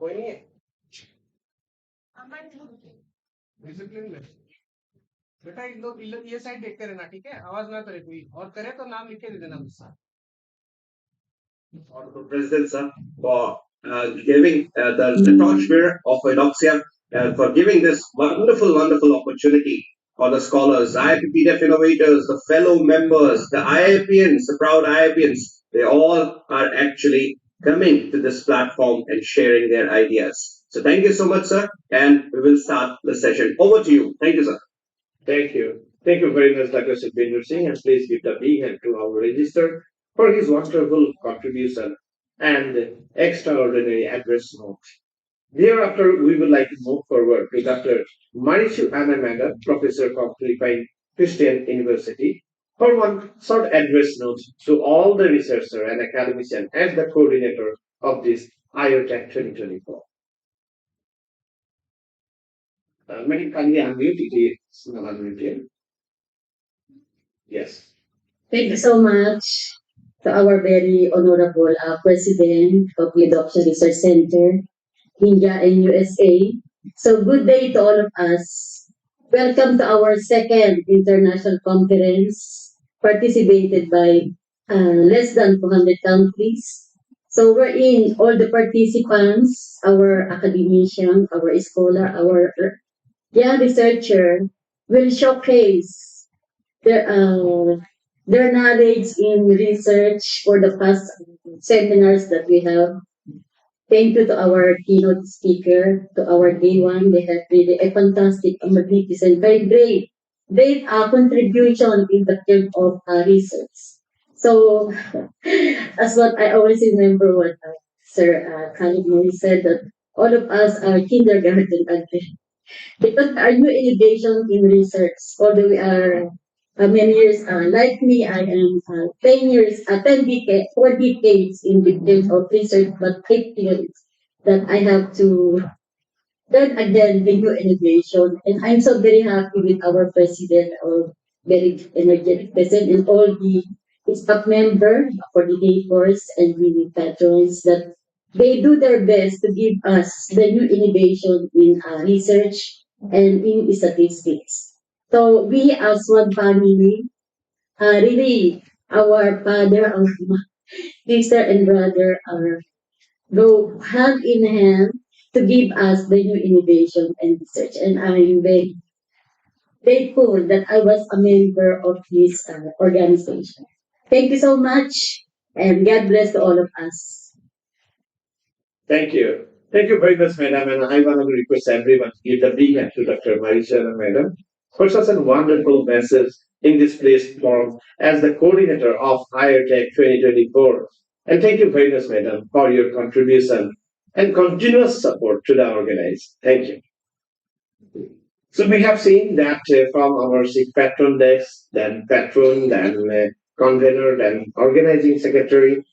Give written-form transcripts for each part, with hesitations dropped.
कोई नहीं है डिसिप्लिन में। बेटा एक दो ये साइड देखते रहना, ठीक है? आवाज ना करे कोई, और करे तो नाम लिख के दे देना मुझसे। Honorable President, sir, for giving the torchbearer of Eudoxia, for giving this wonderful, wonderful opportunity for the scholars, IIPPDF innovators, the fellow members, the IIPians, the proud IIPians, they all are actually coming to this platform and sharing their ideas. So thank you so much, sir, and we will start the session. Over to you. Thank you, sir. Thank you. Thank you very much, Dr. Sukhbindur Singh, and please give the big hand to our register for his wonderful contribution and extraordinary address note. Thereafter, we would like to move forward to Dr. Marishu Anna Madam, Professor of Philippine Christian University, for one short address note to all the researchers and academicians as the coordinator of this Irtec 2024. Many kindly unmute it is not unmuted. Yes. Thank you so much to our very honorable President of the Adoption Research Center, India and USA. So good day to all of us. Welcome to our second international conference participated by less than 200 countries. So we're in all the participants, our academician, our scholar, our young researcher will showcase their knowledge in research for the past seminars that we have. Thank you to our keynote speaker, to our day one. They have really a fantastic, magnificent, very great contribution in the field of research. So, as what I always remember what Sir Khalid Moy said, that all of us are kindergarten adults. Because our new innovation in research, although we are many years, like me, I am 10 years, 10 decades, 4 decades in the field of research, but I feel that I have to learn again the new innovation. And I'm so very happy with our president, our very energetic president, and all the staff member, coordinators, and the patrons that they do their best to give us the new innovation in research and in statistics. So we as one family, really our father, our sister and brother are go hand in hand to give us the new innovation and research. And I'm very grateful that I was a member of this organization. Thank you so much, and God bless to all of us. Thank you. Thank you very much, madam. And I want to request everyone to give the big hand to Dr. Marisha, madam, for such a wonderful message in this platform as the coordinator of Higher Tech 2024. And thank you very much, madam, for your contribution and continuous support to the organization. Thank you. So we have seen that from our patron desk, then patron, then convener, then organizing secretary,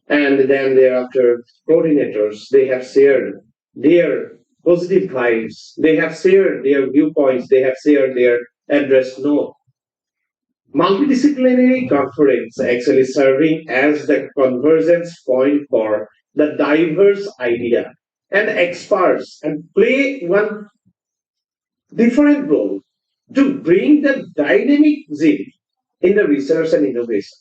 and then thereafter coordinators, they have shared their positive vibes, they have shared their viewpoints, they have shared their address note. Multidisciplinary conference actually serving as the convergence point for the diverse idea and experts and play one different role to bring the dynamic zeal in the research and innovation.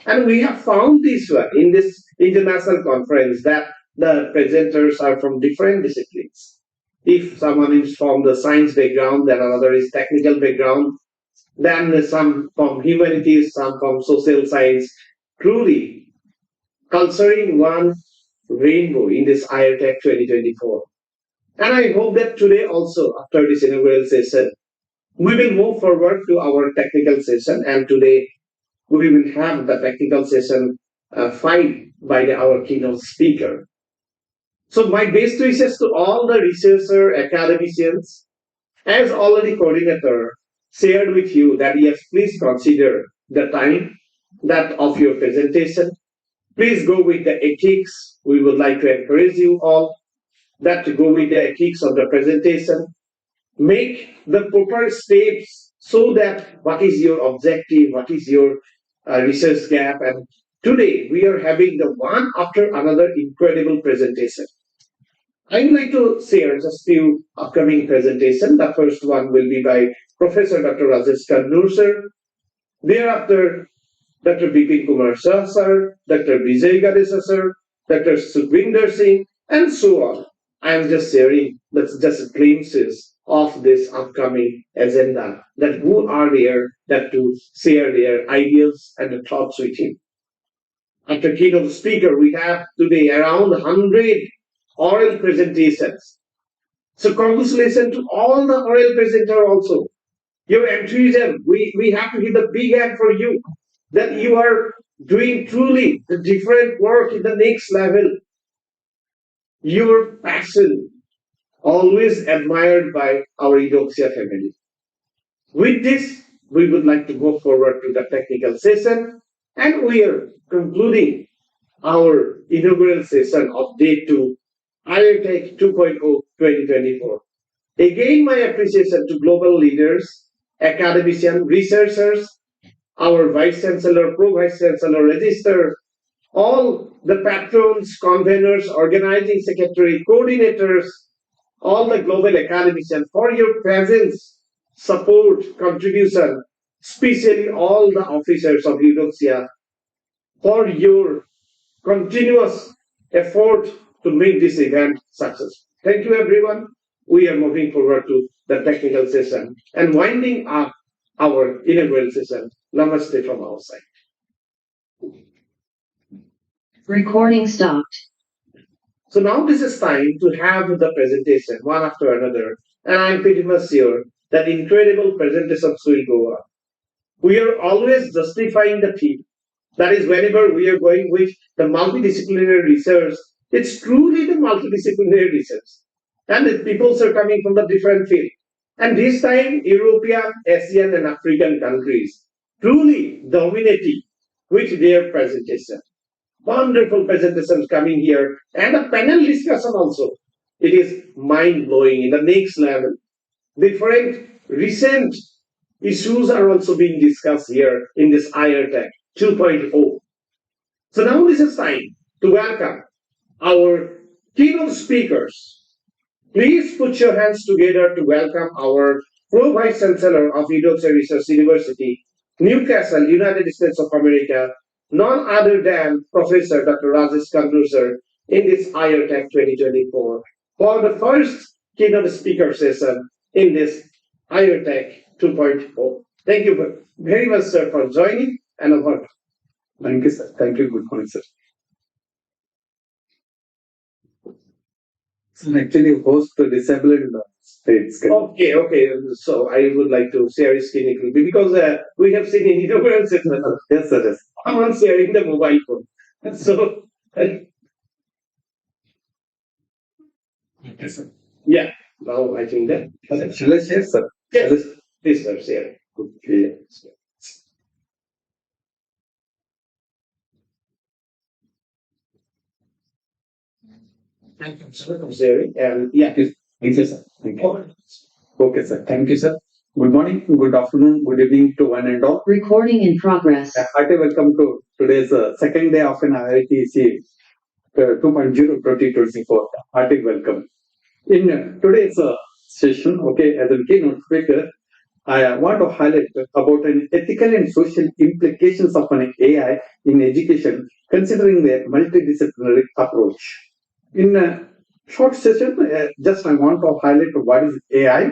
And we have found this one in this international conference that the presenters are from different disciplines. If someone is from the science background, then another is technical background, then some from humanities, some from social science, truly culturing one rainbow in this IRTech 2024. And I hope that today also, after this inaugural session, we will move forward to our technical session. And today we will have the technical session five by our keynote speaker. So my best wishes to all the researcher academicians, as already coordinator shared with you that yes, please consider the time that of your presentation. Please go with the ethics. We would like to encourage you all that to go with the ethics of the presentation. Make the proper steps so that what is your objective, what is your research gap. And today we are having the one after another incredible presentation. I would like to share just few upcoming presentations. The first one will be by Professor Dr. Rajesh Kannur sir. Thereafter, Dr. Bipin Kumar Shah sir, Dr. Vijay Gadesa sir, Dr. Sukhvinder Singh, and so on. I am just sharing that's just glimpses of this upcoming agenda that who are there that to share their ideas and thoughts with you. After keynote speaker, we have today around 100 oral presentations. So congratulations to all the oral presenter also. Your enthusiasm, we have to give a big hand for you that you are doing truly the different work in the next level. Your passion, always admired by our Eudoxia family. With this, we would like to go forward to the technical session, and we are concluding our inaugural session of day 2, Irtec 2.0 2024. Again, my appreciation to global leaders, academicians, researchers, our Vice Chancellor, Pro Vice Chancellor, Register, all the patrons, conveners, organizing secretary, coordinators, all the global academicians for your presence, support, contribution, especially all the officers of Eudoxia for your continuous effort to make this event successful. Thank you, everyone. We are moving forward to the technical session and winding up our inaugural session. Namaste from our side. Recording stopped. So now this is time to have the presentation one after another, and I'm pretty much sure that incredible presentations will go on. We are always justifying the theme. That is, whenever we are going with the multidisciplinary research, it's truly the multidisciplinary research. And the peoples are coming from the different fields. And this time, European, Asian, and African countries truly dominating with their presentation. Wonderful presentations coming here, and a panel discussion also. It is mind blowing in the next level. Different recent issues are also being discussed here in this Irtec 2.0. So now this is time to welcome our keynote speakers. Please put your hands together to welcome our Pro Vice Chancellor of Eudoxia Research University, Newcastle, United States of America, none other than Professor Dr. Rajesh Kannur sir in this Irtec 2024 for the first keynote speaker session in this Irtec 2.0. Thank you very much, sir, for joining and over. Thank you, sir. Thank you. Good morning, sir. So actually, host disabled states. Okay. So I would like to share his screen because we have seen in inaugural session. Yes, sir. Yes. Someone sharing the mobile phone. So Okay, sir. yeah, now I think that. Shall I share, sir? Yes, please, sir, share. Okay. Thank you, sir, for sharing. And yeah, Thank you, sir. Thank you. Okay, sir. Thank you, sir. Good morning, good afternoon, good evening to one and all. Recording in progress. Hearty welcome to today's second day of an IITC 2.0 2024. Hearty welcome. In today's session, okay, as a keynote speaker, I want to highlight about an ethical and social implications of an AI in education, considering the multidisciplinary approach. In a short session, just I want to highlight what is AI,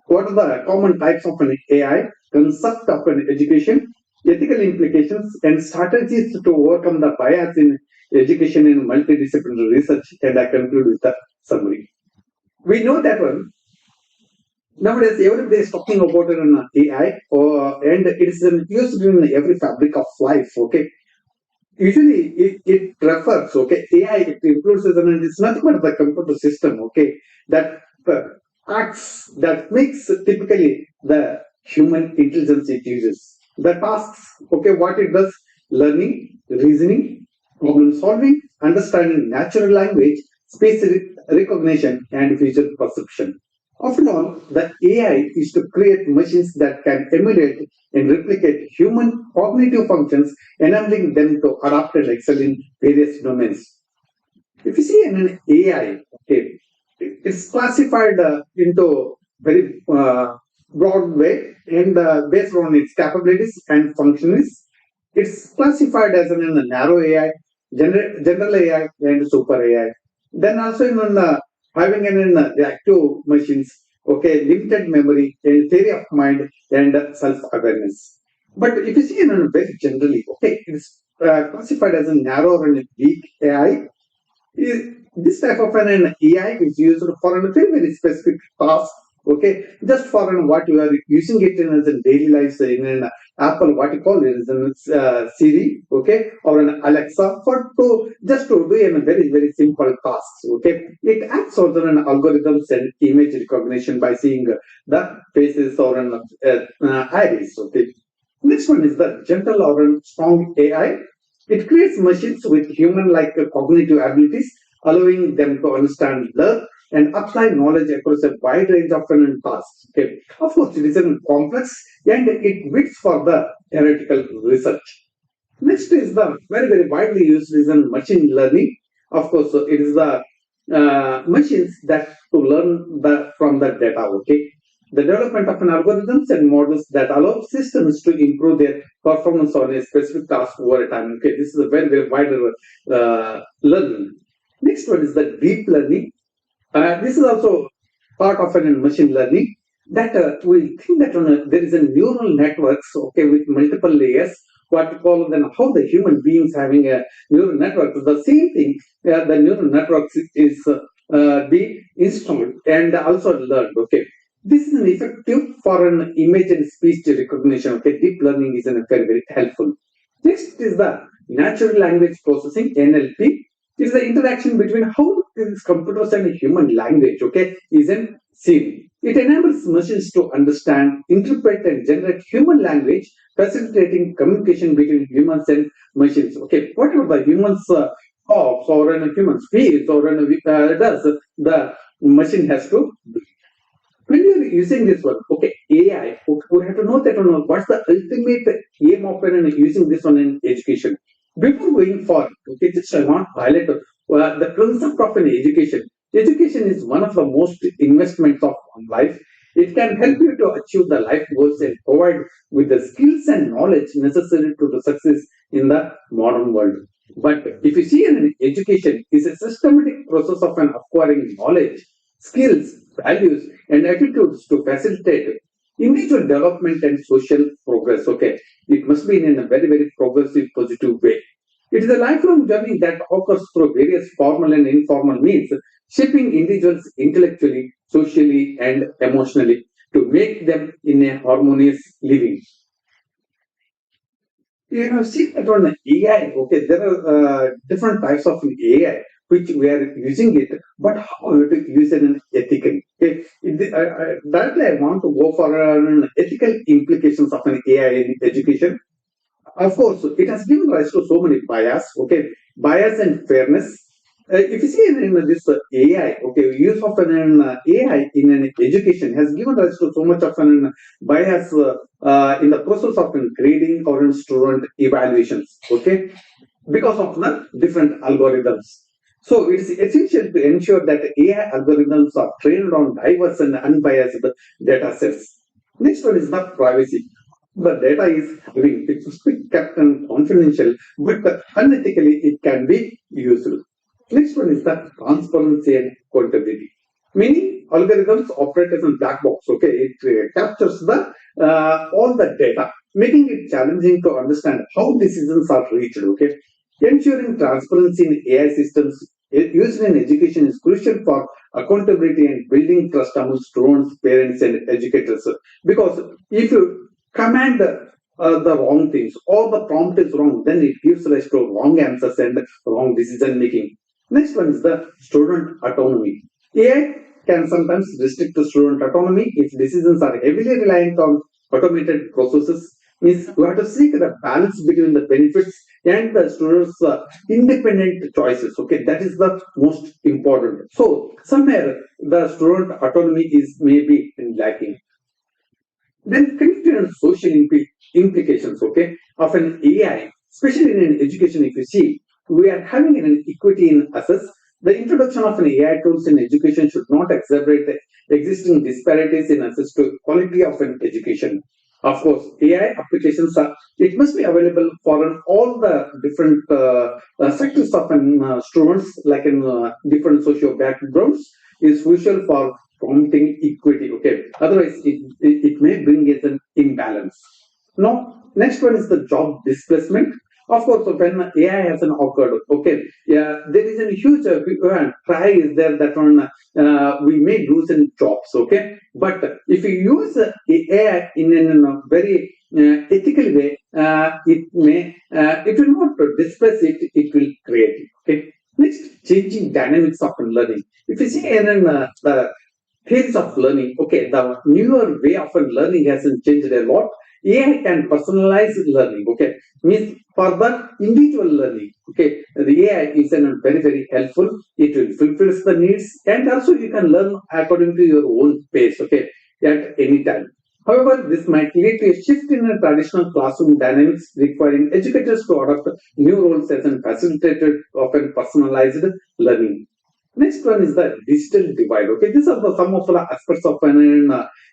what are the common types of an AI, concept of an education, ethical implications, and strategies to overcome the bias in education in multidisciplinary research, and I conclude with the summary. We know that one. Nowadays, everybody is talking about an AI, and it is used in every fabric of life. Okay, usually it refers. Okay, AI it includes and it's nothing but the computer system. Okay, that acts that makes typically the human intelligence it uses. The tasks. Okay, what it does: learning, reasoning, problem solving, understanding natural language, speech recognition, and future perception. Often all, the AI is to create machines that can emulate and replicate human cognitive functions, enabling them to adapt and excel in various domains. If you see an AI, okay, it's classified into very broad way, and based on its capabilities and functions, it's classified as in a narrow AI, general AI, and super AI. Then also in having the active machines, okay, limited memory and theory of mind and self-awareness. But if you see in a very generally, okay, it's classified as a narrow and weak AI. This type of an AI is used for a very, very specific task. Okay, just for what you are using it in as a daily life, say in an Apple, what you call it is an Siri, okay, or an Alexa, for to just to do a very, very simple tasks. Okay, it acts on an algorithms and image recognition by seeing the faces or an iris. Okay, next one is the gentle or a strong AI. It creates machines with human-like cognitive abilities, allowing them to understand, learn, and apply knowledge across a wide range of tasks. Okay. Of course, it is complex and it waits for the theoretical research. Next is the very, very widely used is in machine learning. Of course, it is the machines that to learn from the data. Okay, the development of an algorithms and models that allow systems to improve their performance on a specific task over time. Okay, this is a very, very wider learning. Next one is the deep learning. This is also part of an machine learning that we think that there is a neural networks, okay, with multiple layers. What we call then how the human beings having a neural network. The same thing, the neural networks is be installed and also learned. Okay, this is an effective for an image and speech recognition. Okay, deep learning is very, very helpful. Next is the natural language processing (NLP). It's the interaction between how these computers and human language, okay, isn't seen. It enables machines to understand, interpret, and generate human language, facilitating communication between humans and machines. Okay, whatever the humans talks or a human speaks or does, the machine has to do. When you're using this one, okay, AI, we have to know that what's the ultimate aim of using this one in education. Before going forward, okay, just I want to highlight the concept of an education. Education is one of the most investments of life. It can help you to achieve the life goals and provide with the skills and knowledge necessary to the success in the modern world. But if you see an education is a systematic process of an acquiring knowledge, skills, values, and attitudes to facilitate individual development and social progress. Okay, it must be in a very, very progressive, positive way. It is a lifelong journey that occurs through various formal and informal means, shaping individuals intellectually, socially, and emotionally to make them in a harmonious living. You know, see that on AI, okay, there are different types of AI which we are using it, but how to use it in ethically. Okay, directly I want to go for an ethical implications of an AI in education. Of course, it has given rise to so many bias, okay, bias and fairness. If you see in this AI, okay, use of an AI in an education has given rise to so much of an bias in the process of grading or in student evaluations, okay, because of the different algorithms. So it is essential to ensure that AI algorithms are trained on diverse and unbiased data sets. Next one is the privacy. The data is having it must be kept confidential, but unethically it can be used. Next one is the transparency and accountability. Many algorithms operate as a black box. Okay, it captures the all the data, making it challenging to understand how decisions are reached. Okay, ensuring transparency in AI systems used in education is crucial for accountability and building trust among students, parents, and educators. Because if you command the wrong things or the prompt is wrong, then it gives rise to wrong answers and wrong decision making. Next one is the student autonomy. AI can sometimes restrict the student autonomy if decisions are heavily reliant on automated processes. Means you have to seek the balance between the benefits and the students' independent choices. Okay, that is the most important. So somewhere the student autonomy is maybe lacking. Then connected and social implications, okay, of an AI, especially in education, if you see, we are having an equity in access. The introduction of an AI tools in education should not exacerbate the existing disparities in access to quality of an education. Of course, AI applications are, it must be available for all the different sectors of students, like in different socio backgrounds, is crucial for promoting equity. Okay, otherwise it may bring as an imbalance. Now, next one is the job displacement. Of course, when AI has an occurred, okay, yeah, there is a huge try is there that one we may lose in jobs, okay. But if you use AI in a very ethical way, it will not displace it; it will create it. Okay. Next, changing dynamics of learning. If you see in the fields of learning, okay, the newer way of learning hasn't changed a lot. AI can personalize learning, okay, means for the individual learning, okay, the AI is very, very helpful. It will fulfills the needs, and also you can learn according to your own pace, okay, at any time. However, this might lead to a shift in the traditional classroom dynamics, requiring educators to adopt new roles as a facilitator of a personalized learning. Next one is the digital divide. Okay, these are some of the aspects of an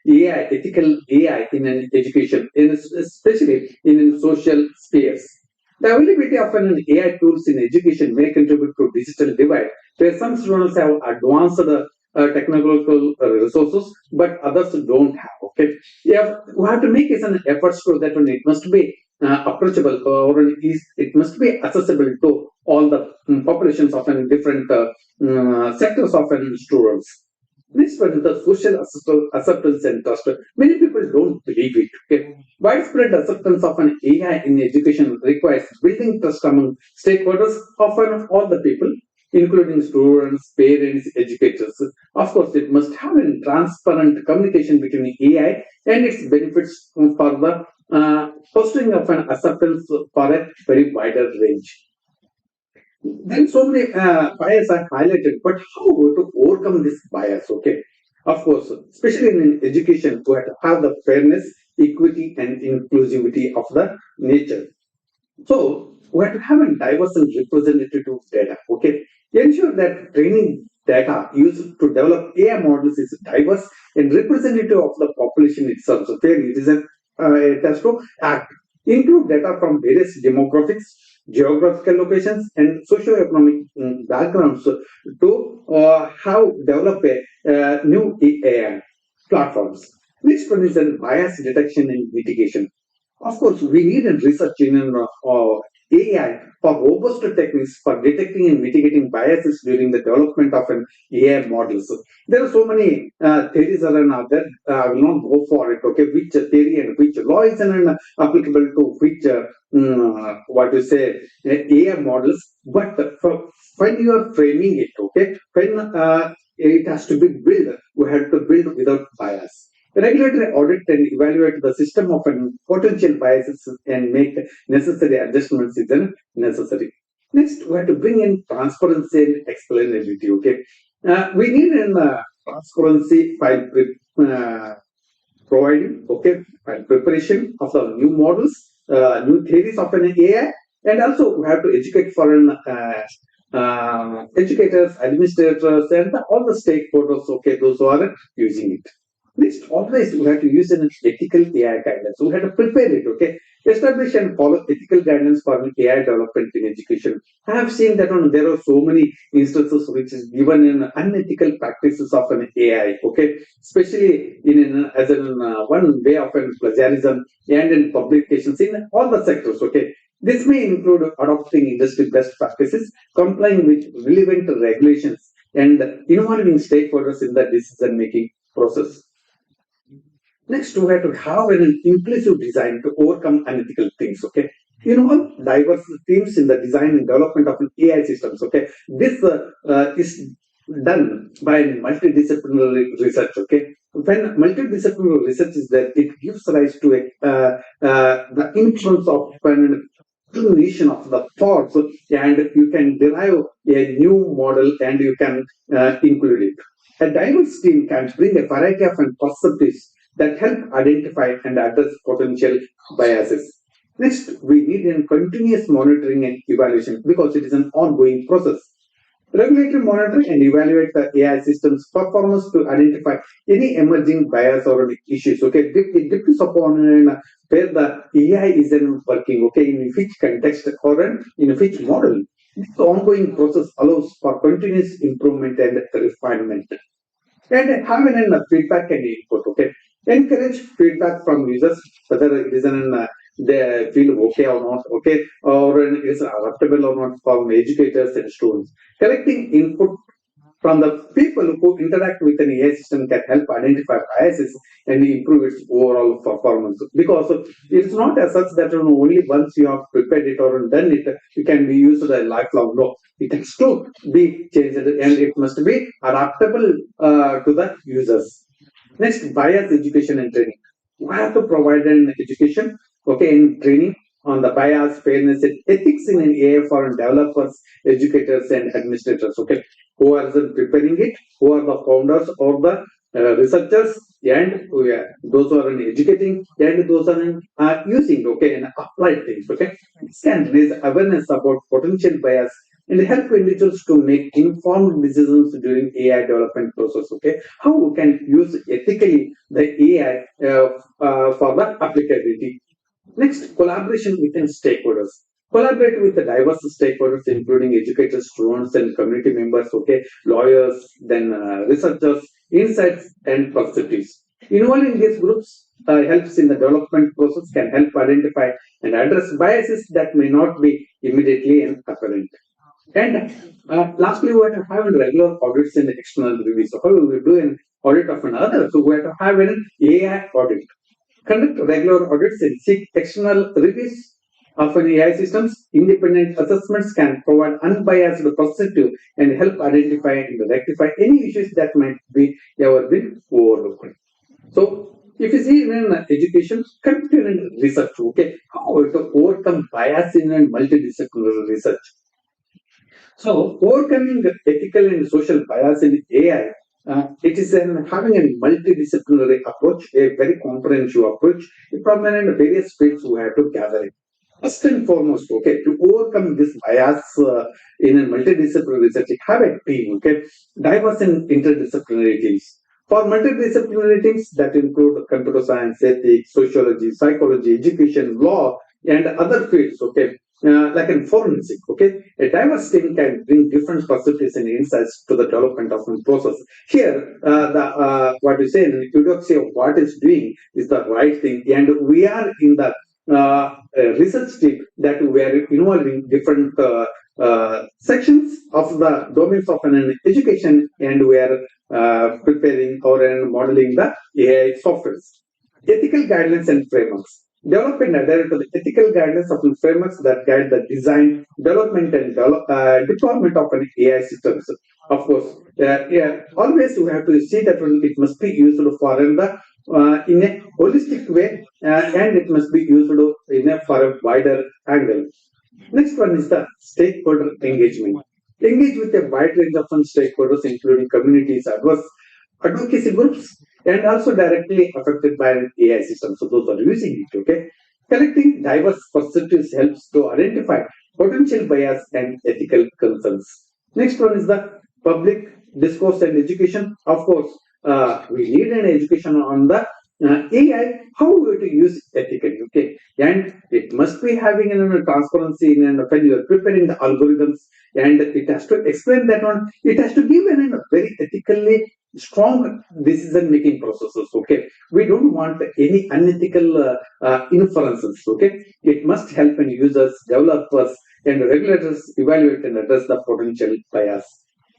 AI, ethical AI in an education, especially in social spheres. The availability of an AI tools in education may contribute to digital divide, where some students have advanced technological resources, but others don't have. Okay, we have to make an effort so that it must be approachable, or it must be accessible to all the populations of different sectors of students. Next one is the social acceptance and trust. Many people don't believe it. Okay? Widespread acceptance of an AI in education requires building trust among stakeholders, often all the people, including students, parents, educators. Of course, it must have a transparent communication between AI and its benefits for the fostering of an acceptance for a very wider range. Then so many bias are highlighted, but how to overcome this bias? Okay, of course, especially in education, to have the fairness, equity, and inclusivity of the nature. So we have to have a diverse and representative data. Okay, ensure that training data used to develop AI models is diverse and representative of the population itself. So there it is it has to act. Include data from various demographics, geographical locations, and socio-economic backgrounds to how develop a new AI platforms. Next one is bias detection and mitigation. Of course, we need a research in AI for robust techniques for detecting and mitigating biases during the development of an AI models. There are so many theories around there. I will not go for it. Okay, which theory and which law is applicable to which what you say AI models. But when you are framing it, okay, when it has to be built, we have to build without bias. Regulatory audit and evaluate the system of potential biases and make necessary adjustments is necessary. Next, we have to bring in transparency and explainability. Okay, we need an transparency by providing, okay, by preparation of the new models, new theories of an AI, and also we have to educate for an educators, administrators, and all the stakeholders. Okay, those who are using it. Next, always we have to use an ethical AI guidance. So we have to prepare it, okay? Establish and follow ethical guidance for an AI development in education. I have seen that there are so many instances which is given in unethical practices of an AI, okay? Especially as in one way of plagiarism and in publications in all the sectors, okay? This may include adopting industry best practices, complying with relevant regulations, and involving stakeholders in the decision-making process. Next, we have to have an inclusive design to overcome unethical things. Okay, diverse teams in the design and development of AI systems. Okay, this is done by multidisciplinary research. Okay, when multidisciplinary research is there, it gives rise to the influence of an combination of the thoughts, and you can derive a new model and you can include it. A diverse team can bring a variety of perspectives that help identify and address potential biases. Next, we need a continuous monitoring and evaluation because it is an ongoing process. Regulatory monitor and evaluate the AI system's performance to identify any emerging bias or issues. Okay, it depends upon where the AI is working. Okay, in which context or in which model. This ongoing process allows for continuous improvement and refinement. And have an feedback and input. Okay, encourage feedback from users whether it is they feel okay or not, okay, or it is adaptable or not from educators and students. Collecting input from the people who interact with an AI system can help identify biases and improve its overall performance. Because it's not as such that only once you have prepared it or done it, it can be used a lifelong. No, it has to be changed and it must be adaptable to the users. Next, bias education and training. We have to provide an education, okay, and training on the bias, fairness, and ethics in an AI for developers, educators, and administrators. Okay, who are preparing it, who are the founders or the researchers, and those who are educating, and those are using, okay, and applied things. Okay, this can raise awareness about potential bias and help individuals to make informed decisions during AI development process. Okay, how we can use ethically the AI for the applicability. Next, collaboration within stakeholders. Collaborate with the diverse stakeholders, including educators, students, and community members, okay, lawyers, then researchers, insights, and perspectives. Involving these groups helps in the development process, can help identify and address biases that may not be immediately apparent. And lastly, we have to have regular audits and external reviews. So, how we do an audit of another? So, we have to have an AI audit. Conduct regular audits and seek external reviews of an AI systems. Independent assessments can provide unbiased perspective and help identify and rectify any issues that might be ever been overlooked. So, if you see in education, conduct research, okay, how to overcome bias in multidisciplinary research. So, overcoming the ethical and social bias in AI, it is having a multidisciplinary approach, a very comprehensive approach from various fields we have to gather it. First and foremost, okay, to overcome this bias in a multidisciplinary research, have a team, okay, diverse and interdisciplinary teams. For multidisciplinary teams that include computer science, ethics, sociology, psychology, education, law, and other fields, okay, like in forensic, okay, a diverse team can bring different perspectives and insights to the development of a process. Here, the what you say, eudoxy of what is doing is the right thing, and we are in the research team that we are involving different sections of the domains of an education, and we are preparing or modeling the AI softwares. Ethical guidelines and frameworks. Develop and adhere to the ethical guidelines of the frameworks that guide the design, development, and deployment of an AI systems. Of course, yeah, always we have to see that it must be used for in a holistic way, and it must be used for a wider angle. Next one is the stakeholder engagement. Engage with a wide range of stakeholders, including communities, advocacy groups, and also directly affected by an AI system. So those are using it. Okay, collecting diverse perspectives helps to identify potential bias and ethical concerns. Next one is the public discourse and education. Of course, we need an education on the AI, how to use ethically, okay? And it must be having transparency in when you are preparing the algorithms, and it has to explain that one. It has to give a very ethically strong decision making processes, okay? We don't want any unethical inferences, okay? It must help in users, developers, and regulators evaluate and address the potential bias.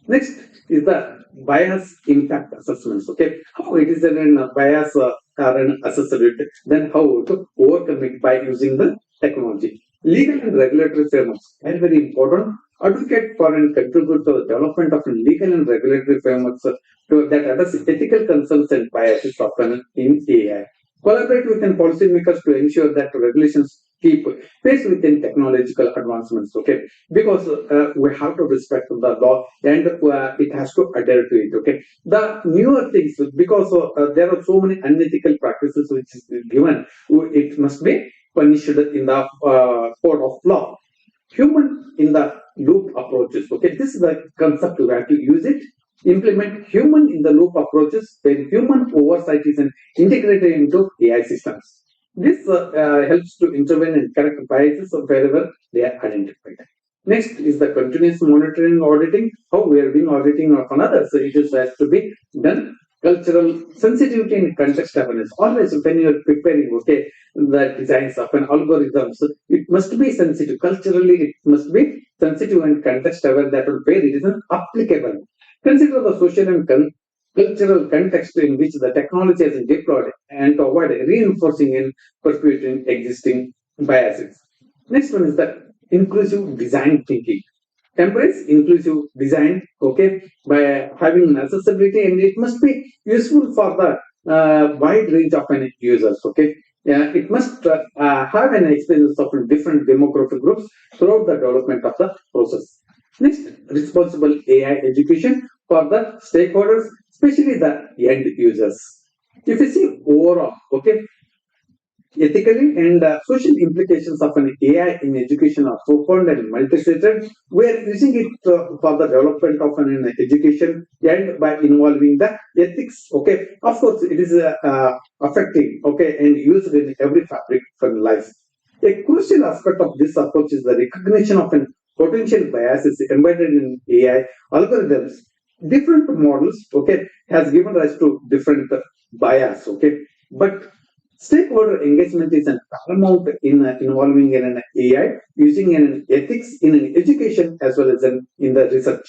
Next is the bias impact assessments. Okay, how it is a bias are an assessment, then how to overcome it by using the technology. Legal and regulatory frameworks are very important. Advocate for and contribute to the development of legal and regulatory frameworks that address ethical concerns and biases often in AI. Collaborate with policymakers to ensure that regulations keep pace within technological advancements. Okay, because we have to respect the law, and it has to adhere to it. Okay, the newer things, because there are so many unethical practices which is given, it must be punished in the court of law. human in the loop approaches. Okay, this is the concept we have to use it. Implement human in the loop approaches where human oversight is integrated into AI systems. This helps to intervene and correct biases wherever they are identified. Next is the continuous monitoring auditing. How we are doing auditing of another. So it just has to be done. Cultural sensitivity and context awareness. Always when you are preparing, okay, the designs of an algorithm, so it must be sensitive. Culturally, it must be sensitive and context aware that will where it is applicable. Consider the social and cultural context in which the technology is deployed and to avoid reinforcing and perpetuating existing biases. Next one is the inclusive design thinking. Embrace inclusive design, okay, by having accessibility, and it must be useful for the wide range of an users, okay. Yeah, it must have an experience of different demographic groups throughout the development of the process. Next, responsible AI education for the stakeholders, especially the end users. If you see overall, okay, ethically and social implications of an AI in education are profound and multifaceted. We are using it for the development of an education and by involving the ethics. Okay, of course, it is affecting, okay, and used in every fabric of life. A crucial aspect of this approach is the recognition of an potential biases embedded in AI algorithms. Different models, okay, has given rise to different bias, okay, but stakeholder engagement is an paramount in involving in an AI using an ethics in an education as well as in the research.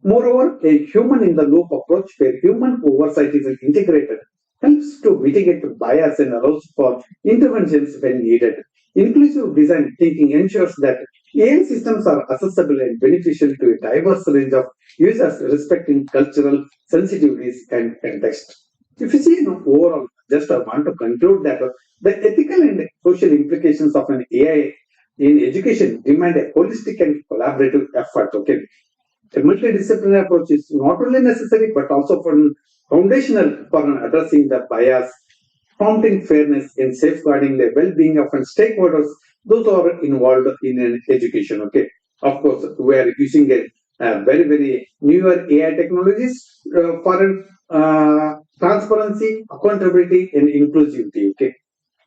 Moreover, a human in the loop approach where human oversight is integrated helps to mitigate bias and allows for interventions when needed. Inclusive design thinking ensures that AI systems are accessible and beneficial to a diverse range of users respecting cultural sensitivities and context. If you see, overall, just I want to conclude that the ethical and social implications of an AI in education demand a holistic and collaborative effort. Okay, a multidisciplinary approach is not only necessary but also foundational for addressing the bias, prompting fairness, and safeguarding the well-being of stakeholders, those who are involved in an education. Okay, of course, we are using a very newer AI technologies for transparency, accountability, and inclusivity. Okay,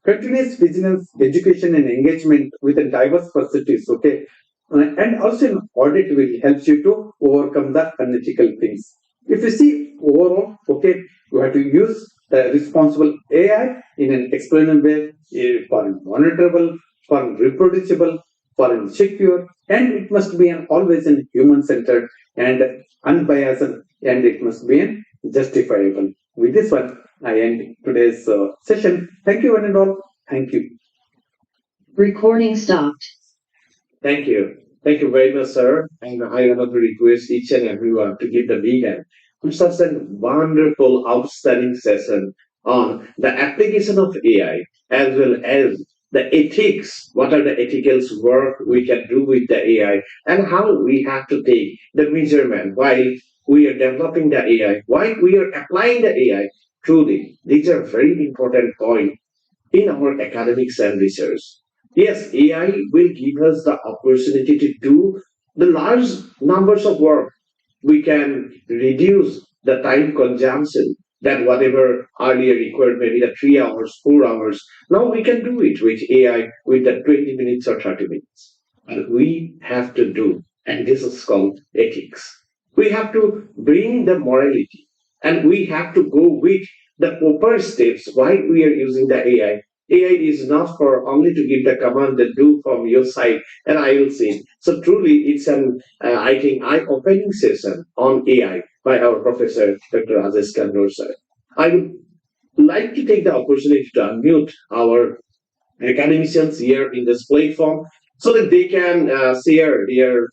continuous vigilance, education, and engagement with a diverse perspectives. Okay, and also an audit will help you to overcome the unethical things. If you see overall, okay, you have to use responsible AI in an explainable way, for monitorable, for reproducible, for secure, and it must be an always an human centered and unbiased, and it must be an justifiable. With this one, I end today's session. Thank you, one and all. Thank you. Recording stopped. Thank you. Thank you very much, sir. And I want to request each and everyone to give the big hand to such a wonderful, outstanding session on the application of AI as well as the ethics. What are the ethical work we can do with the AI and how we have to take the measurement while we are developing the AI, while we are applying the AI. Truly, these are very important points in our academics and research. Yes, AI will give us the opportunity to do the large numbers of work. We can reduce the time consumption that whatever earlier required maybe the 3 hours, 4 hours. Now we can do it with AI with the 20 minutes or 30 minutes. But we have to do, and this is called ethics. We have to bring the morality and we have to go with the proper steps why we are using the AI. AI is not for only to give the command that do from your side and I will see. So truly, it's an I think eye-opening session on AI by our professor Dr. Rajesh Kandor sir. I would like to take the opportunity to unmute our academicians here in this platform so that they can share their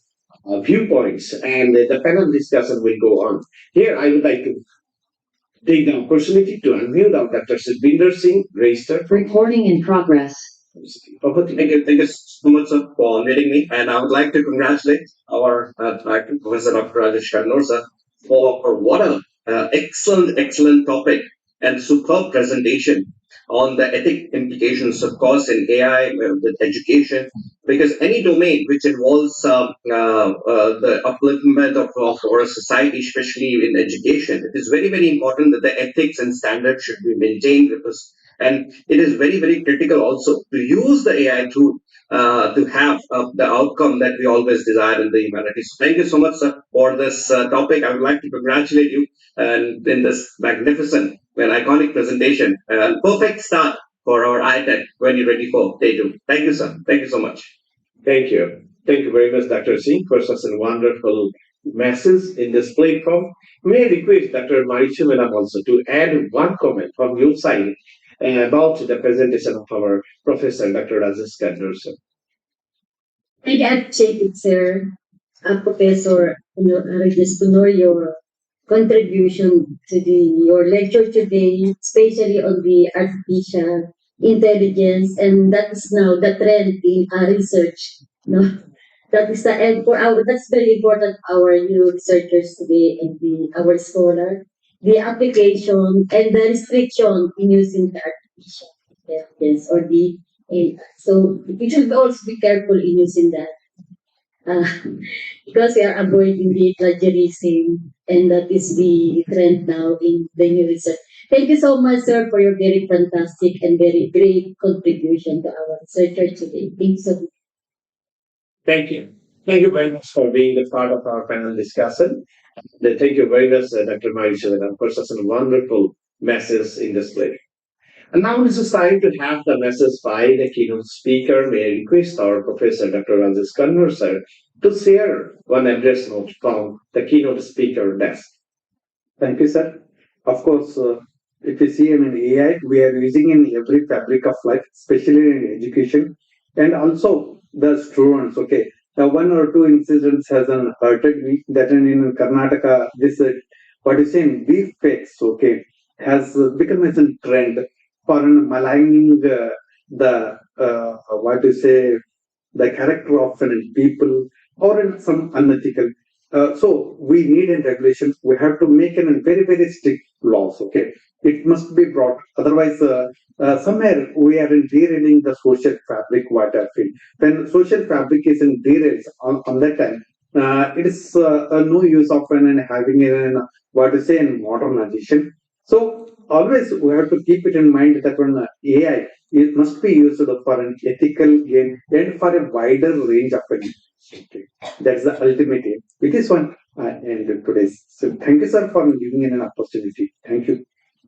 viewpoints and the panel discussion will go on. Here, I would like to take the opportunity to unmute our Dr. Sitbinder Singh, registered. Recording in progress. Thank you so much sir, for letting me, and I would like to congratulate our director, Professor Dr. Rajesh Kannur sir, for what a excellent topic and superb presentation on the ethic implications, of course, in AI with education, because any domain which involves the upliftment of our society, especially in education, it is very, very important that the ethics and standards should be maintained with us. And it is very, very critical also to use the AI tool to have the outcome that we always desire in the humanities. Thank you so much, sir, for this topic. I would like to congratulate you and in this magnificent and iconic presentation. Perfect start for our ITEC 2024 Day 2. Thank you, sir. Thank you so much. Thank you. Thank you very much, Dr. Singh, for such a wonderful message in this platform. May I request Dr. Marichu Madam also to add one comment from your side about the presentation of our Professor Dr. Rajesh Kandor, sir. I appreciate it, sir. Professor, just to know your contribution to your lecture today, especially on the artificial intelligence, and that is now the trend in our research. No, that is the end for our. That's very important. Our new researchers today and our scholar, the application and the restriction in using the artificial intelligence or the AI. So we should also be careful in using that. Uh, because we are avoiding the plagiarism, and that is the trend now in the new research. Thank you so much, sir, for your very fantastic and very great contribution to our research today. Thank you so much. Thank you. Thank you very much for being a part of our panel discussion. Thank you very much, Dr. Marichu Madam, for such a wonderful message in this place. And now it is time to have the message by the keynote speaker. May I request our Professor Dr. Rajesh Kandor, sir, to share one address note from the keynote speaker desk. Thank you, sir. Of course, if you see in AI, we are using in every fabric of life, especially in education, and also the students. Okay, now one or two incidents has hurted me that in Karnataka, this what is saying deep fakes. Okay, has become as a trend for maligning the what you say the character of people or in some unethical. So we need a regulation. We have to make an very very strict laws. Okay, it must be brought. Otherwise, somewhere we are in derailing the social fabric. What I feel when social fabric is in derails on that time, it is no use of having an what to say in modernization. So always we have to keep it in mind that when AI it must be used for an ethical gain and for a wider range of okay. That's the ultimate aim. With this one, I end today's. So thank you, sir, for giving me an opportunity. Thank you.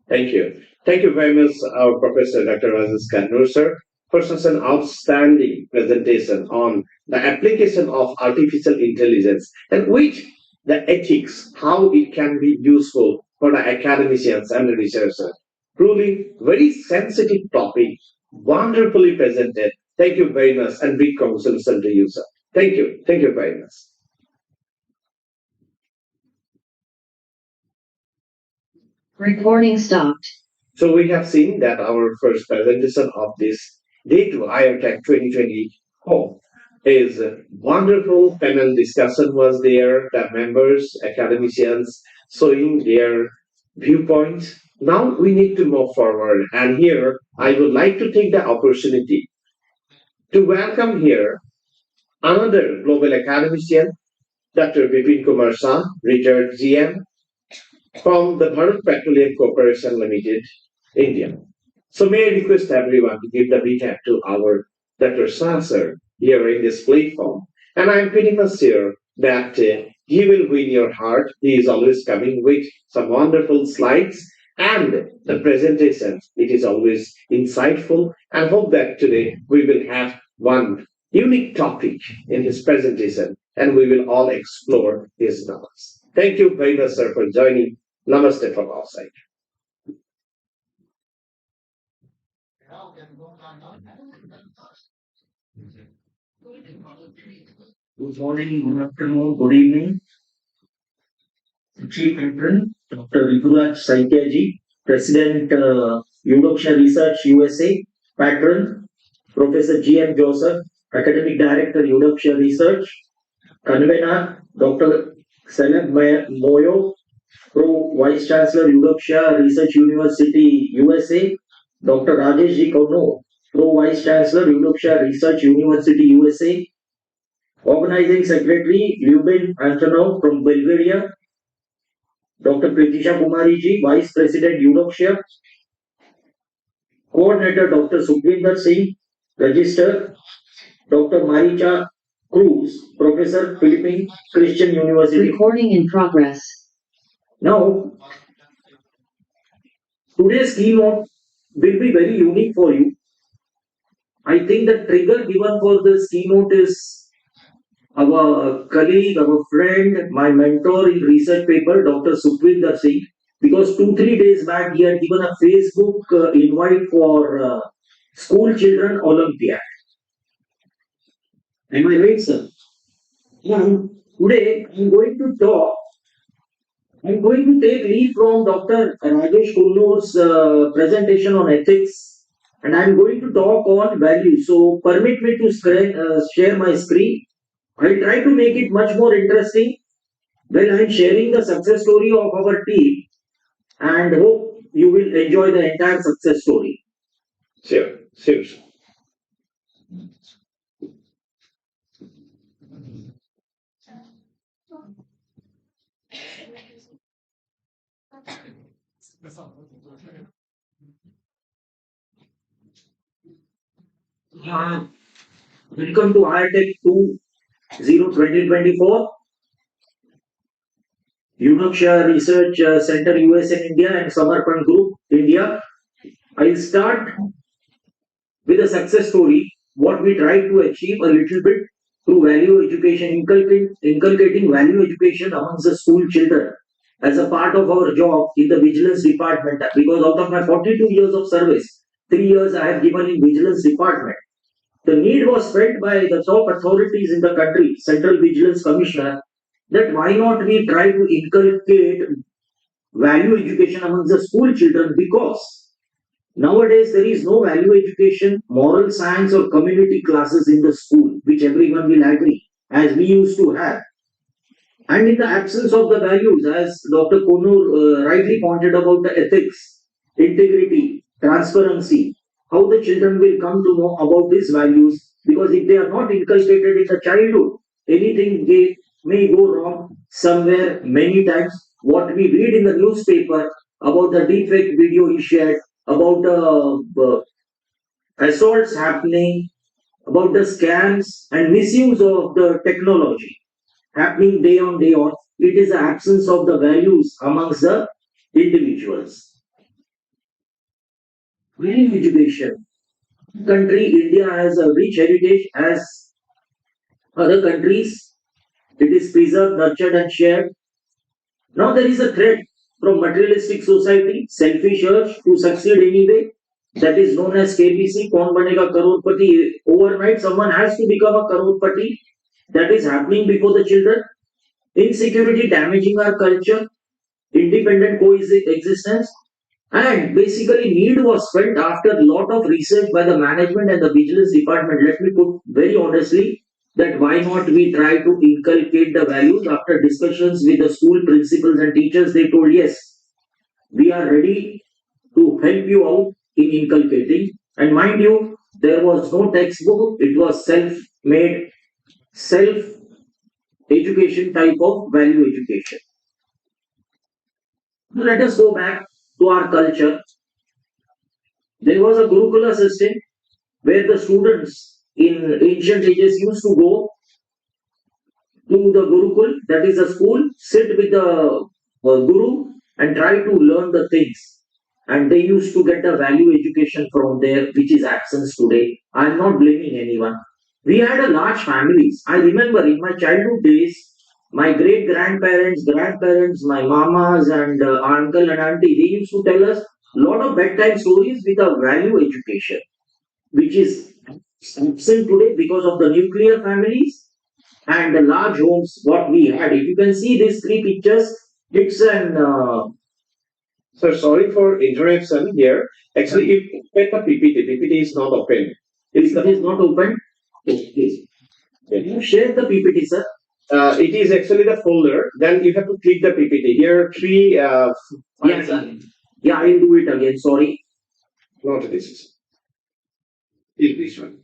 Thank you. Thank you very much, our Professor Dr. Rajesh Kandor, sir, for such an outstanding presentation on the application of artificial intelligence and which the ethics, how it can be useful for the academicians and the researchers. Truly, very sensitive topic, wonderfully presented. Thank you very much, and big congratulations to you, sir. Thank you. Thank you very much. Recording stopped. So we have seen that our first presentation of this Day 2 Irtec 2024 is wonderful. Panel discussion was there. The members, academicians showing their viewpoints. Now we need to move forward. And here I would like to take the opportunity to welcome here another global academician, Dr. Vipin Kumar Shah, retired GM from the Bharat Petroleum Corporation Limited, India. So may I request everyone to give the recap to our Dr. Shah sir here in this platform. And I'm pretty much sure that he will win your heart. He is always coming with some wonderful slides and the presentation. It is always insightful and hope that today we will have one unique topic in his presentation and we will all explore his knowledge. Thank you very much, sir, for joining. Namaste from our side. Good morning, good afternoon, good evening. Chief Intern, Dr. Rituraj Saityaji, President, Europian Research USA, Patron, Professor G.M. Joseph, Academic Director, Europian Research, Convener, Dr. Senab Moyo, Pro Vice Chancellor, European Research University, USA, Dr. Rajesh G. Kono, Pro Vice Chancellor, European Research University, USA, Organizing Secretary, Lyubin Antonov from Bulgaria, Dr. Pritisha Kumari Ji, Vice President, European, Coordinator, Dr. Sukhvinder Singh, Register, Dr. Maricha Cruz, Professor, Philippine Christian University. Recording in progress. Now, today's keynote will be very unique for you. I think the trigger given for this keynote is our colleague, our friend, my mentor in research paper, Dr. Sukhvinder Singh, because 2-3 days back he had given a Facebook invite for school children Olympiad. Am I right, sir? Now, today I'm going to take leave from Dr. Rajesh Kunno's presentation on ethics, and I'm going to talk on values. So, permit me to share my screen. I'll try to make it much more interesting when I'm sharing the success story of our team, and hope you will enjoy the entire success story. Sure, sure. Welcome to Irtec 2024, European Research Center US and India, and Samarpan Group India. I'll start with a success story, what we try to achieve a little bit through value education, inculcating value education amongst the school children as a part of our job in the vigilance department. Because out of my 42 years of service, 3 years I have given in vigilance department. The need was felt by the top authorities in the country, Central Vigilance Commissioner, that why not we try to inculcate value education amongst the school children, because nowadays there is no value education, moral science or community classes in the school, which everyone will agree, as we used to have. And in the absence of the values, as Dr. Kono rightly pointed about the ethics, integrity, transparency, how the children will come to know about these values, because if they are not inculcated in the childhood, anything may go wrong somewhere many times. What we read in the newspaper about the deepfake video he shared, about the assaults happening, about the scams and misuse of the technology happening day on day on, it is the absence of the values amongst the individuals. Value education. Country India has a rich heritage as other countries. It is preserved, nurtured, and shared. Now there is a threat from materialistic society, selfish urge to succeed anyway. That is known as KBC, Kaun Banega Crorepati. Overnight, someone has to become a Crorepati. That is happening before the children. Insecurity damaging our culture, independent coexistence, and basically need was felt after a lot of research by the management and the vigilance department. Let me put very honestly that why not we try to inculcate the values. After discussions with the school principals and teachers, they told yes, we are ready to help you out in inculcating. And mind you, there was no textbook, it was self-made, self-education type of value education. Now let us go back to our culture. There was a Gurukula system where the students in ancient ages used to go to the Gurukul, that is a school, sit with the Guru and try to learn the things. And they used to get a value education from there, which is absent today. I am not blaming anyone. We had a large families. I remember in my childhood days, my great grandparents, my mamas and uncle and auntie, they used to tell us a lot of bedtime stories with a value education, which is absent today because of the nuclear families and the large homes what we had. If you can see these three pictures, it's an Sir, sorry for interruption here. Actually, if you open the PPT is not open. It is not open. Okay. Okay. You share the PPT, sir. It is actually the folder. Then you have to click the PPT. Here, three. Yes, yeah, I'll do it again. Sorry. Not this. This one.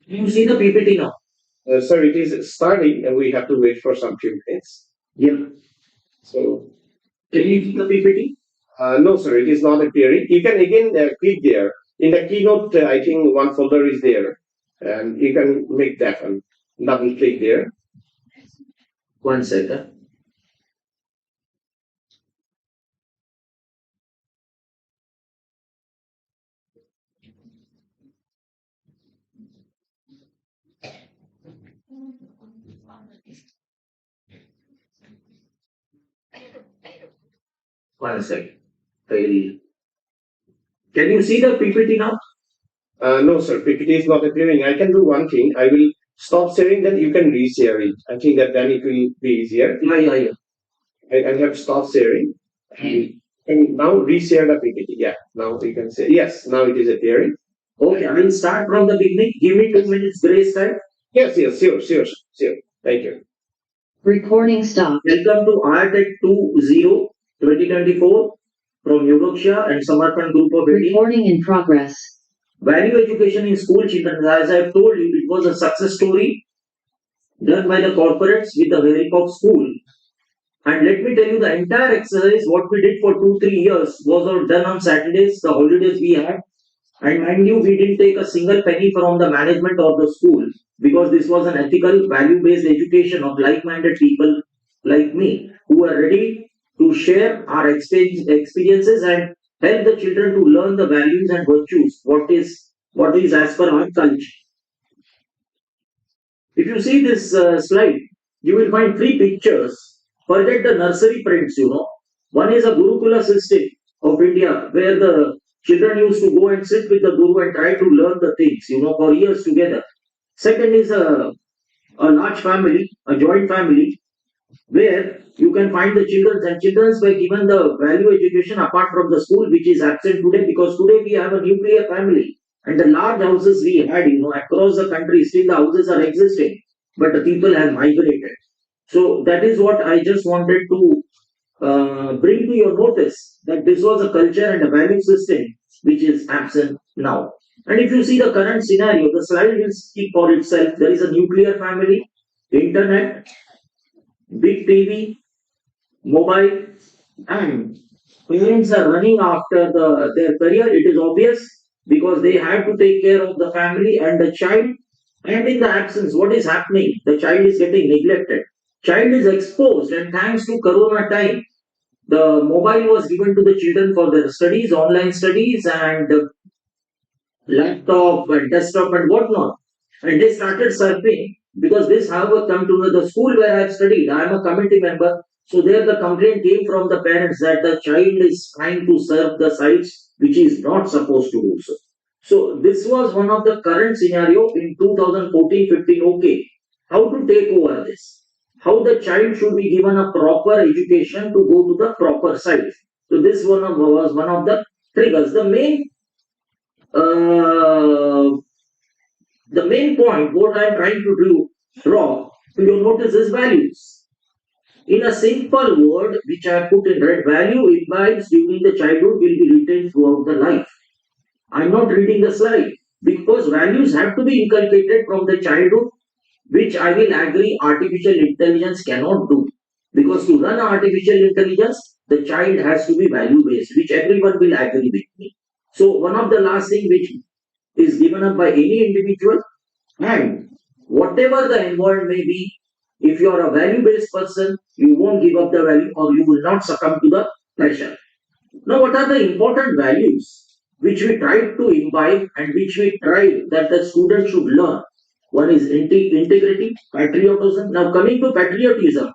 You see the PPT now? Sir, it is starting, and we have to wait for some few minutes. Yeah. So, Can you see the PPT? no, sir, it is not appearing. You can again click there. In the keynote, I think one folder is there, and you can make that one. Double click there. 1 second. One second. Really. Can you see the PPT now? No, sir, PPT is not appearing. I can do one thing. I will stop sharing, then you can reshare it. I think that then it will be easier. Yeah. I have stopped sharing. And now reshare the PPT. Yeah, now you can say, yes, now it is appearing. Okay, I will start from the beginning. Give me 2 minutes grace time. Yes, sure. Thank you. Recording stopped. Welcome to Irtec 2024 from Europian and Samarpan Group of India. Recording in progress. Value education in school children, as I have told you, it was a success story done by the corporates with the help of school. And let me tell you, the entire exercise, what we did for 2-3 years, was all done on Saturdays, the holidays we had. And mind you, we didn't take a single penny from the management of the school because this was an ethical, value based education of like minded people like me who are ready to share our experiences and help the children to learn the values and virtues, what is as per our culture. If you see this slide, you will find 3 pictures. Forget the nursery prints, One is a Gurukula system of India where the children used to go and sit with the Guru and try to learn the things, for years together. Second is a large family, a joint family, where you can find the children and children were given the value education apart from the school, which is absent today because today we have a nuclear family and the large houses we had, across the country, still the houses are existing, but the people have migrated. So that is what I just wanted to bring to your notice that this was a culture and a value system which is absent now. And if you see the current scenario, the slide will speak for itself. There is a nuclear family, internet, big TV, mobile, and parents are running after their career. It is obvious because they have to take care of the family and the child. And in the absence, what is happening? The child is getting neglected. Child is exposed, and thanks to Corona time, the mobile was given to the children for their studies, online studies, and laptop and desktop and whatnot. And they started surfing because this, however, come to the school where I have studied. I am a committee member. So there the complaint came from the parents that the child is trying to surf the sites which is not supposed to do so. So this was one of the current scenario in 2014-15. Okay, how to take over this? How the child should be given a proper education to go to the proper site. So this was one of the triggers. The main point what I am trying to draw to your notice is values. In a simple word, which I put in red, value imbibes during the childhood will be retained throughout the life. I am not reading the slide because values have to be inculcated from the childhood, which I will agree artificial intelligence cannot do. Because to run artificial intelligence, the child has to be value based, which everyone will agree with me. So one of the last thing which is given up by any individual, and whatever the environment may be, if you are a value based person, you won't give up the value or you will not succumb to the pressure. Now, what are the important values which we try to imbibe and which we try that the student should learn? One is integrity, patriotism. Now, coming to patriotism,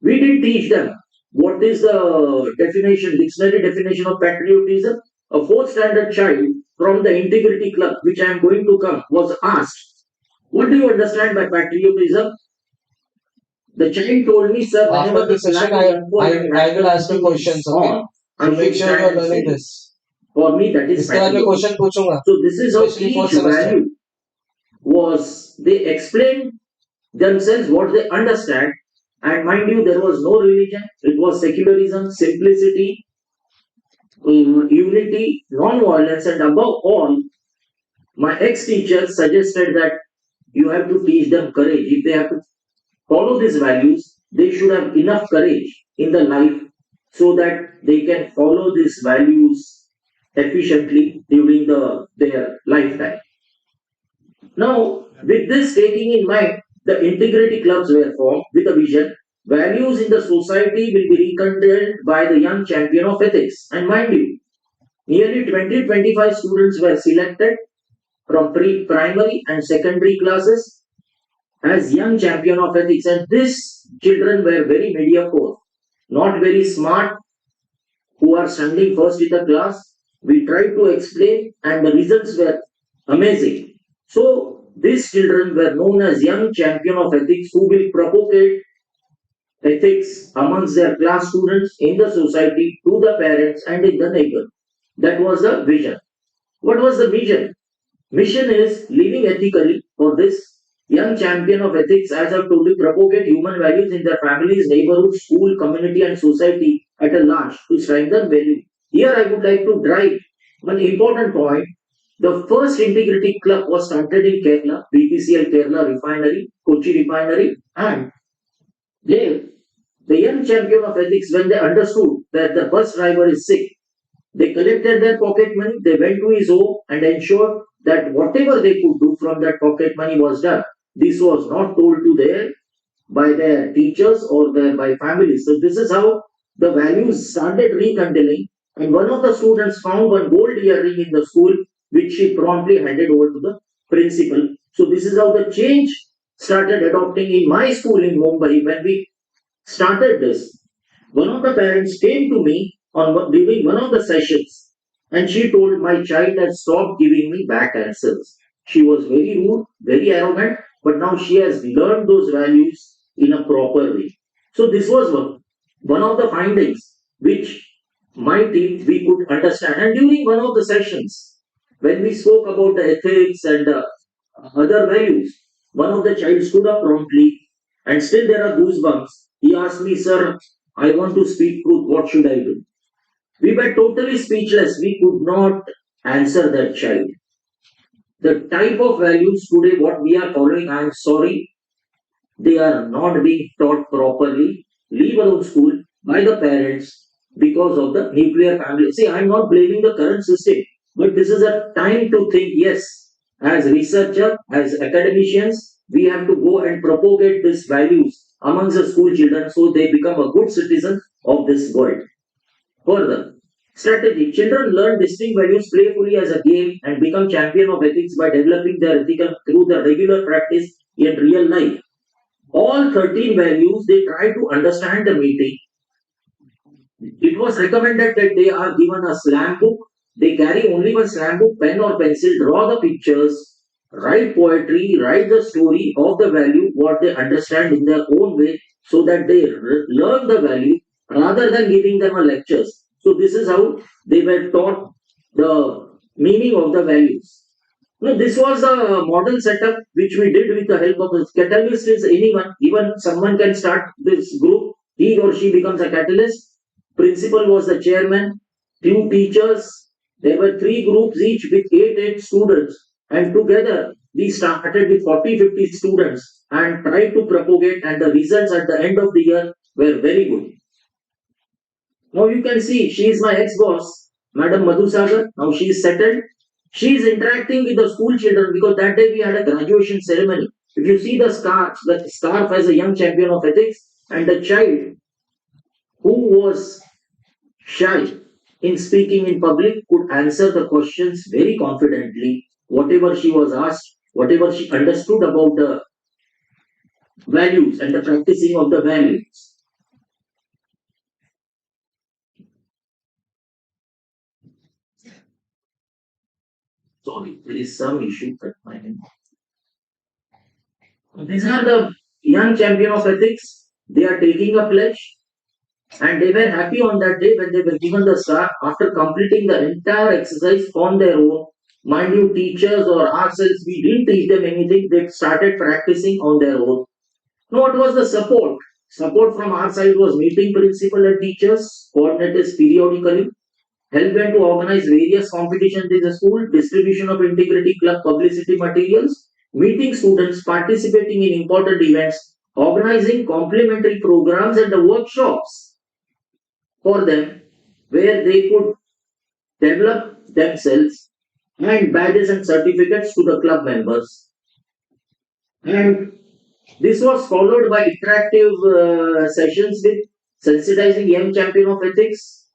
we did teach them what is the dictionary definition of patriotism. A 4th standard child from the integrity club, which I am going to come, was asked, what do you understand by patriotism? The child told me, sir, After the session, I will ask you questions, okay? So make sure you are learning this. For me, that is इसके बाद मैं patriotism. Question पूछूंगा So this is how especially each for semester. value was they explained themselves what they understand. And mind you, there was no religion, it was secularism, simplicity, unity, non-violence, and above all, my ex-teacher suggested that you have to teach them courage. If they have to follow these values, they should have enough courage in the life so that they can follow these values efficiently during their lifetime. Now, with this taking in mind, the integrity clubs were formed with a vision. Values in the society will be rekindled by the young champion of ethics. And mind you, nearly 20-25 students were selected from primary and secondary classes as young champion of ethics. And these children were very mediocre, not very smart, who are standing first in the class. We tried to explain, and the results were amazing. So these children were known as young champion of ethics who will propagate ethics amongst their class students in the society, to the parents, and in the neighbor. That was the vision. What was the vision? Mission is living ethically for this young champion of ethics, as I've told you, propagate human values in their families, neighborhood, school, community, and society at a large to strengthen value. Here I would like to drive one important point. The first integrity club was started in Kerala, BPCL Kerala Refinery, Kochi Refinery, and they, the young champion of ethics, when they understood that the bus driver is sick, they collected their pocket money, they went to his home and ensured that whatever they could do from that pocket money was done. This was not told to by their teachers or by families. So this is how the values started rekindling. And one of the students found one gold earring in the school, which she promptly handed over to the principal. So this is how the change started adopting in my school in Mumbai. When we started this, one of the parents came to me during one of the sessions, and she told my child had stopped giving me back answers. She was very rude, very arrogant, but now she has learned those values in a proper way. So this was one of the findings which my team we could understand. And during one of the sessions, when we spoke about the ethics and other values, one of the child stood up promptly, and still there are goosebumps. He asked me, "Sir, I want to speak truth. What should I do?" We were totally speechless. We could not answer that child. The type of values today, what we are following, I am sorry, they are not being taught properly. Leave alone school by the parents because of the nuclear family. See, I'm not blaming the current system, but this is a time to think, yes, as researchers, as academicians, we have to go and propagate these values amongst the school children so they become a good citizen of this world. Further, strategy. Children learn distinct values playfully as a game and become champion of ethics by developing their ethical through the regular practice in real life. All 13 values, they try to understand the meeting. It was recommended that they are given a slam book. They carry only one slam book, pen or pencil, draw the pictures, write poetry, write the story of the value, what they understand in their own way, so that they learn the value rather than giving them a lectures. So this is how they were taught the meaning of the values. Now, this was the model setup which we did with the help of the catalyst is anyone, even someone can start this group, he or she becomes a catalyst. Principal was the chairman, few teachers, there were 3 groups each with 8 students, and together we started with 40-50 students and tried to propagate, and the results at the end of the year were very good. Now you can see she is my ex-boss, Madam Madhusagar. Now she is settled. She is interacting with the school children because that day we had a graduation ceremony. If you see the scarf as a young champion of ethics, and the child who was shy in speaking in public could answer the questions very confidently. Whatever she was asked, whatever she understood about the values and the practicing of the values. Sorry, there is some issue at my end. These are the young champion of ethics. They are taking a pledge, and they were happy on that day when they were given the star after completing the entire exercise on their own. Mind you, teachers or ourselves, we didn't teach them anything. They started practicing on their own. Now, what was the support? Support from our side was meeting principal and teachers, coordinators periodically, help them to organize various competitions in the school, distribution of integrity club publicity materials, meeting students, participating in important events, organizing complementary programs and the workshops for them where they could develop themselves and badges and certificates to the club members. And this was followed by interactive sessions with sensitizing young champion of ethics,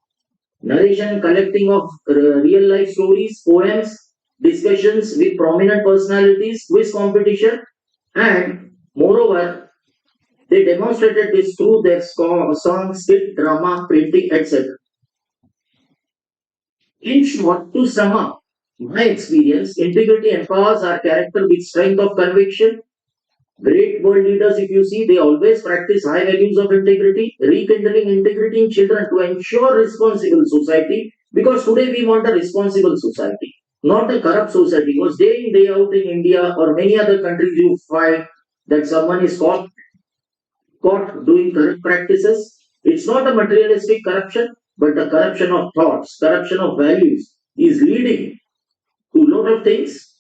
narration and collecting of real life stories, poems, discussions with prominent personalities, quiz competition, and moreover, they demonstrated this through their song, skit, drama, painting, etc. In short, to sum up, my experience, integrity empowers our character with strength of conviction. Great world leaders, if you see, they always practice high values of integrity, rekindling integrity in children to ensure responsible society. Because today we want a responsible society, not a corrupt society. Because day in, day out in India or many other countries, you find that someone is caught doing corrupt practices. It's not a materialistic corruption, but the corruption of thoughts, corruption of values is leading to a lot of things.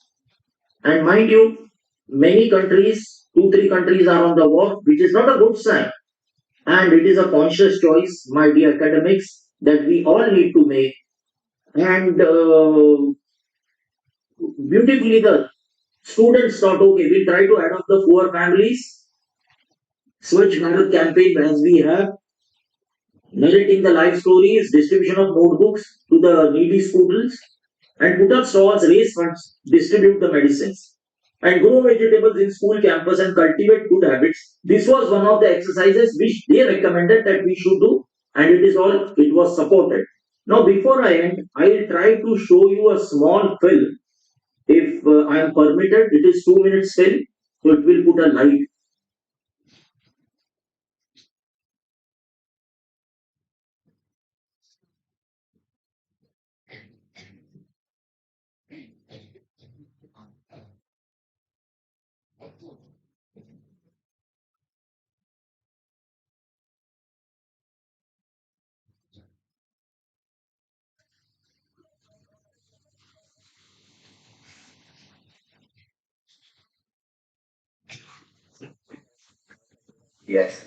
And mind you, many countries, two, three countries are on the war, which is not a good sign. And it is a conscious choice, my dear academics, that we all need to make. And beautifully, the students thought, okay, we'll try to adopt the poor families. Switch Bharat campaign as we have, narrating the life stories, distribution of notebooks to the needy students, and put up stalls, raise funds, distribute the medicines, and grow vegetables in school campus and cultivate good habits. This was one of the exercises which they recommended that we should do, and it was supported. Now, before I end, I will try to show you a small film. If I am permitted, it is 2 minutes film, so it will put a light. Yes.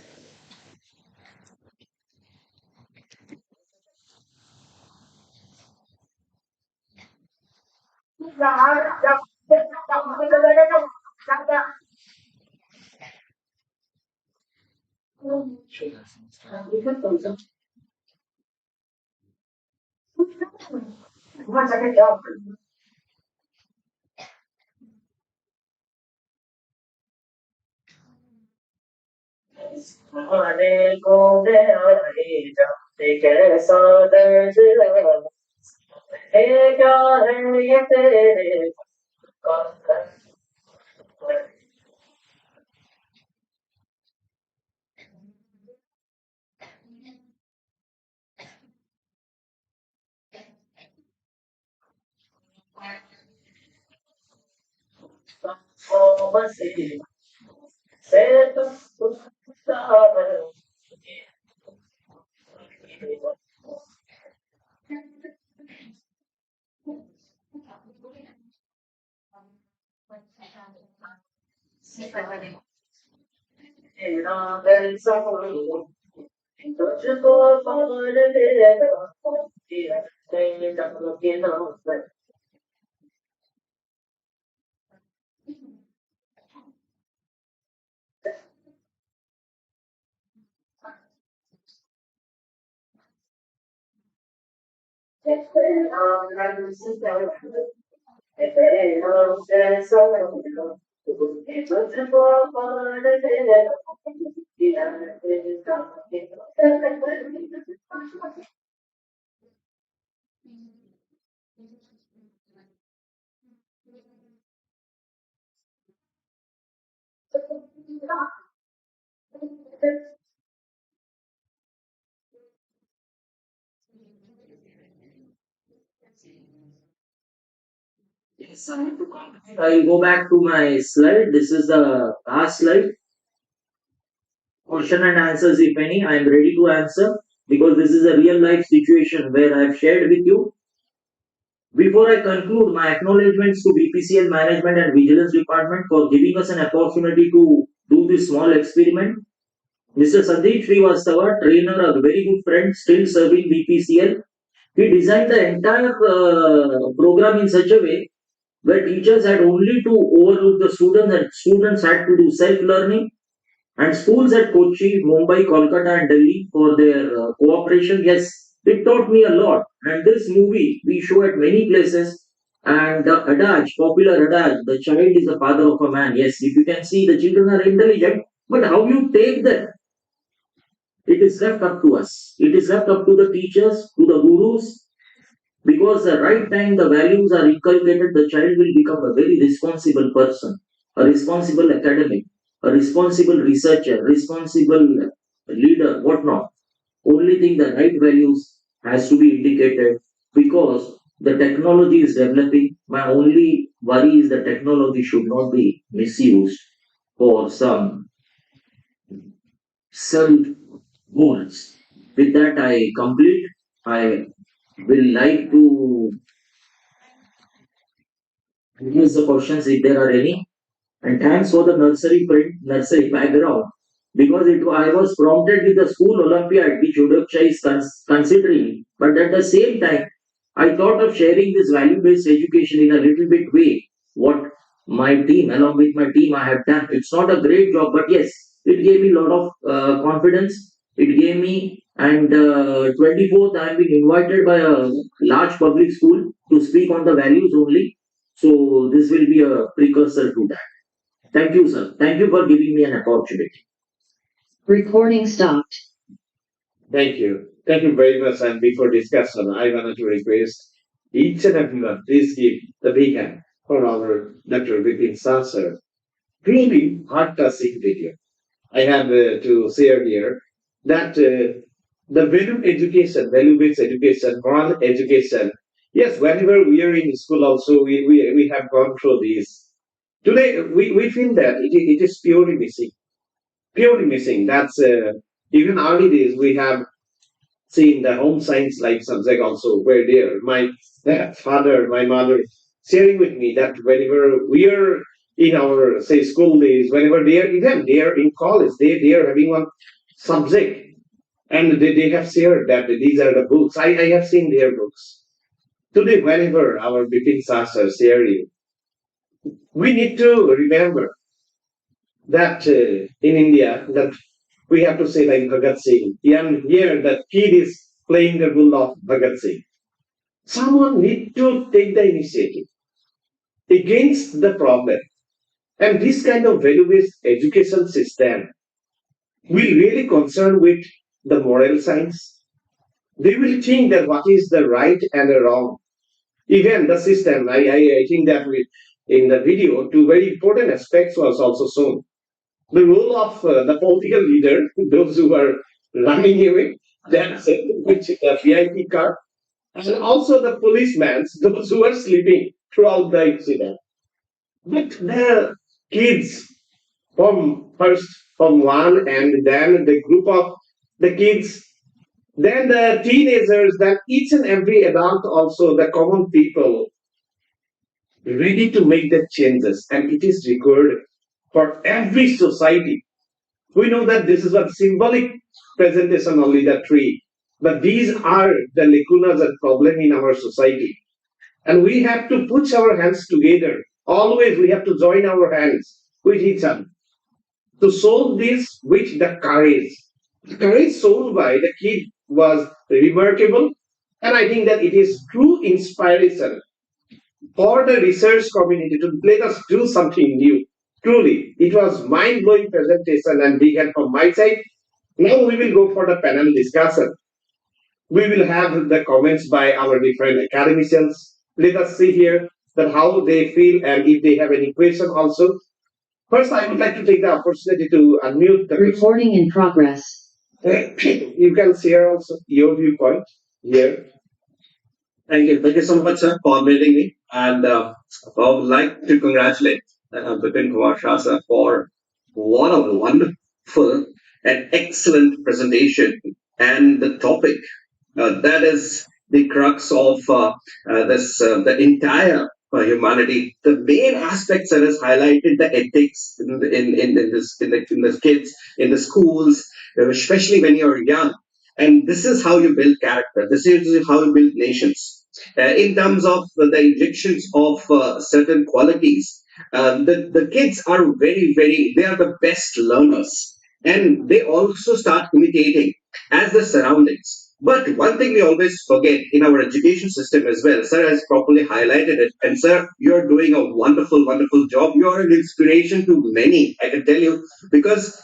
I'll go back to my slide. This is the last slide. Question and answers, if any. I am ready to answer because this is a real life situation where I've shared with you. Before I conclude, my acknowledgements to BPCL Management and Vigilance Department for giving us an opportunity to do this small experiment. Mr. Sandeep Srivastava, trainer, a very good friend, still serving BPCL. He designed the entire program in such a way where teachers had only to overlook the students and students had to do self-learning, and schools at Kochi, Mumbai, Kolkata and Delhi for their cooperation. Yes, it taught me a lot. And this movie we show at many places, and the adage, popular adage, the child is the father of a man. Yes, if you can see, the children are intelligent, but how you take them, it is left up to us. It is left up to the teachers, to the gurus, because the right time the values are inculcated, the child will become a very responsible person, a responsible academic, a responsible researcher, responsible leader, whatnot. Only thing the right values has to be indicated because the technology is developing. My only worry is the technology should not be misused for some self goals. With that, I complete. I will like to use the questions if there are any. And thanks for the nursery background because I was prompted with the school Olympiad which Udaksha is considering. But at the same time, I thought of sharing this value-based education in a little bit way. What my team, along with my team, I have done. It's not a great job, but yes, it gave me a lot of confidence. It gave me, and 24th, I have been invited by a large public school to speak on the values only. So this will be a precursor to that. Thank you, sir. Thank you for giving me an opportunity. Recording stopped. Thank you. Thank you very much. And before discussion, I wanted to request each and everyone, please give the big hand for our Dr. Vipin Sir. Really heart-touching video. I have to share here that the value-based education, moral education, yes, whenever we are in school also, we have gone through this. Today, we feel that it is purely missing. Purely missing. That's even early days, we have seen the home science like subject also were there. My father, my mother sharing with me that whenever we are in our say school days, whenever they are in college, they are having one subject and they have shared that these are the books. I have seen their books. Today, whenever our Bipin Sas are sharing, we need to remember that in India that we have to say like Bhagat Singh. And here the kid is playing the role of Bhagat Singh. Someone need to take the initiative against the problem. And this kind of value-based education system will really concern with the moral science. They will think that what is the right and the wrong. Even the system, I think that in the video, two very important aspects was also shown. The role of the political leader, those who are running away, that's which VIP car, and also the policemen, those who are sleeping throughout the incident. But the kids from one, and then the group of the kids, then the teenagers, then each and every adult, also the common people, ready to make the changes, and it is required for every society. We know that this is a symbolic presentation only, the tree, but these are the lacunas and problem in our society, and we have to put our hands together. Always we have to join our hands with each other to solve this with the courage. The courage shown by the kid was remarkable, and I think that it is true inspiration for the research community to let us do something new. Truly, it was mind-blowing presentation and big hand from my side. Now we will go for the panel discussion. We will have the comments by our different academicians. Let us see here that how they feel and if they have any question also. First, I would like to take the opportunity to unmute the Recording in progress. You can share also your viewpoint here. Thank you so much, sir, for meeting me. And I would like to congratulate Bipin Kumar Shah, sir, for what a wonderful and excellent presentation. And the topic that is the crux of this the entire humanity. The main aspects that is highlighted the ethics in the kids in the schools, especially when you're young. And this is how you build character. This is how you build nations. In terms of the injections of certain qualities, the kids are they are the best learners, and they also start imitating as the surroundings. But one thing we always forget in our education system as well, sir has properly highlighted it. And sir, you're doing a wonderful, wonderful job. You're an inspiration to many, I can tell you, because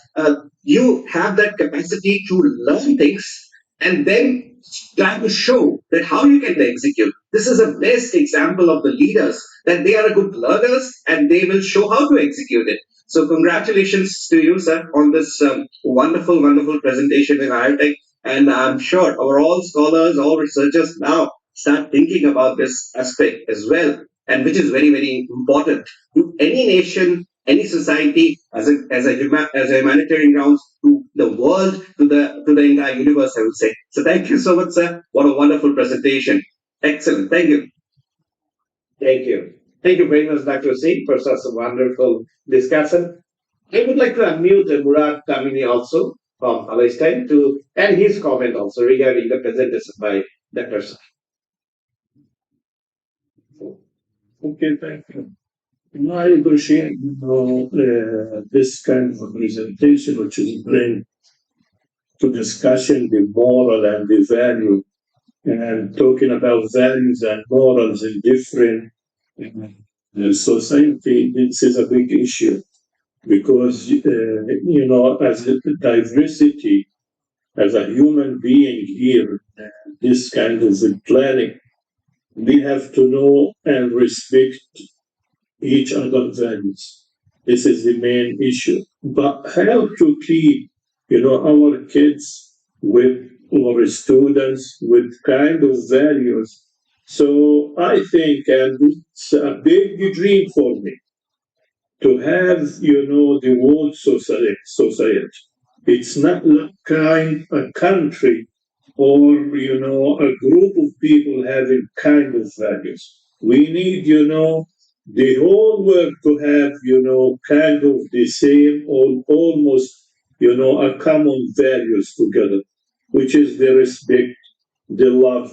you have that capacity to learn things and then try to show that how you can execute. This is a best example of the leaders that they are good learners and they will show how to execute it. So congratulations to you, sir, on this wonderful, wonderful presentation in Irtec. And I'm sure our all scholars, all researchers now start thinking about this aspect as well, and which is very, very important to any nation, any society, as a humanitarian grounds to the world, to the entire universe. I would say. So thank you so much, sir. What a wonderful presentation. Excellent. Thank you. Thank you. Thank you very much, Dr. Singh, for such a wonderful discussion. I would like to unmute Murad Kamini also from Palestine to and his comment also regarding the presentation by Dr. Singh. Okay, thank you. I appreciate this kind of presentation, which is bring to discussion the moral and the value, and talking about values and morals in different society. This is a big issue because as a diversity, as a human being here, this kind of planet, we have to know and respect each other's values. This is the main issue. But how to keep, our kids with our students with kind of values. So I think, and it's a big dream for me to have, the world society. It's not like a country or, a group of people having kind of values. We need, the whole world to have, kind of the same or almost, a common values together, which is the respect, the love,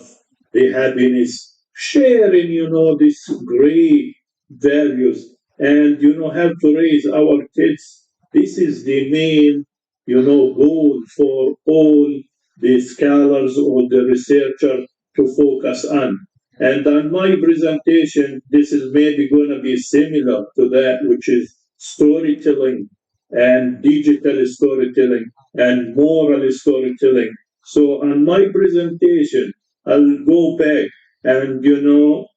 the happiness, sharing, these great values, and, have to raise our kids. This is the main, goal for all the scholars or the researcher to focus on. And on my presentation, this is maybe going to be similar to that, which is storytelling and digital storytelling and moral storytelling. So on my presentation, I'll go back and,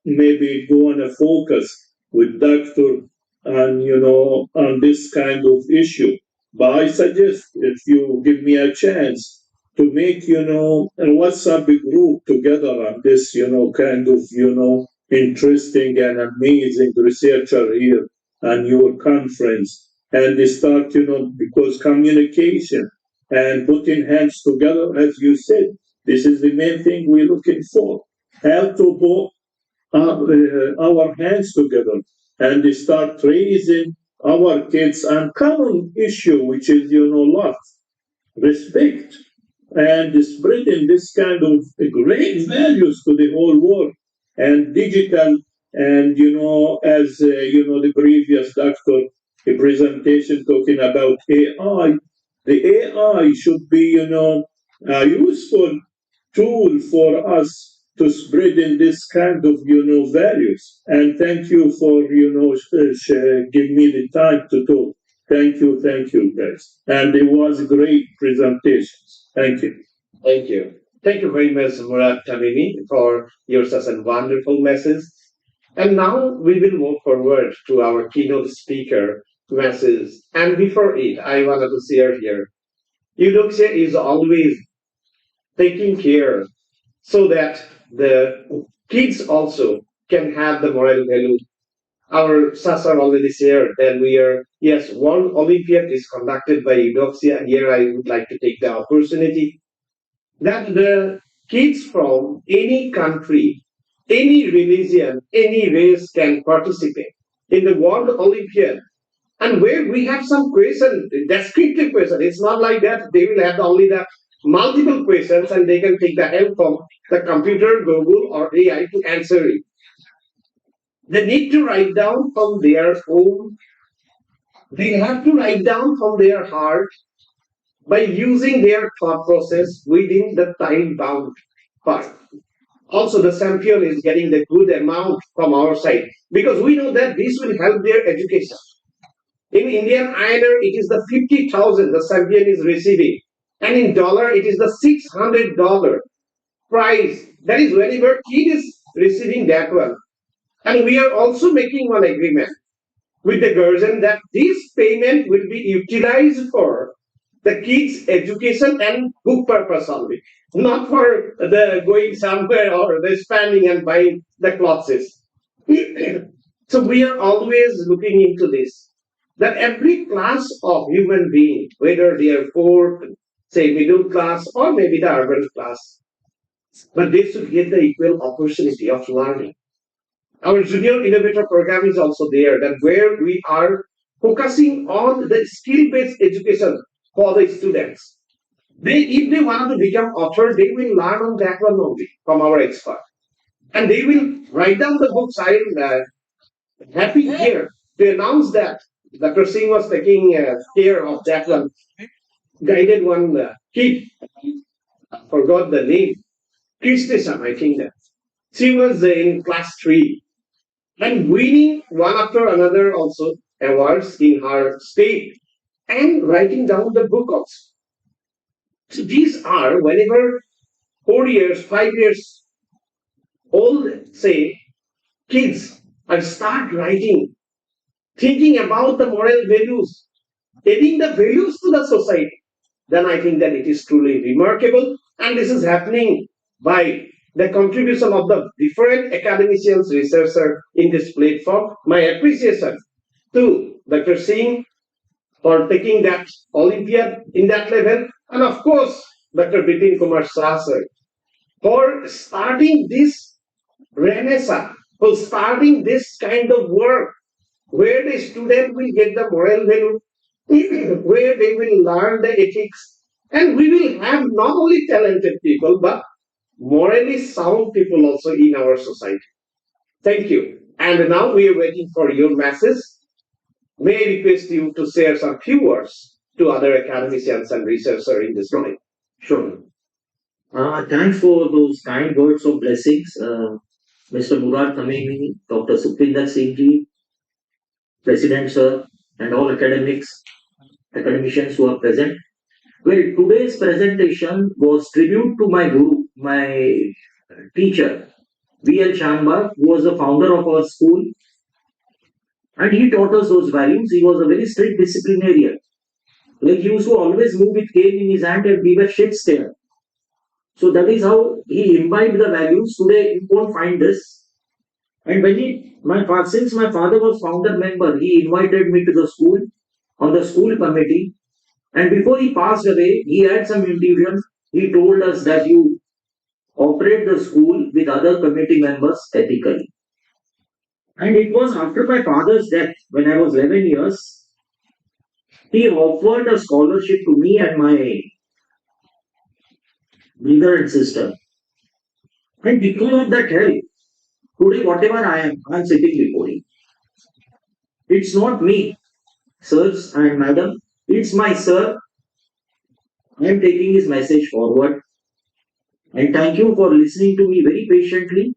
maybe go on a focus with Dr. on, on this kind of issue. But I suggest if you give me a chance to make, a WhatsApp group together on this, kind of, interesting and amazing researcher here on your conference. And they start, because communication and putting hands together, as you said, this is the main thing we're looking for. How to put our hands together and they start raising our kids on common issue, which is, love, respect, and spreading this kind of great values to the whole world. And digital, and as the previous doctor, the presentation talking about AI, the AI should be, a useful tool for us to spread in this kind of, values. And thank you for, give me the time to talk. Thank you, guys. And it was great presentations. Thank you. Thank you. Thank you very much, Murad Tamimi, for your such a wonderful message. And now we will move forward to our keynote speaker message. And before it, I wanted to share here, Eudoxia is always taking care so that the kids also can have the moral value. Our Sasar already shared that we are, yes, World Olympiad is conducted by Eudoxia. Here I would like to take the opportunity that the kids from any country, any religion, any race can participate in the World Olympiad. And where we have some question, descriptive question, it's not like that they will have only the multiple questions and they can take the help from the computer, Google, or AI to answer it. They need to write down from their own, they have to write down from their heart by using their thought process within the time bound part. Also, the champion is getting the good amount from our side because we know that this will help their education. In Indian INR, it is the 50,000 the champion is receiving, and in dollar, it is the $600 prize. That is whenever kid is receiving that one. And we are also making one agreement with the guardian that this payment will be utilized for the kids' education and book purpose only, not for the going somewhere or the spending and buying the clothes. So we are always looking into this. That every class of human being, whether they are poor, say middle class, or maybe the urban class, but they should get the equal opportunity of learning. Our junior innovator program is also there, that where we are focusing on the skill-based education for the students. If they want to become author, they will learn on that one only from our expert, and they will write down the books. I am happy here to announce that Dr. Singh was taking care of that one, guided one kid. Forgot the name. Kristisam, I think that. She was in class 3 and winning one after another also awards in her state and writing down the book also. So these are whenever 4 years, 5 years old, say, kids are start writing, thinking about the moral values, adding the values to the society, then I think that it is truly remarkable. And this is happening by the contribution of the different academicians, researchers in this platform. My appreciation to Dr. Singh for taking that Olympiad in that level, and of course, Dr. Bipin Kumar Shah sir for starting this renaissance, for starting this kind of work where the student will get the moral value, where they will learn the ethics, and we will have not only talented people but morally sound people also in our society. Thank you. And now we are waiting for your message. May I request you to share some few words to other academicians and researchers in this domain. Sure. Thanks for those kind words of blessings, Mr. Murad Tamimi, Dr. Sukhvinder Singh ji, President sir, and all academicians who are present. Well, today's presentation was tribute to my guru, my teacher, V.L. Shambhag, who was the founder of our school, and he taught us those values. He was a very strict disciplinarian. Like he used to always move with cane in his hand and we were shit scared. So that is how he imbibed the values. Today you won't find this. And when since my father was founder member, he invited me to the school on the school committee. And before he passed away, he had some intuition. He told us that you operate the school with other committee members ethically. And it was after my father's death, when I was 11 years, he offered a scholarship to me and my brother and sister. And because of that help, today whatever I am sitting before you. It's not me, sirs and madam, it's my sir. I am taking his message forward. And thank you for listening to me very patiently.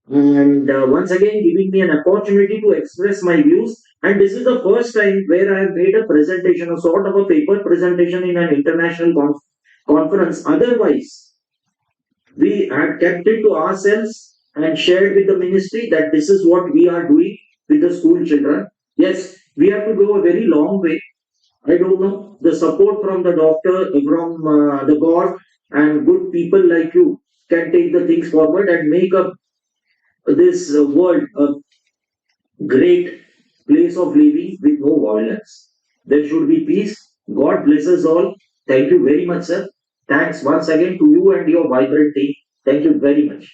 And once again giving me an opportunity to express my views. And this is the first time where I have made a presentation, a sort of a paper presentation in an international conference. Otherwise, we had kept it to ourselves and shared with the ministry that this is what we are doing with the school children. Yes, we have to go a very long way. I don't know. The support from the doctor, from the God and good people like you can take the things forward and make up this world a great place of living with no violence. There should be peace. God bless us all. Thank you very much, sir. Thanks once again to you and your vibrant team. Thank you very much.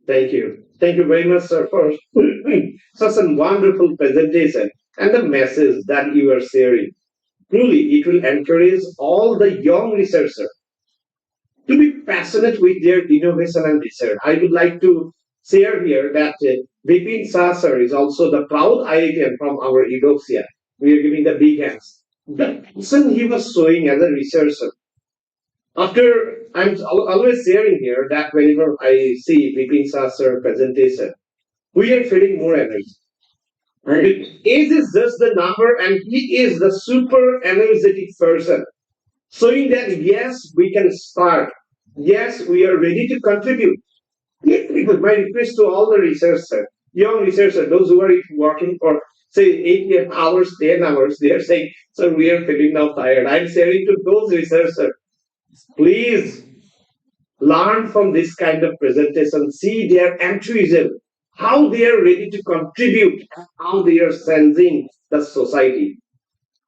Thank you. Thank you very much, sir, for such a wonderful presentation and the message that you are sharing. Truly, it will encourage all the young researchers to be passionate with their innovation and research. I would like to share here that Vipin Shah sir is also the proud IITian from our European. We are giving the big hands. The passion he was showing as a researcher. After I'm always sharing here that whenever I see Vipin Shah sir presentation, we are feeling more energy. Age is just the number, and he is the super energetic person, showing that yes, we can start. Yes, we are ready to contribute. My request to all the researchers, young researchers, those who are working for say 8 hours, 10 hours, they are saying, "So we are feeling now tired." I'm saying to those researchers, please learn from this kind of presentation, see their enthusiasm, how they are ready to contribute, how they are sensing the society.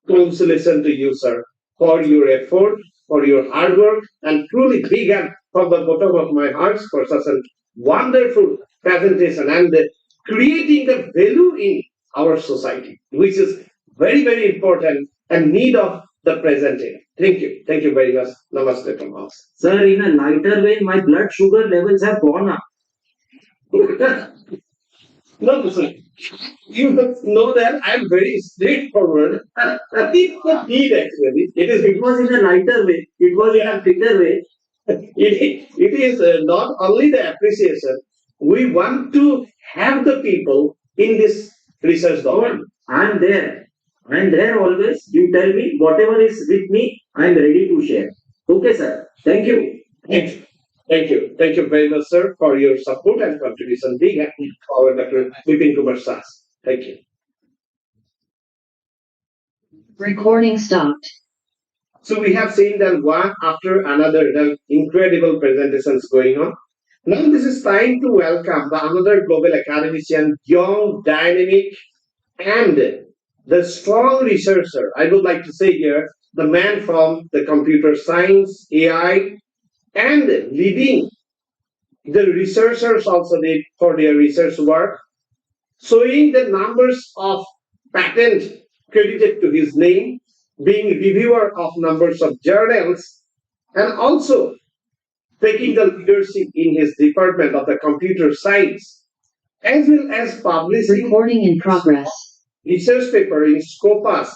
Congratulations to you, sir, for your effort, for your hard work, and truly big and from the bottom of my heart for such a wonderful presentation and creating the value in our society, which is very, very important and need of the present day. Thank you. Thank you very much. Namaste from us. Sir, in a lighter way, my blood sugar levels have gone up. No, sir. You must know that I'm very straightforward. Nothing to need actually. It was in a lighter way. It was in a bigger way. It is not only the appreciation. We want to have the people in this research domain. I'm there. I'm there always. You tell me whatever is with me, I'm ready to share. Okay, sir. Thank you. Thank you. Thank you. Thank you very much, sir, for your support and contribution. Big happy for Dr. Vipin Kumar Sas. Thank you. Recording stopped. So we have seen that one after another, the incredible presentations going on. Now this is time to welcome the another global academician, young, dynamic, and the strong researcher. I would like to say here, the man from the computer science, AI, and leading the researchers also did for their research work, showing the numbers of patents credited to his name, being reviewer of numbers of journals, and also taking the leadership in his department of the computer science, as well as publishing Recording in progress. research paper in Scopus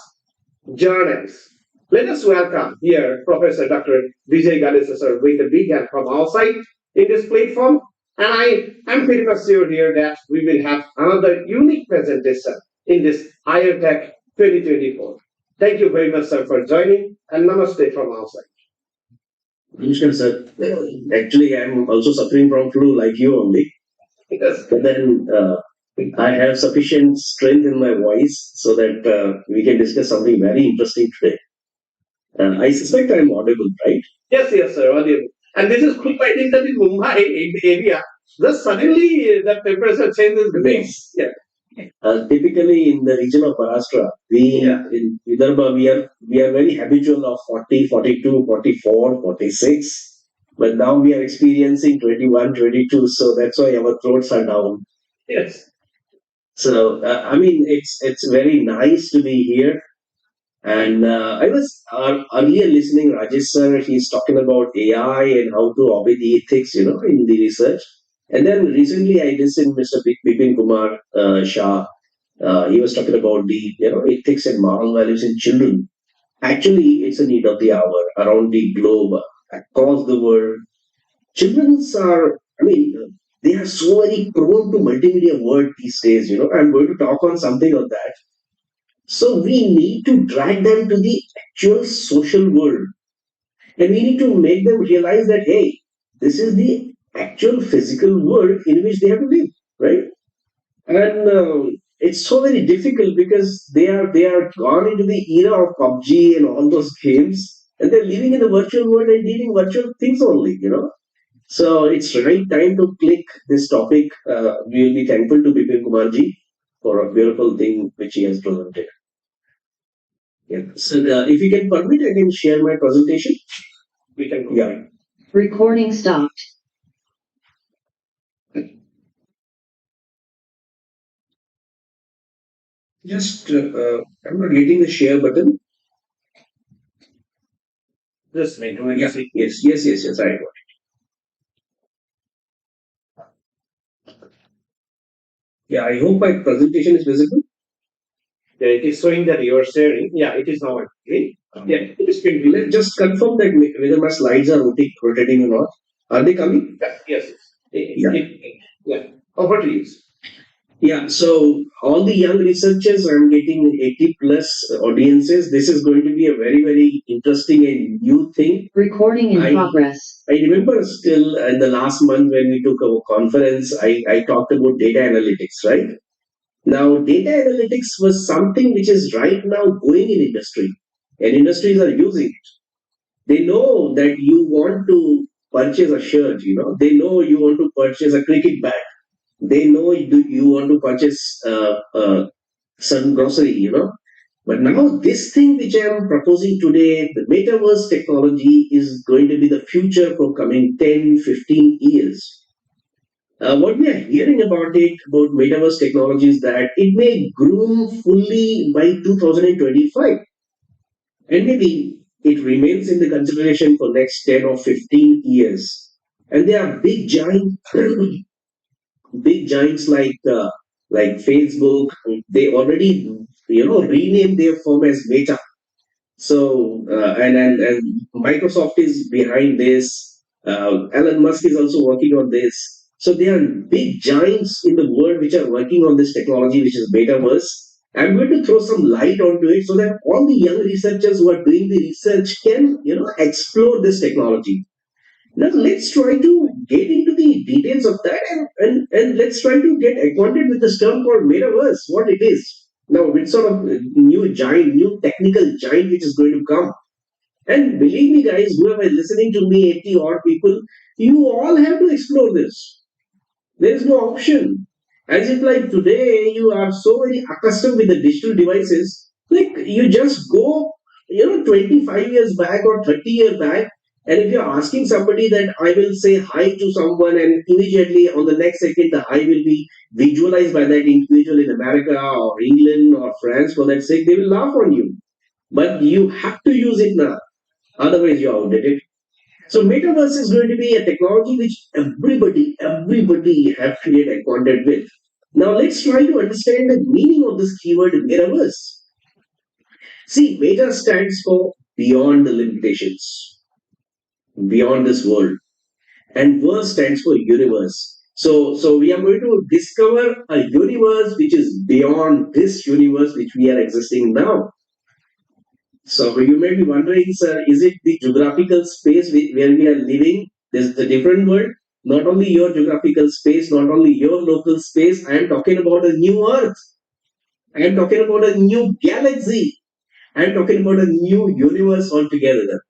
journals. Let us welcome here Professor Dr. Vijay Ganesha sir with a big hand from our side in this platform. And I'm pretty much sure here that we will have another unique presentation in this Irtec 2024. Thank you very much, sir, for joining, and namaste from our side. Namaskar, sir. Actually, I'm also suffering from flu like you only. Yes. But then I have sufficient strength in my voice so that we can discuss something very interesting today. I suspect I'm audible, right? Yes, sir, audible. And this is quick finding that in Mumbai area, just suddenly the temperature changes. Yes. Yeah. Typically in the region of Maharashtra, in Vidarbha, we are very habitual of 40, 42, 44, 46. But now we are experiencing 21, 22. So that's why our throats are down. Yes. So, I mean, it's very nice to be here. And I was earlier listening, Rajesh sir, he's talking about AI and how to obey the ethics, in the research. And then recently I listened Mr. Vipin Kumar Shah. He was talking about the, ethics and moral values in children. Actually, it's a need of the hour around the globe, across the world. Children are, they are so very prone to multimedia world these days. I'm going to talk on something of that. So we need to drag them to the actual social world. And we need to make them realize that, hey, this is the actual physical world in which they have to live, right? And it's so very difficult because they are gone into the era of PUBG and all those games. and they're living in the virtual world and dealing virtual things only, So it's right time to click this topic. We will be thankful to Bipin Kumarji for a beautiful thing which he has presented. Yeah. So if you can permit, I can share my presentation. We can go. Yeah. Recording stopped. Just I'm not getting the share button. Just wait. Do Yeah. see? Yes. I got it. Yeah. I hope my presentation is visible. Yeah, it is showing that you are sharing. Yeah, it is now actually. Yeah, it is been Let's just confirm that whether my slides are rotating or not. Are they coming? yes. Yeah. Yeah. Over to you. Yeah, so all the young researchers, I'm getting 80 plus audiences. This is going to be a very, very interesting and new thing. Recording in progress. I remember still in the last month when we took our conference, I talked about data analytics, right? Now, data analytics was something which is right now going in industry, and industries are using it. They know that you want to purchase a shirt, they know you want to purchase a cricket bat, they know you want to purchase some grocery, But now this thing which I am proposing today, the metaverse technology is going to be the future for coming 10, 15 years. What we are hearing about metaverse technology is that it may groom fully by 2025. And maybe it remains in the consideration for next 10 or 15 years. And there are big giants like Facebook. They already renamed their firm as Meta. So and Microsoft is behind this. Elon Musk is also working on this. So there are big giants in the world which are working on this technology, which is metaverse. I'm going to throw some light onto it so that all the young researchers who are doing the research can explore this technology. Now let's try to get into the details of that, and let's try to get acquainted with this term called metaverse, what it is. Now, which sort of new technical giant which is going to come. And believe me, guys, whoever is listening to me, 80 odd people, you all have to explore this. There is no option. As if like today you are so very accustomed with the digital devices, like you just go, 25 years back or 30 years back, and if you're asking somebody that I will say hi to someone, and immediately on the next second the hi will be visualized by that individual in America or England or France for that sake, they will laugh on you. But you have to use it now. Otherwise you're outdated. So metaverse is going to be a technology which everybody have to get acquainted with. Now let's try to understand the meaning of this keyword metaverse. See, meta stands for beyond the limitations, beyond this world, and verse stands for universe. So we are going to discover a universe which is beyond this universe which we are existing now. So you may be wondering, sir, is it the geographical space where we are living? This is a different world. Not only your geographical space, not only your local space. I am talking about a new Earth. I am talking about a new galaxy. I am talking about a new universe altogether.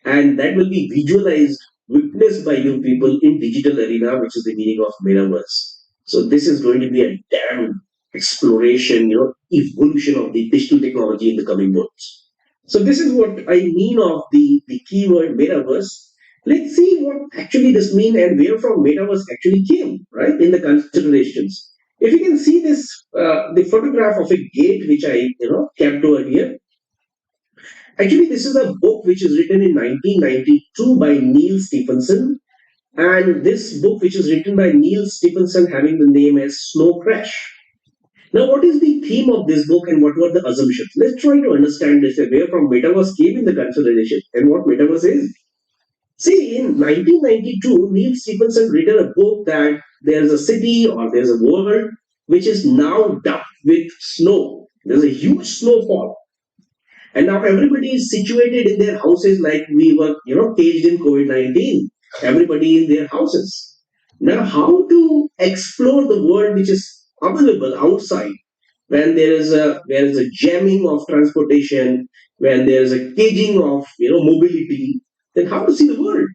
And that will be visualized, witnessed by you people in digital arena, which is the meaning of metaverse. So this is going to be a damn exploration, evolution of the digital technology in the coming months. So this is what I mean of the keyword metaverse. Let's see what actually this mean and where from metaverse actually came, right? In the considerations. If you can see this, the photograph of a gate which I kept over here. Actually, this is a book which is written in 1992 by Neil Stephenson, and this book which is written by Neil Stephenson having the name as Snow Crash. Now, what is the theme of this book and what were the assumptions? Let's try to understand this, where from metaverse came in the consideration and what metaverse is. See, in 1992, Neil Stephenson written a book that there's a city or there's a world which is now dubbed with snow. There's a huge snowfall. And now everybody is situated in their houses like we were, caged in COVID-19. Everybody in their houses. Now, how to explore the world which is available outside when there is a jamming of transportation, when there's a caging of mobility, then how to see the world?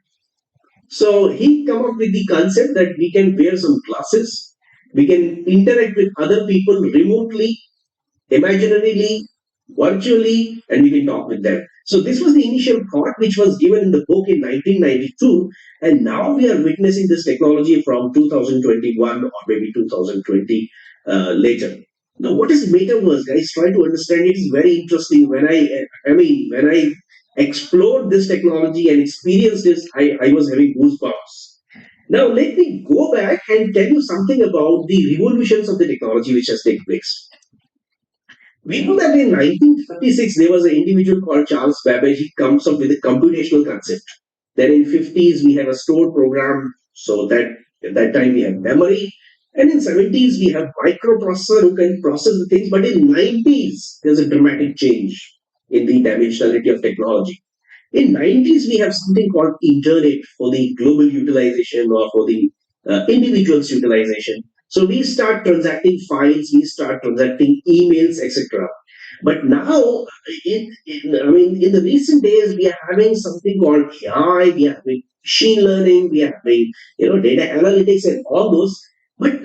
So he come up with the concept that we can wear some glasses, we can interact with other people remotely, imaginarily, virtually, and we can talk with them. So this was the initial thought which was given in the book in 1992, and now we are witnessing this technology from 2021 or maybe 2020 later. Now, what is metaverse, guys? Try to understand. It is very interesting. When I explored this technology and experienced this, I was having goosebumps. Now, let me go back and tell you something about the revolutions of the technology which has taken place. We know that in 1956 there was an individual called Charles Babbage. He comes up with a computational concept. Then in 50s we have a stored program, so that at that time we have memory. And in 70s we have microprocessor who can process the things. But in 90s there's a dramatic change in the dimensionality of technology. In 90s we have something called internet for the global utilization or for the individual's utilization. So we start transacting files, we start transacting emails, etc. But now, in the recent days, we are having something called AI, we are having machine learning, we are having data analytics and all those. But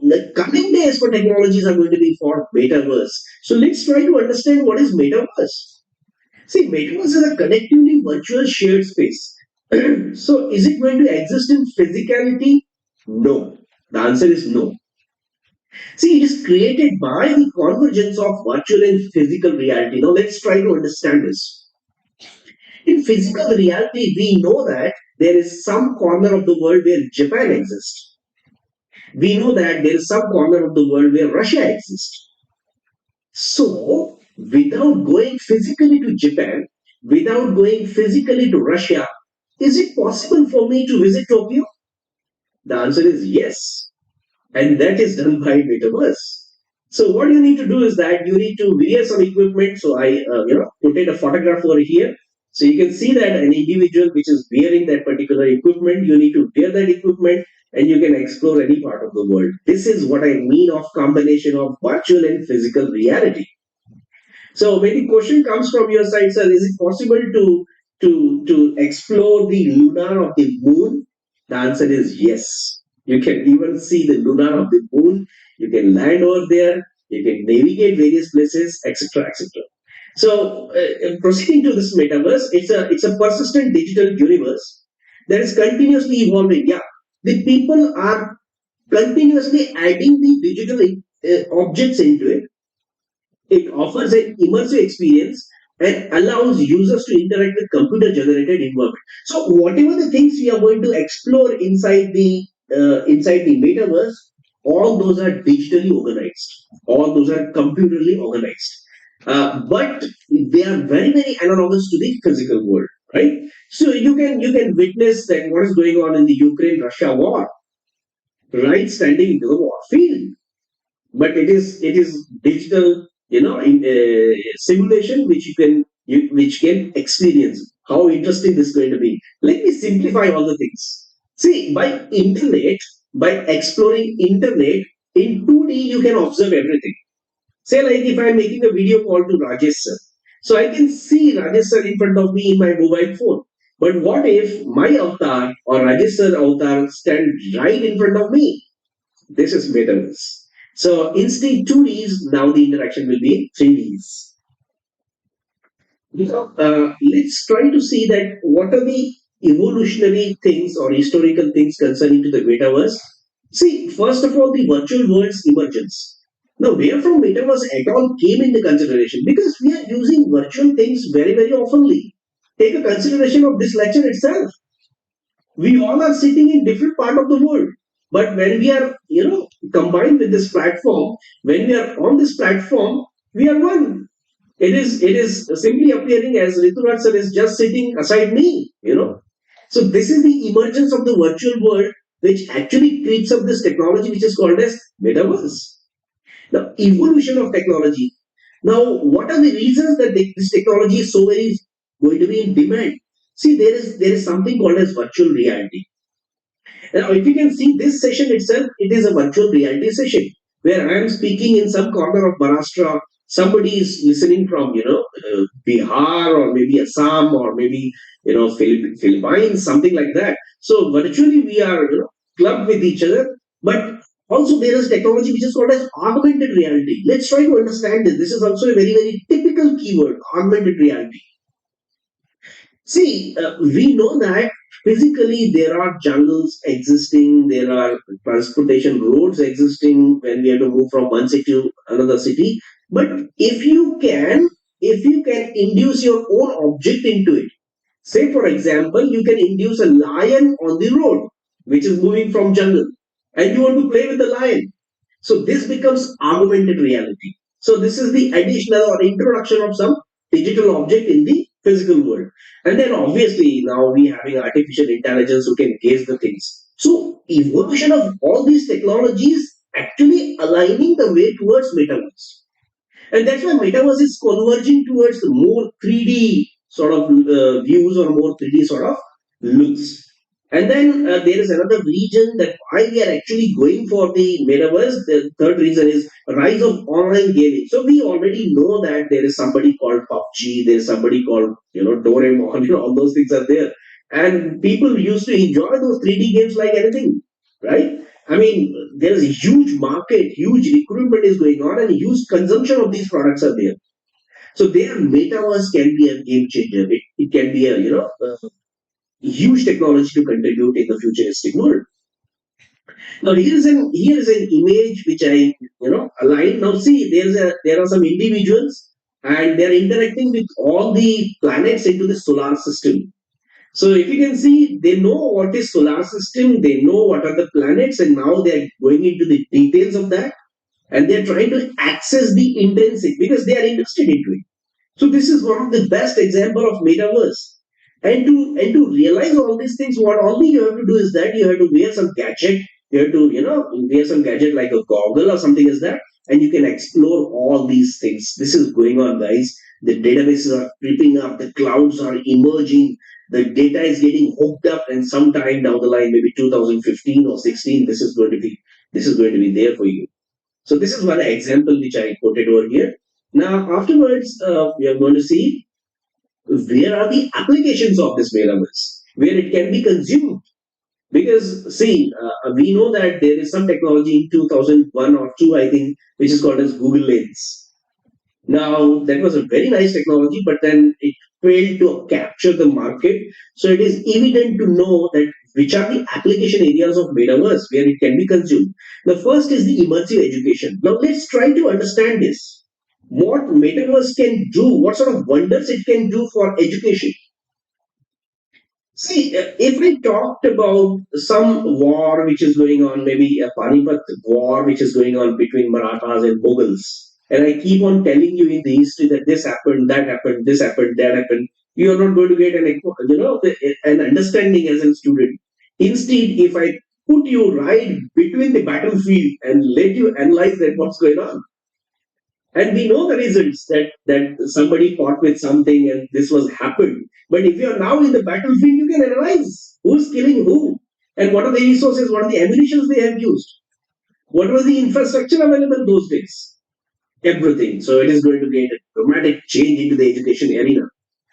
the coming days for technologies are going to be for metaverse. So let's try to understand what is metaverse. See, metaverse is a collectively virtual shared space. So is it going to exist in physicality? No. The answer is no. See, it is created by the convergence of virtual and physical reality. Now, let's try to understand this. In physical reality, we know that there is some corner of the world where Japan exists. We know that there is some corner of the world where Russia exists. So, without going physically to Japan, without going physically to Russia, is it possible for me to visit Tokyo? The answer is yes. And that is done by metaverse. So what you need to do is that you need to wear some equipment. So I put in a photograph over here. So you can see that an individual which is wearing that particular equipment, you need to wear that equipment and you can explore any part of the world. This is what I mean of combination of virtual and physical reality. So when the question comes from your side, sir, is it possible to explore the lunar of the moon? The answer is yes. You can even see the lunar of the moon. You can land over there. You can navigate various places, etc., etc. So, proceeding to this metaverse, it's a persistent digital universe that is continuously evolving. Yeah, the people are continuously adding the digital objects into it. It offers an immersive experience and allows users to interact with computer-generated environment. So, whatever the things we are going to explore inside the metaverse, all those are digitally organized. All those are computerly organized. But they are very, very analogous to the physical world, right? So you can witness that what is going on in the Ukraine-Russia war, right? Standing into the war field, but it is digital, simulation which can experience. How interesting this is going to be. Let me simplify all the things. See, by exploring internet in 2D, you can observe everything. Say, like if I'm making a video call to Rajesh sir, so I can see Rajesh sir in front of me in my mobile phone. But what if my avatar or Rajesh sir avatar stand right in front of me? This is metaverse. So instead 2Ds, now the interaction will be 3Ds. Let's try to see that what are the evolutionary things or historical things concerning to the metaverse. See, first of all, the virtual world's emergence. Now, where from metaverse at all came into consideration? Because we are using virtual things very, very oftenly. Take a consideration of this lecture itself. We all are sitting in different part of the world. But when we are, combined with this platform, when we are on this platform, we are one. It is simply appearing as Rituraj sir is just sitting aside me. So this is the emergence of the virtual world, which actually creates up this technology which is called as metaverse. The evolution of technology. Now, what are the reasons that this technology is so very going to be in demand? See, there is something called as virtual reality. Now, if you can see this session itself, it is a virtual reality session where I am speaking in some corner of Maharashtra. Somebody is listening from Bihar or maybe Assam or maybe Philippines, something like that. So virtually we are clubbed with each other, but also there is technology which is called as augmented reality. Let's try to understand this. This is also a very very typical keyword, augmented reality. See, we know that physically there are jungles existing, there are transportation roads existing when we have to move from one city to another city. But if you can induce your own object into it, say for example, you can induce a lion on the road, which is moving from jungle, and you want to play with the lion. So this becomes augmented reality. So this is the additional or introduction of some digital object in the physical world. And then obviously now we having artificial intelligence who can gauge the things. So evolution of all these technologies actually aligning the way towards metaverse. And that's why metaverse is converging towards more 3D sort of views or more 3D sort of looks. And then there is another reason that why we are actually going for the metaverse. The third reason is rise of online gaming. So we already know that there is somebody called PUBG, there is somebody called Doraemon, all those things are there, and people used to enjoy those 3D games like anything, right? I mean, there is a huge market, huge recruitment is going on, and huge consumption of these products are there. So their metaverse can be a game changer. It can be a huge technology to contribute in the futuristic world. Now here is an image which I align. Now see there are some individuals and they are interacting with all the planets into the solar system. So if you can see, they know what is solar system, they know what are the planets, and now they are going into the details of that, and they are trying to access the intrinsic because they are interested into it. So this is one of the best example of metaverse. And to realize all these things, what only you have to do is that you have to wear some gadget. You have to wear some gadget like a goggle or something as that, and you can explore all these things. This is going on, guys. The databases are creeping up. The clouds are emerging. The data is getting hooked up, and sometime down the line, maybe 2015 or 16, this is going to be there for you. So this is one example which I quoted over here. Now afterwards, we are going to see where are the applications of this metaverse, where it can be consumed. Because see, we know that there is some technology in 2001 or 2, I think, which is called as Google Lens. Now that was a very nice technology, but then it failed to capture the market. So it is evident to know that which are the application areas of metaverse where it can be consumed. The first is the immersive education. Now let's try to understand this. What metaverse can do, what sort of wonders it can do for education. See, if we talked about some war which is going on, maybe a Panipat war which is going on between Marathas and Mughals, and I keep on telling you in the history that this happened, that happened, this happened, that happened, you are not going to get an understanding as a student. Instead, if I put you right between the battlefield and let you analyze that what's going on, and we know the results that somebody fought with something and this was happened. But if you are now in the battlefield, you can analyze who's killing who and what are the resources, what are the ammunitions they have used, what was the infrastructure available those days, everything. So it is going to get a dramatic change into the education arena.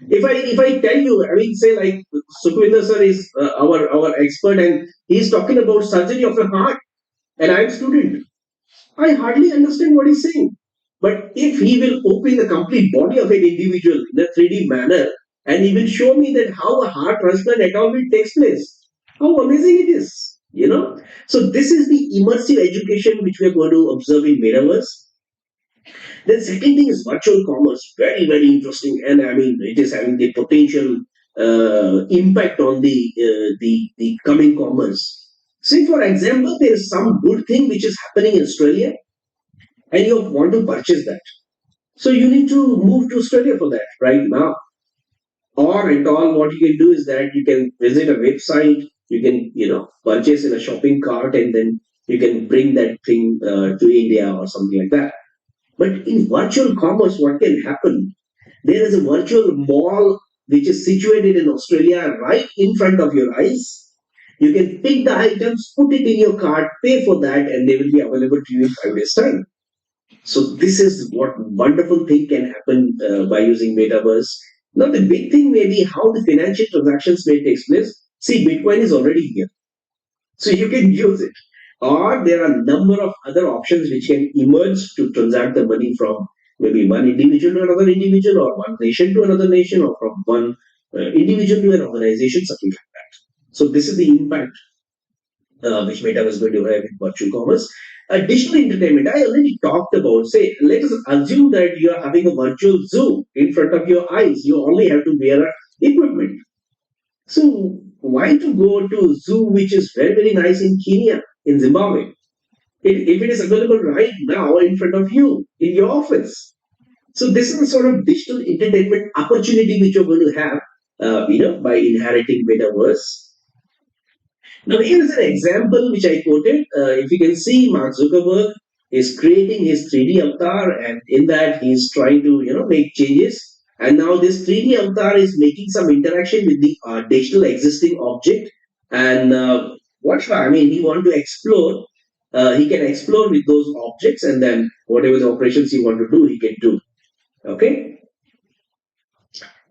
If I tell you, I mean, say like Sukhvinder sir is our expert and he's talking about surgery of a heart, and I'm student. I hardly understand what he's saying. But if he will open the complete body of an individual in a 3D manner, and he will show me that how a heart transplant at all will takes place, how amazing it is, So this is the immersive education which we are going to observe in metaverse. The second thing is virtual commerce, very very interesting, and I mean it is having the potential impact on the coming commerce. See, for example, there is some good thing which is happening in Australia, and you want to purchase that. So you need to move to Australia for that right now. Or at all, what you can do is that you can visit a website, you can, purchase in a shopping cart, and then you can bring that thing to India or something like that. But in virtual commerce, what can happen? There is a virtual mall which is situated in Australia right in front of your eyes. You can pick the items, put it in your cart, pay for that, and they will be available to you in 5 days' time. So this is what wonderful thing can happen by using metaverse. Now the big thing may be how the financial transactions may take place. See, Bitcoin is already here, so you can use it. Or there are a number of other options which can emerge to transact the money from maybe one individual to another individual, or one nation to another nation, or from one individual to an organization, something like that. So this is the impact which Meta was going to have in virtual commerce. Digital entertainment, I already talked about. Say, let us assume that you are having a virtual zoo in front of your eyes. You only have to wear equipment. So why to go to a zoo which is very, very nice in Kenya, in Zimbabwe? If it is available right now in front of you, in your office. So this is the sort of digital entertainment opportunity which you're going to have, by inheriting metaverse. Now, here is an example which I quoted. If you can see, Mark Zuckerberg is creating his 3D avatar, and in that he's trying to make changes. And now this 3D avatar is making some interaction with the digital existing object. And what I mean, he want to explore. He can explore with those objects, and then whatever the operations he want to do, he can do. Okay.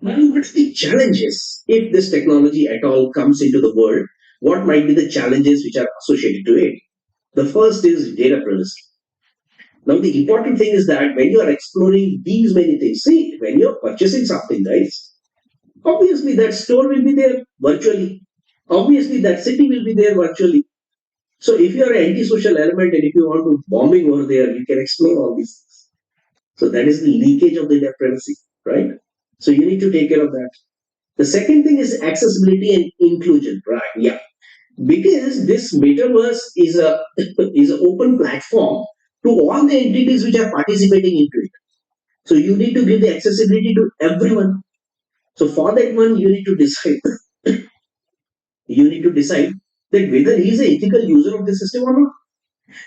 Now, what are the challenges if this technology at all comes into the world? What might be the challenges which are associated to it? The first is data privacy. Now, the important thing is that when you are exploring these many things, see, when you're purchasing something, guys, obviously that store will be there virtually. Obviously, that city will be there virtually. So, if you are an antisocial element and if you want to bombing over there, you can explore all these things. So, that is the leakage of the data privacy, right? So, you need to take care of that. The second thing is accessibility and inclusion, right? Yeah, because this metaverse is a is an open platform to all the entities which are participating into it. So you need to give the accessibility to everyone. So for that one, you need to decide. You need to decide that whether he is an ethical user of the system or not,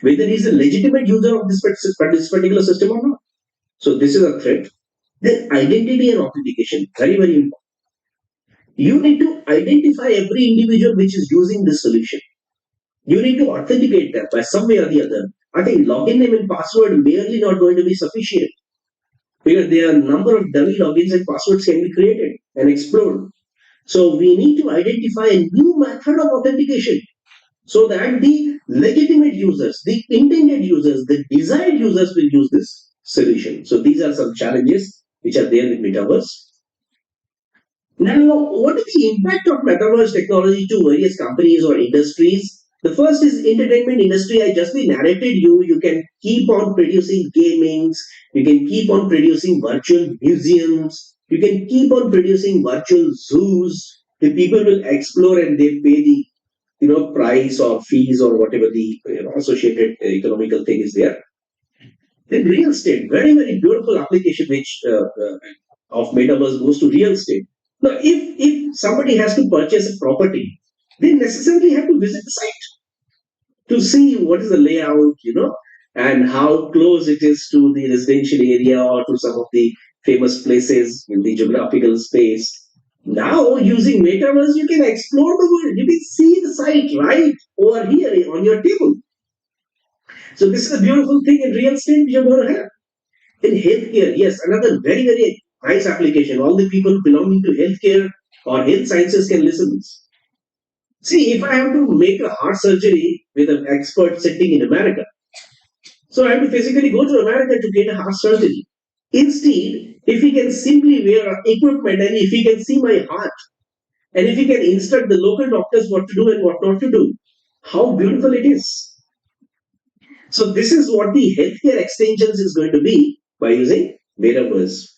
whether he is a legitimate user of this particular system or not. So this is a threat. Then identity and authentication, very very important. You need to identify every individual which is using this solution. You need to authenticate them by some way or the other. I think login name and password merely not going to be sufficient, because there are a number of dummy logins and passwords can be created and explored. So we need to identify a new method of authentication so that the legitimate users, the intended users, the desired users will use this solution. So these are some challenges which are there with metaverse. Now, what is the impact of metaverse technology to various companies or industries? The first is entertainment industry. I just narrated you. You can keep on producing gamings. You can keep on producing virtual museums. You can keep on producing virtual zoos. The people will explore and they pay the price or fees or whatever the associated economical thing is there. Then real estate, very very beautiful application which of metaverse goes to real estate. Now, if somebody has to purchase a property, they necessarily have to visit the site to see what is the layout, and how close it is to the residential area or to some of the famous places in the geographical space. Now, using metaverse, you can explore the world. You can see the site right over here on your table. So this is a beautiful thing in real estate you're going to have. In healthcare, yes, another very, very nice application. All the people belonging to healthcare or health sciences can listen to this. See, if I have to make a heart surgery with an expert sitting in America, so I have to physically go to America to get a heart surgery. Instead, if he can simply wear equipment and if he can see my heart, and if he can instruct the local doctors what to do and what not to do, how beautiful it is. So this is what the healthcare extensions is going to be by using metaverse.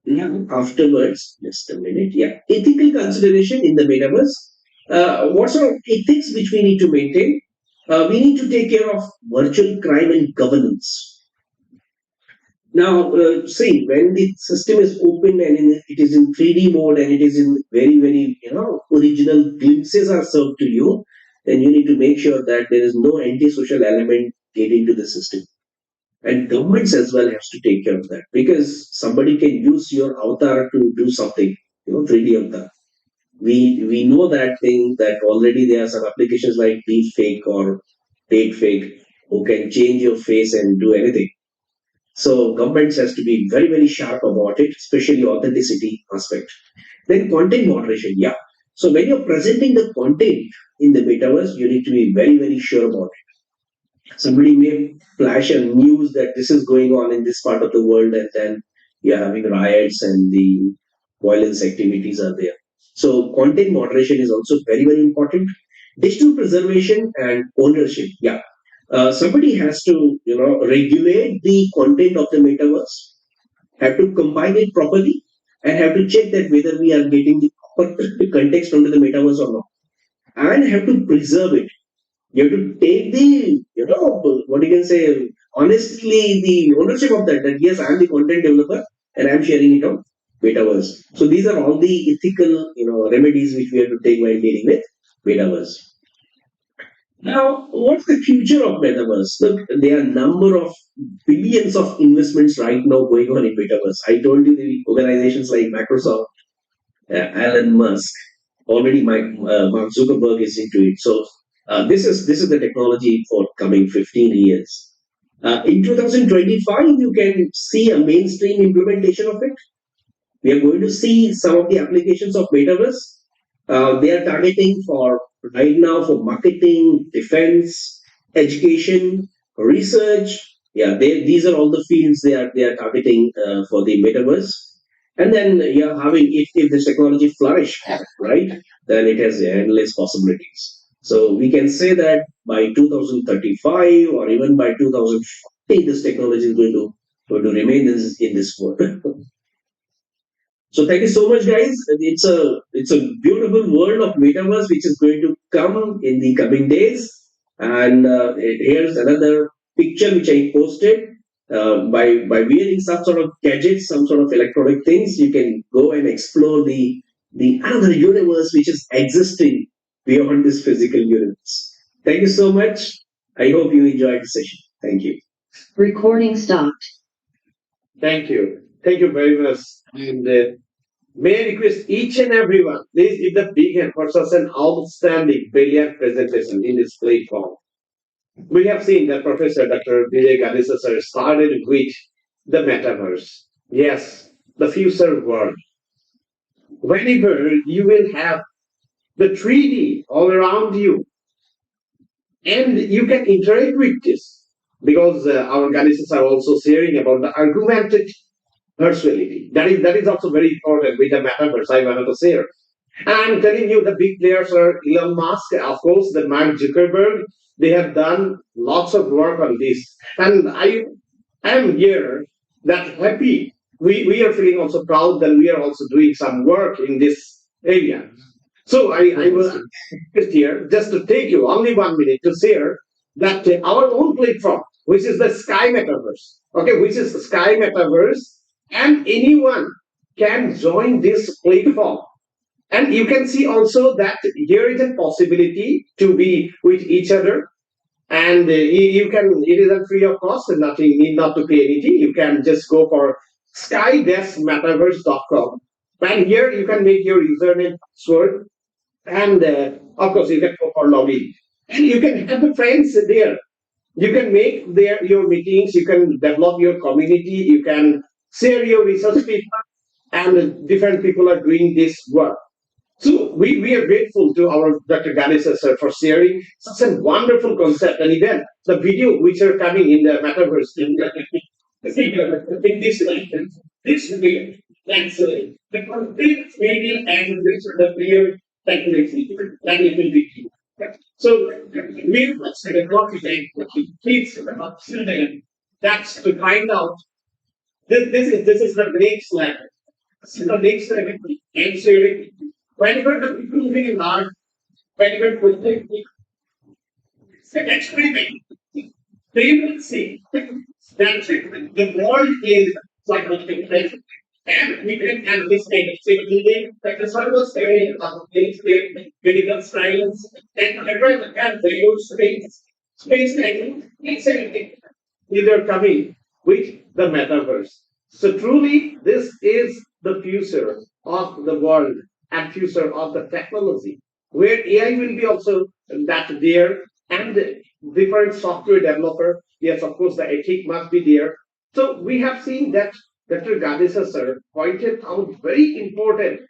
Now, afterwards, just a minute. Yeah, ethical consideration in the metaverse. What sort of ethics which we need to maintain? We need to take care of virtual crime and governance. Now, see, when the system is open and it is in 3D mode and it is in very, very, original glimpses are served to you, then you need to make sure that there is no antisocial element get into the system. And governments as well has to take care of that, because somebody can use your avatar to do something, 3D avatar. We know that thing that already there are some applications like deep fake or date fake, who can change your face and do anything. So governments has to be very, very sharp about it, especially authenticity aspect. Then content moderation, yeah. So when you're presenting the content in the metaverse, you need to be very, very sure about it. Somebody may flash a news that this is going on in this part of the world, and then you're having riots and the violence activities are there. So content moderation is also very, very important. Digital preservation and ownership, yeah. Somebody has to, regulate the content of the metaverse, have to combine it properly, and have to check that whether we are getting the proper context onto the metaverse or not, and have to preserve it. You have to take the, what you can say, honestly, the ownership of that. That yes, I am the content developer and I am sharing it on metaverse. So these are all the ethical, remedies which we have to take while dealing with metaverse. Now, what's the future of metaverse? Look, there are a number of billions of investments right now going on in metaverse. I told you the organizations like Microsoft, Elon Musk, already Mark Zuckerberg is into it. So this is the technology for coming 15 years. In 2025, you can see a mainstream implementation of it. We are going to see some of the applications of metaverse. They are targeting for right now for marketing, defense, education, research. Yeah, these are all the fields they are targeting for the metaverse. And then yeah, having if this technology flourish, right, then it has endless possibilities. So we can say that by 2035 or even by 2040, this technology is going to remain in this world. So thank you so much, guys. It's a beautiful world of metaverse which is going to come in the coming days. And here's another picture which I posted. By wearing some sort of gadgets, some sort of electronic things, you can go and explore the another universe which is existing beyond this physical universe. Thank you so much. I hope you enjoyed the session. Thank you. Recording stopped. Thank you. Thank you very much. And may I request each and everyone, please give the big hand for such an outstanding, brilliant presentation in this platform. We have seen that Professor Dr. Vijay Gadisa sir started with the metaverse. Yes, the future world. Whenever you will have the 3D all around you, and you can interact with this, because our Gadisas are also sharing about the augmented virtuality. That is also very important with the metaverse. I wanted to share. And I'm telling you, the big players are Elon Musk, of course, the Mark Zuckerberg. They have done lots of work on this. And I am here that happy. We are feeling also proud that we are also doing some work in this area. So I was here just to take you only 1 minute to share that our own platform, which is the Sky Metaverse, okay, which is the Sky Metaverse, and anyone can join this platform. And you can see also that here is a possibility to be with each other, and you can. It is a free of cost, and nothing need not to pay anything. You can just go for sky-metaverse.com, and here you can make your username password, and of course you can go for login, and you can have the friends there. You can make your meetings. You can develop your community. You can share your research paper, and different people are doing this work. So we are grateful to our Dr. Ganesh sir for sharing such a wonderful concept and event. The video which are coming in the metaverse in this video, that's the complete media and the clear technology that it will be. So we must have a document please that's to find out this is the next level. This is the next level and sharing. Whenever the people living in art, whenever the experiment, they will see that the world is like a different. And we can have this kind of building, like the sun was saying about medical science, and everyone can use space training, it's anything. Either coming with the metaverse. So truly, this is the future of the world and future of the technology, where AI will be also that there, and different software developer. Yes, of course, the ethic must be there. So we have seen that Dr. Gadesa sir pointed out very important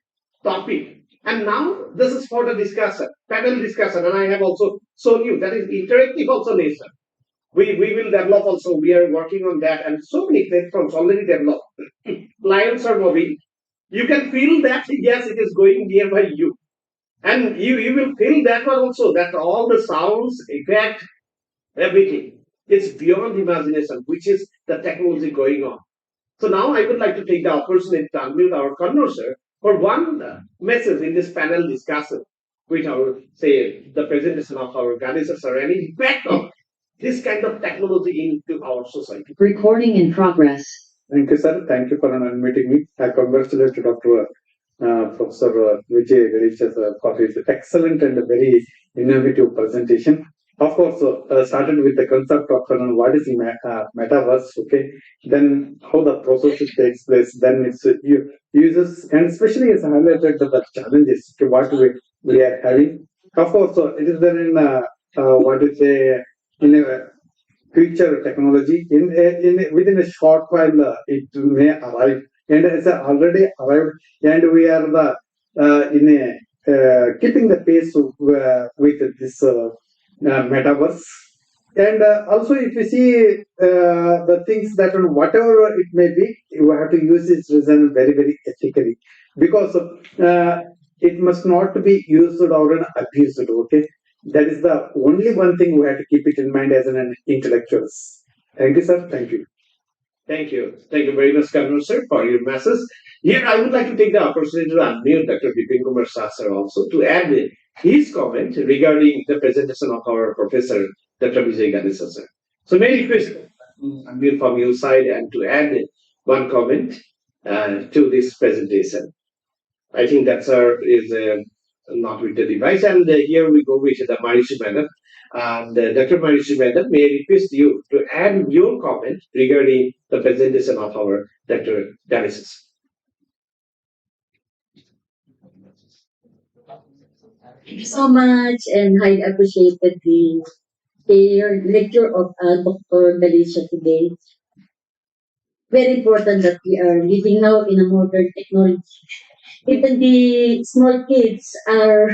topic. And now this is for the discussion, panel discussion, and I have also shown you that is interactive also nature. We will develop also. We are working on that, and so many platforms already developed. Lions are moving. You can feel that yes, it is going nearby you, and you will feel that one also. That all the sounds, effect, everything. It's beyond imagination, which is the technology going on. So now I would like to take the opportunity to unmute our converser for one message in this panel discussion with our, say, the presentation of our Ganesha sir and impact of this kind of technology into our society. Recording in progress. Thank you, sir. Thank you for unmuting me. I congratulate Dr. Professor Vijay Ganesha sir for his excellent and very innovative presentation. Of course, started with the concept of what is metaverse, okay, then how the process takes place, then its uses, and especially it's highlighted the challenges to what we are having. Of course, it is there in what is a in a future technology in within a short while it may arrive, and it's already arrived, and we are the in a keeping the pace with this metaverse. And also, if you see the things that whatever it may be, you have to use its reason very, very ethically, because it must not be used or abused. Okay, that is the only one thing we have to keep it in mind as an intellectuals. Thank you, sir. Thank you. Thank you. Thank you very much, Colonel sir, for your message. Here, I would like to take the opportunity to unmute Dr. Bipin Kumar Shah sir also to add his comment regarding the presentation of our professor, Dr. Vijay Ganesha sir. So, may I request unmute from your side and to add one comment to this presentation. I think that sir is not with the device, and here we go with the Marishi madam. And Dr. Marishi madam, may I request you to add your comment regarding the presentation of our Dr. Ganesha. Thank you so much, and I appreciated the lecture of Dr. Galicia today. Very important that we are living now in a modern technology. Even the small kids are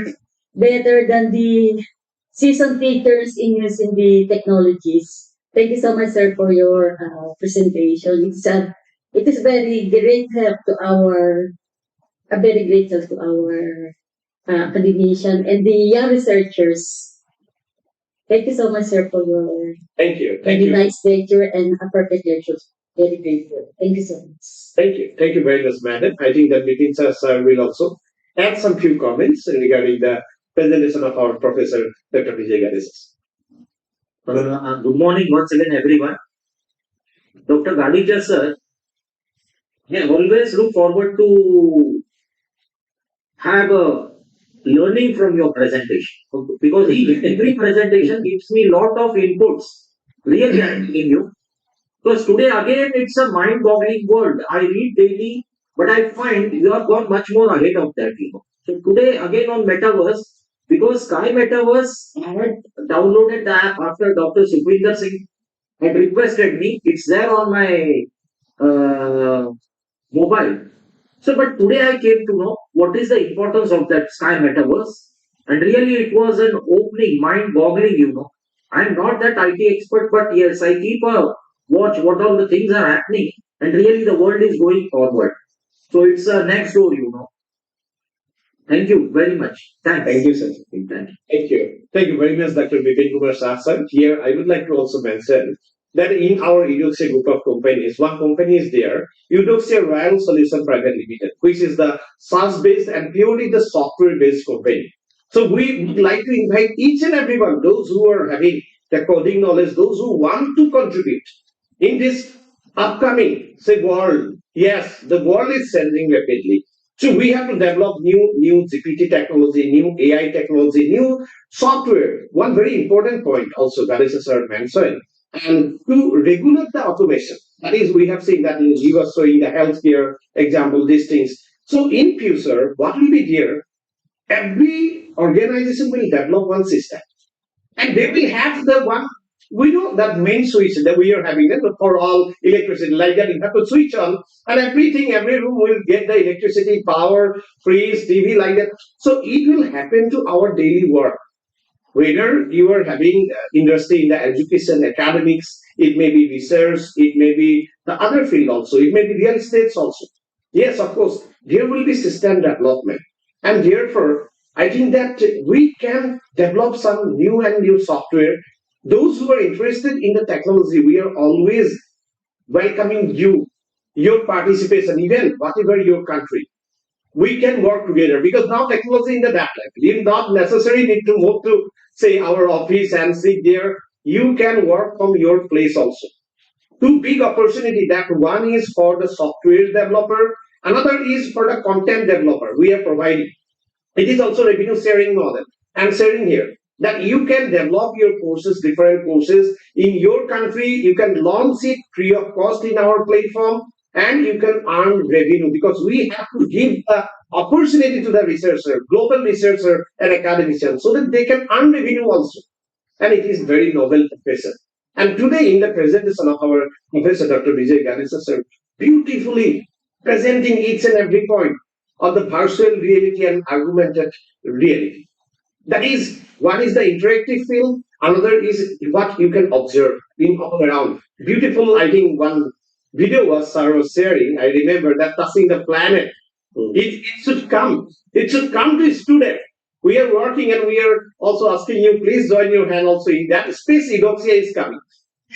better than the seasoned teachers in using the technologies. Thank you so much, sir, for your presentation. It is very great help to our, a very great help to our academician and the young researchers. Thank you so much, sir, for your Thank you. very nice lecture and a perfect lecture. Very grateful. Thank you so much. Thank you. Thank you very much, madam. I think that Nitin sir will also add some few comments regarding the presentation of our professor, Dr. Vijay Ganesha. Good morning once again, everyone. Dr. Ganesha sir, I always look forward to have a learning from your presentation, because every presentation gives me a lot of inputs. Really, I'm telling you. Because today again it's a mind-boggling world. I read daily, but I find you have gone much more ahead of that. So today again on Metaverse, because Sky Metaverse, I had downloaded the app after Dr. Sukhwinder Singh had requested me. It's there on my mobile. So, but today I came to know what is the importance of that Sky Metaverse, and really it was an opening, mind-boggling. I'm not that IT expert, but yes, I keep a watch what all the things are happening, and really the world is going forward. So it's next door. Thank you very much. Thanks. Thank you, sir. Thank you. Thank you very much, Dr. Bipin Kumar Shah sir. Here, I would like to also mention that in our Eudoxia group of companies, one company is there, Eudoxia Royal Solution Private Limited, which is the SaaS-based and purely the software-based company. So we would like to invite each and everyone, those who are having the coding knowledge, those who want to contribute in this upcoming, say, world. Yes, the world is changing rapidly. So we have to develop new GPT technology, new AI technology, new software. One very important point also that is sir mentioned, and to regulate the automation. That is, we have seen that he was showing the healthcare example, these things. So in future, what will be there? Every organization will develop one system. And they will have the one, we know that main switch that we are having that for all electricity, like that you have to switch on and everything, every room will get the electricity, power, fridge, TV, like that. So it will happen to our daily work. Whether you are having industry in the education, academics, it may be research, it may be the other field also, it may be real estates also. Yes, of course, there will be system development. And therefore, I think that we can develop some new and new software. Those who are interested in the technology, we are always welcoming you, your participation, even whatever your country. We can work together because now technology in the that level. You not necessarily need to move to say our office and sit there. You can work from your place also. Two big opportunity. That one is for the software developer, another is for the content developer. We are providing. It is also revenue sharing model. I'm sharing here that you can develop your courses, different courses in your country. You can launch it free of cost in our platform, and you can earn revenue because we have to give the opportunity to the researcher, global researcher, and academician, so that they can earn revenue also. And it is very novel profession. And today, in the presentation of our Professor Dr. Vijay Ganesha sir, beautifully presenting each and every point of the virtual reality and augmented reality. That is, one is the interactive field, another is what you can observe being all around. Beautiful, I think one video was Sarah was sharing. I remember that touching the planet. It should come. It should come to student. We are working and we are also asking you, please join your hand also in that. Space Eudoxia is coming.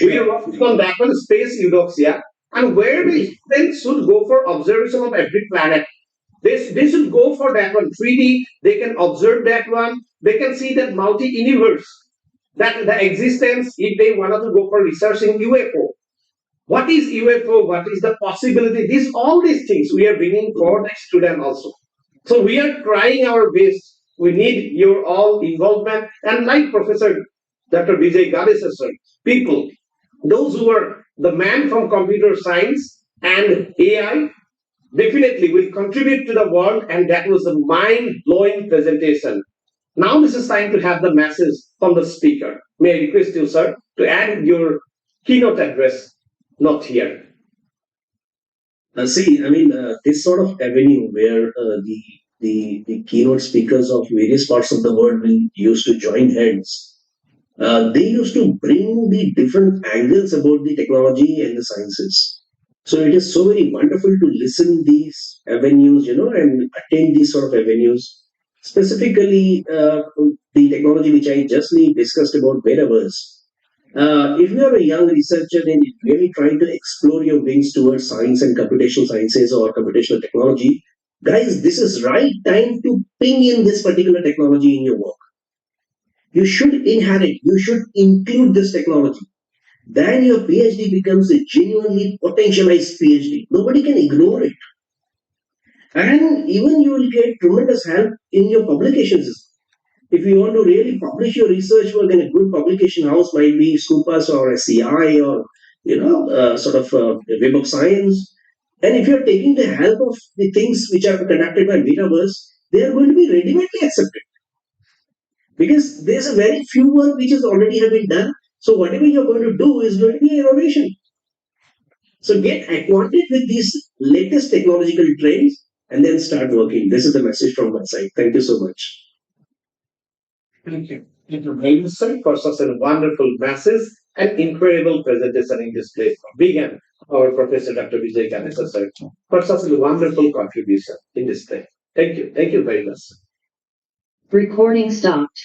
We are working on that one, Space Eudoxia, and where the students should go for observation of every planet. They should go for that one 3D. They can observe that one. They can see that multi-universe, that the existence. If they wanted to go for research in UFO, what is UFO? What is the possibility? All these things we are bringing for the student also. So we are trying our best. We need your all involvement. And like Professor Dr. Vijay Ganesha sir, people, those who are the man from computer science and AI, definitely will contribute to the world. And that was a mind-blowing presentation. Now this is time to have the message from the speaker. May I request you, sir, to add your keynote address. Not here. This sort of avenue where the keynote speakers of various parts of the world will used to join hands. They used to bring the different angles about the technology and the sciences. So it is so very wonderful to listen these avenues, and attend these sort of avenues. Specifically, the technology which I just discussed about metaverse. If you are a young researcher and really trying to explore your wings towards science and computational sciences or computational technology, guys, this is right time to ping in this particular technology in your work. You should inherit, you should include this technology. Then your PhD becomes a genuinely potentialized PhD. Nobody can ignore it. And even you will get tremendous help in your publications. If you want to really publish your research work in a good publication house, might be Scopus or SCI or Web of Science. And if you're taking the help of the things which are conducted by Metaverse, they are going to be readily accepted. Because there's a very few work which has already have been done. So whatever you're going to do is going to be innovation. So get acquainted with these latest technological trends and then start working. This is the message from my side. Thank you so much. Thank you. Thank you very much, sir, for such a wonderful message and incredible presentation in this place. Big and our Professor Dr. Vijay Ganesha, sir, for such a wonderful contribution in this place. Thank you. Thank you very much. Recording stopped.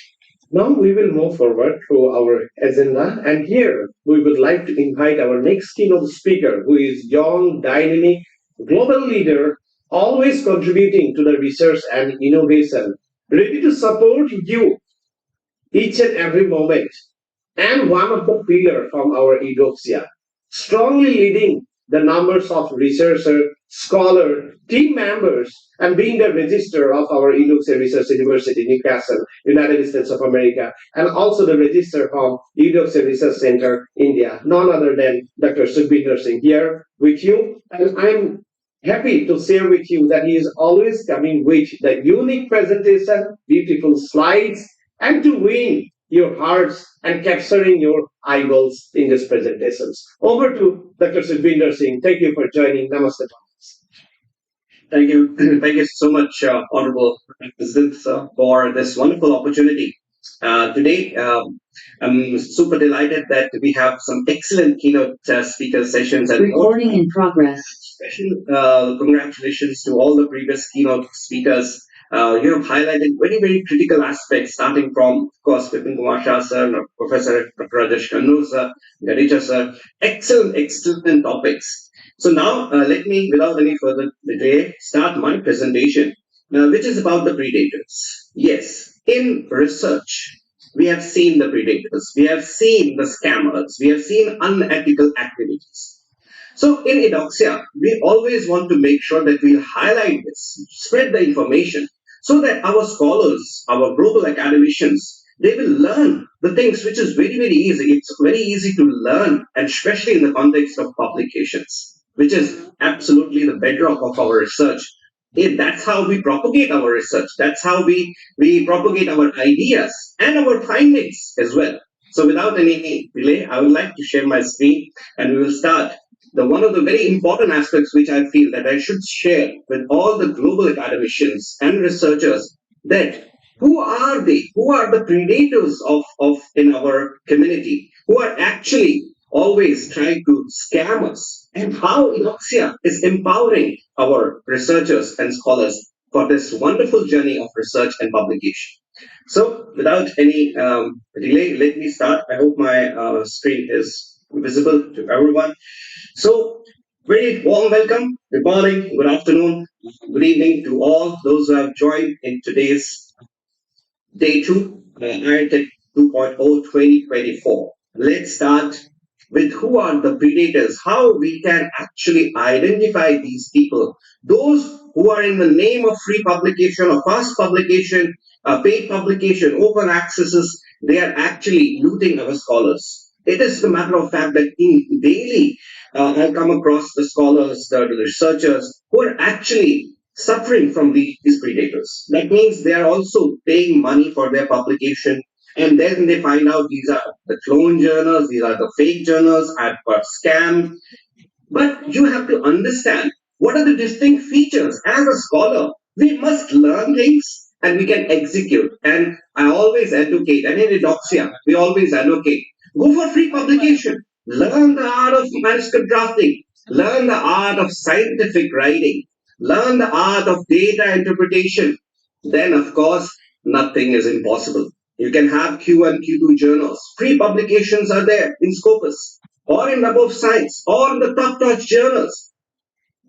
Now we will move forward through our agenda, and here we would like to invite our next keynote speaker, who is young, dynamic, global leader, always contributing to the research and innovation, ready to support you each and every moment, and one of the pillars from our Eudoxia, strongly leading the numbers of researchers, scholars, team members, and being the register of our Eudoxia Research University, Newcastle, United States of America, and also the register from Eudoxia Research Center, India, none other than Dr. Sukhbinder Singh here with you. And I'm happy to share with you that he is always coming with the unique presentation, beautiful slides, and to win your hearts and capturing your eyeballs in these presentations. Over to Dr. Sukhbinder Singh. Thank you for joining. Namaste. Thank you. Thank you so much, Honorable President, for this wonderful opportunity. Today, I'm super delighted that we have some excellent keynote speaker sessions and Recording in progress. special congratulations to all the previous keynote speakers. You have highlighted very, very critical aspects, starting from, of course, Vipin Kumar Shah sir, Professor Dr. Rajesh Kannur sir, Ganecha sir. Excellent, excellent topics. So now, let me, without any further delay, start my presentation, which is about the predators. Yes, in research, we have seen the predators, we have seen the scammers, we have seen unethical activities. So in Edoxia, we always want to make sure that we highlight this, spread the information, so that our scholars, our global academicians, they will learn the things which is very, very easy. It's very easy to learn, and especially in the context of publications, which is absolutely the bedrock of our research. That's how we propagate our research. That's how we propagate our ideas and our findings as well. So without any delay, I would like to share my screen and we will start. The one of the very important aspects which I feel that I should share with all the global academicians and researchers, that who are they? Who are the predators of in our community? Who are actually always trying to scam us? And how Inoxia is empowering our researchers and scholars for this wonderful journey of research and publication. So, without any delay, let me start. I hope my screen is visible to everyone. So, very warm welcome. Good morning, good afternoon, good evening to all those who have joined in today's day two, Irtec 2.0 2024. Let's start with who are the predators, how we can actually identify these people, those who are in the name of free publication or fast publication, paid publication, open accesses, they are actually looting our scholars. It is the matter of fact that in daily, I come across the scholars, the researchers who are actually suffering from these predators. That means they are also paying money for their publication, and then they find out these are the clone journals, these are the fake journals, I've got scammed. But you have to understand what are the distinct features. As a scholar, we must learn things and we can execute. And I always advocate, and in Edoxia, we always advocate, go for free publication, learn the art of manuscript drafting, learn the art of scientific writing, learn the art of data interpretation. Then, of course, nothing is impossible. You can have Q1, Q2 journals. Free publications are there in Scopus or in Web of Science or in the top-notch journals.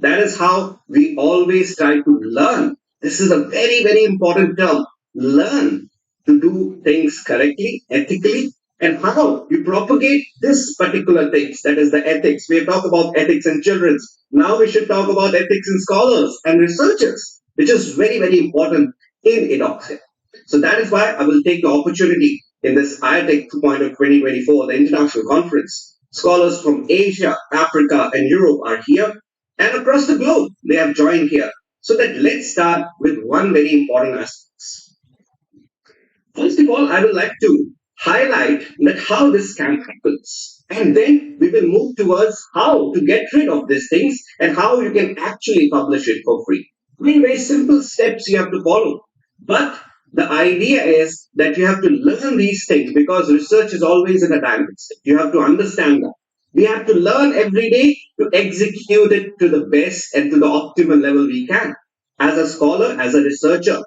That is how we always try to learn. This is a very, very important term. Learn to do things correctly, ethically, and how you propagate this particular things. That is the ethics. We have talked about ethics in children's. Now we should talk about ethics in scholars and researchers, which is very, very important in Edoxia. So that is why I will take the opportunity in this IATEC 2.0 2024, the international conference. Scholars from Asia, Africa, and Europe are here, and across the globe they have joined here. So that let's start with one very important aspect. First of all, I would like to highlight that how this scam happens, and then we will move towards how to get rid of these things and how you can actually publish it for free. Very, very simple steps you have to follow. But the idea is that you have to learn these things because research is always in a dynamic state. You have to understand that. We have to learn every day to execute it to the best and to the optimal level we can. As a scholar, as a researcher,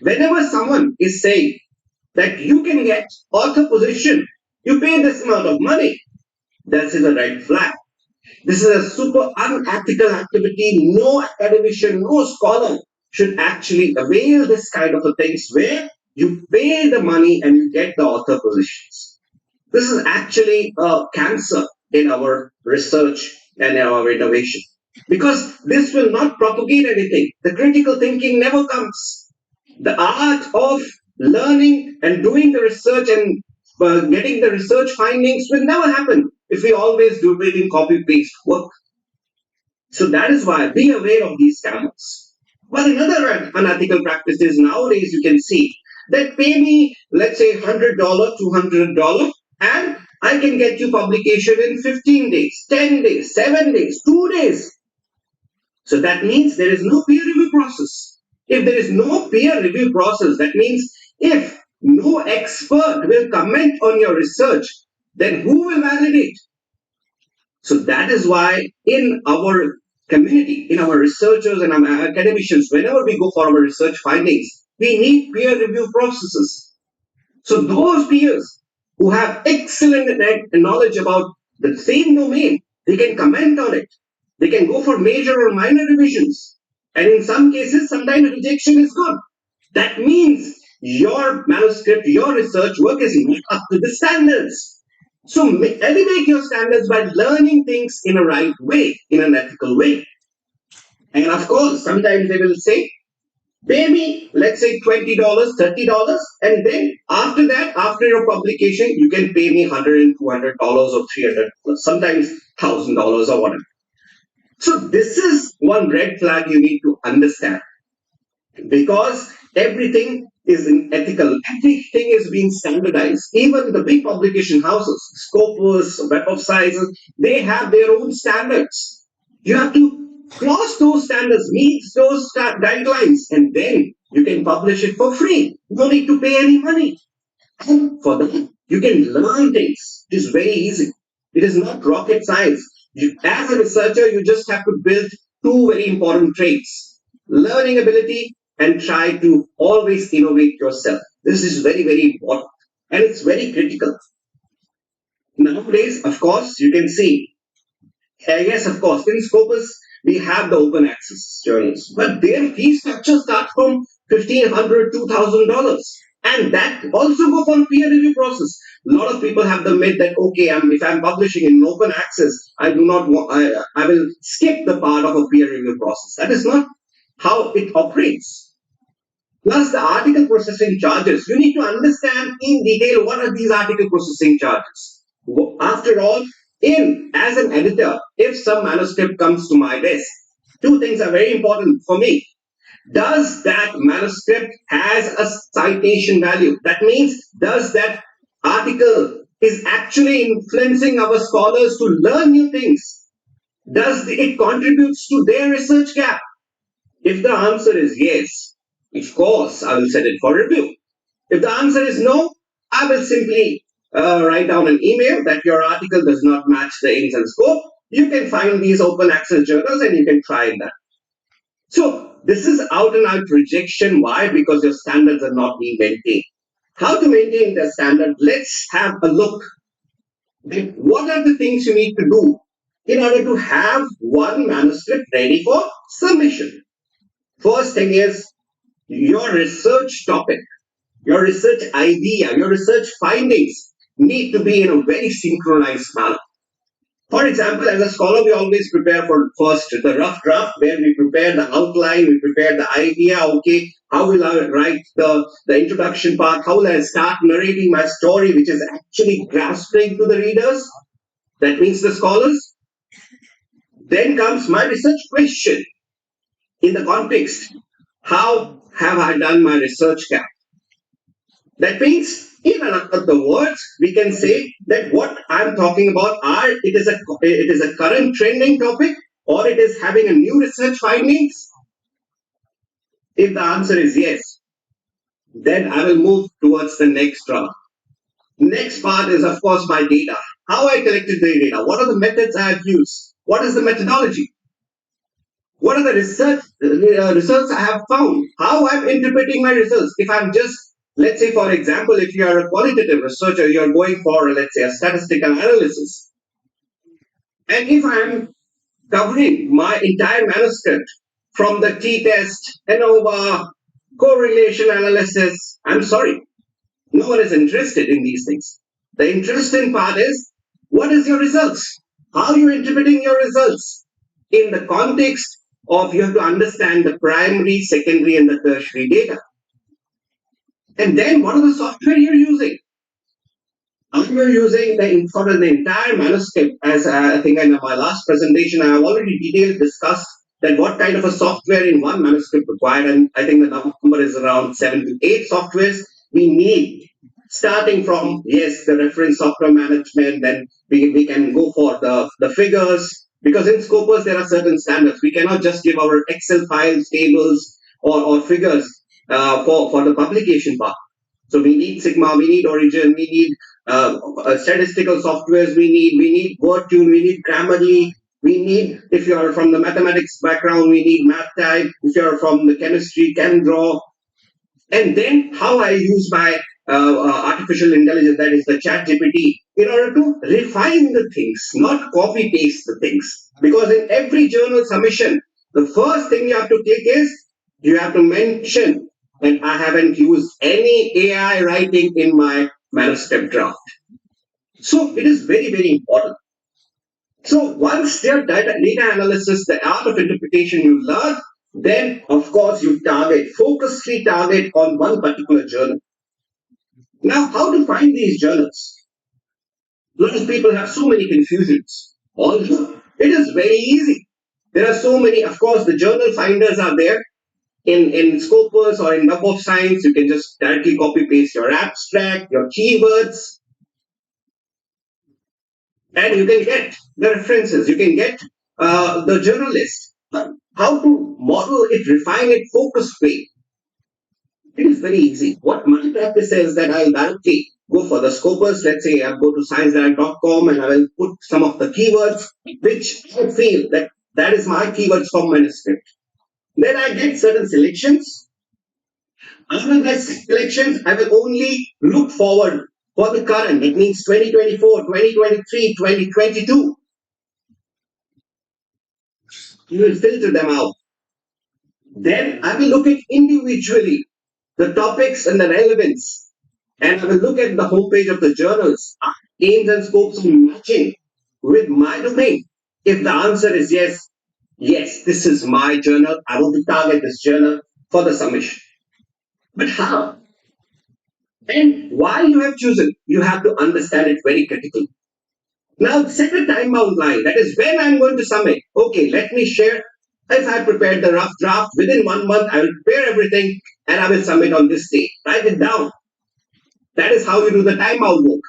whenever someone is saying that you can get author position, you pay this amount of money, this is a red flag. This is a super unethical activity. No academician, no scholar should actually avail this kind of a things where you pay the money and you get the author positions. This is actually a cancer in our research and our innovation because this will not propagate anything. The critical thinking never comes. The art of learning and doing the research and getting the research findings will never happen if we always do it in copy paste work. So that is why be aware of these scammers. But another unethical practice is nowadays you can see then pay me, let's say $100, $200, and I can get you publication in 15 days, 10 days, 7 days, 2 days. So that means there is no peer review process. If there is no peer review process, that means if no expert will comment on your research, then who will validate? So that is why in our community, in our researchers and our academicians, whenever we go for our research findings, we need peer review processes. So those peers who have excellent knowledge about the same domain, they can comment on it. They can go for major or minor revisions. And in some cases, sometimes rejection is good. That means your manuscript, your research work is not up to the standards. So elevate your standards by learning things in a right way, in an ethical way. And of course, sometimes they will say, pay me, let's say $20, $30, and then after that, after your publication, you can pay me $100, $200 or $300, sometimes $1,000 or whatever. So this is one red flag you need to understand, because everything is ethical, everything is being standardized. Even the big publication houses, Scopus, Web of Science, they have their own standards. You have to cross those standards, meet those guidelines, and then you can publish it for free. You don't need to pay any money. And for that, you can learn things. It is very easy. It is not rocket science. As a researcher, you just have to build two very important traits: learning ability and try to always innovate yourself. This is very, very important, and it's very critical. Nowadays, of course, you can see, yes, of course, in Scopus, we have the open access journals, but their fee structure starts from $1,500, $2,000. And that also go for peer review process. A lot of people have the myth that, okay, if I'm publishing in open access, I will skip the part of a peer review process. That is not how it operates. Plus the article processing charges. You need to understand in detail what are these article processing charges. After all, as an editor, if some manuscript comes to my desk, two things are very important for me. Does that manuscript has a citation value? That means, does that article is actually influencing our scholars to learn new things? Does it contributes to their research gap? If the answer is yes, of course, I will send it for review. If the answer is no, I will simply write down an email that your article does not match the aims and scope. You can find these open access journals and you can try that. So this is out and out rejection. Why? Because your standards are not being maintained. How to maintain the standard? Let's have a look. What are the things you need to do in order to have one manuscript ready for submission? First thing is your research topic, your research idea, your research findings need to be in a very synchronized manner. For example, as a scholar, we always prepare for first the rough draft, where we prepare the outline, we prepare the idea. Okay, how will I write the introduction part? How will I start narrating my story, which is actually grasping to the readers? That means the scholars. Then comes my research question in the context. How have I done my research gap? That means, in other words, we can say that what I'm talking about it is a current trending topic, or it is having a new research findings. If the answer is yes, then I will move towards the next draft. Next part is, of course, my data. How I collected the data. What are the methods I have used? What is the methodology? What are the results I have found? How I'm interpreting my results? If I'm just, let's say, for example, if you are a qualitative researcher, you're going for, let's say, a statistical analysis. And if I'm covering my entire manuscript from the t-test, ANOVA, correlation analysis, I'm sorry, no one is interested in these things. The interesting part is, what is your results? How are you interpreting your results? In the context of, you have to understand the primary, secondary, and the tertiary data. And then what are the software you're using? Are you using for the entire manuscript? As I think in my last presentation, I have already discussed that what kind of a software in one manuscript required, and I think the number is around 7 to 8 softwares. we need, starting from, yes, the reference software management, then we can go for the figures, because in Scopus there are certain standards. We cannot just give our Excel files, tables, or figures for the publication part. So we need Sigma, we need Origin, we need statistical softwares, we need WordTune, we need Grammarly, we need, if you are from the mathematics background, we need MathType, if you are from the chemistry, ChemDraw, and then how I use my artificial intelligence, that is the chat GPT, in order to refine the things, not copy paste the things. Because in every journal submission, the first thing you have to click is you have to mention, and I haven't used any AI writing in my manuscript draft. So it is very, very important. So once your data analysis, the art of interpretation you learn, then of course you focusly target on one particular journal. Now, how to find these journals? A lot of people have so many confusions. Although it is very easy. There are so many, of course, the journal finders are there. In Scopus or in Web of Science, you can just directly copy paste your abstract, your keywords, and you can get the references, you can get the journal list. How to model it, refine it, focus way. It is very easy. What my practice is that I'll directly go for the Scopus. Let's say I'll go to sciencedirect.com and I will put some of the keywords which I feel that is my keywords for manuscript. Then I get certain selections. After that selections, I will only look forward for the current. It means 2024, 2023, 2022. You will filter them out. Then I will look at individually the topics and the relevance. And I will look at the homepage of the journals. Aims and scopes matching with my domain. If the answer is yes, this is my journal. I want to target this journal for the submission. But how? And why you have chosen, you have to understand it very critically. Now set a time bound line. That is when I'm going to submit. Okay, let me share. If I prepared the rough draft, within 1 month, I will prepare everything and I will submit on this day. Write it down. That is how you do the time bound work.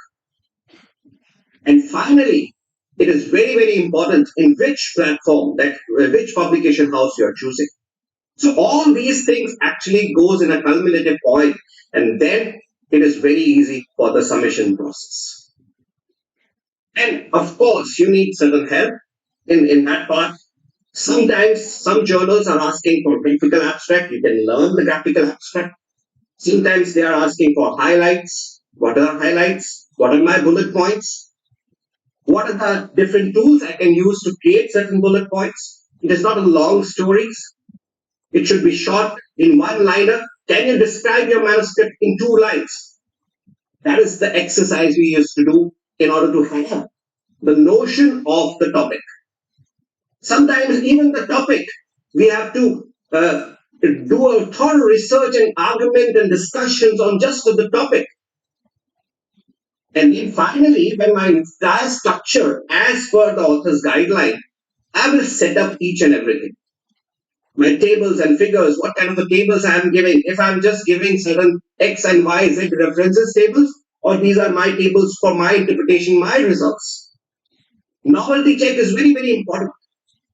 And finally, it is very, very important in which platform, which publication house you are choosing. So all these things actually goes in a culminative point, and then it is very easy for the submission process. And of course, you need certain help in that part. Sometimes some journals are asking for graphical abstract. You can learn the graphical abstract. Sometimes they are asking for highlights. What are highlights? What are my bullet points? What are the different tools I can use to create certain bullet points? It is not a long stories. It should be short in one liner. Can you describe your manuscript in 2 lines? That is the exercise we used to do in order to have the notion of the topic. Sometimes even the topic, we have to do a thorough research and argument and discussions on just the topic. And then finally, when my entire structure, as per the author's guideline, I will set up each and everything. My tables and figures, what kind of the tables I am giving, if I'm just giving certain X and Y, Z references tables, or these are my tables for my interpretation, my results. Novelty check is very, very important.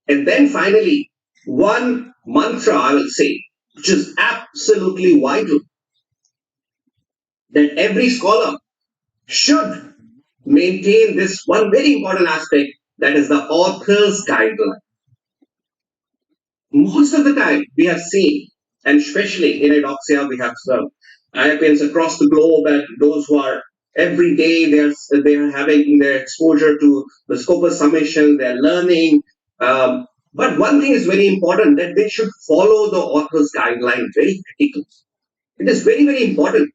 And then finally, one mantra I will say, which is absolutely vital, that every scholar should maintain this one very important aspect, that is the author's guideline. Most of the time we have seen, and especially in Eudoxia, we have some IAPNs across the globe, and those who are every day they're having their exposure to the Scopus submission, they're learning. But one thing is very important, that they should follow the author's guideline very critically. It is very, very important.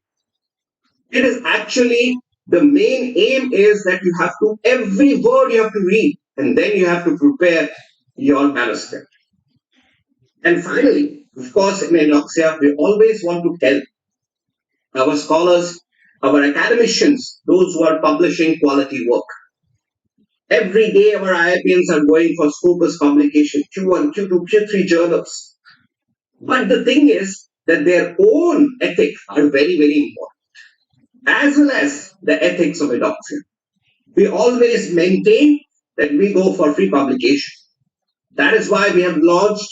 It is actually the main aim is that you have to, every word you have to read, and then you have to prepare your manuscript. And finally, of course, in Eudoxia, we always want to tell our scholars, our academicians, those who are publishing quality work. Every day our IAPNs are going for Scopus publication, Q1, Q2, Q3 journals. But the thing is that their own ethics are very, very important. as well as the ethics of adoption. We always maintain that we go for free publication. That is why we have launched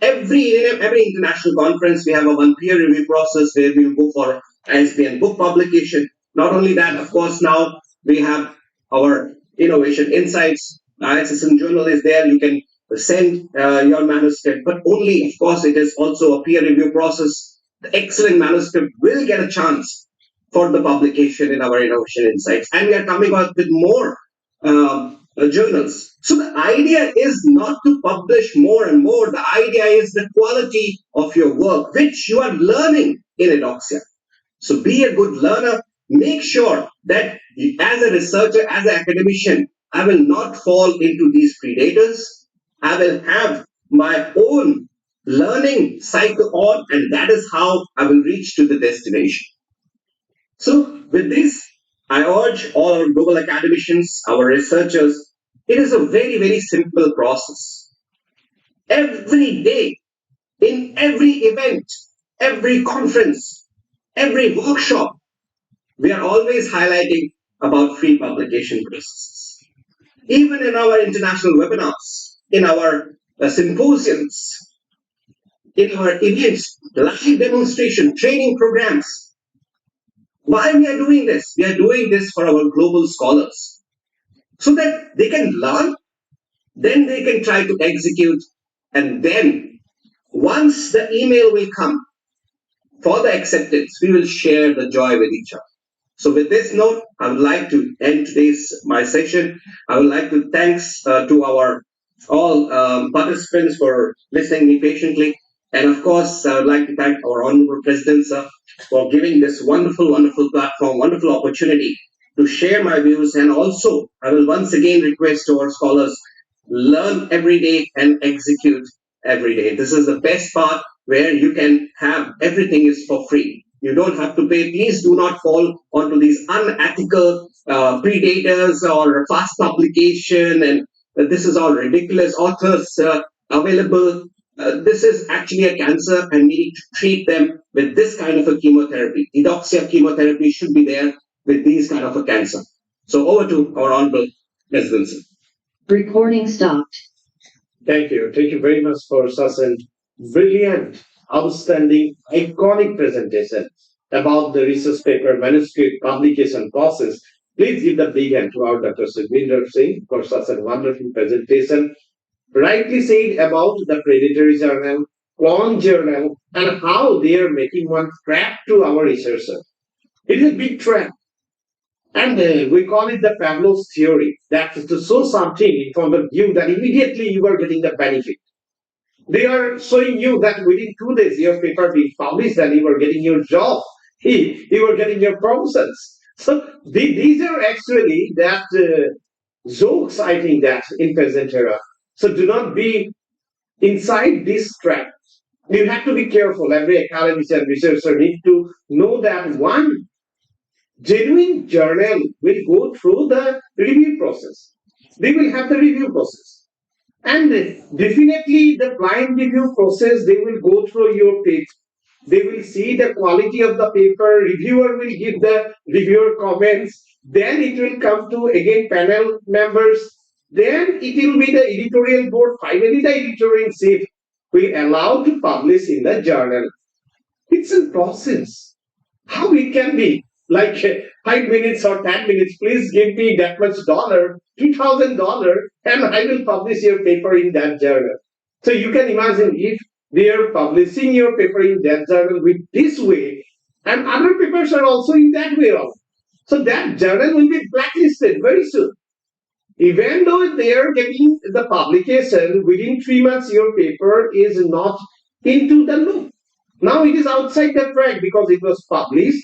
every international conference. We have a one peer review process where we will go for ISBN book publication. Not only that, of course, now we have our innovation insights. ISSN journal is there. You can send your manuscript, but only, of course, it is also a peer review process. The excellent manuscript will get a chance for the publication in our innovation insights, and we are coming out with more journals. So the idea is not to publish more and more. The idea is the quality of your work, which you are learning in Edoxia. So be a good learner. Make sure that as a researcher, as an academician, I will not fall into these predators. I will have my own learning cycle on, and that is how I will reach to the destination. So with this, I urge all our global academicians, our researchers, it is a very, very simple process. Every day, in every event, every conference, every workshop, we are always highlighting about free publication processes. Even in our international webinars, in our symposiums, in our events, live demonstration, training programs. Why we are doing this? We are doing this for our global scholars so that they can learn, then they can try to execute, and then once the email will come for the acceptance, we will share the joy with each other. So with this note, I would like to end today's my session. I would like to thanks to our all participants for listening me patiently. And of course, I would like to thank our Honorable President, sir, for giving this wonderful, wonderful platform, wonderful opportunity to share my views. And also, I will once again request to our scholars, learn every day and execute every day. This is the best part where you can have everything is for free. You don't have to pay. Please do not fall onto these unethical predators or fast publication. And this is all ridiculous. Authors available. This is actually a cancer, and we need to treat them with this kind of a chemotherapy. Edoxia chemotherapy should be there with these kind of a cancer. So over to our Honorable President. Recording stopped. Thank you. Thank you very much for such a brilliant, outstanding, iconic presentation about the research paper manuscript publication process. Please give the big hand to our Dr. Sukhvinder Singh for such a wonderful presentation. Rightly said about the predatory journal, clone journal, and how they are making one trap to our researchers. It is a big trap. And we call it the Pavlov's theory. That to show something in front of you that immediately you are getting the benefit. They are showing you that within 2 days your paper being published and you are getting your job. You are getting your promotions. So these are actually that jokes, I think, that in present era. So do not be inside this trap. You have to be careful. Every academician, researcher need to know that one genuine journal will go through the review process. They will have the review process. And definitely the blind review process, they will go through your paper. They will see the quality of the paper. Reviewer will give the reviewer comments. Then it will come to again panel members. Then it will be the editorial board. Finally, the editor-in-chief will allow to publish in the journal. It's a process. How it can be like 5 minutes or 10 minutes, please give me that much dollar, $2,000, and I will publish your paper in that journal. So you can imagine if they are publishing your paper in that journal with this way, and other papers are also in that way also. So that journal will be blacklisted very soon. Even though they are getting the publication, within 3 months your paper is not into the loop. Now it is outside the track because it was published.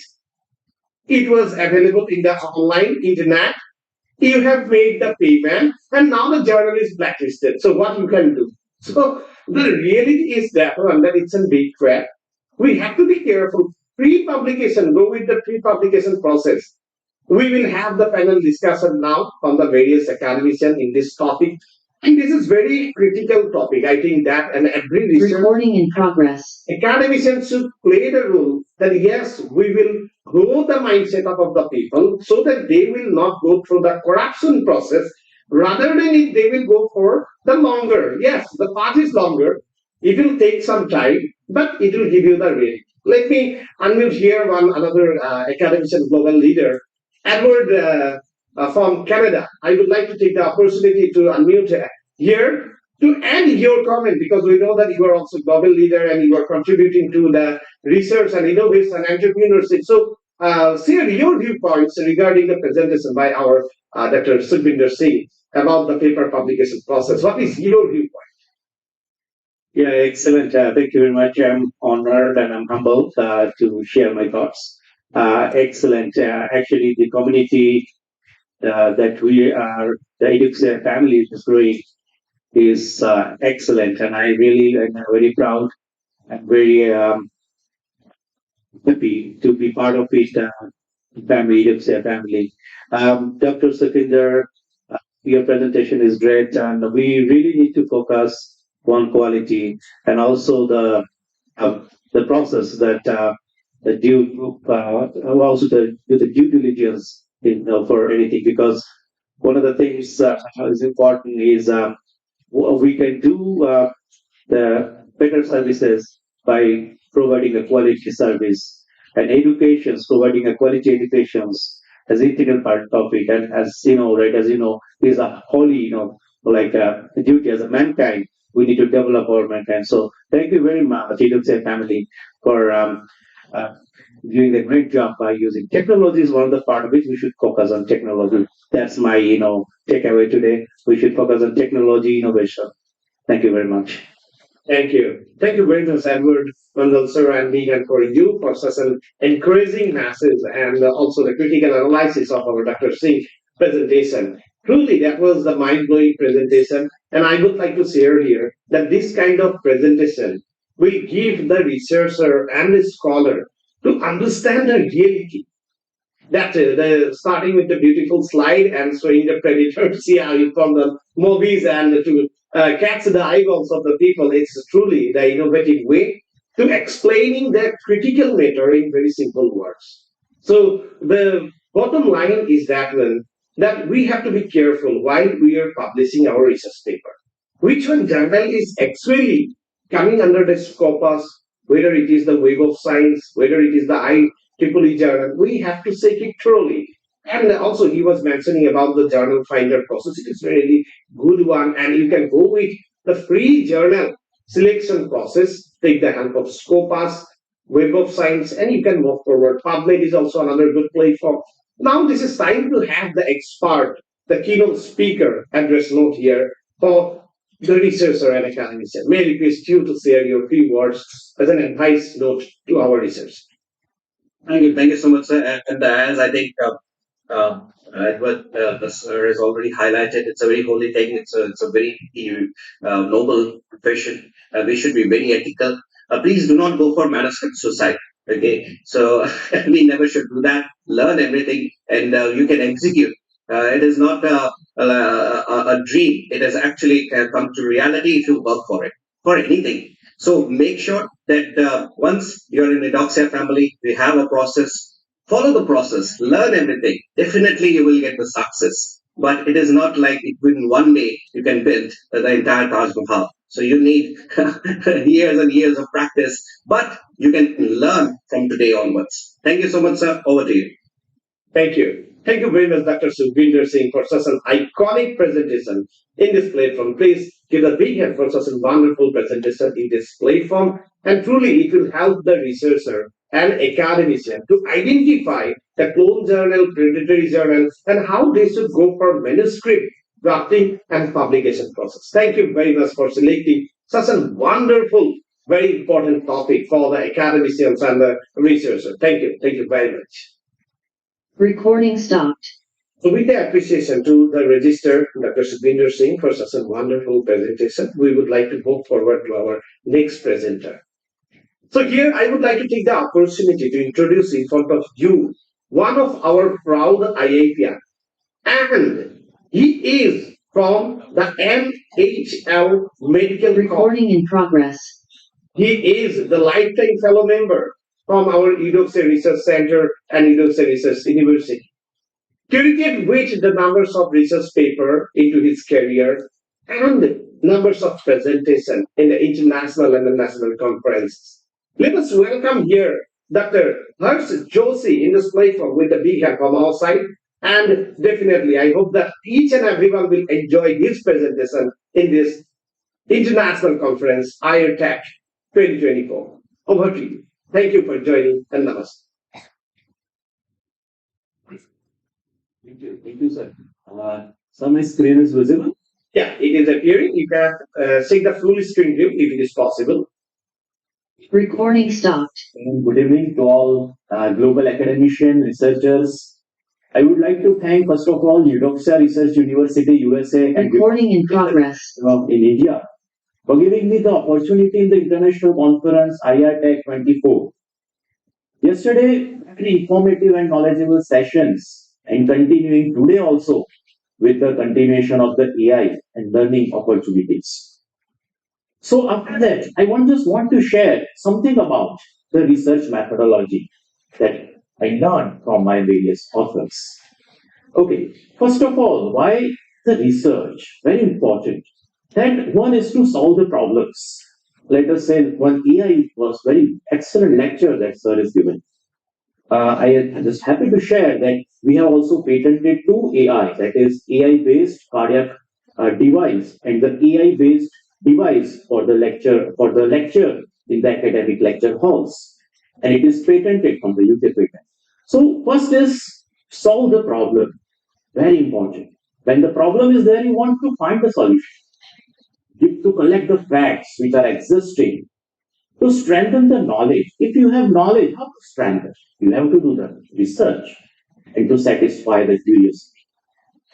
It was available in the online internet. You have made the payment, and now the journal is blacklisted. So what you can do? So the reality is that one that it's a big trap. We have to be careful. Pre-publication, go with the pre-publication process. We will have the panel discussion now on the various academicians in this topic. And this is very critical topic. I think that and every research Recording in progress. academicians should play the role that yes, we will grow the mindset of the people so that they will not go through the corruption process. Rather than it, they will go for the longer. Yes, the path is longer. It will take some time, but it will give you the rate. Let me unmute here one another academician global leader, Edward from Canada. I would like to take the opportunity to unmute here to add your comment because we know that you are also global leader and you are contributing to the research and innovation and entrepreneurship. So share your viewpoints regarding the presentation by our Dr. Sukhbinder Singh about the paper publication process. What is your viewpoint? Yeah, excellent. Thank you very much. I'm honored and I'm humbled to share my thoughts. Excellent. Actually, the community that we are, the Edux family is growing is excellent, and I really am very proud and very happy to be part of it. Family, Edux family. Dr. Sukhinder, your presentation is great, and we really need to focus on quality and also the process that the due group also the due diligence for anything because one of the things is important is we can do the better services by providing a quality service and educations providing a quality educations as integral part of it and as you know right as you know is a holy like a duty as a mankind we need to develop our mankind so thank you very much Edukse family for uh, doing a great job by using technology is one of the part of it we should focus on technology that's my takeaway today we should focus on technology innovation. Thank you very much. Thank you. Thank you very much, Edward Mandal sir and Megan for you for such an encouraging message and also the critical analysis of our Dr. Singh presentation. Truly, that was the mind-blowing presentation, and I would like to share here that this kind of presentation will give the researcher and the scholar to understand the reality that the starting with the beautiful slide and showing the predators yeah, from the movies and to catch the eyeballs of the people. It's truly the innovative way to explaining the critical matter in very simple words. So the bottom line is that one that we have to be careful while we are publishing our research paper. Which one journal is actually coming under the scopus, whether it is the Web of Science, whether it is the IEEE journal, we have to check it thoroughly. And also, he was mentioning about the journal finder process. It is a really good one, and you can go with the free journal selection process. Take the help of Scopus, Web of Science, and you can move forward. PubMed is also another good platform. Now, this is time to have the expert, the keynote speaker, address note here for the researcher and academician. May I request you to share your few words as an advice note to our research. Thank you so much, sir. And as I think Edward sir has already highlighted, it's a very holy thing. It's a very noble profession. We should be very ethical. Please do not go for manuscript suicide. Okay, so we never should do that. Learn everything, and you can execute. It is not a dream. It has actually come to reality if you work for it for anything. So make sure that once you're in a Doxia family, we have a process. Follow the process, learn everything. Definitely, you will get the success. But it is not like in one day you can build the entire Taj Mahal. So you need years and years of practice, but you can learn from today onwards. Thank you so much, sir. Over to you. Thank you. Thank you very much, Dr. Sukhbinder Singh, for such an iconic presentation in this platform. Please give a big hand for such a wonderful presentation in this platform. And truly, it will help the researcher and academician to identify the clone journal, predatory journal, and how they should go for manuscript drafting and publication process. Thank you very much for selecting such a wonderful, very important topic for the academicians and the researchers. Thank you. Thank you very much. Recording stopped. So with the appreciation to the register, Dr. Sukhbinder Singh, for such a wonderful presentation, we would like to move forward to our next presenter. So here I would like to take the opportunity to introduce in front of you one of our proud IITian, and he is from the MHL Medical Corps. Recording in progress. He is the lifetime fellow member from our Europe Research Center and Europe Research University. Curated with the numbers of research paper into his career and numbers of presentation in the international and the national conferences. Let us welcome here Dr. Harsh Joshi in this platform with a big hand from our side. And definitely, I hope that each and everyone will enjoy his presentation in this international conference, Irtec 2024. Over to you. Thank you for joining and namaste. Thank you, sir. So my screen is visible? Yeah, it is appearing. You can see the full screen view if it is possible. Recording stopped. Good evening to all global academicians, researchers. I would like to thank, first of all, European Research University, USA, and Recording in progress. in India for giving me the opportunity in the international conference IRTech 24. Yesterday, very informative and knowledgeable sessions, and continuing today also with the continuation of the AI and learning opportunities. So after that, I just want to share something about the research methodology that I learned from my various authors. Okay, first of all, why the research? Very important. That one is to solve the problems. Let us say one AI was very excellent lecture that sir is given. I am just happy to share that we have also patented two AI, that is AI-based cardiac device and the AI-based device for the lecture in the academic lecture halls, and it is patented from the UK patent. So first is solve the problem. Very important. When the problem is there, you want to find the solution. You have to collect the facts which are existing to strengthen the knowledge. If you have knowledge, how to strengthen? You have to do the research and to satisfy the curiosity.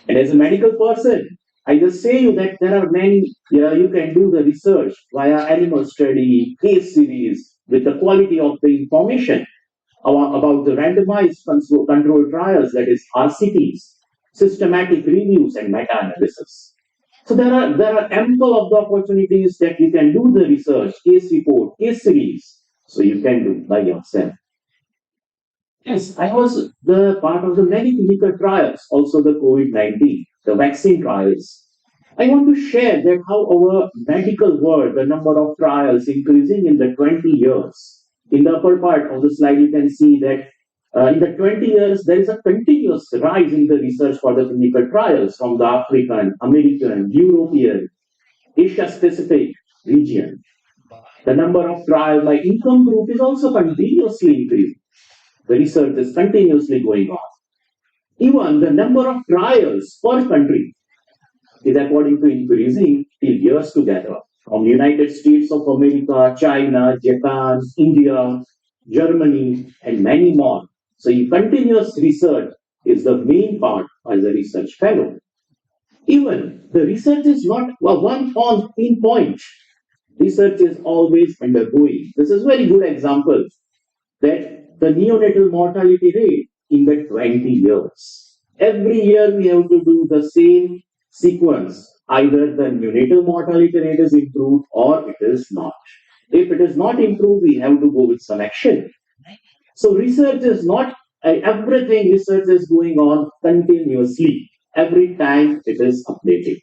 And as a medical person, I just say you that there are many, you can do the research via animal study, case series, with the quality of the information about the randomized control trials, that is RCTs, systematic reviews and meta-analysis. So there are ample of the opportunities that you can do the research, case report, case series, so you can do by yourself. Yes, I was the part of the many clinical trials, also the COVID-19, the vaccine trials. I want to share that how our medical world, the number of trials increasing in the 20 years. In the upper part of the slide, you can see that in the 20 years, there is a continuous rise in the research for the clinical trials from the African, American, European, Asia-Pacific region. The number of trials by income group is also continuously increasing. The research is continuously going on. Even the number of trials per country is according to increasing till years together. From United States of America, China, Japan, India, Germany, and many more. So continuous research is the main part as a research fellow. Even the research is not one pinpoint. Research is always undergoing. This is very good example that the neonatal mortality rate in the 20 years. Every year we have to do the same sequence. Either the neonatal mortality rate is improved or it is not. If it is not improved, we have to go with some action. So research is not everything. Research is going on continuously. Every time it is updated.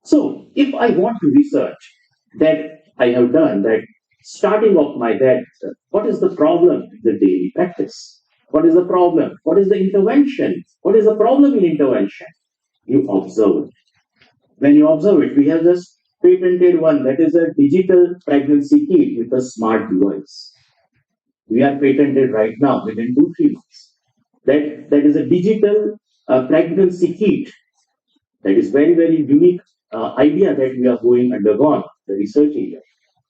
So if I want to research that I have done that starting of my that what is the problem in the daily practice? What is the problem? What is the intervention? What is the problem in intervention? You observe it. When you observe it, we have just patented one, that is a digital pregnancy kit with a smart device. We are patented right now within 2-3 months. That is a digital pregnancy kit. That is very, very unique idea that we are going undergone, the research area.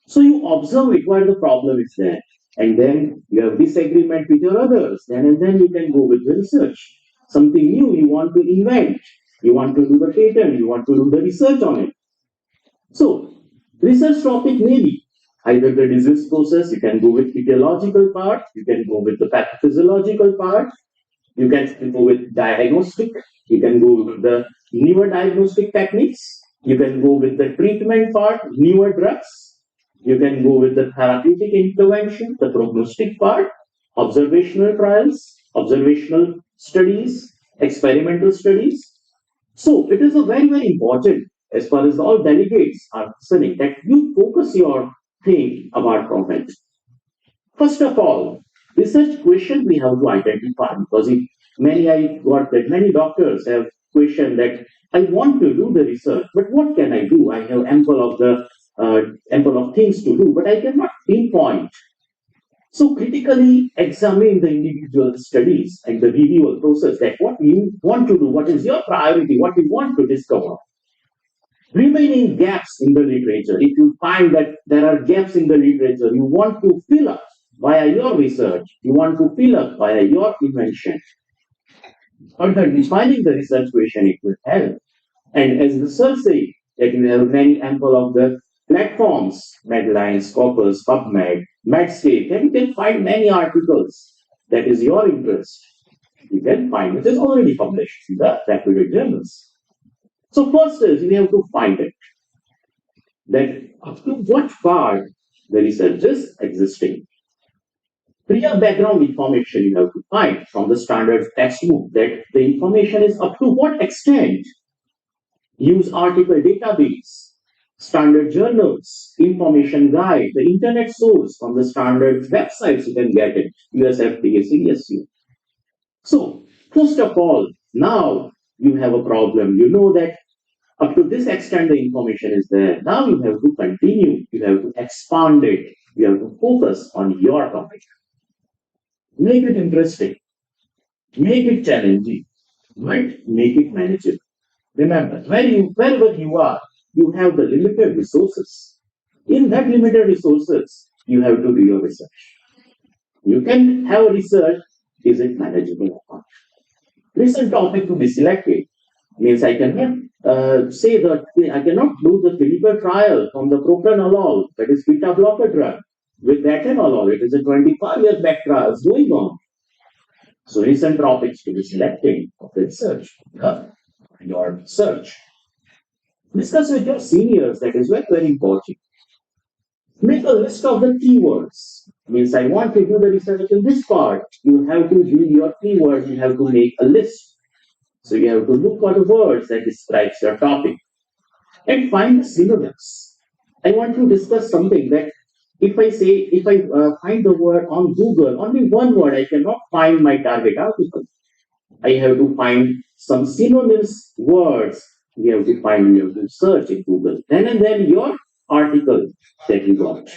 So you observe it where the problem is there. And then you have disagreement with your others. And then you can go with the research. Something new you want to invent. You want to do the patent. You want to do the research on it. So research topic may be either the disease process, you can go with etiological part, you can go with the pathophysiological part, you can go with diagnostic, you can go with the newer diagnostic techniques. You can go with the treatment part, newer drugs. You can go with the therapeutic intervention, the prognostic part, observational trials, observational studies, experimental studies. So it is a very, very important as far as all delegates are concerned that you focus your thing about profit. First of all, research question we have to identify because if many I got that many doctors have questioned that I want to do the research, but what can I do? I have ample of things to do, but I cannot pinpoint. So critically examine the individual studies and the review process that what you want to do, what is your priority, what you want to discover. Remaining gaps in the literature. If you find that there are gaps in the literature, you want to fill up via your research, you want to fill up via your invention. Further defining the research question, it will help. And as research say that you have many ample of the platforms, Medline, Scopus, PubMed, Medscape, and you can find many articles that is your interest. You can find it is already published in the reputed journals. So first is you have to find it. That up to what part the research is existing. Prior background information you have to find from the standard textbook that the information is up to what extent. Use article database, standard journals, information guide, the internet source from the standard websites you can get it, USFDA, CSU. So, first of all, now you have a problem. You know that up to this extent the information is there. Now you have to continue, you have to expand it, you have to focus on your topic. Make it interesting, make it challenging, but make it manageable. Remember, wherever you are, you have the limited resources. In that limited resources, you have to do your research. You can have research, is it manageable or not? Recent topic to be selected means I cannot say that I cannot do the clinical trial on the propranolol, that is beta blocker drug, with atenolol. It is a 25-year back trials going on. So recent topics to be selected of research, your research. Discuss with your seniors, that is very, very important. Make a list of the keywords. Means I want to do the research in this part. You have to do your keywords, you have to make a list. So you have to look for the words that describes your topic and find the synonyms. I want to discuss something that if I find the word on Google, only one word, I cannot find my target article. I have to find some synonyms words. You have to search in Google. Then and then your article that you got.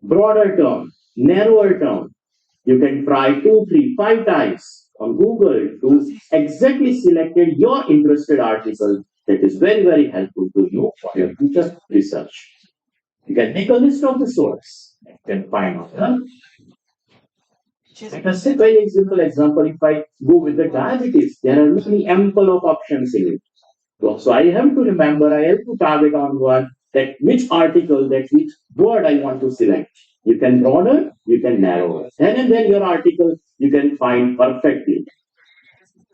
Broader term, narrower term. You can try 2, 3, 5 times on Google to exactly select your interested article that is very, very helpful to you for your future research. You can make a list of the source. You can find out. Let us take a very simple example. If I go with the diabetes, there are many ample of options in it. So I have to remember, I have to target on one that which article, that which word I want to select. You can broaden, you can narrow. Then and then your article you can find perfectly.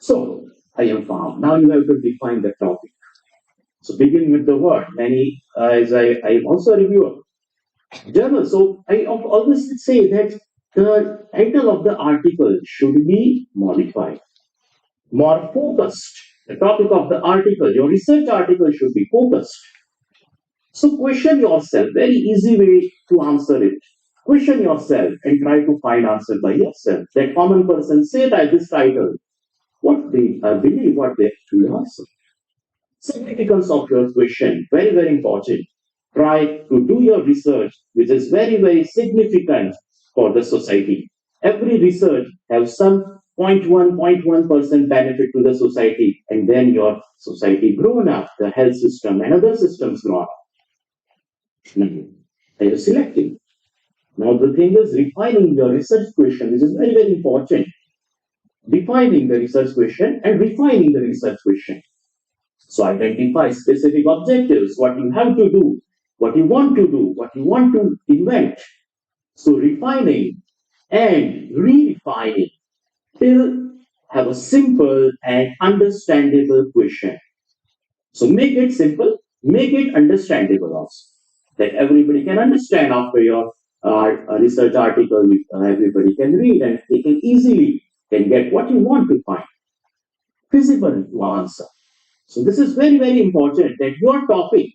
So I have found. Now you have to define the topic. So begin with the word. Many, as I also review journal. So I always say that the title of the article should be modified, more focused. The topic of the article, your research article should be focused. So question yourself, very easy way to answer it. Question yourself and try to find answer by yourself. That common person say that this title, what they believe, what they actually answer. Significance of your question, very, very important. Try to do your research, which is very, very significant for the society. Every research has some 0.1% benefit to the society, and then your society grown up, the health system and other systems grow up. Now, they are selecting. Now the thing is refining your research question, which is very, very important. Defining the research question and refining the research question. So identify specific objectives, what you have to do, what you want to do, what you want to invent. So refining and re-refining till have a simple and understandable question. So make it simple, make it understandable also, that everybody can understand after your research article, everybody can read and they can easily can get what you want to find, visible to answer. So this is very, very important that your topic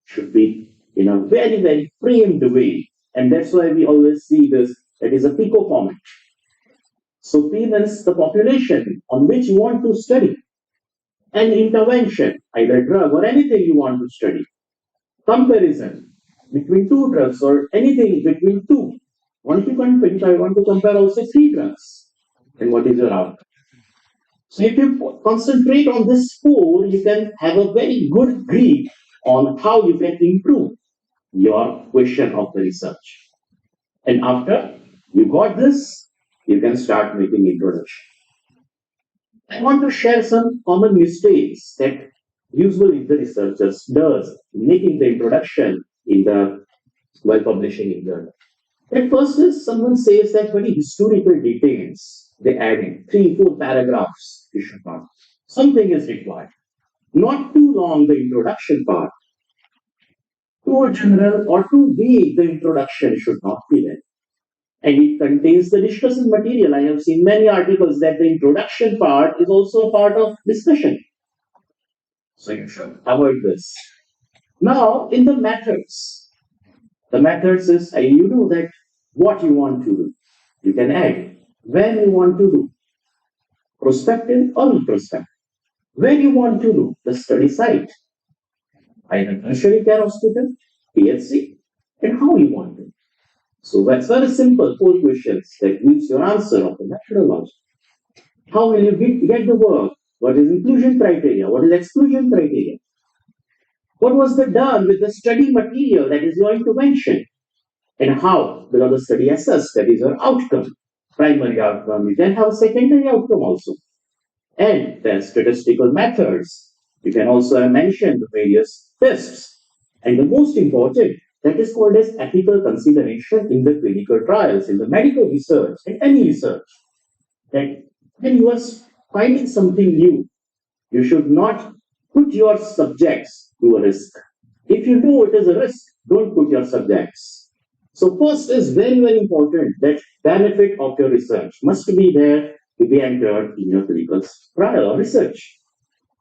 should be in a very, very framed way. And that's why we always see this, that is a pico format. So P means the population on which you want to study. An intervention, either drug or anything you want to study. Comparison between two drugs or anything between two. If I want to compare also three drugs, then what is your outcome? So if you concentrate on this four, you can have a very good grip on how you can improve your question of the research. And after you got this, you can start making introduction. I want to share some common mistakes that usually the researchers does making the introduction in the while publishing in journal. At first is someone says that very historical details they add in 3-4 paragraphs you should not. Something is required. Not too long the introduction part. Too general or too vague the introduction should not be there. And it contains the discussion material. I have seen many articles that the introduction part is also a part of discussion. So you should avoid this. Now, in the methods is you know that what you want to do. You can add when you want to do, prospective or retrospective. When you want to do the study site, either tertiary care hospital, PHC, and how you want to. So that's very simple, 4 questions that gives your answer of the methodology. How will you get the work? What is inclusion criteria? What is exclusion criteria? What was done with the study material, that is your intervention? And how will the study assess, that is your outcome? Primary outcome, you can have a secondary outcome also. And the statistical methods. You can also mention the various tests. And the most important, that is called as ethical consideration in the clinical trials, in the medical research, in any research. That when you are finding something new, you should not put your subjects to a risk. If you know it is a risk, don't put your subjects. So first is very, very important that benefit of your research must be there to be entered in your clinical trial or research.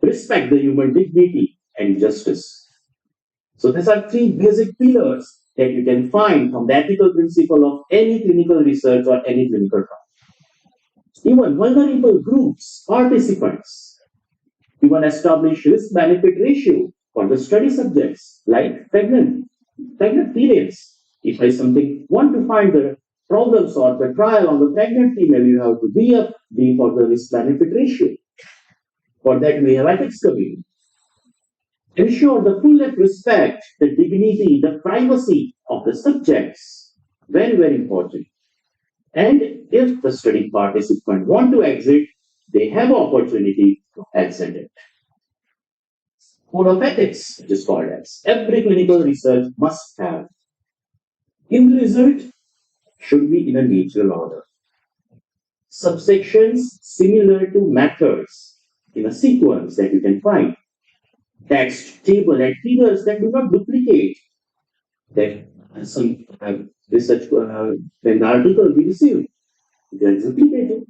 Respect the human dignity and justice. So these are 3 basic pillars that you can find from the ethical principle of any clinical research or any clinical trial. Even vulnerable groups, participants, even establish risk-benefit ratio for the study subjects, like pregnant females. If I want to find the problems or the trial on the pregnant female, you have to be for the risk-benefit ratio. For that, we have ethics committee. Ensure the full respect, the dignity, the privacy of the subjects. Very, very important. And if the study participant want to exit, they have opportunity to exit it. Code of ethics, which is called as every clinical research must have. In the result, should be in a natural order. Subsections similar to methods in a sequence that you can find. Text, table, and figures that do not duplicate. That some research, when the article we received, they are duplicated.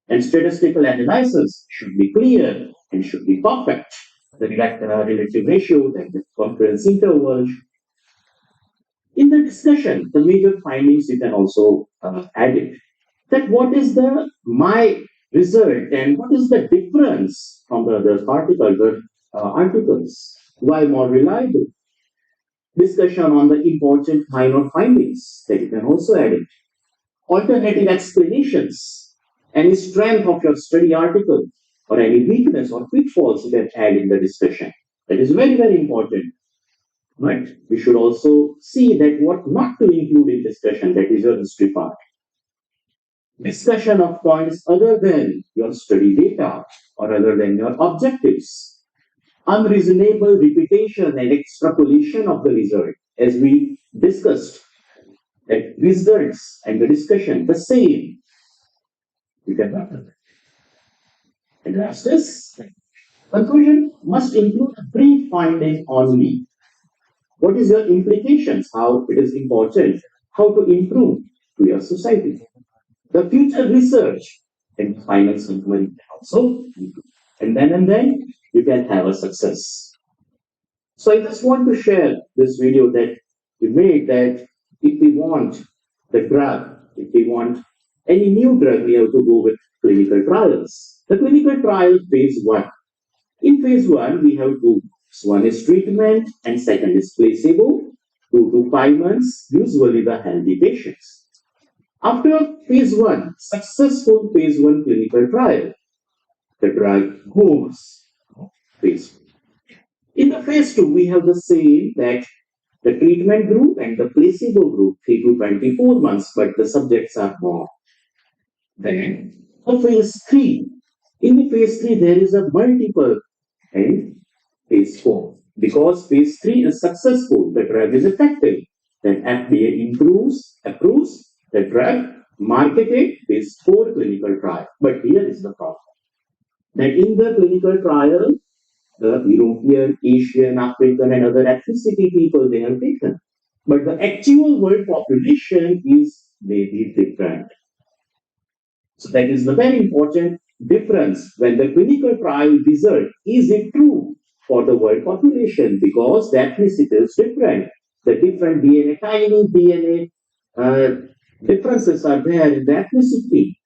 And statistical analysis should be clear and should be perfect. The relative ratio, the confidence interval. In the discussion, the major findings you can also add it. That what is my result and what is the difference from the other articles? Why more reliable? Discussion on the important minor findings that you can also add it. Alternative explanations, any strength of your study article or any weakness or pitfalls you can add in the discussion. That is very, very important. But we should also see that what not to include in discussion, that is your history part. Discussion of points other than your study data or other than your objectives. Unreasonable repetition and extrapolation of the result, as we discussed, that results and the discussion the same. You can and last is Conclusion must include a brief finding only. What is your implications? How it is important? How to improve to your society? The future research and final summary also. And then you can have a success. So I just want to share this video that we made that if we want the drug, if we want any new drug, we have to go with clinical trials. The clinical trial phase one. In phase one, we have two. One is treatment and second is placebo. 2 to 5 months, usually the healthy patients. After phase one, successful phase one clinical trial, the drug goes phase two. In the phase two, we have the same that the treatment group and the placebo group, 3 to 24 months, but the subjects are more. Then, for phase three, in the phase three, there is a multiple and phase four. Because phase three is successful, the drug is effective. Then FDA approves the drug, marketed phase four clinical trial. But here is the problem. That in the clinical trial, the European, Asian, African, and other ethnicity people they have taken. But the actual world population is maybe different. So that is the very important difference when the clinical trial result is it true for the world population because the ethnicity is different. The different DNA, tiny DNA differences are there in the ethnicity.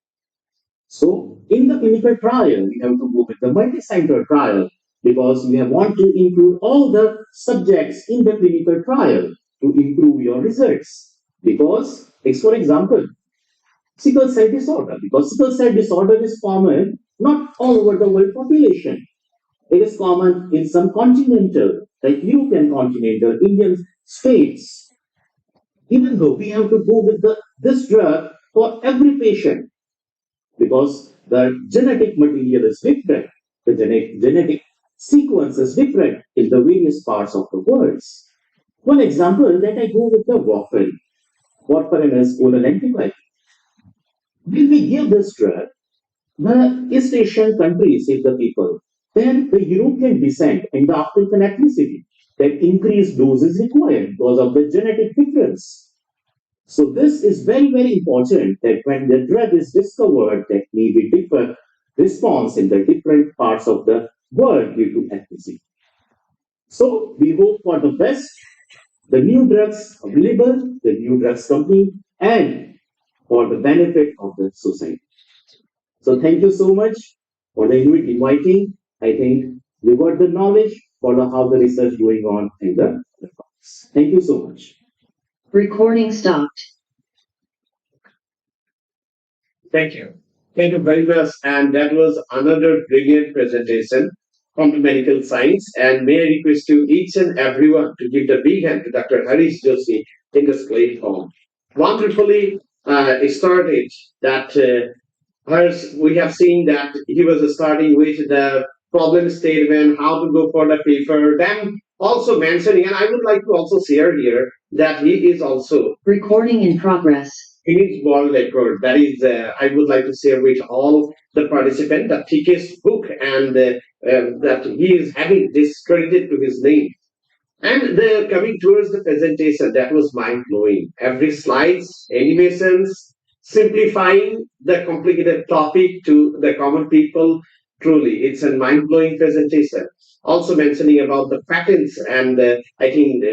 So in the clinical trial, we have to go with the multi-center trial because we want to include all the subjects in the clinical trial to improve your results. Because, for example, sickle cell disorder, because sickle cell disorder is common not all over the world population. It is common in some continental, like European continental, Indian states. Even though we have to go with this drug for every patient, because the genetic material is different, the genetic sequence is different in the various parts of the world. One example that I go with the warfarin. Warfarin is oral antibiotic. When we give this drug, the East Asian countries, if the people, then the European descent and the African ethnicity, that increased dose is required because of the genetic difference. So this is very, very important that when the drug is discovered, that may be different response in the different parts of the world due to ethnicity. So we hope for the best, the new drugs available, the new drugs company, and for the benefit of the society. So thank you so much for the inviting. I think you got the knowledge for how the research going on in the talks. Thank you so much. Recording stopped. Thank you. Thank you very much. And that was another brilliant presentation from the medical science. And may I request you each and everyone to give the big hand to Dr. Harish Joshi in this platform. Wonderfully started that first we have seen that he was starting with the problem statement, how to go for the paper, then also mentioning, and I would like to also share here that he is also Recording in progress. Guinness World Record. That is, I would like to share with all the participants the thickest book, and that he is having this credited to his name. And the coming towards the presentation, that was mind blowing. Every slides, animations, simplifying the complicated topic to the common people. Truly, it's a mind blowing presentation. Also mentioning about the patents, and I think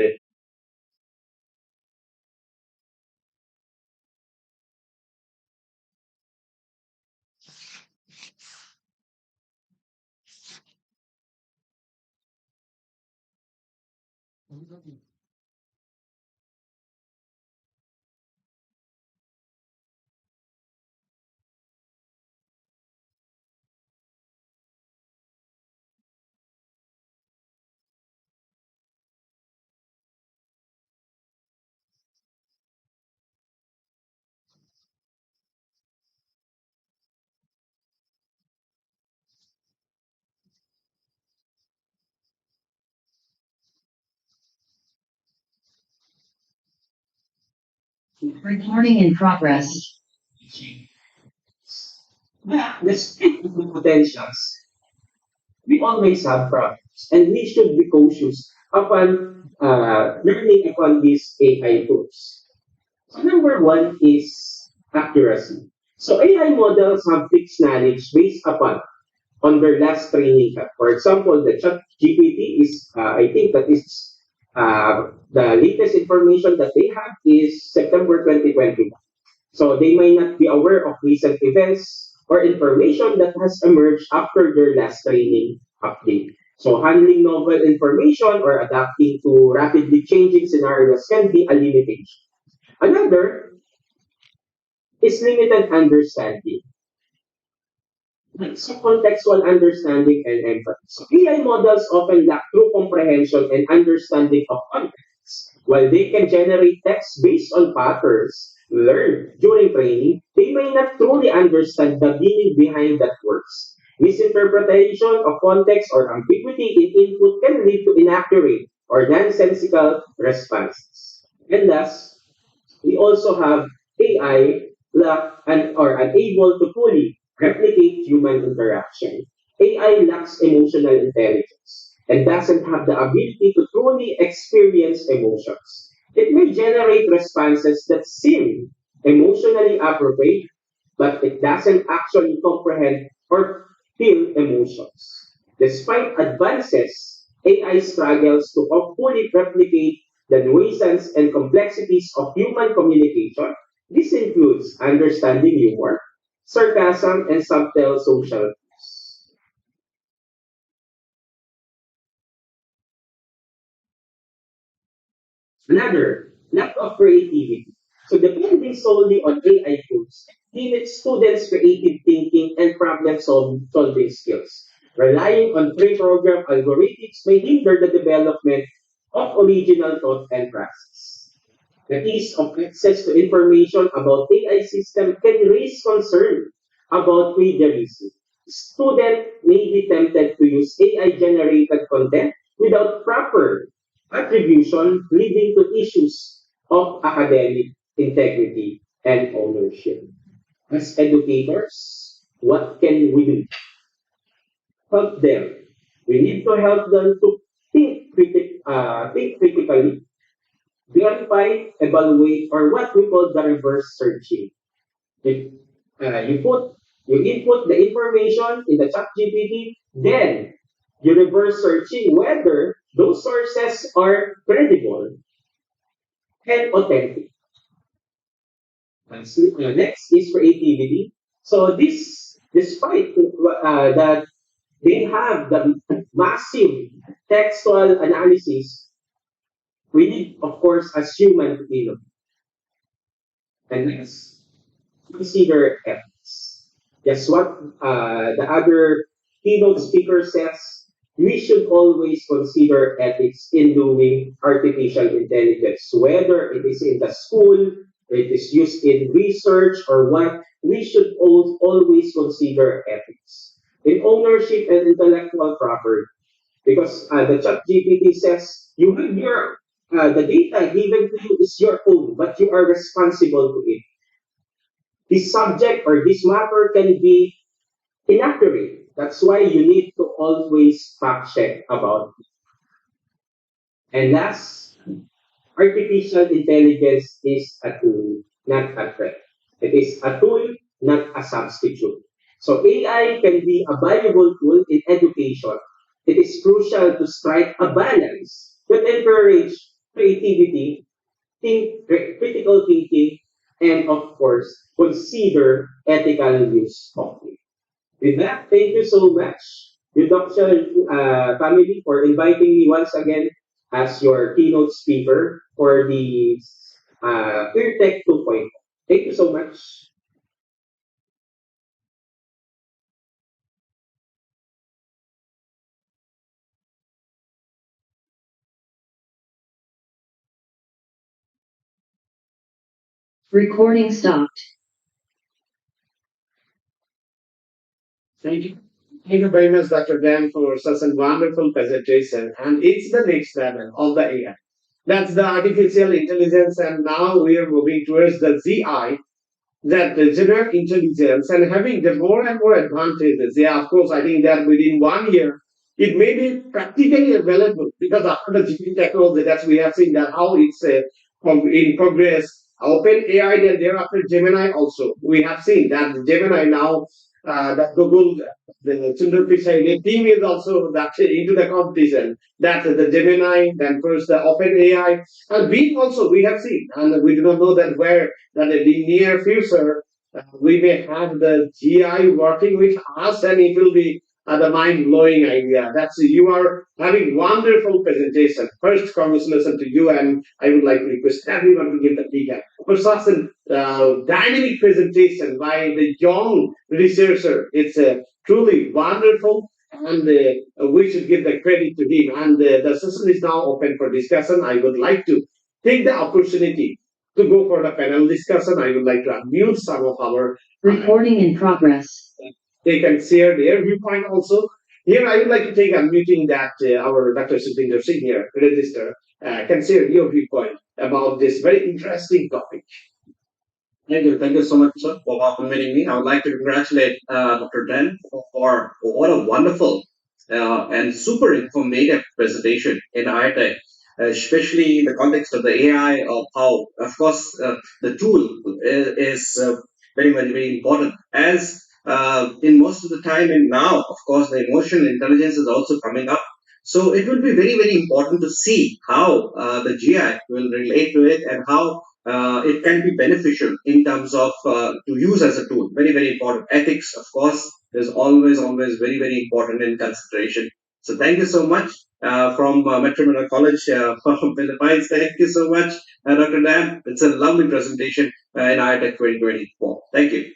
Recording in progress. Let's take potentials. we always have problems, and we should be cautious upon learning upon these AI tools. So number one is accuracy. So AI models have fixed knowledge based upon on their last training set. For example, the chat GPT is, I think that is the latest information that they have is September 2021. So they may not be aware of recent events or information that has emerged after their last training update. So handling novel information or adapting to rapidly changing scenarios can be a limitation. Another is limited understanding. So contextual understanding and empathy. So AI models often lack true comprehension and understanding of context. While they can generate text based on patterns learned during training, they may not truly understand the meaning behind that words. Misinterpretation of context or ambiguity in input can lead to inaccurate or nonsensical responses. And thus, we also have AI lack and or unable to fully replicate human interaction. AI lacks emotional intelligence and doesn't have the ability to truly experience emotions. It may generate responses that seem emotionally appropriate, but it doesn't actually comprehend or feel emotions. Despite advances, AI struggles to fully replicate the nuisance and complexities of human communication. This includes understanding humor, sarcasm, and subtle social cues. Another, lack of creativity. So depending solely on AI tools limits students' creative thinking and solving skills. Relying on pre-programmed algorithms may hinder the development of original thought and process. The ease of access to information about AI system can raise concern about plagiarism. Students may be tempted to use AI-generated content without proper attribution, leading to issues of academic integrity and ownership. As educators, what can we do? Help them. We need to help them to think critically, verify, evaluate, or what we call the reverse searching. If you put you input the information in the chat GPT, then you reverse searching whether those sources are credible and authentic. Next is creativity. So this, despite that they have the massive textual analysis, we need, of course, as human to innovate. And next, consider ethics. Guess what? The other keynote speaker says we should always consider ethics in doing artificial intelligence, whether it is in the school, it is used in research, or what. We should always consider ethics in ownership and intellectual property, because the chat GPT says you have your the data given to you is your own, but you are responsible to it. This subject or this matter can be inaccurate. That's why you need to always fact check about it. And last, artificial intelligence is a tool, not a threat. It is a tool, not a substitute. So AI can be a valuable tool in education. It is crucial to strike a balance that encourage creativity, critical thinking, and of course, consider ethical use of it. With that, thank you so much, Reduction family, for inviting me once again as your keynote speaker for the Irtec 2.0. Thank you so much. Recording stopped. Thank you. Thank you very much, Dr. Dan, for such a wonderful presentation. And it's the next level of the AI. That's the artificial intelligence, and now we are moving towards the GI, that the general intelligence, and having the more and more advantages. Yeah, of course, I think that within 1 year, It may be practically available because after the GPT technology, that's we have seen that how it's in progress. Open AI, then thereafter Gemini also. We have seen that Gemini now, that Google, the Sundar Pichai, the team is also that into the competition. That the Gemini, then first the Open AI, and we also we have seen, and we do not know that where that in the near future we may have the GI working with us, and it will be the mind-blowing idea. That's you are having wonderful presentation. First, congratulations to you, and I would like to request everyone to give the feedback for such a dynamic presentation by the young researcher. It's truly wonderful, and we should give the credit to him. And the session is now open for discussion. I would like to take the opportunity to go for the panel discussion. I would like to unmute some of our Recording in progress. they can share their viewpoint also. Here, I would like to take a meeting that our Dr. Supinder Singh here, register, can share your viewpoint about this very interesting topic. Thank you so much, sir, for welcoming me. I would like to congratulate Dr. Dan for what a wonderful and super informative presentation in Irtec, especially in the context of the AI, of how, of course, the tool is very, very, very important. As in most of the time, and now, of course, the emotional intelligence is also coming up. So it will be very, very important to see how the GI will relate to it and how it can be beneficial in terms of to use as a tool. Very, very important. Ethics, of course, is always, always very, very important in consideration. So thank you so much from Metropolitan College from Philippines. Thank you so much, Dr. Dan. It's a lovely presentation in ITech 2024. Thank you.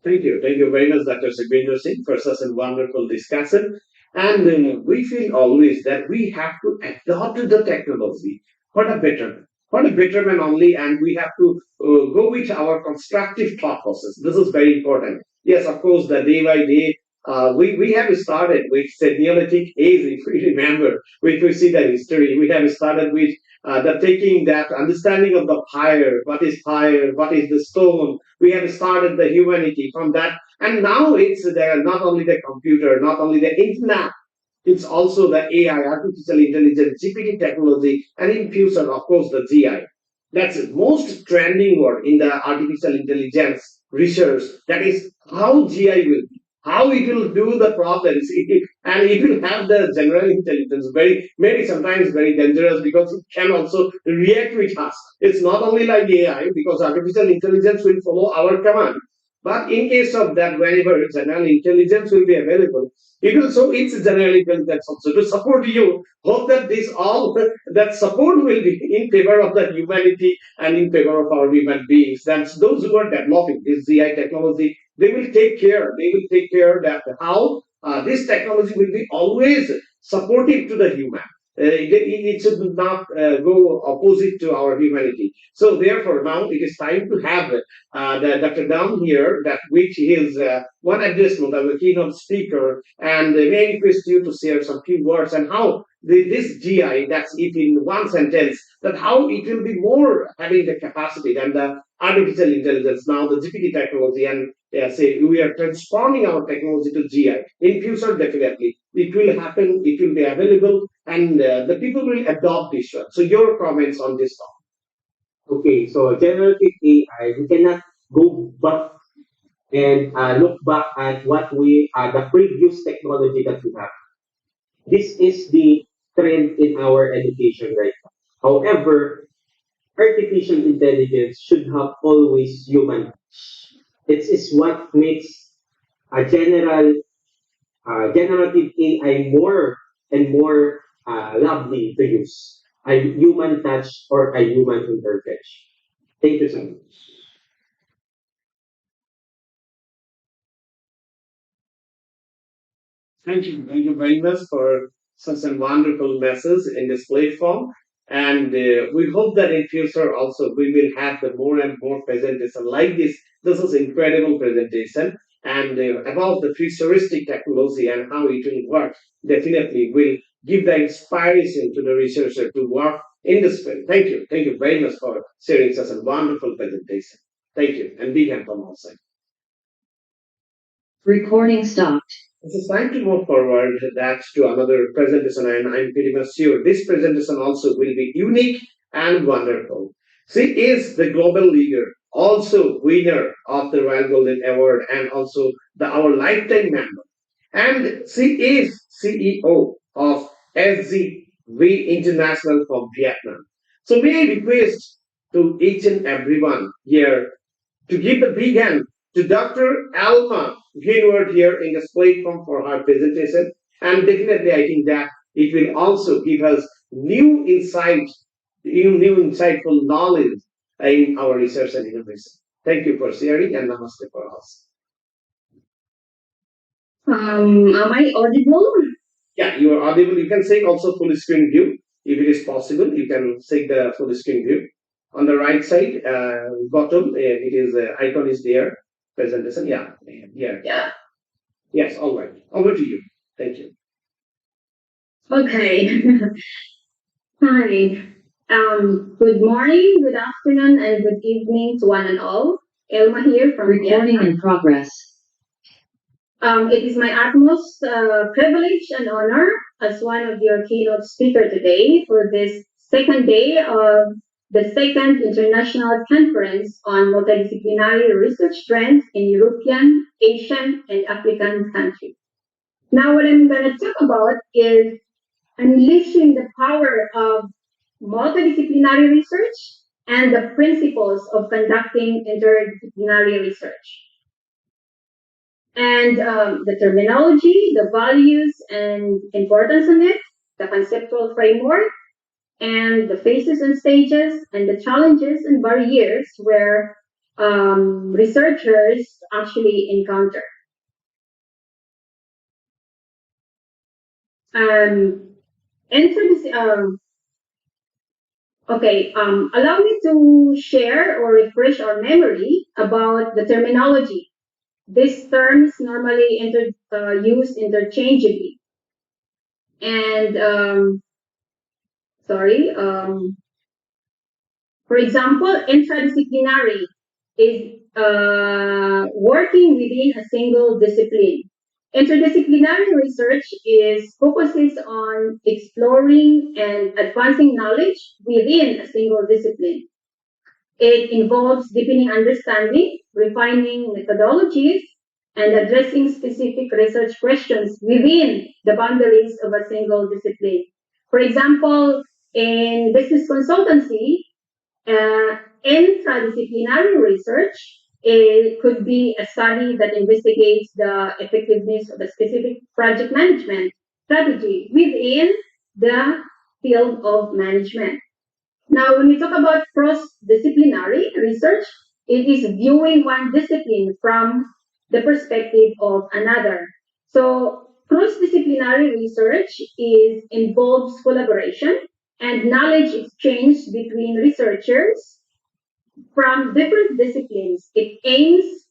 Thank you. Thank you very much, Dr. Sukhbinder Singh, for such a wonderful discussion. And we feel always that we have to adopt the technology for the betterment, for the betterment only, and we have to go with our constructive thought process. This is very important. Yes, of course, the day by day, we have started with the Neolithic age, if we remember, if we see the history, we have started with the taking that understanding of the fire, what is the stone. We have started the humanity from that, and now it's there not only the computer, not only the internet, it's also the AI, artificial intelligence, GPT technology, and in future, of course, the GI. That's the most trending word in the artificial intelligence research. That is how GI will be, how it will do the problems, and it will have the general intelligence. Very maybe sometimes very dangerous because it can also react with us. It's not only like AI because artificial intelligence will follow our command. But in case of that, whenever general intelligence will be available, it will so it's general intelligence also to support you. Hope that this all that support will be in favor of the humanity and in favor of our human beings. That's those who are developing this GI technology. They will take care. They will take care that how this technology will be always supportive to the human. It should not go opposite to our humanity. So therefore, now it is time to have the Dr. Down here, that which is one adjustment as a keynote speaker, and may I request you to share some few words and how this GI, that's it in one sentence, that how it will be more having the capacity than the artificial intelligence, now the GPT technology, and say we are transforming our technology to GI. In future, definitely, it will happen, it will be available, and the people will adopt this one. So your comments on this topic. Okay, so generative AI, we cannot go back and look back at what we the previous technology that we have. This is the trend in our education right now. However, artificial intelligence should have always human. It is what makes a generative AI more and more lovely to use. A human touch or a human intervention. Thank you so much. Thank you very much for such a wonderful message in this platform. And we hope that in future also we will have the more and more presentation like this. This is incredible presentation, and about the futuristic technology and how it will work. Definitely will give the inspiration to the researcher to work in this field. Thank you very much for sharing such a wonderful presentation. Thank you, and big hand from our side. Recording stopped. It's time to move forward. That's to another presentation, and I'm pretty much sure this presentation also will be unique and wonderful. She is the global leader, also winner of the Royal Golden Award, and also our lifetime member. And she is CEO of SGV International from Vietnam. So may I request to each and everyone here to give a big hand to Dr. Alma Greenwood here in this platform for her presentation. And definitely, I think that it will also give us new insight, new insightful knowledge in our research and innovation. Thank you for sharing and namaste for us. Am I audible? Yeah, you are audible. You can take also full screen view if it is possible. You can take the full screen view. On the right side, bottom, it is icon is there. Presentation. Yeah, here. Yeah. Yes. All right. Over to you. Thank you. Okay. Hi. Good morning, good afternoon, and good evening to one and all. Elma here from Recording in progress. It is my utmost privilege and honor as one of your keynote speaker today for this second day of the second international conference on multidisciplinary research trends in European, Asian, and African countries. Now, what I'm going to talk about is unleashing the power of multidisciplinary research and the principles of conducting interdisciplinary research. And the terminology, the values and importance in it, the conceptual framework, and the phases and stages, and the challenges and barriers where researchers actually encounter. Allow me to share or refresh our memory about the terminology. This term is normally used interchangeably. And for example, intradisciplinary is working within a single discipline. Interdisciplinary research focuses on exploring and advancing knowledge within a single discipline. It involves deepening understanding, refining methodologies, and addressing specific research questions within the boundaries of a single discipline. For example, in business consultancy, intradisciplinary research could be a study that investigates the effectiveness of a specific project management strategy within the field of management. Now, when we talk about cross-disciplinary research, it is viewing one discipline from the perspective of another. So, cross-disciplinary research involves collaboration and knowledge exchange between researchers from different disciplines. It aims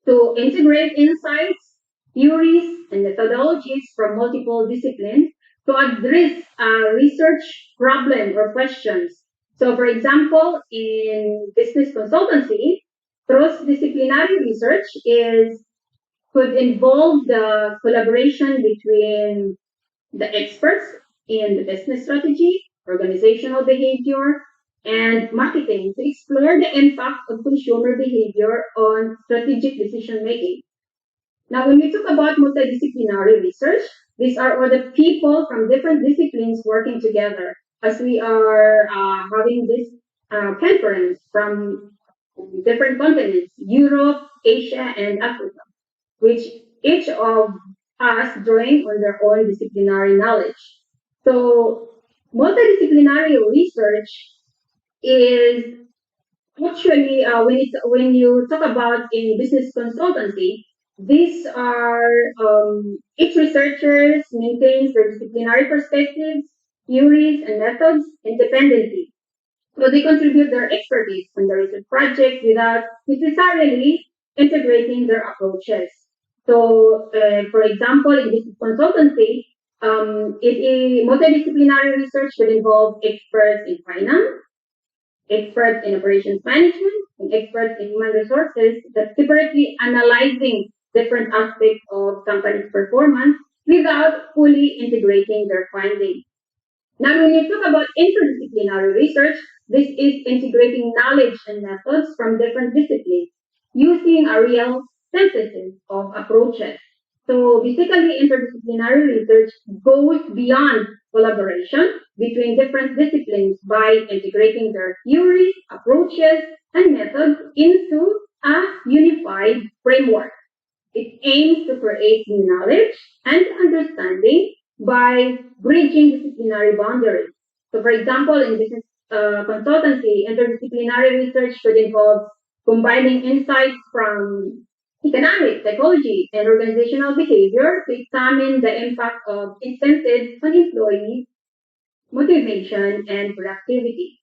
to integrate insights, theories, and methodologies from multiple disciplines to address a research problem or questions. So, for example, in business consultancy, cross-disciplinary research could involve the collaboration between the experts in the business strategy, organizational behavior, and marketing to explore the impact of consumer behavior on strategic decision making. Now, when we talk about multidisciplinary research, these are all the people from different disciplines working together as we are having this conference from different continents, Europe, Asia, and Africa, which each of us drawing on their own disciplinary knowledge. So, multidisciplinary research is actually when you talk about in business consultancy, these are each researchers maintains their disciplinary perspectives, theories, and methods independently. So they contribute their expertise on the research project without necessarily integrating their approaches. So, for example, in business consultancy, multidisciplinary research could involve experts in finance, experts in operations management, and experts in human resources that separately analyzing different aspects of company's performance without fully integrating their findings. Now, when you talk about interdisciplinary research, this is integrating knowledge and methods from different disciplines using a real synthesis of approaches. So basically, interdisciplinary research goes beyond collaboration between different disciplines by integrating their theories, approaches, and methods into a unified framework. It aims to create new knowledge and understanding by bridging disciplinary boundaries. So, for example, in business consultancy, interdisciplinary research could involve combining insights from economics, psychology, and organizational behavior to examine the impact of incentives on employee motivation and productivity.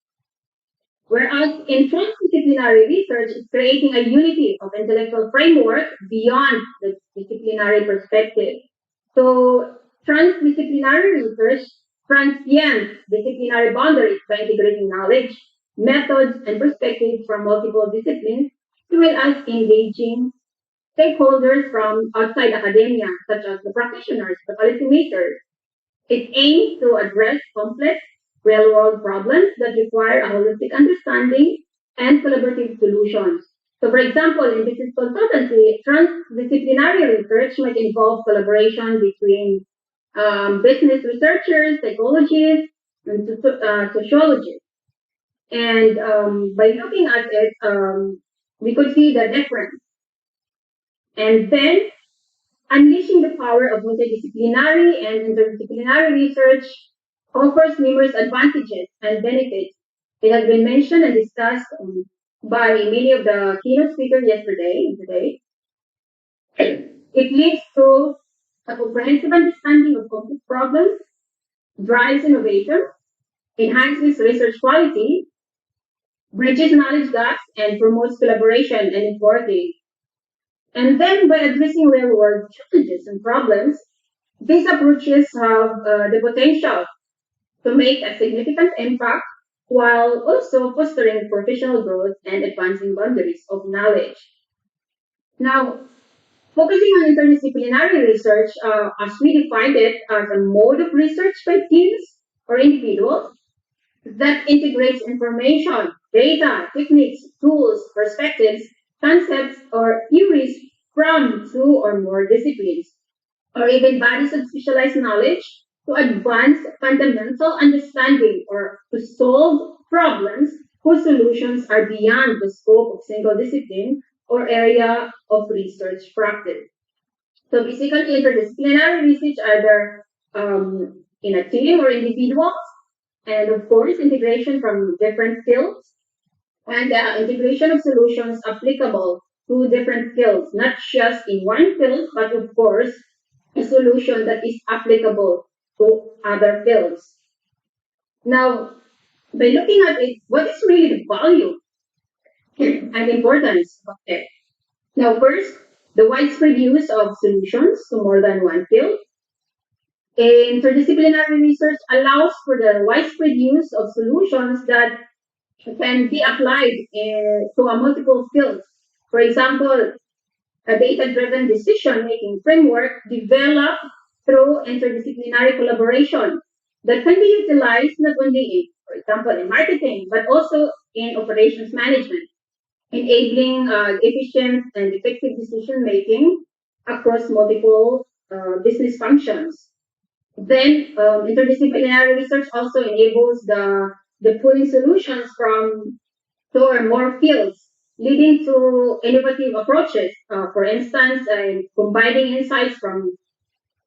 Whereas in transdisciplinary research, it's creating a unity of intellectual framework beyond the disciplinary perspective. So transdisciplinary research transcends disciplinary boundaries by integrating knowledge, methods, and perspectives from multiple disciplines, as well as engaging stakeholders from outside academia, such as the practitioners, the policymakers. It aims to address complex real-world problems that require a holistic understanding and collaborative solutions. So, for example, in business consultancy, transdisciplinary research might involve collaboration between business researchers, psychologists, and sociologists. And by looking at it, we could see the difference. And then unleashing the power of multidisciplinary and interdisciplinary research offers numerous advantages and benefits. It has been mentioned and discussed by many of the keynote speakers yesterday and today. It leads to a comprehensive understanding of complex problems, drives innovation, enhances research quality, bridges knowledge gaps, and promotes collaboration and networking. And then by addressing real-world challenges and problems, these approaches have the potential to make a significant impact while also fostering professional growth and advancing boundaries of knowledge. Now, focusing on interdisciplinary research, as we defined it as a mode of research by teams or individuals that integrates information, data, techniques, tools, perspectives, concepts, or theories from two or more disciplines, or even bodies of specialized knowledge to advance fundamental understanding or to solve problems whose solutions are beyond the scope of single discipline or area of research practice. So basically, interdisciplinary research either in a team or individuals, and of course, integration from different fields, and integration of solutions applicable to different fields, not just in one field, but of course, a solution that is applicable to other fields. Now, by looking at it, what is really the value and importance of it? Now, first, the widespread use of solutions to more than one field. Interdisciplinary research allows for the widespread use of solutions that can be applied to a multiple fields. For example, a data-driven decision-making framework developed through interdisciplinary collaboration that can be utilized not only, for example, in marketing, but also in operations management, enabling efficient and effective decision-making across multiple business functions. Then interdisciplinary research also enables the pooling solutions from two or more fields, leading to innovative approaches. For instance, combining insights from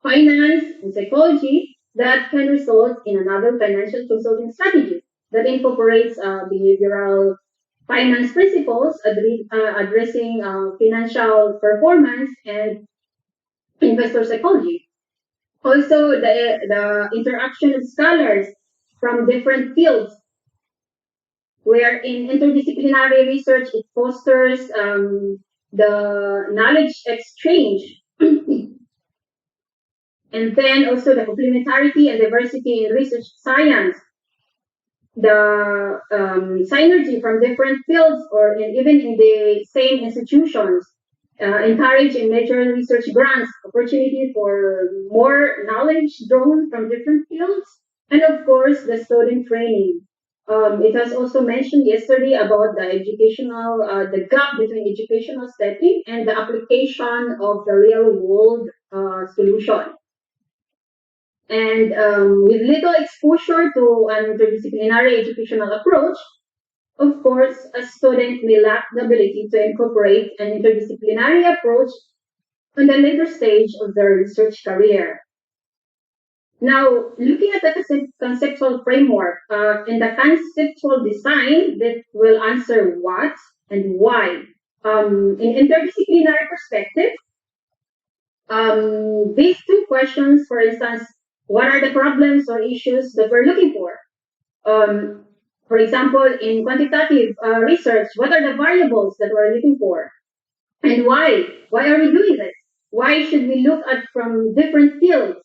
finance and psychology that can result in another financial consulting strategy that incorporates behavioral finance principles, addressing financial performance and investor psychology. Also, the interaction of scholars from different fields, where in interdisciplinary research, it fosters the knowledge exchange. And then also the complementarity and diversity in research science, the synergy from different fields or even in the same institutions, encourage and measure research grants, opportunity for more knowledge drawn from different fields, and of course the student training. It was also mentioned yesterday about the educational, the gap between educational setting and the application of the real world solution. And with little exposure to an interdisciplinary educational approach, of course, a student may lack the ability to incorporate an interdisciplinary approach on the later stage of their research career. Now, looking at the conceptual framework, in the conceptual design that will answer what and why. In interdisciplinary perspective, these two questions, for instance, what are the problems or issues that we're looking for? For example, in quantitative research, what are the variables that we're looking for? And why? Why are we doing this? Why should we look at from different fields?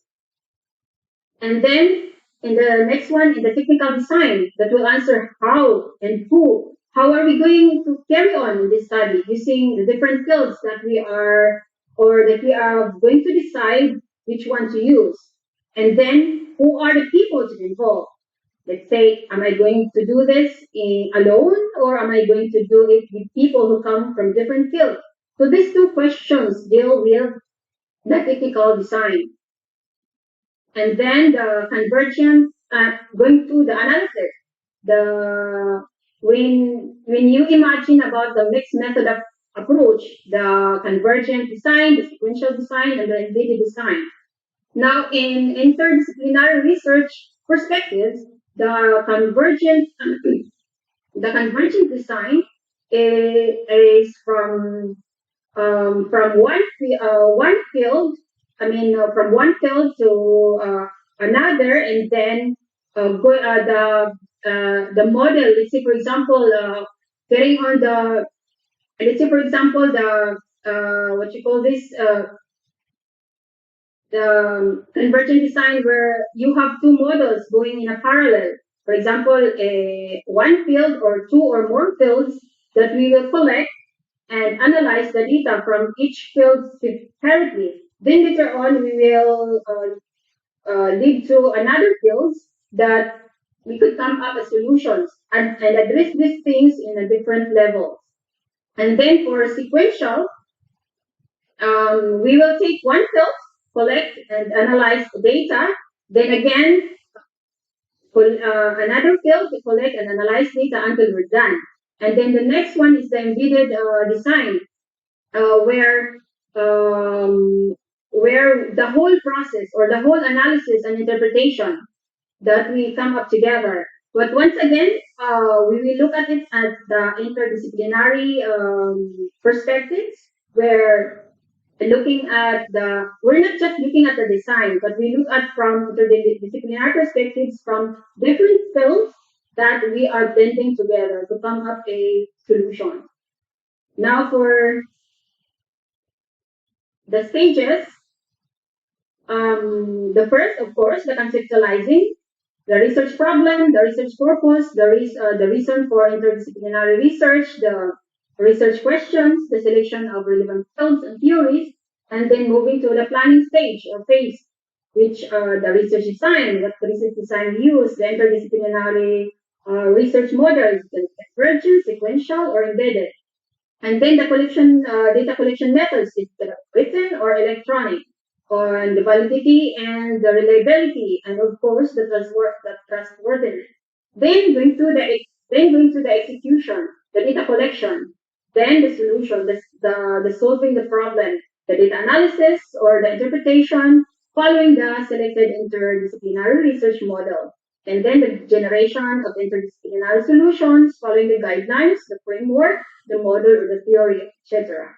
And then in the next one, in the technical design, that will answer how and who. How are we going to carry on this study using the different fields that we are, or that we are going to decide which one to use? And then who are the people to involve? Let's say, am I going to do this alone, or am I going to do it with people who come from different fields? So these two questions deal with the technical design. And then the convergence, going through the analysis, when you imagine about the mixed method of approach, the convergent design, the sequential design, and the embedded design. Now, in interdisciplinary research perspectives, the convergent design is from one field. I mean, from one field to another, and then the model. Let's say, for example, getting on the. Let's say, for example, the what you call this. The convergent design where you have two models going in a parallel. For example, one field or two or more fields that we will collect and analyze the data from each field separately. Then later on, we will lead to another fields that we could come up with solutions and address these things in a different level. And then for sequential, we will take one field, collect and analyze the data, then again, another field to collect and analyze data until we're done. And then the next one is the embedded design, where the whole process or the whole analysis and interpretation that we come up together. But once again, we will look at it at the interdisciplinary perspectives, where we're not just looking at the design, but we look at from interdisciplinary perspectives from different fields that we are blending together to come up a solution. Now for the stages, the first, of course, the conceptualizing, the research problem, the research purpose, the reason for interdisciplinary research, the research questions, the selection of relevant fields and theories, and then moving to the planning stage or phase, which the research design, what research design use, the interdisciplinary research models, the convergent, sequential, or embedded. And then the data collection methods, is written or electronic, and the validity and the reliability, and of course the trustworthiness. Then going to the execution, the data collection, then the solution, the solving the problem, the data analysis or the interpretation, following the selected interdisciplinary research model, and then the generation of interdisciplinary solutions following the guidelines, the framework, the model, or the theory, etc.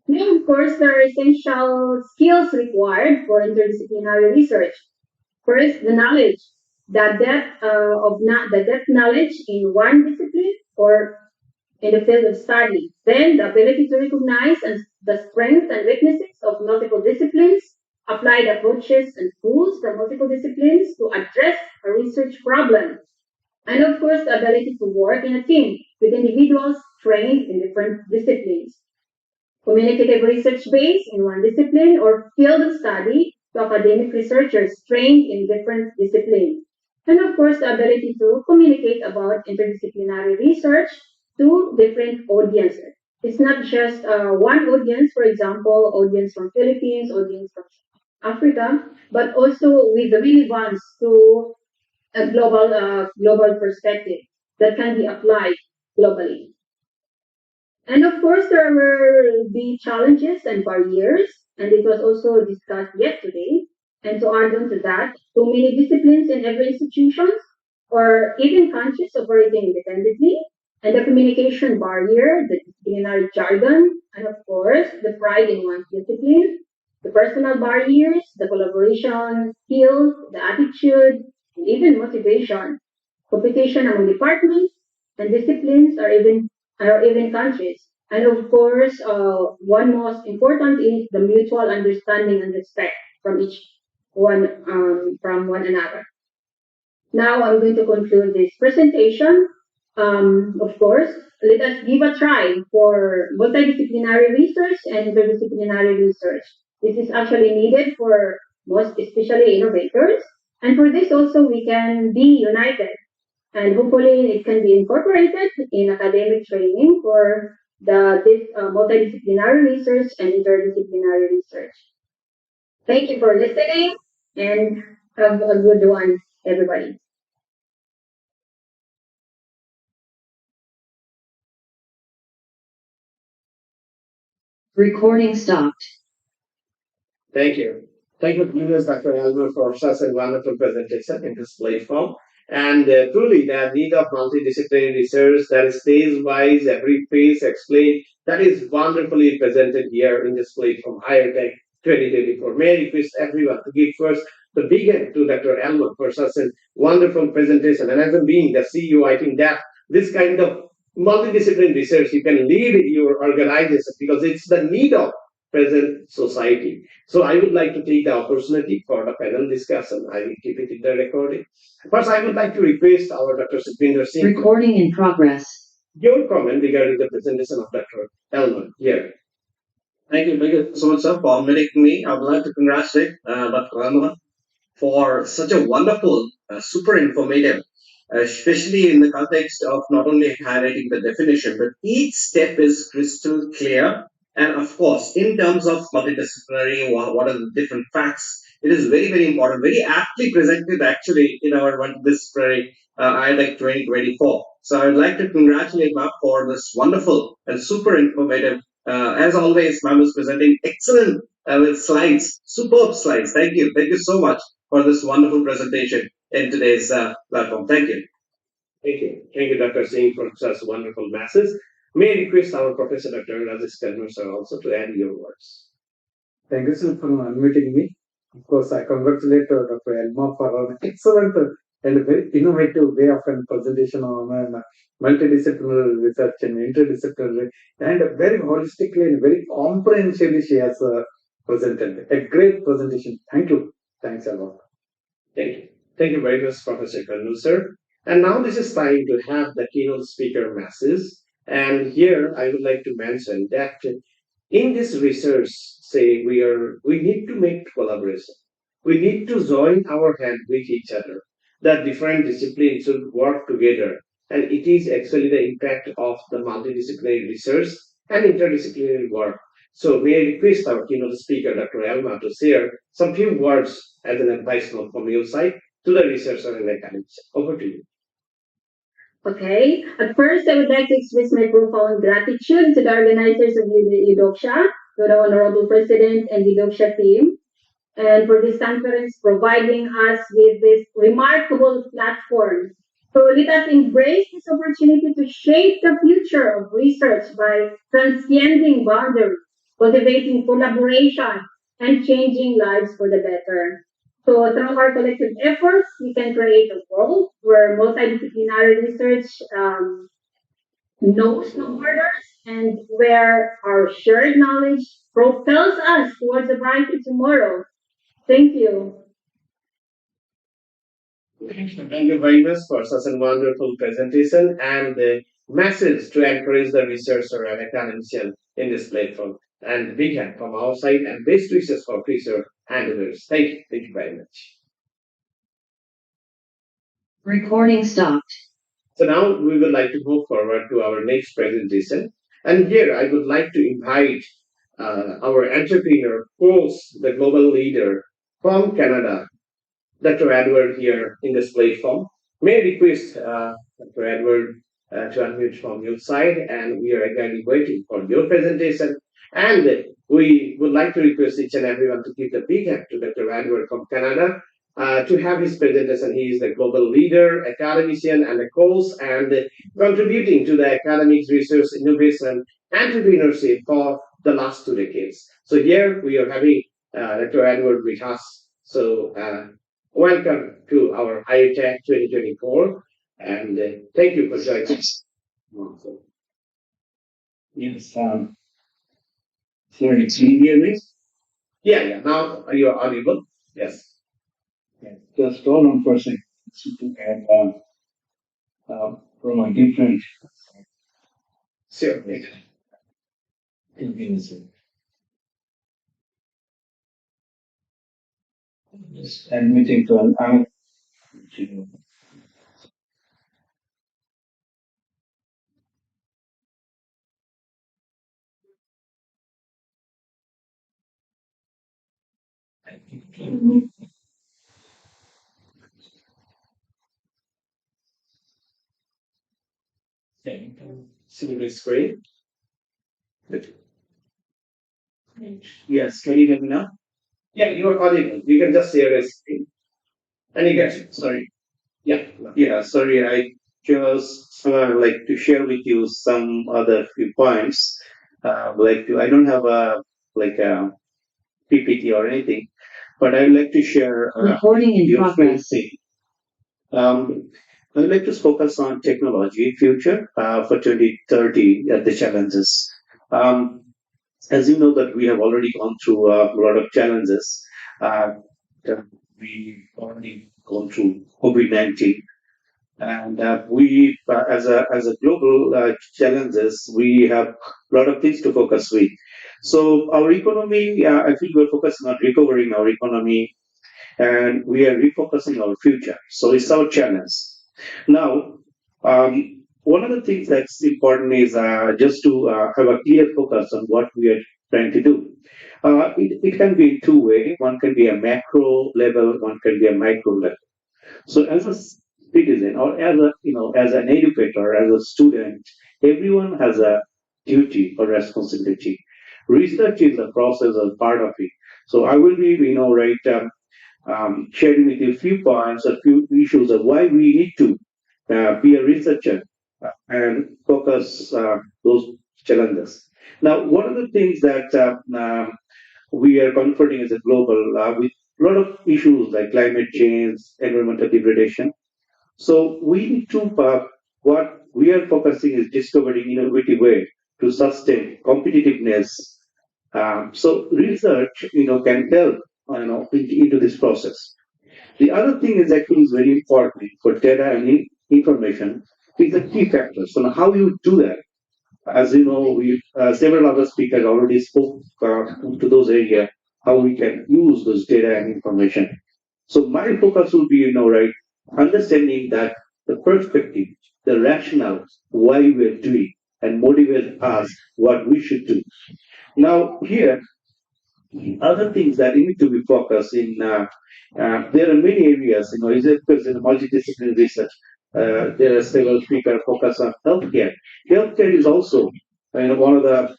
Now, of course, there are essential skills required for interdisciplinary research. First, the knowledge, the depth knowledge in one discipline or in the field of study. Then, the ability to recognize the strengths and weaknesses of multiple disciplines, applied approaches and tools from multiple disciplines to address a research problem. And of course, the ability to work in a team with individuals trained in different disciplines. communicative research base in one discipline, or field of study to academic researchers trained in different disciplines. And of course, the ability to communicate about interdisciplinary research to different audiences. It's not just one audience, for example, audience from Philippines, audience from Africa, but also with relevance to a global perspective that can be applied globally. And of course, there will be challenges and barriers, and it was also discussed yesterday. And to add on to that, too many disciplines in every institutions or even countries operating independently, and the communication barrier, the disciplinary jargon, and of course, the pride in one's discipline, the personal barriers, the collaboration skills, the attitude, and even motivation, competition among departments and disciplines, or even countries. And of course, one most important is the mutual understanding and respect from each one from one another. Now I'm going to conclude this presentation. Of course, let us give a try for multidisciplinary research and interdisciplinary research. This is actually needed for most especially innovators. And for this also we can be united. And hopefully it can be incorporated in academic training for this multidisciplinary research and interdisciplinary research. Thank you for listening and have a good one, everybody. Recording stopped. Thank you. Thank you, previous Dr. Elmer, for such a wonderful presentation in this platform. And truly, the need of multidisciplinary research that is phase-wise, every phase explained, that is wonderfully presented here in this platform, Irtec 2024. May I request everyone to give first the big hand to Dr. Elmer for such a wonderful presentation. And as a being the CEO, I think that this kind of multidisciplinary research you can lead your organization because it's the need of present society. So I would like to take the opportunity for the panel discussion. I will keep it in the recording. First, I would like to request our Dr. Sukhvinder Singh. Recording in progress. Your comment regarding the presentation of Dr. Elmer here. Thank you so much, sir, for inviting me. I would like to congratulate Dr. Elmer for such a wonderful, super informative, especially in the context of not only highlighting the definition, but each step is crystal clear. And of course, in terms of multidisciplinary, what are the different facts? It is very, very important, very aptly presented actually in our multidisciplinary IDEC 2024. So I would like to congratulate Ma'am for this wonderful and super informative. As always, Ma'am is presenting excellent with slides, superb slides. Thank you. Thank you so much for this wonderful presentation in today's platform. Thank you. Thank you. Thank you, Dr. Singh, for such wonderful masses. May I request our Professor Dr. Rajesh Kalmar sir also to add your words. Thank you, sir, for unmuting me. Of course, I congratulate Dr. Elma for an excellent and very innovative way of a presentation on multidisciplinary research and interdisciplinary, and very holistically and very comprehensively she has presented. A great presentation. Thank you. Thanks a lot. Thank you. Thank you very much, Professor Kalmar sir. And now this is time to have the keynote speaker masses. And here I would like to mention that in this research, say we need to make collaboration. We need to join our hand with each other. That different disciplines should work together. And it is actually the impact of the multidisciplinary research and interdisciplinary work. So may I request our keynote speaker, Dr. Elma, to share some few words as an advice from your side to the researcher and academics. Over to you. Okay. At first, I would like to express my profound gratitude to the organizers of Eudoxia, to the Honorable President and the Eudoxia team, and for this conference providing us with this remarkable platform. So let us embrace this opportunity to shape the future of research by transcending boundaries, cultivating collaboration, and changing lives for the better. So through our collective efforts, we can create a world where multidisciplinary research knows no borders and where our shared knowledge propels us towards a brighter tomorrow. Thank you. Thank you very much for such a wonderful presentation and the message to encourage the researcher and academician in this platform. and big hand from our side, and best wishes for future handlers. Thank you. Thank you very much. Recording stopped. So now we would like to move forward to our next presentation. And here I would like to invite our entrepreneur, Pulse, the global leader from Canada, Dr. Edward here in this platform. May I request Dr. Edward to unmute from your side, and we are again waiting for your presentation. And we would like to request each and everyone to give the big hand to Dr. Edward from Canada to have his presentation. He is the global leader, academician, and a coach, and contributing to the academics, research, innovation, entrepreneurship for the last 2 decades. So here we are having Dr. Edward with us. So welcome to our Irtec 2024, and thank you for joining us. Yes, sorry, can you hear me? Yeah, now you are audible. Yes. Yeah, just hold on for a second. To add from a different. Sure. Just admitting to an out. See the screen. Yes, can you hear me now? Yeah, you are audible. You can just share the screen. And you get it. Sorry. Yeah. Yeah, sorry. I just like to share with you some other few points. I don't have a PPT or anything, but I'd like to share Recording in progress. I'd like to focus on technology future for 2030 the challenges. Um, as you know that we have already gone through a lot of challenges. Uh, we already gone through COVID-19, and as a global challenges, we have a lot of things to focus with. So our economy, I think we're focusing on recovering our economy, and we are refocusing our future. So it's our challenge. Now, one of the things that's important is just to have a clear focus on what we are trying to do. It can be in two ways. One can be a macro level, one can be a micro level. So as a citizen or as an educator, as a student, everyone has a duty or responsibility. Research is a process or part of it. So I will be, sharing with you a few points, a few issues of why we need to be a researcher and focus those challenges. Now, one of the things that we are confronting as a global with a lot of issues like climate change, environmental degradation. So we need to what we are focusing is discovering innovative way to sustain competitiveness. So research, can help, into this process. The other thing is actually is very important for data and information is the key factors. So how you do that. As you know, we several other speakers already spoke to those areas how we can use those data and information. So my focus will be, understanding that the perspective, the rationale, why we're doing, and motivate us what we should do. Now here, other things that need to be focused in. There are many areas, is it because in multidisciplinary research, there are several speakers focused on healthcare. Healthcare is also, one of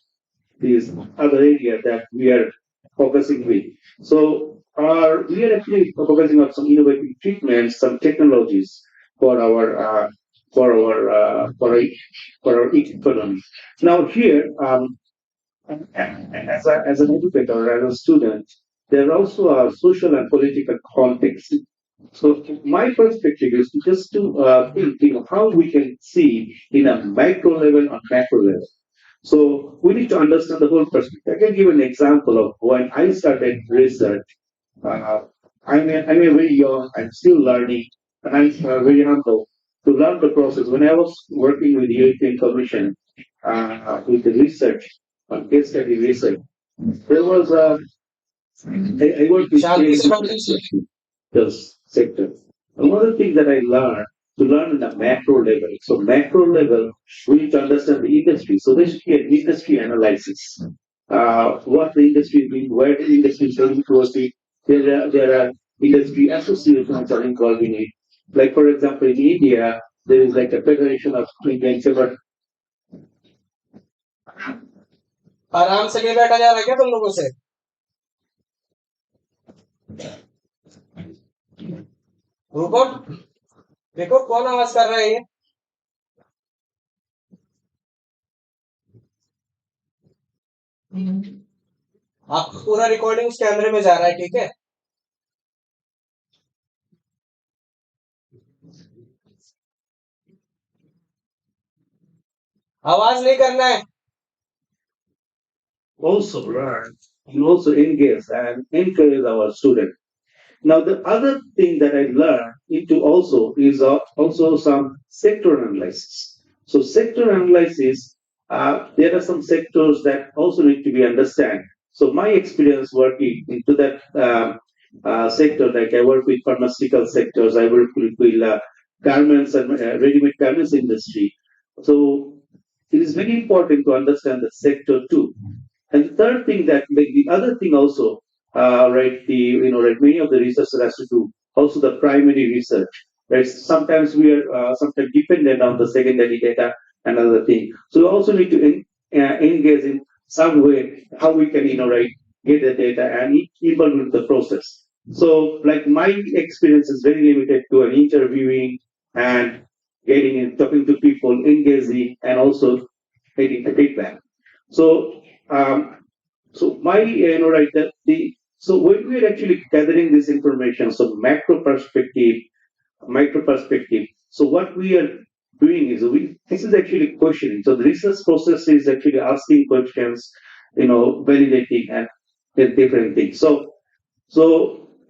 these other areas that we are focusing with. So, we are actually focusing on some innovative treatments, some technologies for our for our for our for our economy. Now here, as an educator, as a student, there are also a social and political context. So my perspective is just to think, how we can see in a micro level or macro level. So we need to understand the whole perspective. I can give an example of when I started research. Uh, I'm a very young, I'm still learning, and I'm very humble to learn the process. When I was working with the European Commission with the research, on case study research, there was I worked with this sector. Another thing that I learned to learn in a macro level. So macro level, we need to understand the industry. So there should be an industry analysis. What the industry is doing, where the industry is going towards it. There are industry associations are involved in it. Like for example, in India, there is like a federation of Indian several. आराम से नहीं बैठा जा रहा है क्या तुम लोगों से? रुको, देखो कौन आवाज कर रहा है ये? आपका पूरा रिकॉर्डिंग उस कैमरे में जा रहा है, ठीक है? आवाज नहीं करना है. Also learn and also engage and encourage our students. Now, the other thing that I learned into also is also some sector analysis. So, sector analysis, there are some sectors that also need to be understand. So, my experience working into that sector, like I work with pharmaceutical sectors, I work with garments and ready-made garments industry. So, it is very important to understand the sector too. And the third thing that, like the other thing also, right, right, many of the researchers has to do also the primary research. Right, sometimes we are sometimes dependent on the secondary data and other thing. So we also need to engage in some way how we can, right, get the data and involve with the process. So, like my experience is very limited to an interviewing and getting in, talking to people, engaging, and also getting the feedback. So so my right so when we are actually gathering this information, so micro perspective. So what we are doing is this is actually questioning. So the research process is actually asking questions, validating and different things. So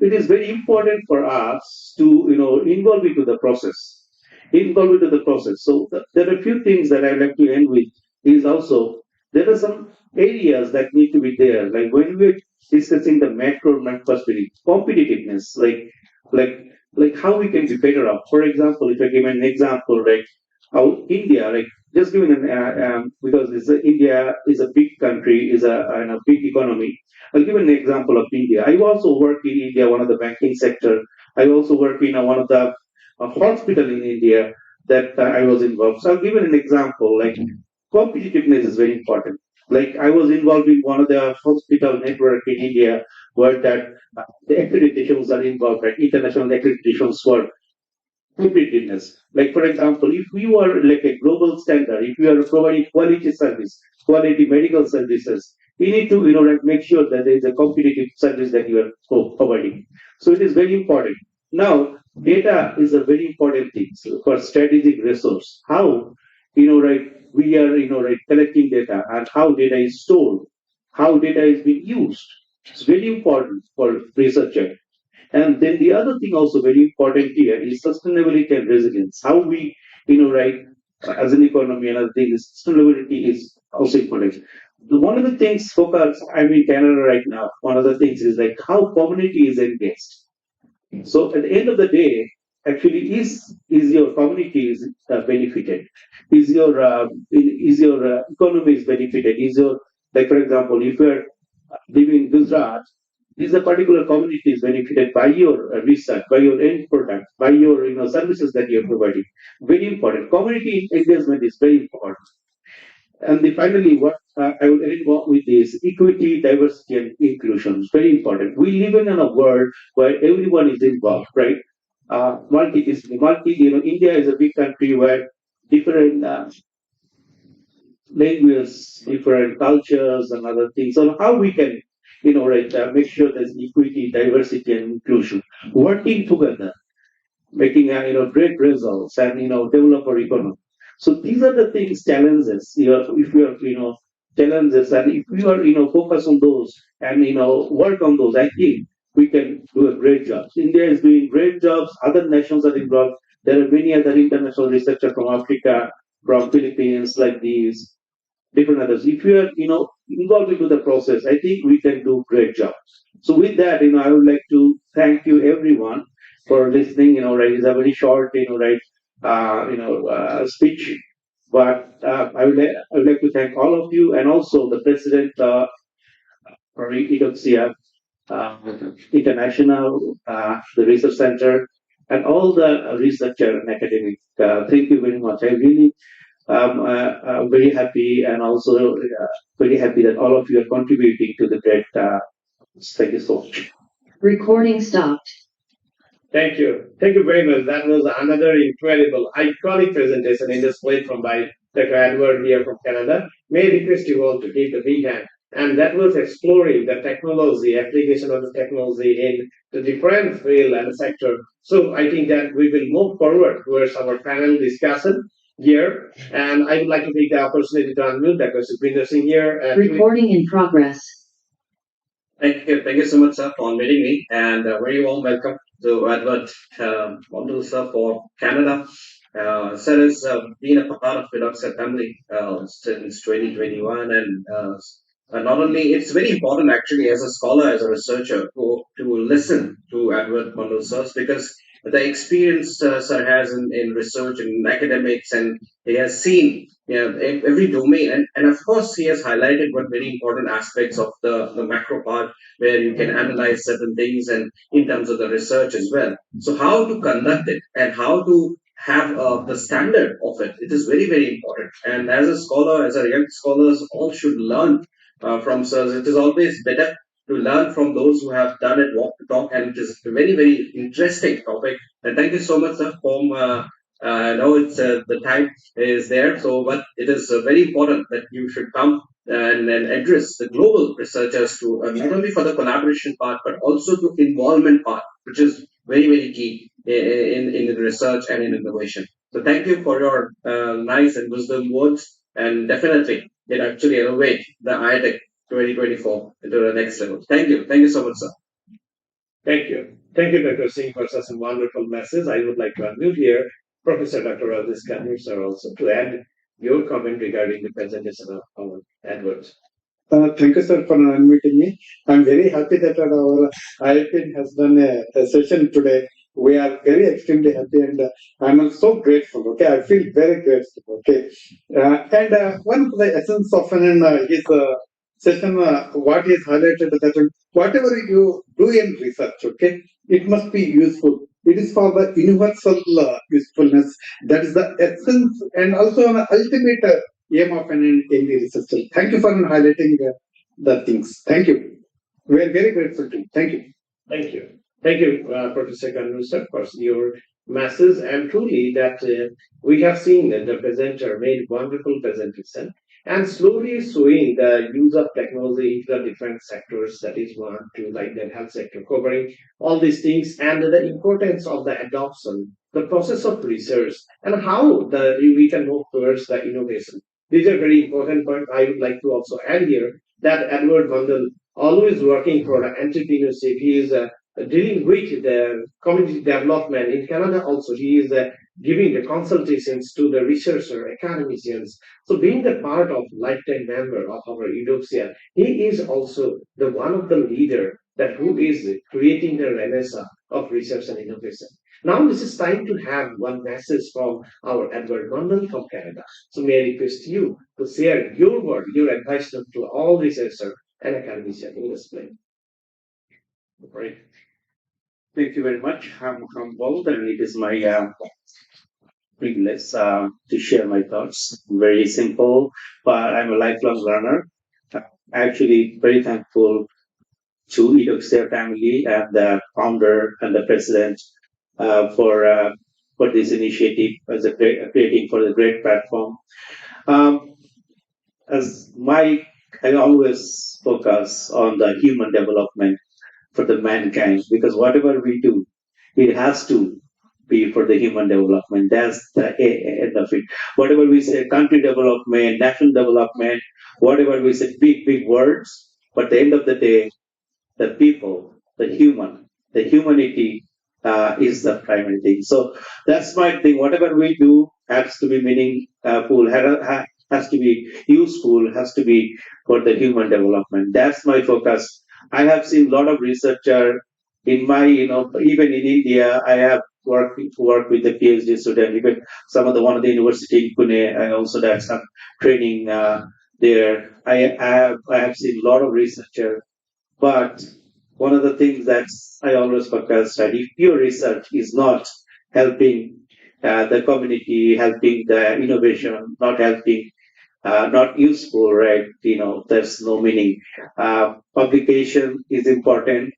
it is very important for us to involve into the process. Involve into the process. So there are a few things that I'd like to end with is also there are some areas that need to be there. Like when we're discussing the macro perspective, competitiveness, like how we can be better off. For example, if I give an example, like how India, like just giving an because India is a big country, is a big economy. I'll give an example of India. I also work in India, one of the banking sector. I also work in one of the hospital in India that I was involved. So I'll give an example. Like competitiveness is very important. Like I was involved in one of the hospital network in India where that the accreditations are involved, right? International accreditations for competitiveness. Like for example, if you are like a global standard, if you are providing quality service, quality medical services, you need to like make sure that there is a competitive service that you are providing. So it is very important. Now, data is a very important thing for strategic resource. How right we are right collecting data and how data is stored, how data is being used. It's very important for researcher. And then the other thing also very important here is sustainability and resilience. How we, right, as an economy, another thing is sustainability is also important. One of the things focus, I'm in Canada right now. One of the things is like how community is engaged. So at the end of the day, actually, is your community is benefited? Is your economy is benefited? Is your like for example, if you're living in Gujarat, is a particular community is benefited by your research, by your end product, by your services that you're providing. Very important. Community engagement is very important. And finally, what I would end with is equity, diversity, and inclusion. It's very important. We live in a world where everyone is involved, right? India is a big country where different languages, different cultures, and other things. So how we can, right, make sure there's equity, diversity, and inclusion, working together, making great results, and develop our economy. So these are the things, challenges. If you are challenges, and if you are focus on those and work on those, I think we can do a great job. India is doing great jobs. Other nations are involved. There are many other international researchers from Africa, from Philippines, like these different others. If you are involved into the process, I think we can do great job. So with that, I would like to thank you everyone for listening. Right, it's a very short, right, speech, but I would like to thank all of you and also the president for EDOXIA International, the research center, and all the researcher and academics. Thank you very much. I really very happy and also very happy that all of you are contributing to the great. Thank you so much. Recording stopped. Thank you. Thank you very much. That was another incredible, iconic presentation in displayed from by Dr. Edward here from Canada. May I request you all to give the big hand. And that was exploring the technology, application of the technology in the different field and sector. So I think that we will move forward towards our panel discussion here. And I would like to take the opportunity to unmute Dr. Sukhvinder Singh here. Recording in progress. Thank you so much, sir, for meeting me, and a very warm welcome to Edward Mondal, sir, for Canada. Sir has been a part of Philoxia family since 2021, and not only it's very important actually as a scholar, as a researcher, to listen to Edward Mondal, sir, because the experience sir has in research and in academics, and he has seen every domain, and of course he has highlighted what very important aspects of the macro part where you can analyze certain things and in terms of the research as well. So how to conduct it and how to have the standard of it, it is very, very important. And as a scholar, as a young scholars, all should learn from sirs. It is always better to learn from those who have done it, walk the talk, and it is a very, very interesting topic. And thank you so much, sir, for I know it's the time is there, so but it is very important that you should come and address the global researchers to not only for the collaboration part but also to involvement part, which is very, very key in the research and in innovation. So thank you for your nice and wisdom words, and definitely it actually elevate the ITEC 2024 into the next level. Thank you so much, sir. Thank you. Thank you, Dr. Singh, for such a wonderful message. I would like to unmute here Professor Dr. Rajesh Kanur, sir, also to add your comment regarding the presentation of our Edward. Thank you, sir, for unmuting me. I'm very happy that our Europian has done a session today. We are very extremely happy, and I'm so grateful. Okay, I feel very grateful. Okay, and one of the essence of his session, what is highlighted that whatever you do in research, okay, it must be useful. It is for the universal usefulness. That is the essence and also an ultimate aim of any researcher. Thank you for highlighting the things. Thank you. We are very grateful to you. Thank you. Thank you. Thank you, Professor Kanur, sir, for your message. And truly that we have seen that the presenter made wonderful presentation and slowly showing the use of technology into the different sectors, that is one, to like the health sector, covering all these things and the importance of the adoption, the process of research, and how we can move towards the innovation. These are very important points. I would like to also add here that Edward Mundell always working for entrepreneurship. He is dealing with the community development in Canada. Also, he is giving the consultations to the researcher, academicians. So, being the part of lifetime member of our EDOXIA, he is also the one of the leader that who is creating the renaissance of research and innovation. Now, this is time to have one message from our Edward Mundell from Canada. So, may I request you to share your word, your advice to all researchers and academicians in this place. Right. Thank you very much. I'm humbled, and it is my privilege to share my thoughts. Very simple, but I'm a lifelong learner. Actually, very thankful to EDOXIA family and the founder and the president for this initiative as creating for the great platform. I always focus on the human development for the mankind, because whatever we do, it has to be for the human development. That's the end of it. Whatever we say, country development, national development, whatever we say, big words, but at the end of the day, the people, the humanity is the primary thing. So that's my thing. Whatever we do has to be meaningful, has to be useful, has to be for the human development. That's my focus. I have seen a lot of researcher in my, even in India, I have worked with the PhD student, even some of the one of the university in Pune. I also did some training there. I have seen a lot of researcher, but one of the things that I always focus that if your research is not helping the community, helping the innovation, not helping, not useful, right? There's no meaning. Publication is important,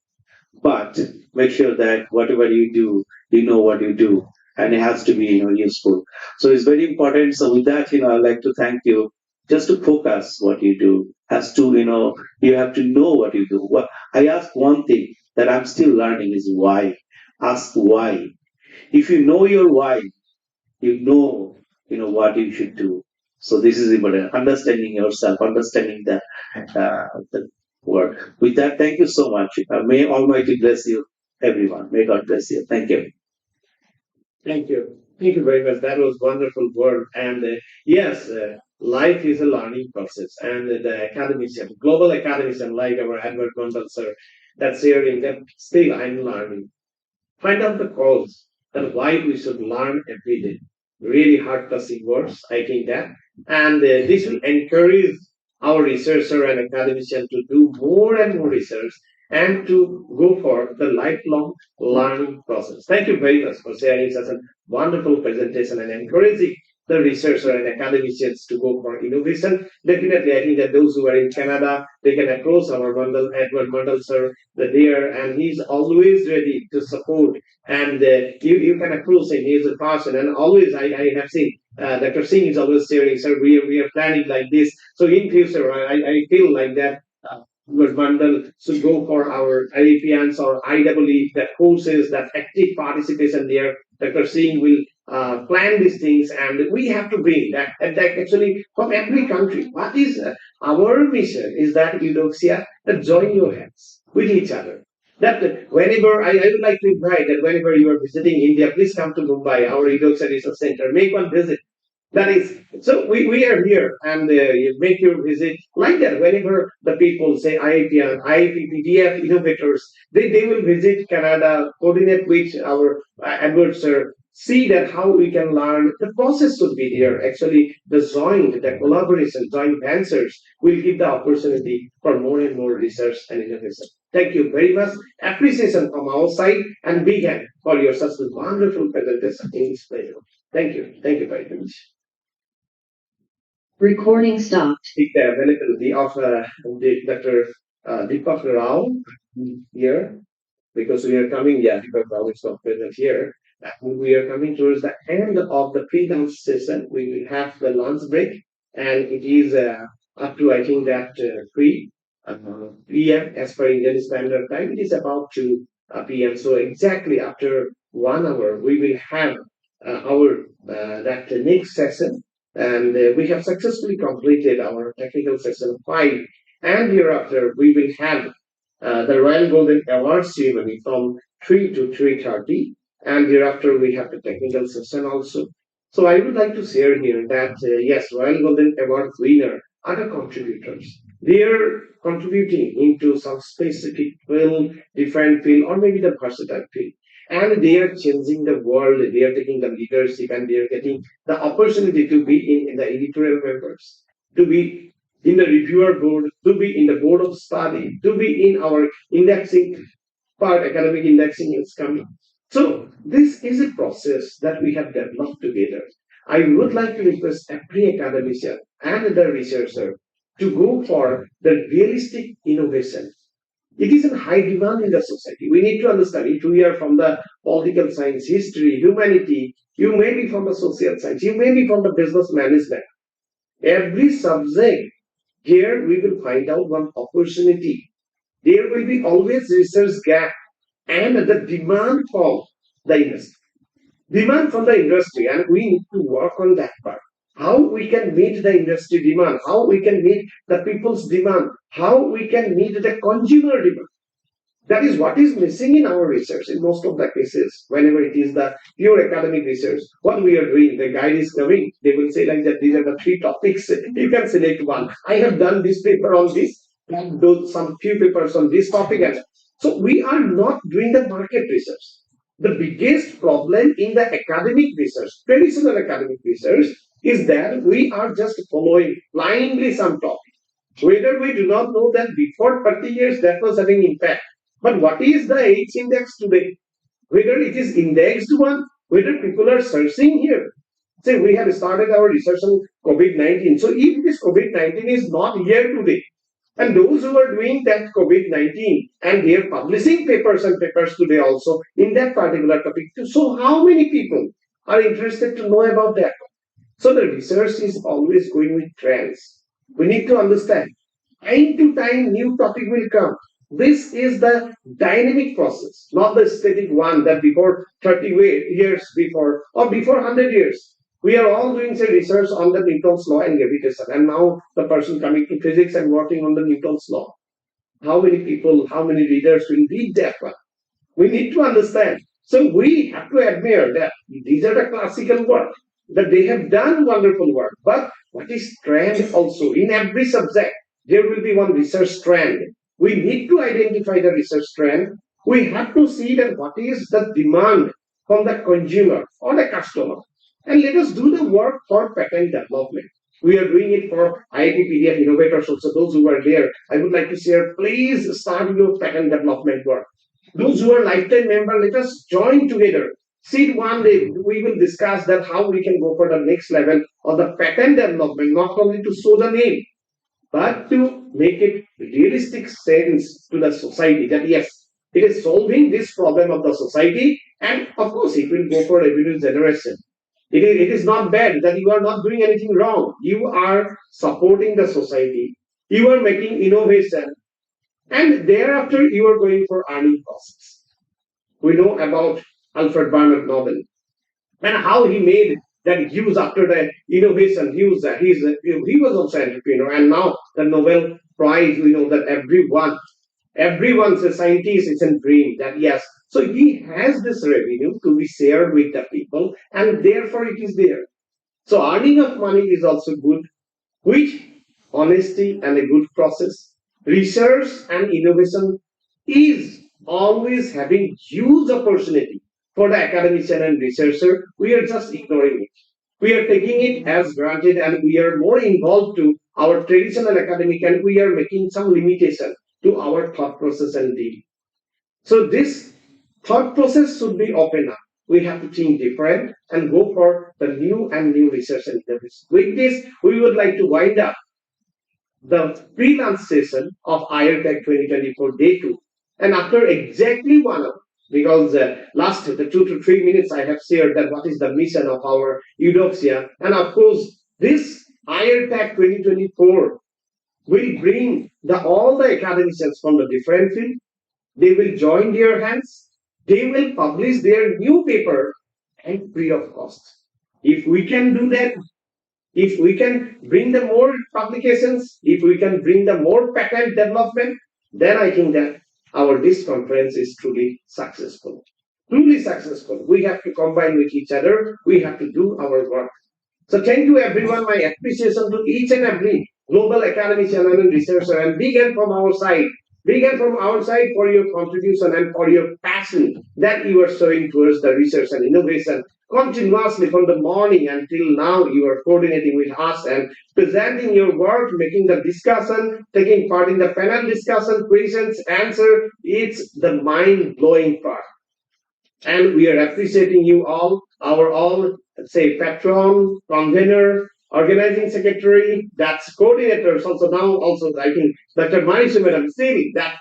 but make sure that whatever you do, you know what you do, and it has to be useful. So it's very important. So with that, I'd like to thank you. Just to focus what you do has to, you have to know what you do. What I ask one thing that I'm still learning is why. Ask why. If you know your why, what you should do. So this is important. Understanding yourself, understanding the word. With that, thank you so much. May Almighty bless you, everyone. May God bless you. Thank you. Thank you. Thank you very much. That was wonderful word. And yes, life is a learning process. And the academician, global academician like our Edward Mundell sir, that's hearing that still I'm learning. Find out the cause that why we should learn every day. Really heart-touching words, I think that. And this will encourage our researcher and academician to do more and more research and to go for the lifelong learning process. Thank you very much for sharing such a wonderful presentation and encouraging the researcher and academicians to go for innovation. Definitely, I think that those who are in Canada, they can approach our Edward Mundell sir, there, and he's always ready to support. And you can approach him. He is a person, and always I have seen Dr. Singh is always sharing, sir, we are planning like this. So in future, I feel like that Mundell should go for our Europeans or IEE, that courses, that active participation there. Dr. Singh will plan these things, and we have to bring that. And that actually from every country. What is our mission is that Eudoxia, that join your hands with each other. That whenever I would like to invite that whenever you are visiting India, please come to Mumbai, our Eudoxia Research Center. Make one visit. That is, so we are here, and you make your visit like that. Whenever the people say IITian, IIPPDF innovators, they will visit Canada, coordinate with our advisor, see that how we can learn. The process should be there. Actually, the collaboration, joint ventures will give the opportunity for more and more research and innovation. Thank you very much. Appreciation from our side, and big hand for your such a wonderful presentation in this way. Thank you. Thank you very much. Recording stopped. The availability of Dr. Deepak Rao here, because we are coming, Deepak Rao is not present here. We are coming towards the end of the pre-lunch session. We will have the lunch break, and it is up to, I think, that 3 p.m. as per Indian Standard Time. It is about 2 p.m. So exactly after 1 hour, we will have our that next session. And we have successfully completed our technical session 5. And hereafter, we will have the Royal Golden Award ceremony from 3 to 3:30. And hereafter, we have the technical session also. So I would like to share here that, yes, Royal Golden Award winner are the contributors. They are contributing into some specific field, different field, or maybe the versatile field. And they are changing the world. They are taking the leadership, and they are getting the opportunity to be in the editorial members, to be in the reviewer board, to be in the board of study, to be in our indexing part, academic indexing is coming. So this is a process that we have developed together. I would like to request every academician and the researcher to go for the realistic innovation. It is in high demand in the society. We need to understand if we are from the political science, history, humanity, you may be from the social science, you may be from the business management. Every subject, here we will find out one opportunity. There will be always research gap and the demand from the industry. Demand from the industry, and we need to work on that part. How we can meet the industry demand, how we can meet the people's demand, how we can meet the consumer demand. That is what is missing in our research in most of the cases. Whenever it is the pure academic research, what we are doing, the guide is coming, they will say like that, these are the three topics, you can select one. I have done this paper on this, and do some few papers on this topic. And so we are not doing the market research. The biggest problem in the academic research, traditional academic research, is that we are just following blindly some topic. Whether we do not know that before 30 years that was having impact. But what is the H index today? Whether it is indexed one, whether people are searching here. Say we have started our research on COVID-19. So if this COVID-19 is not here today, and those who are doing that COVID-19 and they are publishing papers and papers today also in that particular topic. So how many people are interested to know about that? So the research is always going with trends. We need to understand. Time to time, new topic will come. This is the dynamic process, not the static one that before 30 years before or before 100 years. We are all doing say research on the Newton's law and gravitation, and now the person coming to physics and working on the Newton's law. How many people, how many readers will read that one? We need to understand. So we have to admire that these are the classical work, that they have done wonderful work. But what is trend also? In every subject, there will be one research trend. We need to identify the research trend. We have to see that what is the demand from the consumer or the customer. And let us do the work for patent development. We are doing it for IIT PDF innovators also. Those who are there, I would like to share, please start your patent development work. Those who are lifetime member, let us join together. Sit one day, we will discuss that how we can go for the next level of the patent development, not only to show the name, but to make it realistic sense to the society that yes, it is solving this problem of the society, and of course it will go for revenue generation. It is not bad that you are not doing anything wrong. You are supporting the society. You are making innovation. And thereafter, you are going for earning process. We know about Alfred Bernard Nobel and how he made that use after the innovation. He was also an entrepreneur, and now the Nobel Prize. We know that everyone's a scientist. It's a dream that yes. So he has this revenue to be shared with the people, and therefore it is there. So earning of money is also good, which honesty and a good process. Research and innovation is always having huge opportunity for the academician and researcher. We are just ignoring it. We are taking it as granted, and we are more involved to our traditional academic, and we are making some limitation to our thought process and deal. So this thought process should be open up. We have to think different and go for the new and new research and innovation. With this, we would like to wind up the pre-launch session of Irtec 2024 day 2. And after exactly 1 hour, because last the 2 to 3 minutes I have shared that what is the mission of our Eudoxia. And of course, this Irtec 2024 will bring all the academicians from the different field. They will join their hands. They will publish their new paper and free of cost. If we can do that, if we can bring the more publications, if we can bring the more patent development, then I think that this conference is truly successful. Truly successful. We have to combine with each other. We have to do our work. So thank you everyone. My appreciation to each and every global academician and researcher, and begin from our side. Begin from our side for your contribution and for your passion that you are showing towards the research and innovation. Continuously from the morning until now, you are coordinating with us and presenting your work, making the discussion, taking part in the panel discussion, questions, answer. It's the mind-blowing part. And we are appreciating you all, our all, say, patron, convener, organizing secretary, that's coordinators, also now also I think Dr. Manisha Madam still that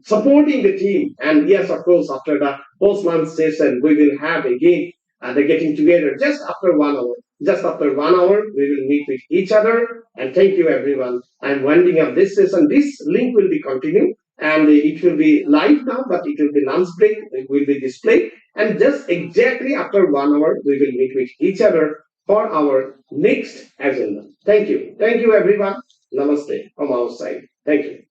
supporting the team. And yes, of course, after the post-lunch session, we will have again the getting together just after 1 hour. Just after 1 hour, we will meet with each other. And thank you, everyone. I'm winding up this session. This link will be continued. And it will be live now, but it will be lunch break. It will be displayed. And just exactly after 1 hour, we will meet with each other for our next agenda. Thank you. Thank you, everyone. Namaste from our side. Thank you.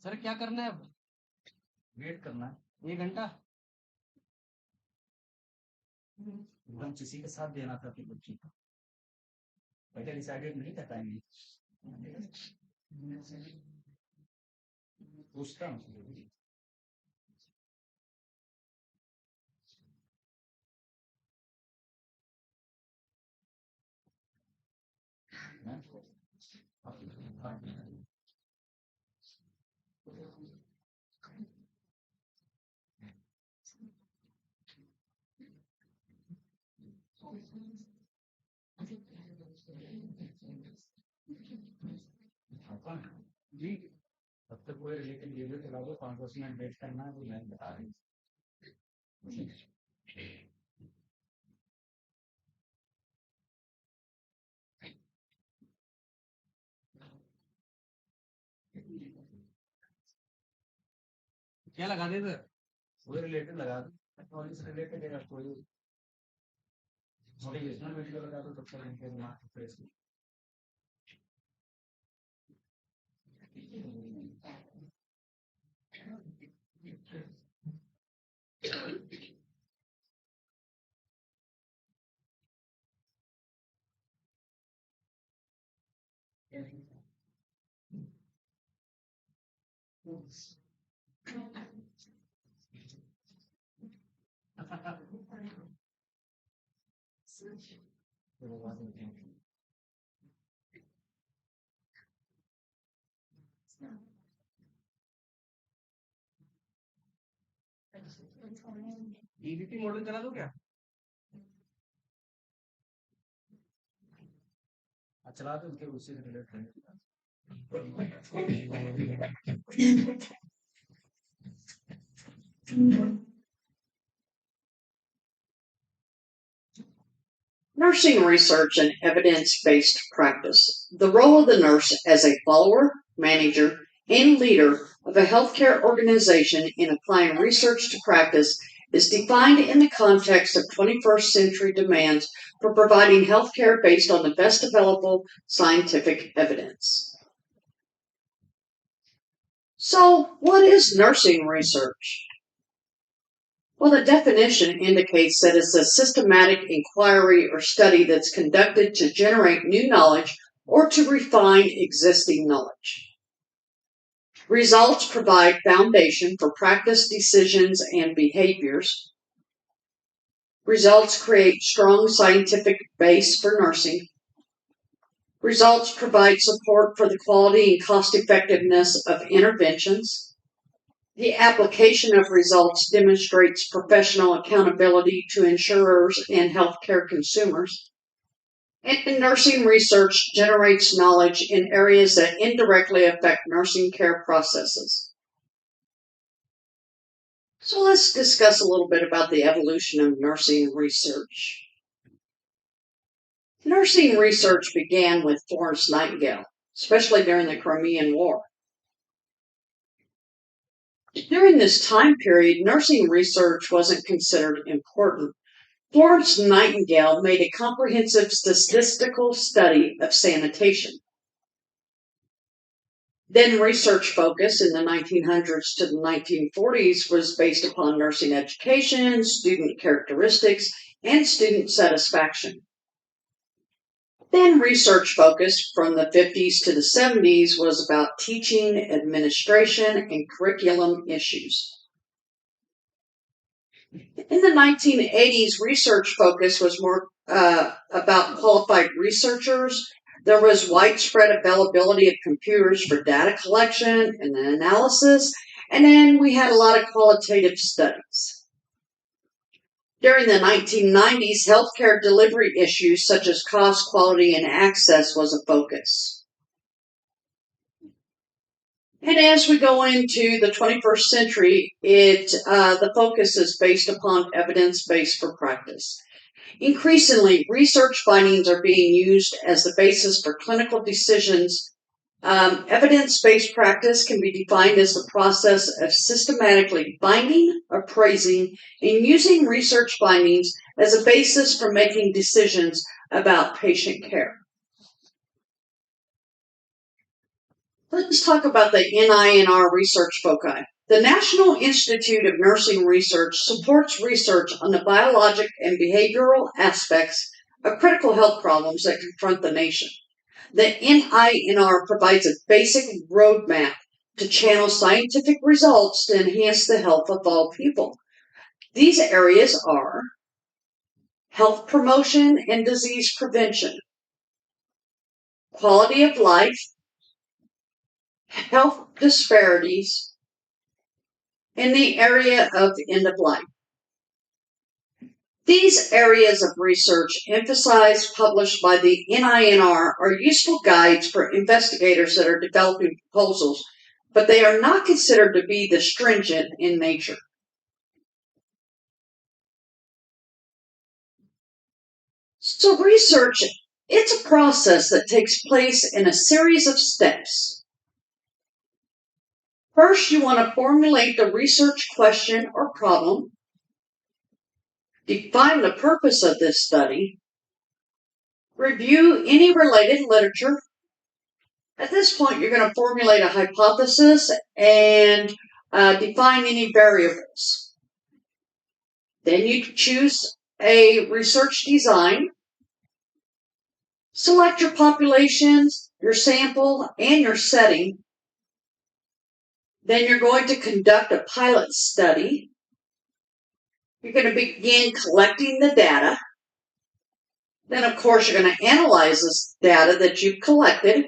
Sir क्या करना है अब? Wait करना है 1 घंटा। हम किसी के साथ देना था अपनी बच्ची को, पहले डिसाइडेड नहीं था टाइम। पूछता हूँ जी। तब तक कोई रिलेटेड वीडियो चला दो, 5% वेट करना है, वो मैं बता रही हूँ। क्या लगा दे इधर? कोई रिलेटेड लगा दो, टेक्नोलॉजी से रिलेटेड है कोई मोटिवेशनल वीडियो लगा दो, तब तक इनके दिमाग फ्रेश हो। ईडीटी मॉडल चला दो क्या? चला दो, उनके उससे related Nursing research and evidence-based practice. The role of the nurse as a follower, manager, and leader of a healthcare organization in applying research to practice is defined in the context of 21st century demands for providing healthcare based on the best available scientific evidence. So, what is nursing research? Well, the definition indicates that it's a systematic inquiry or study that's conducted to generate new knowledge or to refine existing knowledge. Results provide foundation for practice decisions and behaviors. Results create strong scientific base for nursing. Results provide support for the quality and cost effectiveness of interventions. The application of results demonstrates professional accountability to insurers and healthcare consumers. And nursing research generates knowledge in areas that indirectly affect nursing care processes. So let's discuss a little bit about the evolution of nursing research. Nursing research began with Florence Nightingale, especially during the Crimean War. During this time period, nursing research wasn't considered important. Florence Nightingale made a comprehensive statistical study of sanitation. Then research focus in the 1900s to the 1940s was based upon nursing education, student characteristics, and student satisfaction. Then research focus from the 50s to the 70s was about teaching, administration, and curriculum issues. In the 1980s, research focus was more about qualified researchers. There was widespread availability of computers for data collection and analysis, and then we had a lot of qualitative studies. During the 1990s, healthcare delivery issues such as cost, quality, and access was a focus. And as we go into the 21st century, the focus is based upon evidence-based for practice. Increasingly, research findings are being used as the basis for clinical decisions. Evidence-based practice can be defined as the process of systematically finding, appraising, and using research findings as a basis for making decisions about patient care. Let's talk about the NINR research foci. The National Institute of Nursing Research supports research on the biologic and behavioral aspects of critical health problems that confront the nation. The NINR provides a basic roadmap to channel scientific results to enhance the health of all people. These areas are health promotion and disease prevention, quality of life, health disparities, in the area of end of life. These areas of research emphasized, published by the NINR, are useful guides for investigators that are developing proposals, but they are not considered to be this stringent in nature. So research, it's a process that takes place in a series of steps. First, you want to formulate the research question or problem, define the purpose of this study, review any related literature. At this point, you're going to formulate a hypothesis and define any variables. Then you choose a research design, select your populations, your sample, and your setting. Then you're going to conduct a pilot study. You're going to begin collecting the data. Then, of course, you're going to analyze this data that you've collected.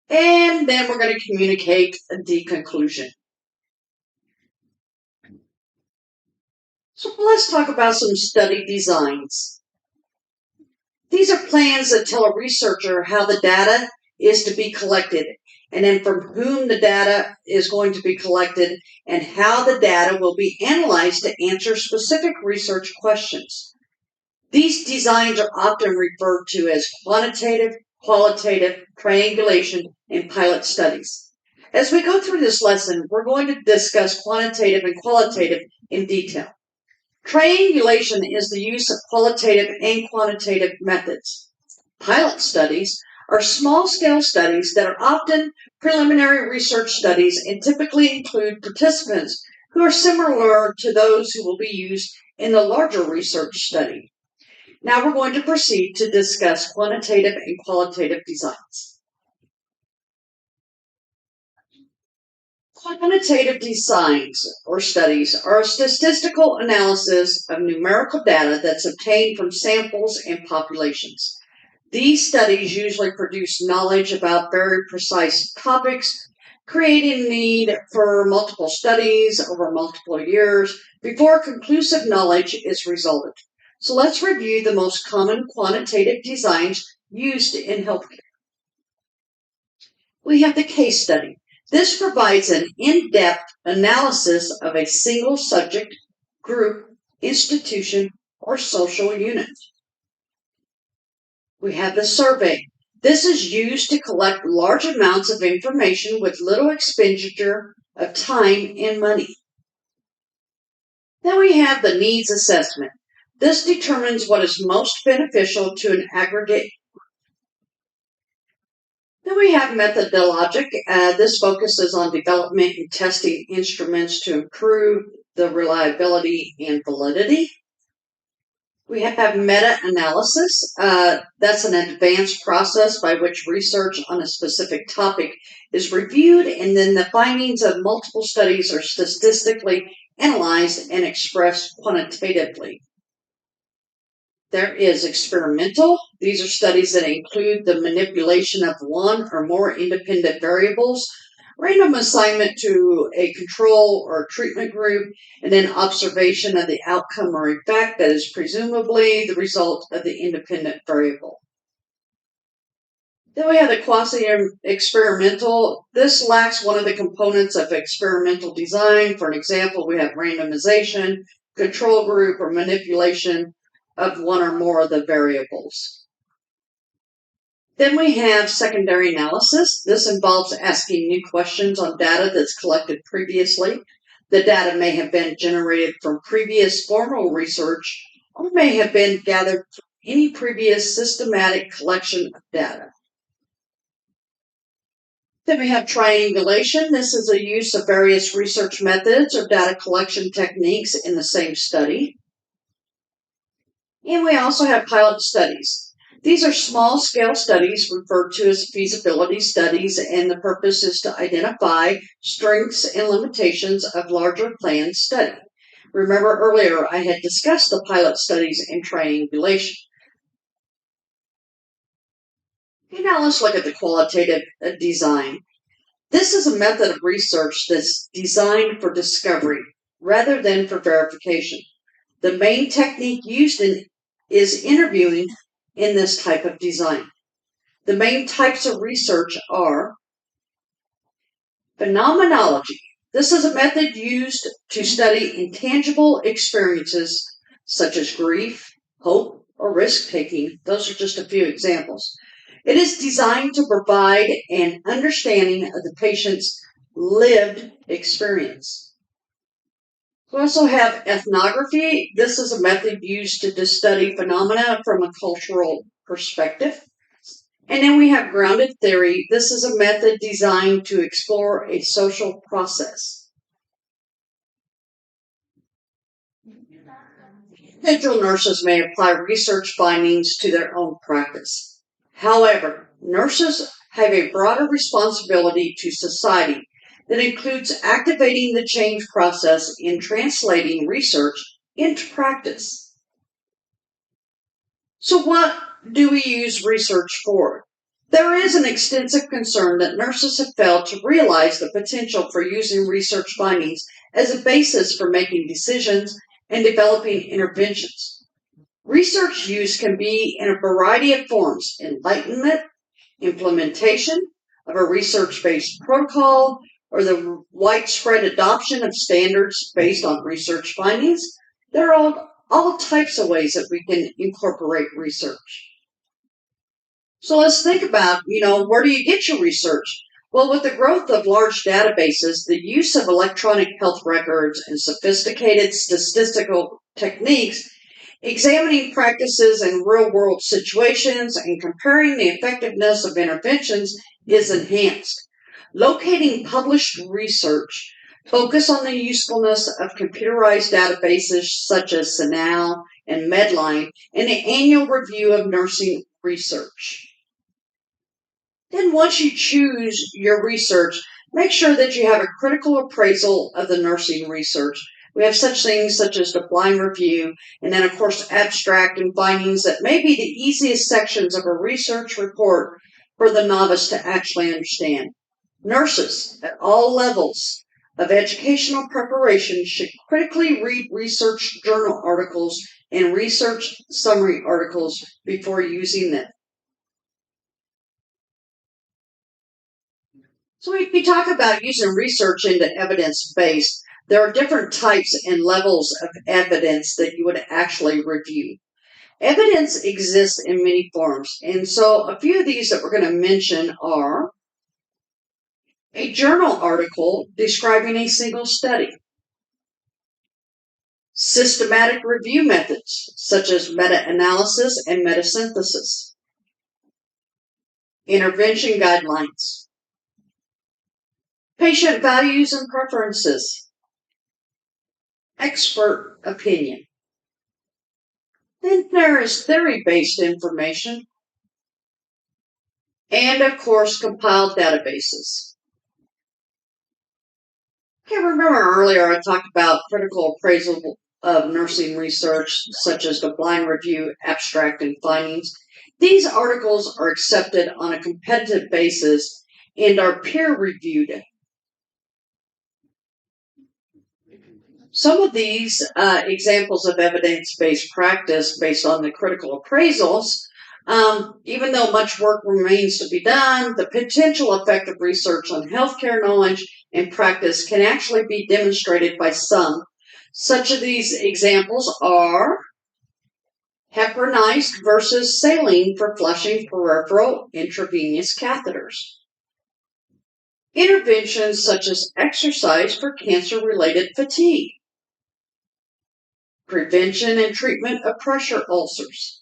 And then we're going to communicate the conclusion. So let's talk about some study designs. These are plans that tell a researcher how the data is to be collected, and then from whom the data is going to be collected, and how the data will be analyzed to answer specific research questions. These designs are often referred to as quantitative, qualitative, triangulation, and pilot studies. As we go through this lesson, we're going to discuss quantitative and qualitative in detail. Triangulation is the use of qualitative and quantitative methods. Pilot studies are small-scale studies that are often preliminary research studies and typically include participants who are similar to those who will be used in the larger research study. Now we're going to proceed to discuss quantitative and qualitative designs. Quantitative designs or studies are a statistical analysis of numerical data that's obtained from samples and populations. These studies usually produce knowledge about very precise topics, creating need for multiple studies over multiple years before conclusive knowledge is resulted. So let's review the most common quantitative designs used in healthcare. We have the case study. This provides an in-depth analysis of a single subject, group, institution, or social unit. We have the survey. This is used to collect large amounts of information with little expenditure of time and money. Then we have the needs assessment. This determines what is most beneficial to an aggregate. Then we have methodologic. This focuses on development and testing instruments to improve the reliability and validity. We have meta-analysis. That's an advanced process by which research on a specific topic is reviewed, and then the findings of multiple studies are statistically analyzed and expressed quantitatively. There is experimental. These are studies that include the manipulation of one or more independent variables random assignment to a control or treatment group, and then observation of the outcome or effect that is presumably the result of the independent variable. Then we have the quasi-experimental. This lacks one of the components of experimental design. For an example, we have randomization, control group, or manipulation of one or more of the variables. Then we have secondary analysis. This involves asking new questions on data that's collected previously. The data may have been generated from previous formal research or may have been gathered from any previous systematic collection of data. Then we have triangulation. This is a use of various research methods or data collection techniques in the same study. And we also have pilot studies. These are small-scale studies referred to as feasibility studies, and the purpose is to identify strengths and limitations of larger planned study. Remember earlier I had discussed the pilot studies and triangulation. Okay, now let's look at the qualitative design. This is a method of research that's designed for discovery rather than for verification. The main technique used is interviewing in this type of design. The main types of research are phenomenology. This is a method used to study intangible experiences such as grief, hope, or risk-taking. Those are just a few examples. It is designed to provide an understanding of the patient's lived experience. We also have ethnography. This is a method used to study phenomena from a cultural perspective. And then we have grounded theory. This is a method designed to explore a social process. Individual nurses may apply research findings to their own practice. However, nurses have a broader responsibility to society that includes activating the change process in translating research into practice. So what do we use research for? There is an extensive concern that nurses have failed to realize the potential for using research findings as a basis for making decisions and developing interventions. Research use can be in a variety of forms: enlightenment, implementation of a research-based protocol, or the widespread adoption of standards based on research findings. There are all types of ways that we can incorporate research. So let's think about, where do you get your research? Well, with the growth of large databases, the use of electronic health records and sophisticated statistical techniques, examining practices in real-world situations and comparing the effectiveness of interventions is enhanced. Locating published research, focus on the usefulness of computerized databases such as Sinal and Medline, and the annual review of nursing research. Then once you choose your research, make sure that you have a critical appraisal of the nursing research. We have such things such as the blind review, and then of course abstract and findings that may be the easiest sections of a research report for the novice to actually understand. Nurses at all levels of educational preparation should critically read research journal articles and research summary articles before using them. So if we talk about using research into evidence-based, there are different types and levels of evidence that you would actually review. Evidence exists in many forms, and so a few of these that we're going to mention are a journal article describing a single study, systematic review methods such as meta-analysis and metasynthesis, intervention guidelines, patient values and preferences, expert opinion. Then there is theory-based information, and of course compiled databases. Okay, remember earlier I talked about critical appraisal of nursing research, such as the blind review, abstract, and findings. These articles are accepted on a competitive basis and are peer-reviewed Some of these examples of evidence-based practice based on the critical appraisals, even though much work remains to be done, the potential effect of research on healthcare knowledge and practice can actually be demonstrated by some. Such of these examples are heparinase versus saline for flushing peripheral intravenous catheters. Interventions such as exercise for cancer-related fatigue. Prevention and treatment of pressure ulcers.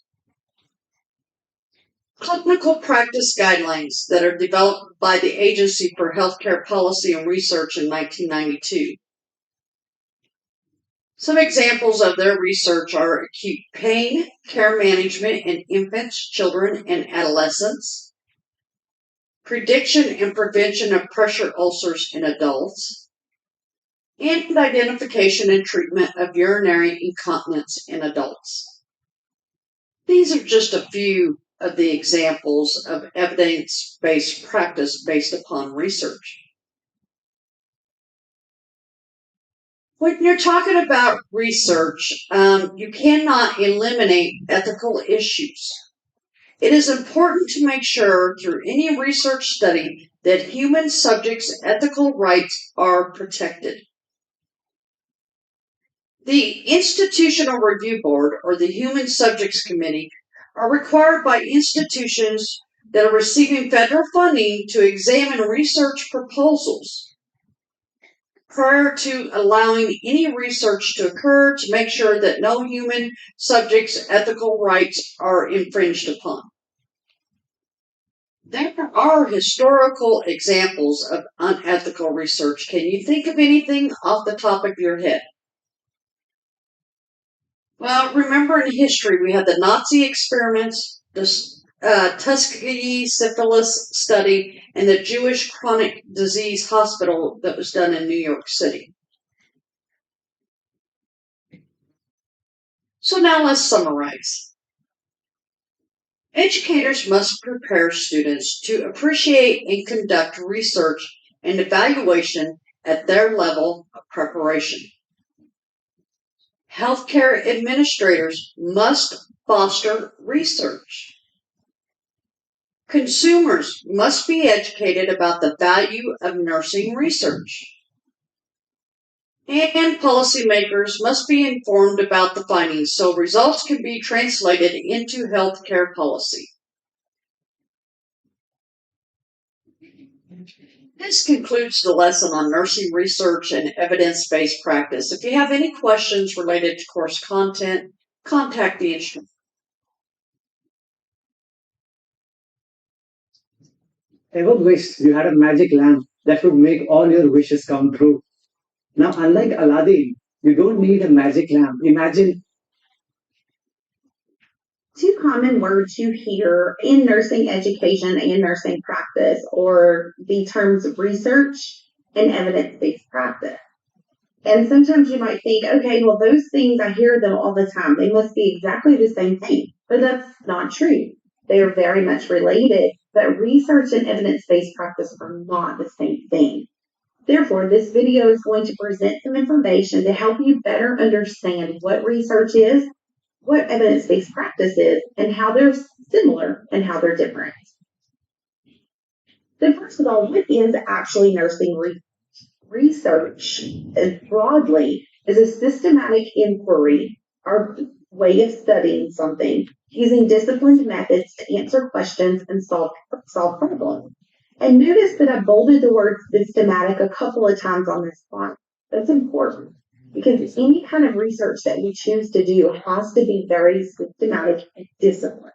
Clinical practice guidelines that are developed by the Agency for Healthcare Policy and Research in 1992. Some examples of their research are acute pain care management in infants, children, and adolescents, prediction and prevention of pressure ulcers in adults, and identification and treatment of urinary incontinence in adults. These are just a few of the examples of evidence-based practice based upon research. When you're talking about research, you cannot eliminate ethical issues. It is important to make sure through any research study that human subjects' ethical rights are protected. The Institutional Review Board, or the Human Subjects Committee, are required by institutions that are receiving federal funding to examine research proposals prior to allowing any research to occur to make sure that no human subjects' ethical rights are infringed upon. There are historical examples of unethical research. Can you think of anything off the top of your head? Well, remember in history we had the Nazi experiments, the Tuskegee syphilis study, and the Jewish chronic disease hospital that was done in New York City. So now let's summarize. Educators must prepare students to appreciate and conduct research and evaluation at their level of preparation. Healthcare administrators must foster research. Consumers must be educated about the value of nursing research. And policymakers must be informed about the findings so results can be translated into healthcare policy. This concludes the lesson on nursing research and evidence-based practice. If you have any questions related to course content, contact the instructor. Ever wished you had a magic lamp that would make all your wishes come true? Now, unlike Aladdin, you don't need a magic lamp. Imagine. Two common words you hear in nursing education and nursing practice are the terms research and evidence-based practice. And sometimes you might think, okay, well, those things, I hear them all the time. They must be exactly the same thing. But that's not true. They are very much related, but research and evidence-based practice are not the same thing. Therefore, this video is going to present some information to help you better understand what research is, what evidence-based practice is, and how they're similar and how they're different. So first of all, what is actually nursing research? Broadly is a systematic inquiry or way of studying something using disciplined methods to answer questions and solve problems. And notice that I bolded the word systematic a couple of times on this slide. That's important because any kind of research that we choose to do has to be very systematic and disciplined.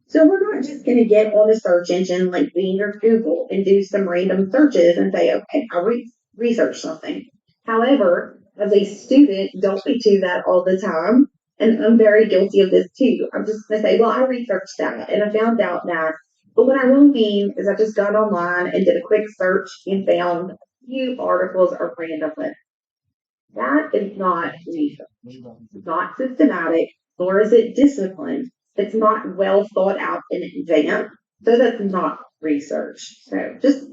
So we're not just going to get on a search engine like Bing or Google and do some random searches and say, okay, I'll research something. However, as a student, don't we do that all the time? And I'm very guilty of this too. I'm just going to say, well, I researched that and I found out that. But what I really mean is I just got online and did a quick search and found a few articles or random lists. That is not research. It's not systematic, nor is it disciplined. It's not well thought out in advance. So that's not research. So just,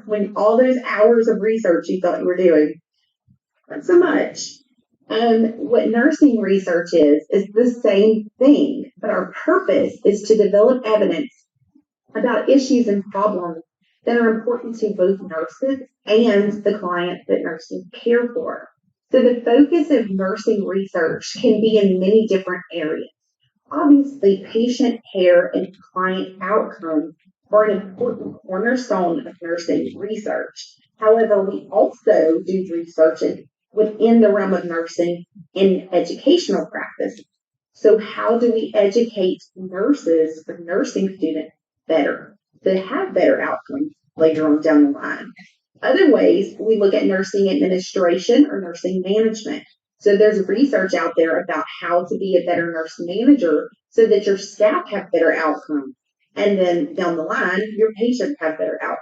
when all those hours of research you thought you were doing, not so much. What nursing research is the same thing, but our purpose is to develop evidence about issues and problems that are important to both nurses and the clients that nurses care for. So the focus of nursing research can be in many different areas. Obviously, patient care and client outcomes are an important cornerstone of nursing research. However, we also do research within the realm of nursing in educational practice. So how do we educate nurses or nursing students better to have better outcomes later on down the line? Other ways, we look at nursing administration or nursing management. So there's research out there about how to be a better nurse manager so that your staff have better outcomes. And then down the line, your patients have better outcomes.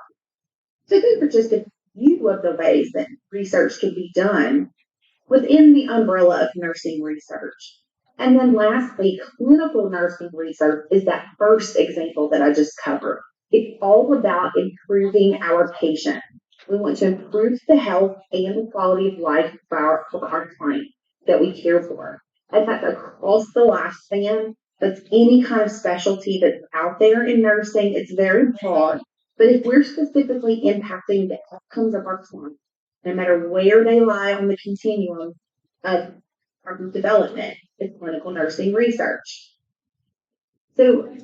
So these are just a few of the ways that research can be done within the umbrella of nursing research. And then lastly, clinical nursing research is that first example that I just covered. It's all about improving our patient. We want to improve the health and the quality of life for our clients that we care for. And that's across the lifespan. That's any kind of specialty that's out there in nursing. It's very broad. But if we're specifically impacting the outcomes of our clients, no matter where they lie on the continuum of our development, is clinical nursing research. So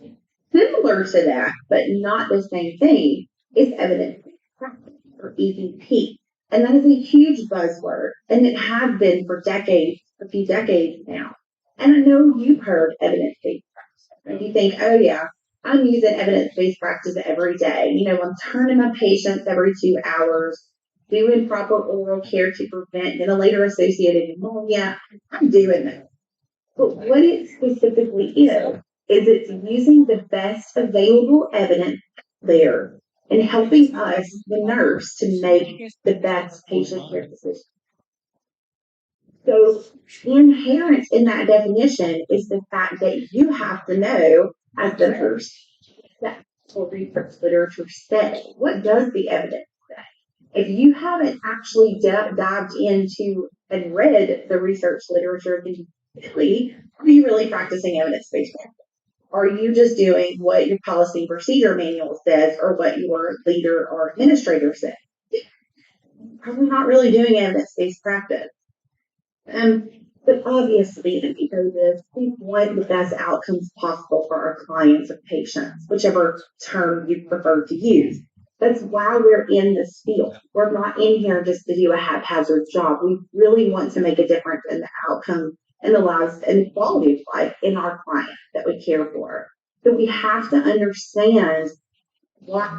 similar to that, but not the same thing, is evidence-based practice, or EBP. And that is a huge buzzword, and it has been for decades, a few decades now. And I know you've heard evidence-based practice, and you think, oh yeah, I'm using evidence-based practice every day. You know, I'm turning my patients every 2 hours, doing proper oral care to prevent ventilator-associated pneumonia. I'm doing that. But what it specifically is it's using the best available evidence there and helping us, the nurse, to make the best patient care decision. So inherent in that definition is the fact that you have to know, as the nurse, that research literature says. What does the evidence say? If you haven't actually dived into and read the research literature, then are you really practicing evidence-based practice? Are you just doing what your policy and procedure manual says or what your leader or administrator says? Probably not really doing evidence-based practice. But obviously, because we want the best outcomes possible for our clients and patients, whichever term you prefer to use. That's why we're in this field. We're not in here just to do a haphazard job. We really want to make a difference in the outcome and the lives and quality of life in our clients that we care for. So we have to understand what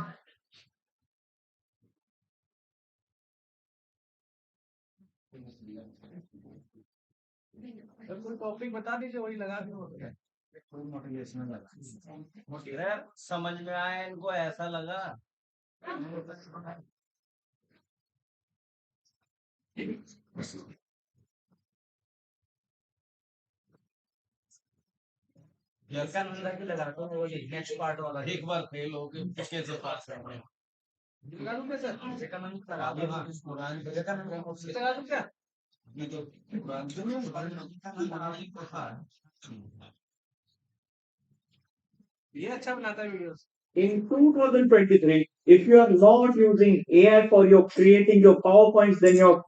कोई topic बता दीजिए वही लगा दो कोई motivational लगा समझ में आया इनको ऐसा लगा लड़का नंदा की लगा तो वो नेक्स्ट पार्ट वाला एक बार फेल हो गए कैसे पास करना है लगा दूं क्या सर सेकंड नंबर लगा दो हां पुरानी सेकंड नंबर लगा दूं क्या ये तो ये अच्छा बनाता है videos. In 2023, if you are not using AI for your creating your PowerPoints, then you're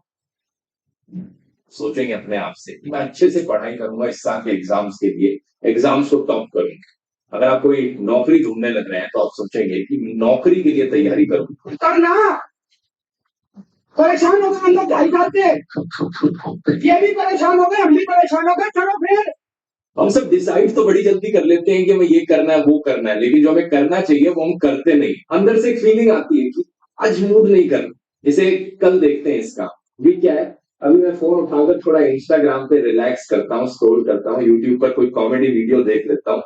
सोचेंगे अपने आप से मैं अच्छे से पढ़ाई करूंगा इस साल के एग्जाम्स के लिए एग्जाम्स को टॉप करूंगा. अगर आप कोई नौकरी ढूंढने लग रहे हैं तो आप सोचेंगे कि नौकरी के लिए तैयारी करूं करना परेशान हो गए हम लोग ढाई साल से ये भी परेशान हो गए हम भी परेशान हो गए चलो फिर हम सब डिसाइड तो बड़ी जल्दी कर लेते हैं कि हमें ये करना है वो करना है लेकिन जो हमें करना चाहिए वो हम करते नहीं. अंदर से एक फीलिंग आती है कि आज मूड नहीं करना. इसे कल देखते हैं इसका भी क्या है. अभी मैं फोन उठाकर थोड़ा इंस्टाग्राम पे रिलैक्स करता हूँ स्क्रॉल करता हूँ यूट्यूब पर कोई कॉमेडी वीडियो देख लेता हूँ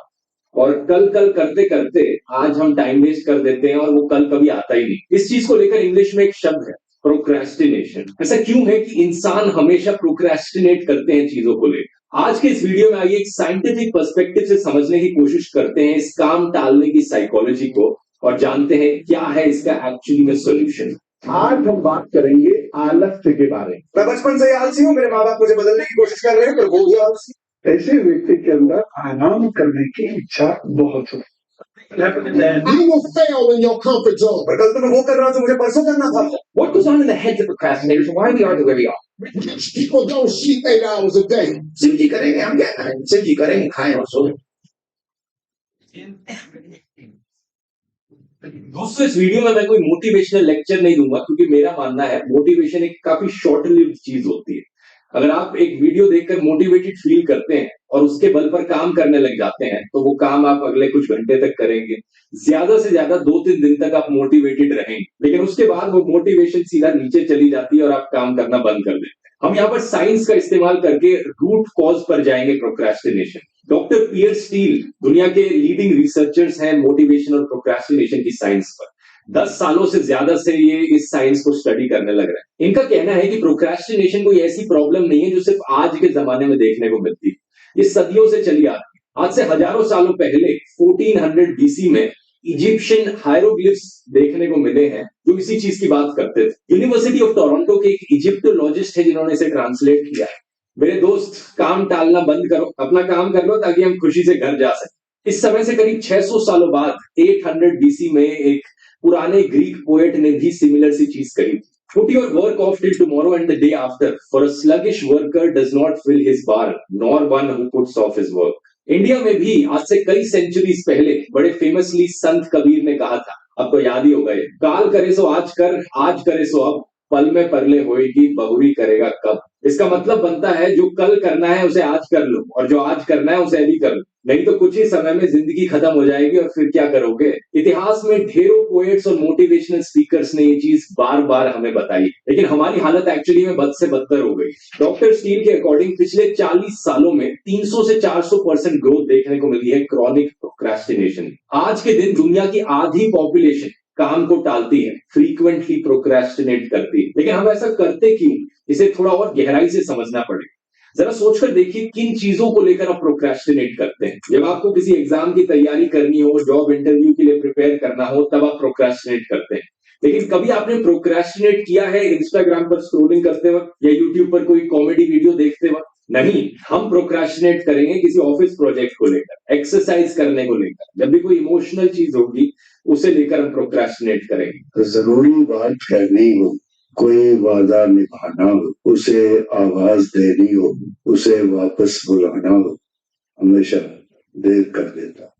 और कल करते करते आज हम टाइम वेस्ट कर देते हैं और वो कल कभी आता ही नहीं. इस चीज को लेकर इंग्लिश में एक शब्द है प्रोक्रेस्टिनेशन. ऐसा क्यों है कि इंसान हमेशा प्रोक्रेस्टिनेट करते हैं चीजों को लेकर. आज के इस वीडियो में आइए एक साइंटिफिक पर्सपेक्टिव से समझने की कोशिश करते हैं इस काम टालने की साइकोलॉजी को और जानते हैं क्या है इसका एक्चुअली में सॉल्यूशन. आज हम बात करेंगे आलस्य के बारे में। मैं बचपन से ही आलसी हूँ, मेरे माँ बाप मुझे बदलने की कोशिश कर रहे हैं, पर वो भी आलसी। ऐसे व्यक्ति के अंदर आराम करने की इच्छा बहुत होती You will fail in your comfort zone. पर कल तो मैं वो कर रहा हूँ जो मुझे परसों करना था. What goes on in the heads of procrastinators and why we are the way we are? People don't sleep 8 hours a day. सिर्फ जी करेंगे हम क्या करें? सिर्फ जी करेंगे, खाएं और सोएं। दोस्तों इस वीडियो में मैं कोई मोटिवेशनल लेक्चर नहीं दूंगा क्योंकि मेरा मानना है मोटिवेशन एक काफी शॉर्ट लिव्ड चीज होती है। अगर आप एक वीडियो देखकर मोटिवेटेड फील करते हैं और उसके बल पर काम करने लग जाते हैं तो वो काम आप अगले कुछ घंटे तक करेंगे, ज्यादा से ज्यादा 2-3 दिन तक आप मोटिवेटेड रहेंगे, लेकिन उसके बाद वो मोटिवेशन सीधा नीचे चली जाती है और आप काम करना बंद कर देते हैं। हम यहाँ पर साइंस का इस्तेमाल करके रूट कॉज पर जाएंगे प्रोक्रेस्टिनेशन। डॉक्टर पियर स्टील दुनिया के लीडिंग रिसर्चर्स हैं मोटिवेशन और प्रोक्रेस्टिनेशन की साइंस पर। 10 सालों से ज्यादा से ये इस साइंस को स्टडी करने लग रहे हैं। इनका कहना है कि प्रोक्रेस्टिनेशन कोई ऐसी प्रॉब्लम नहीं है जो सिर्फ आज के जमाने में देखने को मिलती है, ये सदियों से चली आती है। आज से हजारों सालों पहले 1400 बीसी में इजिप्शियन हायरोग्लिफ्स देखने को मिले हैं जो इसी चीज की बात करते थे। यूनिवर्सिटी ऑफ टोरंटो के एक इजिप्टोलॉजिस्ट है जिन्होंने इसे ट्रांसलेट किया है। मेरे दोस्त काम टालना बंद करो, अपना काम कर लो ताकि हम खुशी से घर जा सकें। इस समय से करीब 600 सालों बाद 800 बीसी में एक पुराने ग्रीक पोएट ने भी सिमिलर सी चीज कही। Put your work off till tomorrow and the day after, for a sluggish worker does not fill his bar, nor one who puts off his work. India में भी आज से कई सेंचुरीज पहले बड़े फेमसली संत कबीर ने कहा था, आपको याद ही होगा ये, काल करे सो आज कर, आज करे सो अब, पल में परले होएगी बहुरी करेगा कब। इसका मतलब बनता है जो कल करना है उसे आज कर लो और जो आज करना है उसे अभी कर लो, नहीं तो कुछ ही समय में जिंदगी खत्म हो जाएगी और फिर क्या करोगे। इतिहास में ढेरों पोएट्स और मोटिवेशनल स्पीकर्स ने ये चीज बार बार हमें बताई, लेकिन हमारी हालत एक्चुअली में बद से बदतर हो गई। डॉक्टर स्टील के अकॉर्डिंग पिछले 40 सालों में 300 से 400% ग्रोथ देखने को मिली है क्रॉनिक प्रोक्रेस्टिनेशन। आज के दिन दुनिया की आधी पॉपुलेशन काम को टालती है, फ्रीक्वेंटली प्रोक्रेस्टिनेट करती है, लेकिन हम ऐसा करते क्यों, इसे थोड़ा और गहराई से समझना पड़ेगा। जरा सोचकर देखिए किन चीजों को लेकर आप प्रोक्रेस्टिनेट करते हैं। जब आपको किसी एग्जाम की तैयारी करनी हो, जॉब इंटरव्यू के लिए प्रिपेयर करना हो, तब आप प्रोक्रेस्टिनेट करते हैं। लेकिन कभी आपने प्रोक्रेस्टिनेट किया है इंस्टाग्राम पर स्क्रोलिंग करते वक्त या यूट्यूब पर कोई कॉमेडी वीडियो देखते वक्त? नहीं, हम प्रोक्रेस्टिनेट करेंगे किसी ऑफिस प्रोजेक्ट को लेकर, एक्सरसाइज करने को लेकर, जब भी कोई इमोशनल चीज होगी उसे लेकर हम प्रोक्रेस्टिनेट करेंगे। जरूरी बात करनी हो, कोई वादा निभाना हो, उसे आवाज देनी हो, उसे वापस बुलाना हो, हमेशा देर कर देता।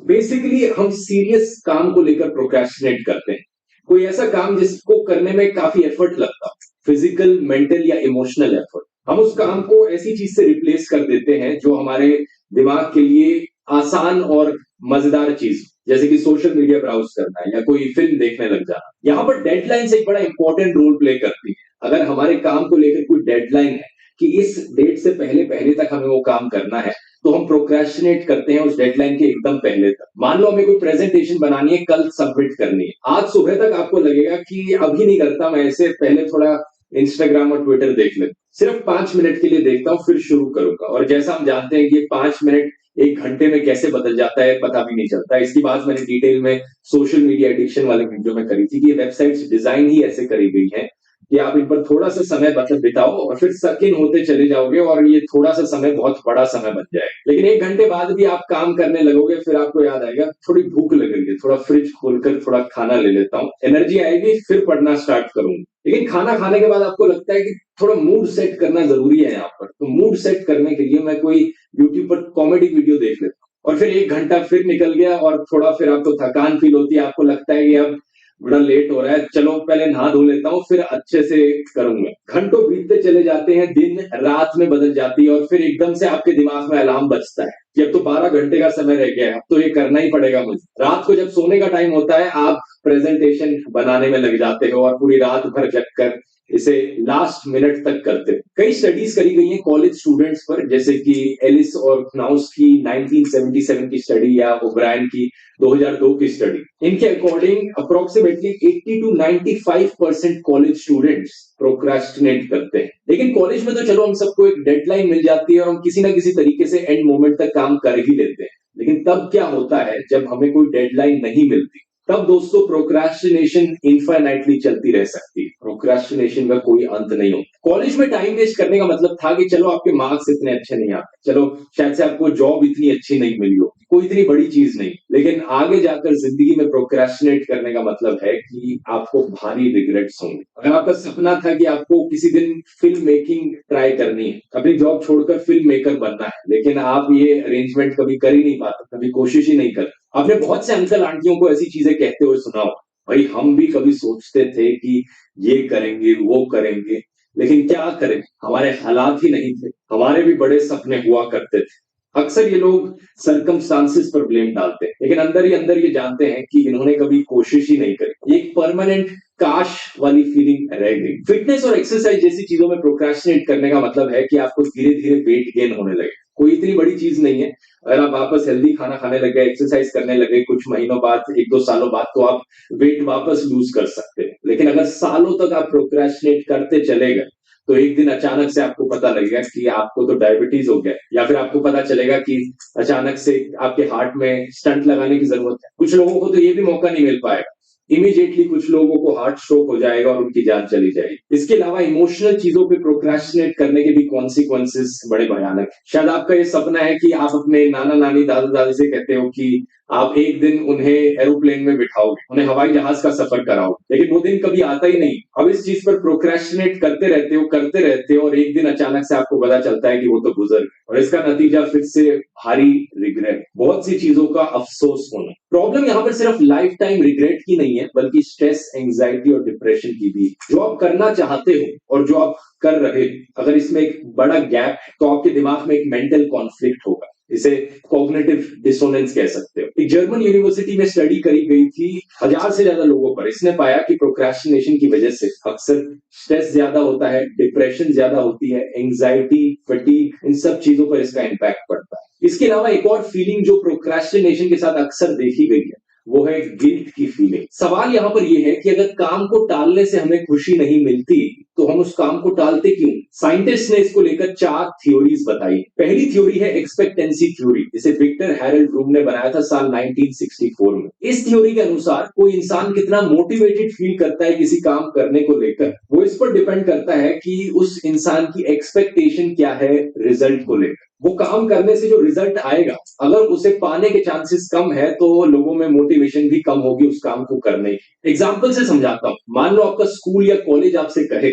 बेसिकली हम सीरियस काम को लेकर प्रोक्रेस्टिनेट करते हैं। कोई ऐसा काम जिसको करने में काफी एफर्ट लगता हो, फिजिकल, मेंटल या इमोशनल एफर्ट, हम उस काम को ऐसी चीज से रिप्लेस कर देते हैं जो हमारे दिमाग के लिए आसान और मजेदार चीज, जैसे कि सोशल मीडिया ब्राउज करना है या कोई फिल्म देखने लग जाना। यहाँ पर डेडलाइंस एक बड़ा इंपॉर्टेंट रोल प्ले करती है। अगर हमारे काम को लेकर कोई डेडलाइन है कि इस डेट से पहले तक हमें वो काम करना है, तो हम प्रोक्रेस्टिनेट करते हैं उस डेडलाइन के एकदम पहले तक। मान लो हमें कोई प्रेजेंटेशन बनानी है, कल सबमिट करनी है, आज सुबह तक आपको लगेगा कि अभी नहीं करता, मैं ऐसे पहले थोड़ा इंस्टाग्राम और ट्विटर देख लेता, सिर्फ 5 मिनट के लिए देखता हूँ फिर शुरू करूंगा। और जैसा हम जानते हैं कि 5 मिनट 1 घंटे में कैसे बदल जाता है पता भी नहीं चलता। इसकी बात मैंने डिटेल में सोशल मीडिया एडिक्शन वाले वीडियो में करी थी कि ये वेबसाइट्स डिजाइन ही ऐसे करी गई है कि आप इन पर थोड़ा सा समय बिताओ और फिर सकिन होते चले जाओगे और ये थोड़ा सा समय बहुत बड़ा समय बन जाएगा। लेकिन 1 घंटे बाद भी आप काम करने लगोगे, फिर आपको याद आएगा थोड़ी भूख लग रही है, थोड़ा फ्रिज खोलकर थोड़ा खाना ले लेता हूँ, एनर्जी आएगी, फिर पढ़ना स्टार्ट करूंगा। लेकिन खाना खाने के बाद आपको लगता है कि थोड़ा मूड सेट करना जरूरी है यहाँ पर, तो मूड सेट करने के लिए मैं कोई यूट्यूब पर कॉमेडी वीडियो देख लेता हूँ और फिर 1 घंटा फिर निकल गया और थोड़ा फिर आपको थकान फील होती है, आपको लगता है कि अब बड़ा लेट हो रहा है, चलो पहले नहा धो लेता हूँ फिर अच्छे से करूंगा। घंटों बीतते चले जाते हैं, दिन रात में बदल जाती है और फिर एकदम से आपके दिमाग में अलार्म बजता है कि अब तो 12 घंटे का समय रह गया है, अब तो ये करना ही पड़ेगा मुझे। रात को जब सोने का टाइम होता है आप प्रेजेंटेशन बनाने में लग जाते हो और पूरी रात भर जगकर इसे लास्ट मिनट तक करते हो। कई स्टडीज करी गई हैं कॉलेज स्टूडेंट्स पर, जैसे कि एलिस और क्नाउस की 1977 की स्टडी या ओब्रायन की 2002 की स्टडी। इनके according approximately 80 to 95% college students procrastinate करते हैं। लेकिन कॉलेज में तो चलो हम सबको एक डेडलाइन मिल जाती है और हम किसी ना किसी तरीके से एंड मोमेंट तक काम कर ही लेते हैं। लेकिन तब क्या होता है जब हमें कोई डेडलाइन नहीं मिलती? तब दोस्तों प्रोक्रेस्टिनेशन इनफाइनाइटली चलती रह सकती है। प्रोक्रेस्टिनेशन का कोई अंत नहीं होता। कॉलेज में टाइम वेस्ट करने का मतलब था कि चलो आपके मार्क्स इतने अच्छे नहीं आते, चलो शायद से आपको जॉब इतनी अच्छी नहीं मिली हो, कोई इतनी बड़ी चीज नहीं, लेकिन आगे जाकर जिंदगी में प्रोक्रेस्टिनेट करने का मतलब है कि आपको भारी रिग्रेट्स होंगे। अगर आपका सपना था कि आपको किसी दिन फिल्म मेकिंग ट्राई करनी है, अपनी जॉब छोड़कर फिल्म मेकर बनना है, लेकिन आप ये अरेंजमेंट कभी कर ही नहीं पाते, कभी कोशिश ही नहीं करते। आपने बहुत से अंकल आंटियों को ऐसी चीजें कहते हुए सुना हो, भाई हम भी कभी सोचते थे कि ये करेंगे वो करेंगे, लेकिन क्या करें, हमारे हालात ही नहीं थे, हमारे भी बड़े सपने हुआ करते थे। अक्सर ये लोग सरकमस्टांसेस पर ब्लेम डालते हैं, लेकिन अंदर ही अंदर ये जानते हैं कि इन्होंने कभी कोशिश ही नहीं करी। ये एक परमानेंट काश वाली फीलिंग रह गई। फिटनेस और एक्सरसाइज जैसी चीजों में प्रोक्रेस्टिनेट करने का मतलब है कि आपको धीरे धीरे वेट गेन होने लगे। कोई इतनी बड़ी चीज नहीं है, अगर आप वापस हेल्दी खाना खाने लगे, एक्सरसाइज करने लगे कुछ महीनों बाद, 1-2 सालों बाद, तो आप वेट वापस लूज कर सकते हैं। लेकिन अगर सालों तक आप प्रोक्रेस्टिनेट करते चले गए, तो एक दिन अचानक से आपको पता लगेगा कि आपको तो डायबिटीज हो गया, या फिर आपको पता चलेगा कि अचानक से आपके हार्ट में स्टंट लगाने की जरूरत है। कुछ लोगों को तो ये भी मौका नहीं मिल पाएगा, इमीडिएटली कुछ लोगों को हार्ट स्ट्रोक हो जाएगा और उनकी जान चली जाएगी। इसके अलावा इमोशनल चीजों पे प्रोक्रेस्टिनेट करने के भी कॉन्सिक्वेंसेस बड़े भयानक हैं। शायद आपका ये सपना है कि आप अपने नाना नानी दादा दादी से कहते हो कि आप एक दिन उन्हें एरोप्लेन में बिठाओगे, उन्हें हवाई जहाज का सफर कराओगे, लेकिन वो दिन कभी आता ही नहीं। अब इस चीज पर प्रोक्रेस्टिनेट करते रहते हो और एक दिन अचानक से आपको पता चलता है कि वो तो गुजर गए, और इसका नतीजा फिर से भारी रिग्रेट, बहुत सी चीजों का अफसोस होना। प्रॉब्लम यहाँ पर सिर्फ लाइफ टाइम रिग्रेट की नहीं है, बल्कि स्ट्रेस, एंजाइटी और डिप्रेशन की भी। जो आप करना चाहते हो और जो आप कर रहे हो, अगर इसमें एक बड़ा गैप है, तो आपके दिमाग में एक मेंटल कॉन्फ्लिक्ट होगा। इसे कॉग्निटिव डिसोनेंस कह सकते हो। एक जर्मन यूनिवर्सिटी में स्टडी करी गई थी 1000 से ज्यादा लोगों पर। इसने पाया कि प्रोक्रेस्टिनेशन की वजह से अक्सर स्ट्रेस ज्यादा होता है, डिप्रेशन ज्यादा होती है, एंजाइटी, फटीग, इन सब चीजों पर इसका इम्पैक्ट पड़ता है। इसके अलावा एक और फीलिंग जो प्रोक्रेस्टिनेशन के साथ अक्सर देखी गई है, वो है गिल्ट की फीलिंग। सवाल यहाँ पर यह है कि अगर काम को टालने से हमें खुशी नहीं मिलती, तो हम उस काम को टालते क्यों? साइंटिस्ट ने इसको लेकर 4 थ्योरीज बताई। पहली थ्योरी है एक्सपेक्टेंसी थ्योरी, जिसे विक्टर हैरल्ड रूम ने बनाया था साल 1964 में। इस थ्योरी के अनुसार कोई इंसान कितना मोटिवेटेड फील करता है किसी काम करने को लेकर, वो इस पर डिपेंड करता है कि उस इंसान की एक्सपेक्टेशन क्या है रिजल्ट को लेकर। वो काम करने से जो रिजल्ट आएगा, अगर उसे पाने के चांसेस कम है, तो लोगों में मोटिवेशन भी कम होगी उस काम को करने की। एग्जाम्पल से समझाता हूं। मान लो आपका स्कूल या कॉलेज आपसे कहे,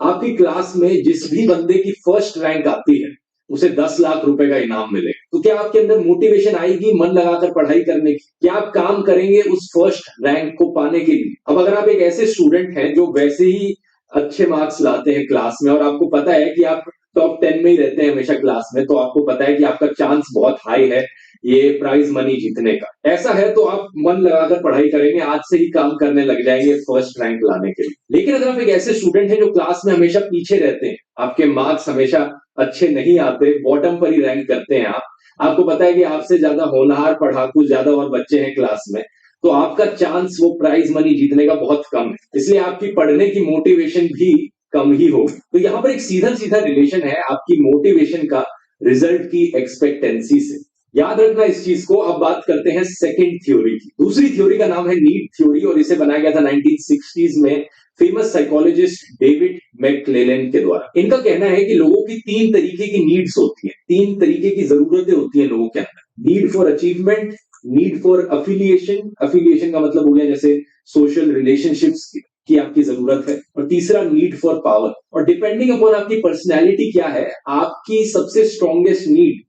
आपकी क्लास में जिस भी बंदे की फर्स्ट रैंक आती है, उसे 10 लाख रुपए का इनाम मिले, तो क्या आपके अंदर मोटिवेशन आएगी मन लगाकर पढ़ाई करने की? क्या आप काम करेंगे उस फर्स्ट रैंक को पाने के लिए? अब अगर आप एक ऐसे स्टूडेंट हैं जो वैसे ही अच्छे मार्क्स लाते हैं क्लास में, और आपको पता है कि आप टॉप 10 में ही रहते हैं हमेशा क्लास में, तो आपको पता है कि आपका चांस बहुत हाई है ये प्राइज मनी जीतने का। ऐसा है तो आप मन लगाकर पढ़ाई करेंगे, आज से ही काम करने लग जाएंगे फर्स्ट रैंक लाने के लिए। लेकिन अगर आप एक ऐसे स्टूडेंट हैं जो क्लास में हमेशा पीछे रहते हैं, आपके मार्क्स हमेशा अच्छे नहीं आते, बॉटम पर ही रैंक करते हैं आपको पता है कि आपसे ज्यादा होनहार पढ़ाकू ज्यादा और बच्चे हैं क्लास में, तो आपका चांस वो प्राइज मनी जीतने का बहुत कम है, इसलिए आपकी पढ़ने की मोटिवेशन भी कम ही हो। तो यहाँ पर एक सीधा सीधा रिलेशन है आपकी मोटिवेशन का रिजल्ट की एक्सपेक्टेंसी से। याद रखना इस चीज को। अब बात करते हैं सेकंड थ्योरी की। दूसरी थ्योरी का नाम है नीड थ्योरी, और इसे बनाया गया था 1960s में फेमस साइकोलॉजिस्ट डेविड मैकक्लेलन के द्वारा। इनका कहना है कि लोगों की 3 तरीके की नीड्स होती हैं, 3 तरीके की जरूरतें होती हैं लोगों के अंदर। Need for achievement, need for affiliation, affiliation का मतलब हो गया जैसे सोशल रिलेशनशिप्स की आपकी जरूरत है, और तीसरा नीड फॉर पावर। और डिपेंडिंग अपॉन आपकी पर्सनैलिटी क्या है, आपकी सबसे स्ट्रॉन्गेस्ट नीड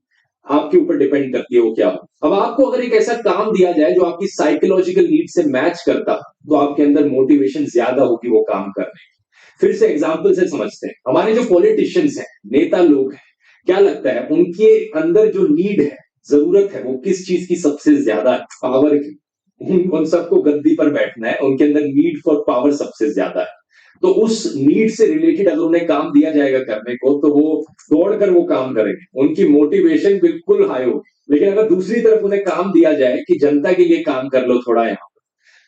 आपके ऊपर डिपेंड करती है वो क्या हो। अब आपको अगर एक ऐसा काम दिया जाए जो आपकी साइकोलॉजिकल नीड से मैच करता, तो आपके अंदर मोटिवेशन ज्यादा होगी वो काम करने की। फिर से एग्जाम्पल से समझते हैं। हमारे जो पॉलिटिशियंस हैं, नेता लोग हैं, क्या लगता है उनके अंदर जो नीड है, जरूरत है, वो किस चीज की सबसे ज्यादा है? पावर की। उन सबको गद्दी पर बैठना है, उनके अंदर नीड फॉर पावर सबसे ज्यादा है। तो उस नीड से रिलेटेड अगर उन्हें काम दिया जाएगा करने को, तो वो दौड़कर वो काम करेंगे, उनकी मोटिवेशन बिल्कुल हाई होगी। लेकिन अगर दूसरी तरफ उन्हें काम दिया जाए कि जनता के लिए काम कर लो थोड़ा यहाँ,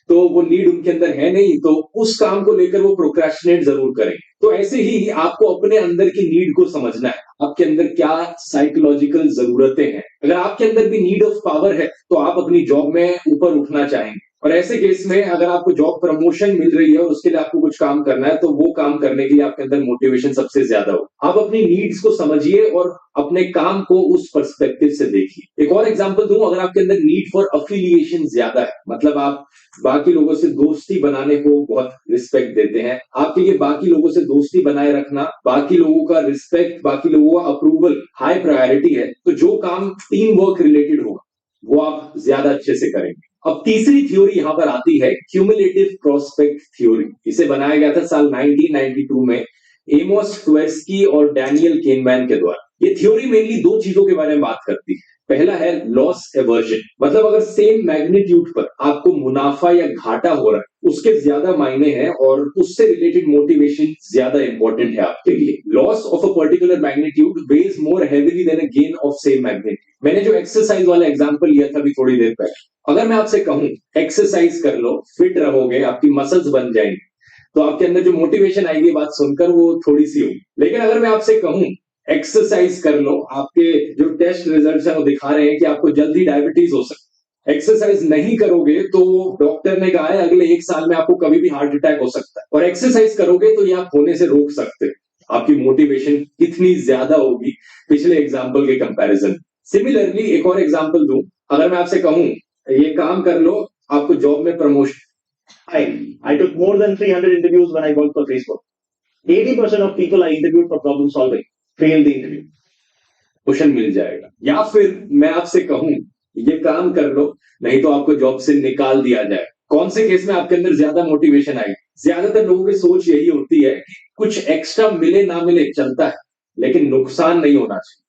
तो वो नीड उनके अंदर है नहीं, तो उस काम को लेकर वो प्रोक्रेस्टिनेट जरूर करेंगे। तो ऐसे ही आपको अपने अंदर की नीड को समझना है, आपके अंदर क्या साइकोलॉजिकल जरूरतें हैं। अगर आपके अंदर भी नीड ऑफ पावर है, तो आप अपनी जॉब में ऊपर उठना चाहेंगे, और ऐसे केस में अगर आपको जॉब प्रमोशन मिल रही है और उसके लिए आपको कुछ काम करना है, तो वो काम करने के लिए आपके अंदर मोटिवेशन सबसे ज्यादा हो। आप अपनी नीड्स को समझिए और अपने काम को उस पर्सपेक्टिव से देखिए। एक और एग्जांपल दूं, अगर आपके अंदर नीड फॉर अफिलिएशन ज्यादा है, मतलब आप बाकी लोगों से दोस्ती बनाने को बहुत रिस्पेक्ट देते हैं, आपके लिए बाकी लोगों से दोस्ती बनाए रखना, बाकी लोगों का रिस्पेक्ट, बाकी लोगों का अप्रूवल हाई प्रायोरिटी है, तो जो काम टीम वर्क रिलेटेड होगा वो आप ज्यादा अच्छे से करेंगे। अब तीसरी थ्योरी यहां पर आती है क्यूमुलेटिव प्रोस्पेक्ट थ्योरी। इसे बनाया गया था साल 1992 में एमोस ट्वेर्स्की और डैनियल केनमैन के द्वारा। ये थ्योरी मेनली दो चीजों के बारे में बात करती है। पहला है लॉस एवर्जन, मतलब अगर सेम मैग्नीट्यूड पर आपको मुनाफा या घाटा हो रहा है उसके ज्यादा मायने हैं और उससे रिलेटेड मोटिवेशन ज्यादा इंपॉर्टेंट है आपके लिए। Loss of a particular magnitude weighs more heavily than a gain of same magnitude. मैंने जो एक्सरसाइज वाला एग्जांपल लिया था अभी थोड़ी देर पहले, अगर मैं आपसे कहूं एक्सरसाइज कर लो, फिट रहोगे, आपकी मसल्स बन जाएंगे, तो आपके अंदर जो मोटिवेशन आएगी बात सुनकर वो थोड़ी सी होगी। लेकिन अगर मैं आपसे कहूं एक्सरसाइज कर लो, आपके जो टेस्ट रिजल्ट्स हैं वो दिखा रहे हैं कि आपको जल्दी डायबिटीज हो सकता है, एक्सरसाइज नहीं करोगे तो डॉक्टर ने कहा है अगले 1 साल में आपको कभी भी हार्ट अटैक हो सकता है, और एक्सरसाइज करोगे तो ये आप होने से रोक सकते हो। आपकी मोटिवेशन कितनी ज्यादा होगी पिछले एग्जाम्पल के कंपैरिजन। सिमिलरली एक और एग्जाम्पल दूं, अगर मैं आपसे कहूं ये काम कर लो, आपको जॉब में promotion. I took more than 300 interviews when I worked for Facebook. 80% of people I interviewed for problem solving failed the interview. Question मिल जाएगा। या फिर मैं आपसे कहूं ये काम कर लो, नहीं तो आपको जॉब से निकाल दिया जाए, कौन से केस में आपके अंदर ज्यादा मोटिवेशन आएगी? ज्यादातर लोगों की सोच यही होती है कि कुछ एक्स्ट्रा मिले ना मिले चलता है, लेकिन नुकसान नहीं होना चाहिए,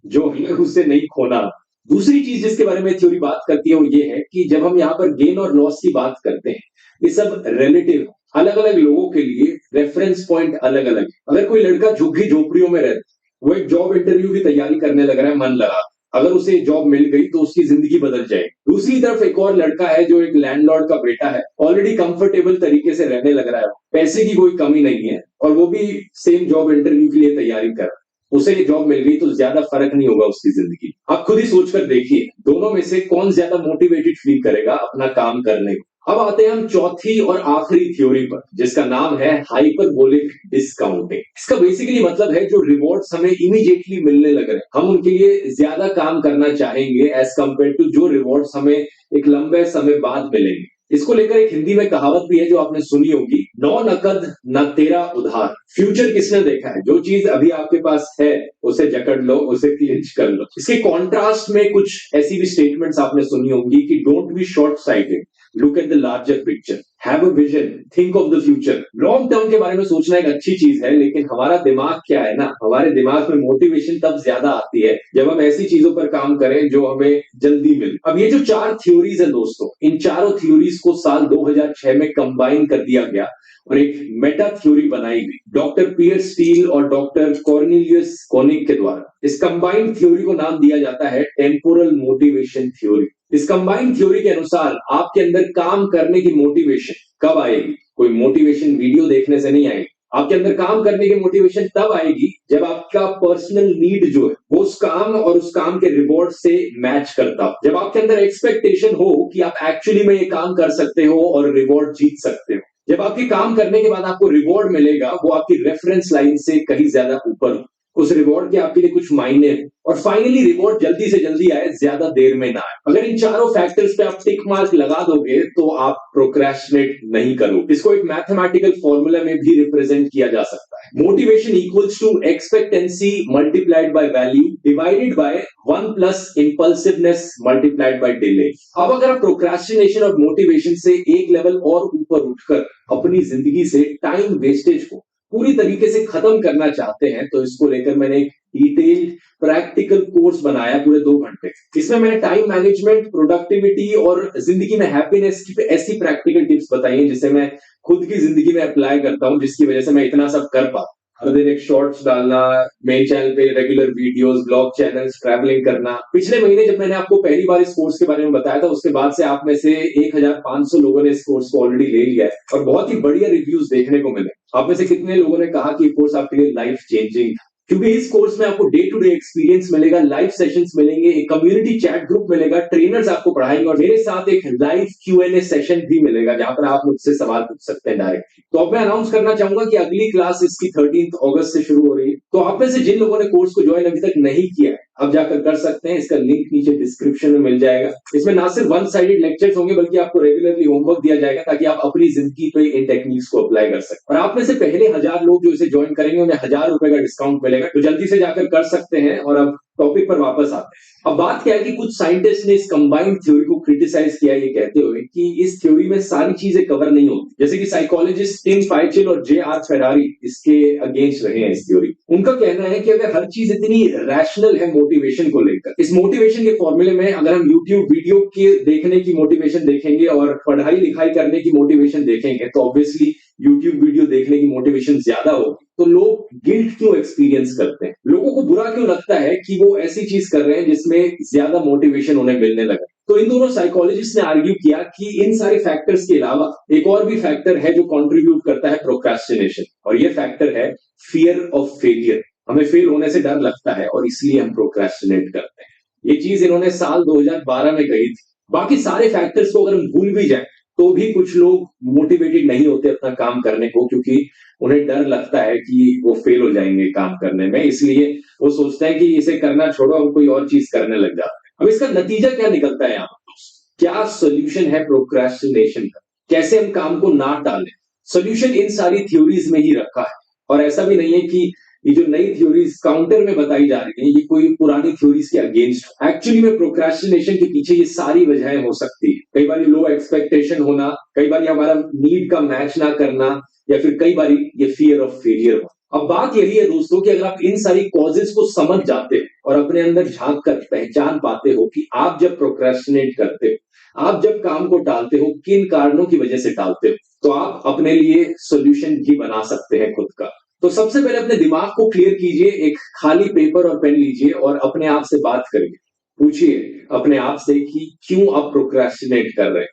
जो है उससे नहीं खोना। दूसरी चीज जिसके बारे में थ्योरी बात करती है वो ये है कि जब हम यहाँ पर गेन और लॉस की बात करते हैं, ये सब रिलेटिव, अलग अलग लोगों के लिए रेफरेंस पॉइंट अलग अलग है। अगर कोई लड़का झुग्गी झोपड़ियों में रहता, वो एक जॉब इंटरव्यू की तैयारी करने लग रहा है मन लगा, अगर उसे जॉब मिल गई तो उसकी जिंदगी बदल जाएगी। दूसरी तरफ एक और लड़का है जो एक लैंडलॉर्ड का बेटा है, ऑलरेडी कंफर्टेबल तरीके से रहने लग रहा है, पैसे की कोई कमी नहीं है, और वो भी सेम जॉब इंटरव्यू के लिए तैयारी कर रहा है, उसे ये जॉब मिल गई तो ज्यादा फर्क नहीं होगा उसकी जिंदगी। आप खुद ही सोचकर देखिए दोनों में से कौन ज्यादा मोटिवेटेड फील करेगा अपना काम करने को। अब आते हैं हम चौथी और आखिरी थ्योरी पर, जिसका नाम है हाइपरबोलिक डिस्काउंटिंग। इसका बेसिकली मतलब है जो रिवॉर्ड्स हमें इमीडिएटली मिलने लग रहे हैं, हम उनके लिए ज्यादा काम करना चाहेंगे एज कंपेयर टू जो रिवॉर्ड्स हमें एक लंबे समय बाद मिलेंगे। इसको लेकर एक हिंदी में कहावत भी है जो आपने सुनी होगी, नौ नकद न तेरा उधार। फ्यूचर किसने देखा है? जो चीज अभी आपके पास है उसे जकड़ लो, उसे क्लिंच कर लो। इसके कॉन्ट्रास्ट में कुछ ऐसी भी स्टेटमेंट्स आपने सुनी होंगी कि don't be short sighted, look at the larger picture, have a vision, think of the future. Long term के बारे में सोचना एक अच्छी चीज है, लेकिन हमारा दिमाग क्या है ना, हमारे दिमाग में मोटिवेशन तब ज्यादा आती है जब हम ऐसी चीजों पर काम करें जो हमें जल्दी मिले। अब ये जो 4 थ्योरीज है दोस्तों, इन चारों थ्योरीज को साल 2006 में कंबाइन कर दिया गया और एक मेटा थ्योरी बनाई गई डॉक्टर पियर स्टील और डॉक्टर कॉर्नेलियस कोनिग के द्वारा। इस कंबाइंड थ्योरी को नाम दिया जाता है टेम्पोरल मोटिवेशन थ्योरी। इस कंबाइंड थ्योरी के अनुसार आपके अंदर काम करने की मोटिवेशन कब आएगी? कोई मोटिवेशन वीडियो देखने से नहीं आएगी। आपके अंदर काम करने की मोटिवेशन तब आएगी जब आपका पर्सनल नीड जो है वो उस काम और उस काम के रिवॉर्ड से मैच करता हो, जब आपके अंदर एक्सपेक्टेशन हो कि आप एक्चुअली में ये काम कर सकते हो और रिवॉर्ड जीत सकते हो, जब आपके काम करने के बाद आपको रिवॉर्ड मिलेगा वो आपकी रेफरेंस लाइन से कहीं ज्यादा ऊपर हो, उस रिवॉर्ड के आपके लिए कुछ मायने हैं, और फाइनली रिवॉर्ड जल्दी से जल्दी आए, ज्यादा देर में ना आए। अगर इन चारों फैक्टर्स पे आप टिक मार्क लगा दोगे तो आप प्रोक्रेस्टिनेट नहीं करोगे। इसको एक मैथमेटिकल फॉर्मूला में भी रिप्रेजेंट किया जा सकता है, motivation equals to expectancy multiplied by value divided by 1 plus impulsiveness multiplied by delay. अब अगर आप प्रोक्रेस्टिनेशन और मोटिवेशन से एक लेवल और ऊपर उठकर अपनी जिंदगी से टाइम वेस्टेज को पूरी तरीके से खत्म करना चाहते हैं, तो इसको लेकर मैंने एक डिटेल्ड प्रैक्टिकल कोर्स बनाया पूरे 2 घंटे। इसमें मैंने टाइम मैनेजमेंट, प्रोडक्टिविटी और जिंदगी में हैप्पीनेस की ऐसी प्रैक्टिकल टिप्स बताई हैं जिसे मैं खुद की जिंदगी में अप्लाई करता हूं, जिसकी वजह से मैं इतना सब कर पाता। हर दिन एक शॉर्ट्स डालना, मेन चैनल पे regular videos, blog channels, travelling करना। पिछले महीने जब मैंने आपको पहली बार इस कोर्स के बारे में बताया था, उसके बाद से आप में से 1500 लोगों ने इस कोर्स को ऑलरेडी ले लिया है और बहुत ही बढ़िया रिव्यूज देखने को मिले। आप में से कितने लोगों ने कहा कि ये कोर्स आपके लिए लाइफ चेंजिंग? क्योंकि इस कोर्स में आपको डे टू डे एक्सपीरियंस मिलेगा, लाइव सेशंस मिलेंगे, एक कम्युनिटी चैट ग्रुप मिलेगा, ट्रेनर्स आपको पढ़ाएंगे और मेरे साथ एक लाइव Q&A सेशन भी मिलेगा जहां पर आप मुझसे सवाल पूछ सकते हैं डायरेक्टली। तो अब मैं अनाउंस करना चाहूंगा कि अगली क्लास इसकी 13 अगस्त से शुरू हो रही है। तो आप में से जिन लोगों ने कोर्स को ज्वाइन अभी तक नहीं किया है, अब जाकर कर सकते हैं। इसका लिंक नीचे डिस्क्रिप्शन में मिल जाएगा। इसमें ना सिर्फ वन साइडेड लेक्चर्स होंगे बल्कि आपको रेगुलरली होमवर्क दिया जाएगा ताकि आप अपनी जिंदगी पे इन टेक्निक्स को अप्लाई कर सकें। और आप में से पहले 1000 लोग जो इसे ज्वाइन करेंगे उन्हें 1000 रुपए का डिस्काउंट मिलेगा। तो जल्दी से जाकर कर सकते हैं। और अब टॉपिक पर वापस आते हैं। अब बात क्या है कि कुछ साइंटिस्ट ने इस कंबाइंड थ्योरी को क्रिटिसाइज किया ये कहते हुए कि इस थ्योरी में सारी चीजें कवर नहीं होती। जैसे कि साइकोलॉजिस्ट टिम फाइचिल और J.R. फेरारी इसके अगेंस्ट रहे हैं इस थ्योरी। उनका कहना है कि अगर हर चीज इतनी रैशनल है मोटिवेशन को लेकर, इस मोटिवेशन के फॉर्मूले में अगर हम यूट्यूब वीडियो के देखने की मोटिवेशन देखेंगे और पढ़ाई लिखाई करने की मोटिवेशन देखेंगे तो ऑब्वियसली यूट्यूब वीडियो देखने की मोटिवेशन ज्यादा होगी। तो लोग गिल्ट क्यों एक्सपीरियंस करते हैं, लोगों को बुरा क्यों लगता है कि वो ऐसी चीज कर रहे हैं जिसमें ज्यादा मोटिवेशन उन्हें मिलने लगा। तो इन दोनों साइकोलॉजिस्ट ने आर्ग्यू किया कि इन सारे फैक्टर्स के अलावा एक और भी फैक्टर है जो कंट्रीब्यूट करता है प्रोक्रेस्टिनेशन, और ये फैक्टर है फियर ऑफ फेलियर। हमें फेल होने से डर लगता है और इसलिए हम प्रोक्रेस्टिनेट करते हैं। ये चीज इन्होंने साल 2012 में कही थी। बाकी सारे फैक्टर्स को अगर हम भूल भी जाए तो भी कुछ लोग मोटिवेटेड नहीं होते अपना काम करने को, क्योंकि उन्हें डर लगता है कि वो फेल हो जाएंगे काम करने में। इसलिए वो सोचते हैं कि इसे करना छोड़ो, हम कोई और चीज करने लग जाते हैं। अब इसका नतीजा क्या निकलता है यहाँ पर? क्या सोल्यूशन है प्रोक्रेस्टिनेशन का? कैसे हम काम को ना टालें? सोल्यूशन इन सारी थ्योरीज में ही रखा है। और ऐसा भी नहीं है कि ये जो नई थ्योरीज काउंटर में बताई जा रही है ये कोई पुरानी थ्योरीज के अगेंस्ट। एक्चुअली में प्रोक्रेस्टिनेशन के पीछे ये सारी वजहें हो सकती है। कई बार लो एक्सपेक्टेशन होना, कई बार हमारा नीड का मैच ना करना, या फिर कई बार ये फियर ऑफ फेलियर हो। अब बात यही है दोस्तों कि अगर आप इन सारी कॉजेज को समझ जाते हो और अपने अंदर झांक कर पहचान पाते हो कि आप जब प्रोक्रेस्टिनेट करते हो, आप जब काम को टालते हो, किन कारणों की वजह से टालते हो, तो आप अपने लिए सोल्यूशन भी बना सकते हैं खुद का। तो सबसे पहले अपने दिमाग को क्लियर कीजिए, एक खाली पेपर और पेन लीजिए और अपने आप से बात करिए। पूछिए अपने आप से कि क्यों आप प्रोक्रेस्टिनेट कर रहे हैं।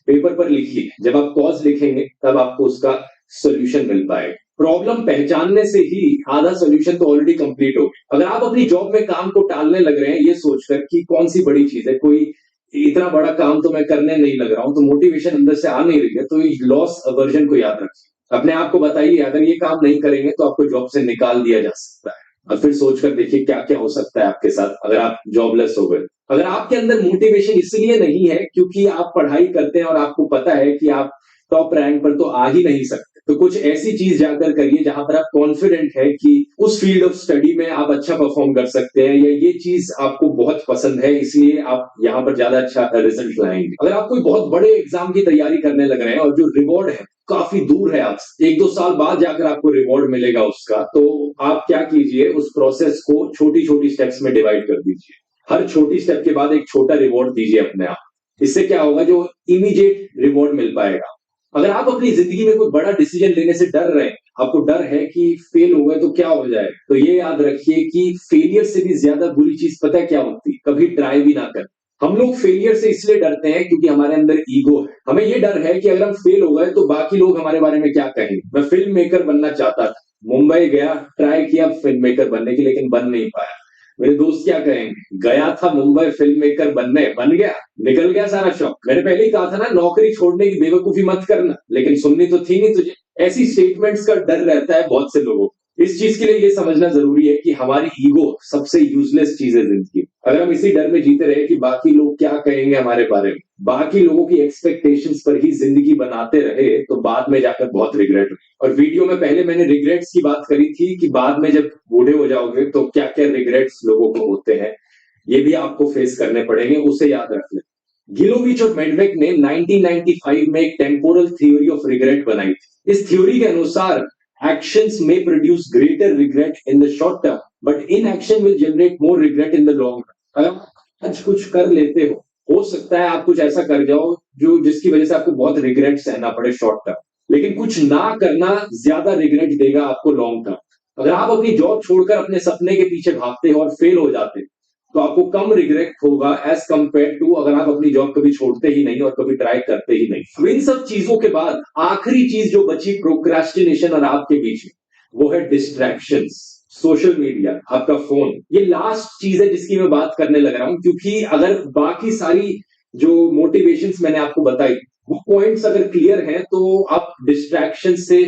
पेपर पर लिखिए। जब आप कॉज लिखेंगे तब आपको उसका सोल्यूशन मिल पाएगा। प्रॉब्लम पहचानने से ही आधा सोल्यूशन तो ऑलरेडी कंप्लीट हो गया। अगर आप अपनी जॉब में काम को टालने लग रहे हैं ये सोचकर कि कौन सी बड़ी चीज है, कोई इतना बड़ा काम तो मैं करने नहीं लग रहा हूं, तो मोटिवेशन अंदर से आ नहीं रही है, तो इस लॉस अवर्जन को याद रखिए। अपने आप को बताइए अगर ये काम नहीं करेंगे तो आपको जॉब से निकाल दिया जा सकता है। और फिर सोचकर देखिए क्या क्या हो सकता है आपके साथ अगर आप जॉबलेस हो गए। अगर आपके अंदर मोटिवेशन इसलिए नहीं है क्योंकि आप पढ़ाई करते हैं और आपको पता है कि आप टॉप रैंक पर तो आ ही नहीं सकते, तो कुछ ऐसी चीज जाकर करिए जहां पर आप कॉन्फिडेंट है कि उस फील्ड ऑफ स्टडी में आप अच्छा परफॉर्म कर सकते हैं, या ये चीज आपको बहुत पसंद है इसलिए आप यहाँ पर ज्यादा अच्छा रिजल्ट लाएंगे। अगर आप कोई बहुत बड़े एग्जाम की तैयारी करने लग रहे हैं और जो रिवॉर्ड है काफी दूर है आपसे, 1-2 साल बाद जाकर आपको रिवॉर्ड मिलेगा उसका, तो आप क्या कीजिए, उस प्रोसेस को छोटी छोटी स्टेप्स में डिवाइड कर दीजिए। हर छोटी स्टेप के बाद एक छोटा रिवॉर्ड दीजिए अपने आप। इससे क्या होगा, जो इमीडिएट रिवॉर्ड मिल पाएगा। अगर आप अपनी जिंदगी में कोई बड़ा डिसीजन लेने से डर रहे हैं, आपको डर है कि फेल हो गए तो क्या हो जाए, तो ये याद रखिए कि फेलियर से भी ज्यादा बुरी चीज पता है क्या होती है, कभी ट्राई भी ना कर। हम लोग फेलियर से इसलिए डरते हैं क्योंकि हमारे अंदर ईगो है। हमें ये डर है कि अगर हम फेल हो गए तो बाकी लोग हमारे बारे में क्या कहेंगे। मैं फिल्म मेकर बनना चाहता था, मुंबई गया, ट्राई किया फिल्म मेकर बनने की, लेकिन बन नहीं पाया। मेरे दोस्त क्या कहेंगे, गया था मुंबई फिल्म मेकर बनने, बन गया, निकल गया सारा शौक। मैंने पहले ही कहा था ना, नौकरी छोड़ने की बेवकूफी मत करना, लेकिन सुननी तो थी नहीं तुझे। ऐसी स्टेटमेंट्स का डर रहता है बहुत से लोगों को। इस चीज के लिए ये समझना जरूरी है कि हमारी ईगो सबसे यूजलेस चीज है जिंदगी। अगर हम इसी डर में जीते रहे कि बाकी लोग क्या कहेंगे हमारे बारे में, बाकी लोगों की एक्सपेक्टेशंस पर ही जिंदगी बनाते रहे, तो बाद में जाकर बहुत रिग्रेट हो। और वीडियो में पहले मैंने रिग्रेट्स की बात करी थी कि बाद में जब बूढ़े हो जाओगे तो क्या क्या रिग्रेट्स लोगों को होते हैं, ये भी आपको फेस करने पड़ेंगे, उसे याद रख लें। गिलोविच और मेडवेक ने 1995 में एक टेम्पोरल थ्योरी ऑफ रिग्रेट बनाई थी। इस थ्योरी के अनुसार actions may produce greater regret in the short term, but inaction will generate more regret in the long run. अगर आप आज कुछ कर लेते हो सकता है आप कुछ ऐसा कर जाओ जो जिसकी वजह से आपको बहुत रिग्रेट सहना पड़े शॉर्ट टर्म, लेकिन कुछ ना करना ज्यादा रिग्रेट देगा आपको लॉन्ग टर्म। अगर आप अपनी जॉब छोड़कर अपने सपने के पीछे भागते हो और फेल हो जाते हो तो आपको कम रिग्रेट होगा एज कंपेयर टू अगर आप अपनी जॉब कभी छोड़ते ही नहीं और कभी ट्राई करते ही नहीं। इन सब चीजों के बाद आखिरी चीज जो बची प्रोक्रेस्टिनेशन और आपके बीच में, वो है डिस्ट्रैक्शंस। सोशल मीडिया, आपका फोन, ये लास्ट चीज है जिसकी मैं बात करने लग रहा हूं, क्योंकि अगर बाकी सारी जो मोटिवेशंस मैंने आपको बताई वो पॉइंट्स अगर क्लियर हैं तो आप डिस्ट्रैक्शन से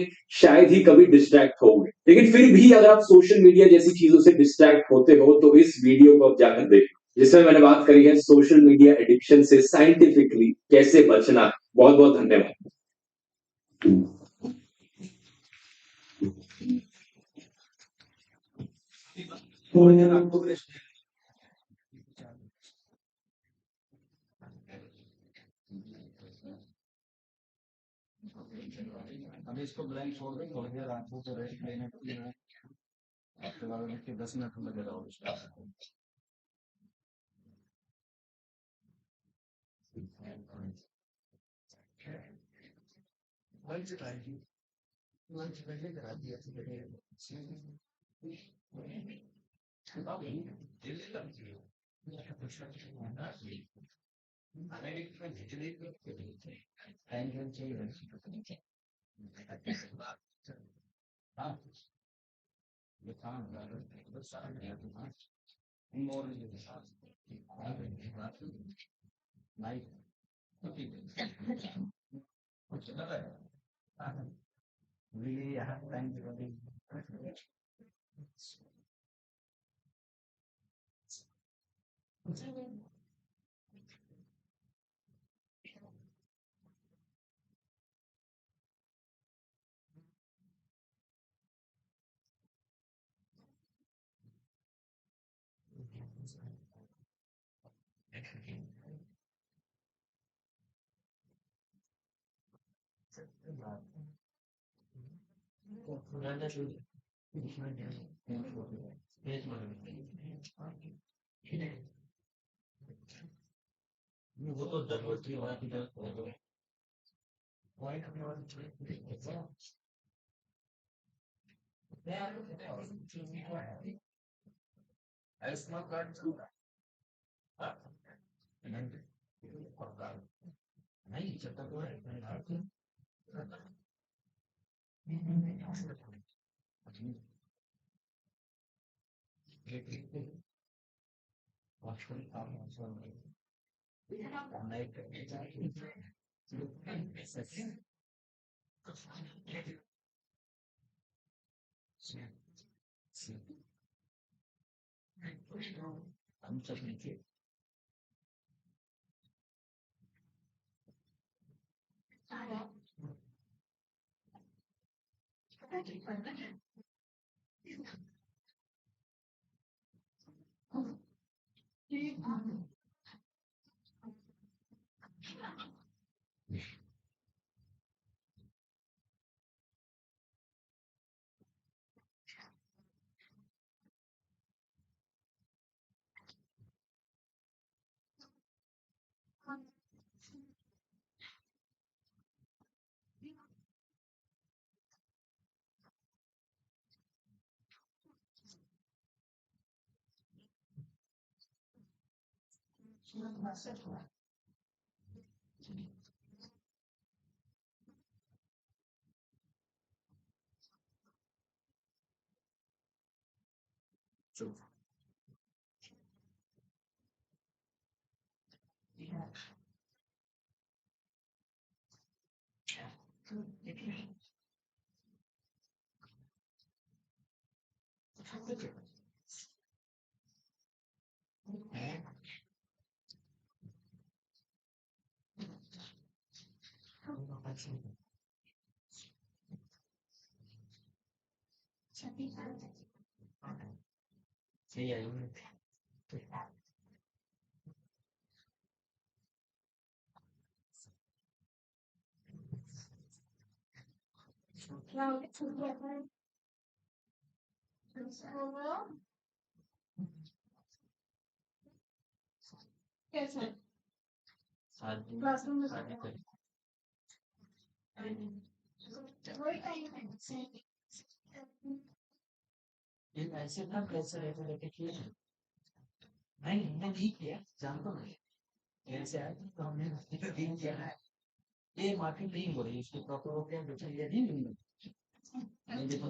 शायद ही कभी डिस्ट्रैक्ट होंगे, लेकिन फिर भी अगर आप सोशल मीडिया जैसी चीजों से डिस्ट्रैक्ट होते हो तो इस वीडियो को आप जाकर देखो, जिसमें मैंने बात करी है सोशल मीडिया एडिक्शन से साइंटिफिकली कैसे बचना। बहुत बहुत धन्यवाद। अभी इसको ब्लैंक छोड़ दें, थोड़ी देर आंखों को रेस्ट लेने के लिए आपके बाद में 10 मिनट लगेगा और उसका लंच टाइम लंच पहले करा दिया really I have time to वो तो जरूरत की बात है पॉइंट अपने वाले आयुष्मान कार्ड नहीं चलता तो है हम सब नीचे ऐसे था कैसे नहीं नहीं किया जानता नहीं कैसे आया तो हमने दिन किया है ये मार्केट नहीं हो रही इसकी प्रॉपर हो गया बेचा ये नहीं मिल नहीं देखो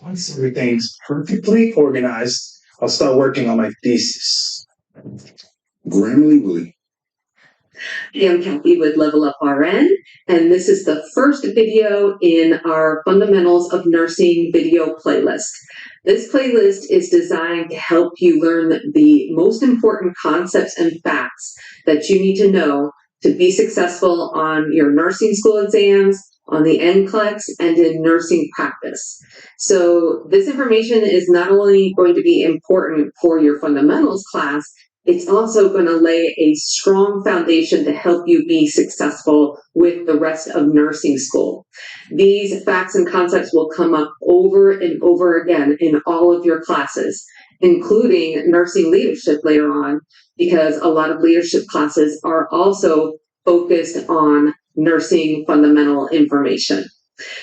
Once everything's perfectly organized, I'll start working on my thesis. Grammarly Willie. I'm Kathy with Level Up RN, and this is the first video in our Fundamentals of Nursing video playlist. This playlist is designed to help you learn the most important concepts and facts that you need to know to be successful on your nursing school exams, on the NCLEX, and in nursing practice. So this information is not only going to be important for your fundamentals class, it's also going to lay a strong foundation to help you be successful with the rest of nursing school. These facts and concepts will come up over and over again in all of your classes, including nursing leadership later on, because a lot of leadership classes are also focused on nursing fundamental information.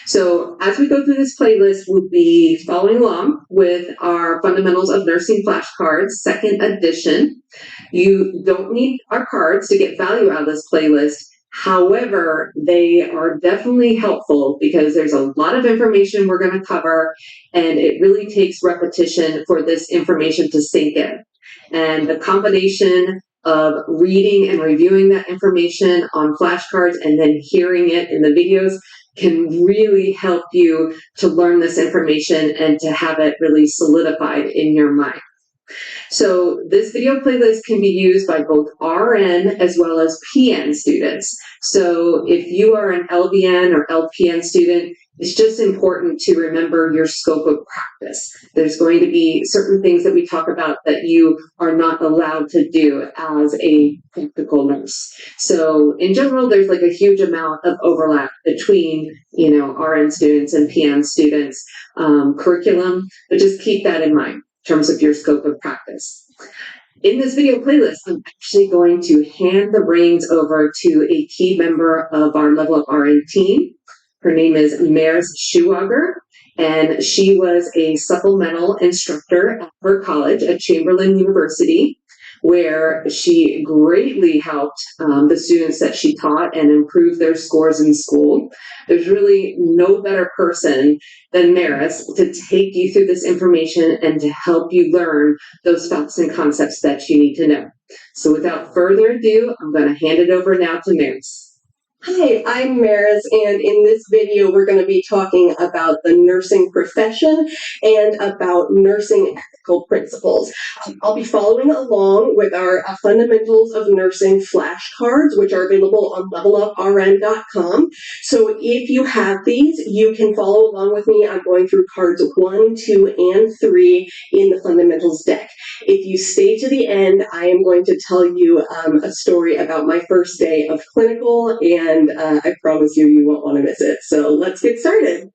So as we go through this playlist, we'll be following along with our Fundamentals of Nursing flashcards, second edition. You don't need our cards to get value out of this playlist. However, they are definitely helpful because there's a lot of information we're going to cover, and it really takes repetition for this information to sink in. And the combination of reading and reviewing that information on flashcards and then hearing it in the videos can really help you to learn this information and to have it really solidified in your mind. So this video playlist can be used by both RN as well as PN students. So if you are an LVN or LPN student, it's just important to remember your scope of practice. There's going to be certain things that we talk about that you are not allowed to do as a practical nurse. So in general, there's like a huge amount of overlap between, RN students and PN students curriculum, but just keep that in mind in terms of your scope of practice. In this video playlist, I'm actually going to hand the reins over to a key member of our Level Up RN team. Her name is Maris Schuwager, and she was a supplemental instructor at her college at Chamberlain University, where she greatly helped the students that she taught and improved their scores in school. There's really no better person than Maris to take you through this information and to help you learn those facts and concepts that you need to know. So without further ado, I'm going to hand it over now to Maris. Hi, I'm Maris, and in this video we're going to be talking about the nursing profession and about nursing ethical principles. I'll be following along with our Fundamentals of Nursing flashcards, which are available on leveluprn.com. So if you have these, you can follow along with me. I'm going through cards 1, 2, and 3 in the Fundamentals deck. If you stay to the end, I am going to tell you a story about my first day of clinical, and I promise you won't want to miss it. So let's get started.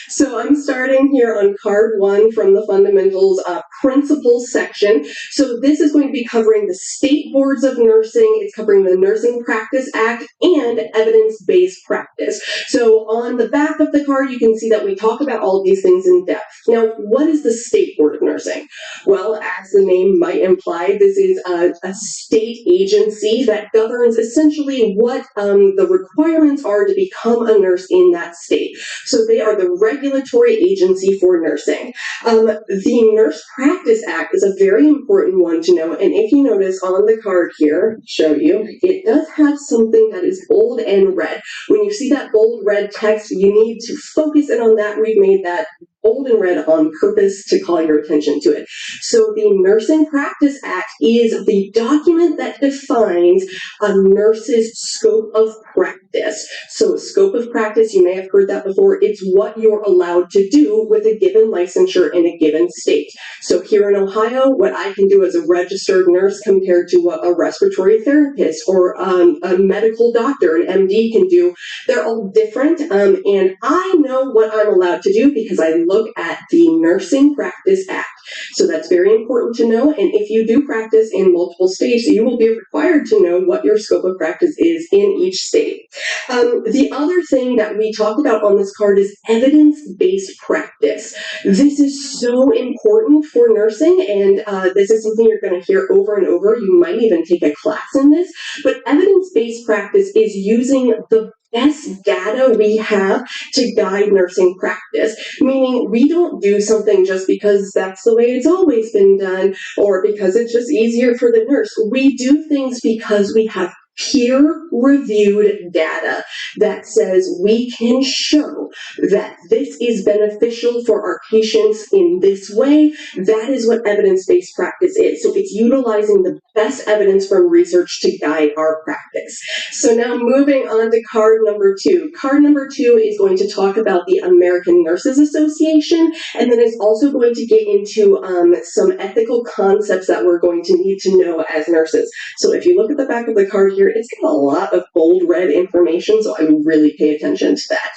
So I'm starting here on card 1 from the Fundamentals Principles section. So this is going to be covering the state boards of nursing. It's covering the Nursing Practice Act and evidence-based practice. So on the back of the card, you can see that we talk about all of these things in depth. Now, what is the State Board of Nursing? Well, as the name might imply, this is a state agency that governs essentially what the requirements are to become a nurse in that state. So they are the regulatory agency for nursing. The Nurse Practice Act is a very important one to know, and if you notice on the card here, I'll show you, it does have something that is bold and red. When you see that bold red text, you need to focus in on that. We've made that bold and red on purpose to call your attention to it. So the Nursing Practice Act is the document that defines a nurse's scope of practice. So scope of practice, you may have heard that before, it's what you're allowed to do with a given licensure in a given state. So here in Ohio, what I can do as a registered nurse compared to what a respiratory therapist or a medical doctor, an MD can do, they're all different. And I know what I'm allowed to do because I look at the Nursing Practice Act. So that's very important to know. And if you do practice in multiple states, you will be required to know what your scope of practice is in each state. The other thing that we talk about on this card is evidence-based practice. This is so important for nursing, and this is something you're going to hear over and over. You might even take a class in this, but evidence-based practice is using the best data we have to guide nursing practice, meaning we don't do something just because that's the way it's always been done or because it's just easier for the nurse. We do things because we have peer-reviewed data that says we can show that this is beneficial for our patients in this way. That is what evidence-based practice is. So it's utilizing the best evidence from research to guide our practice. So now moving on to card number 2. Card number 2 is going to talk about the American Nurses Association, and then it's also going to get into some ethical concepts that we're going to need to know as nurses. So if you look at the back of the card here, it's got a lot of bold red information, so I would really pay attention to that.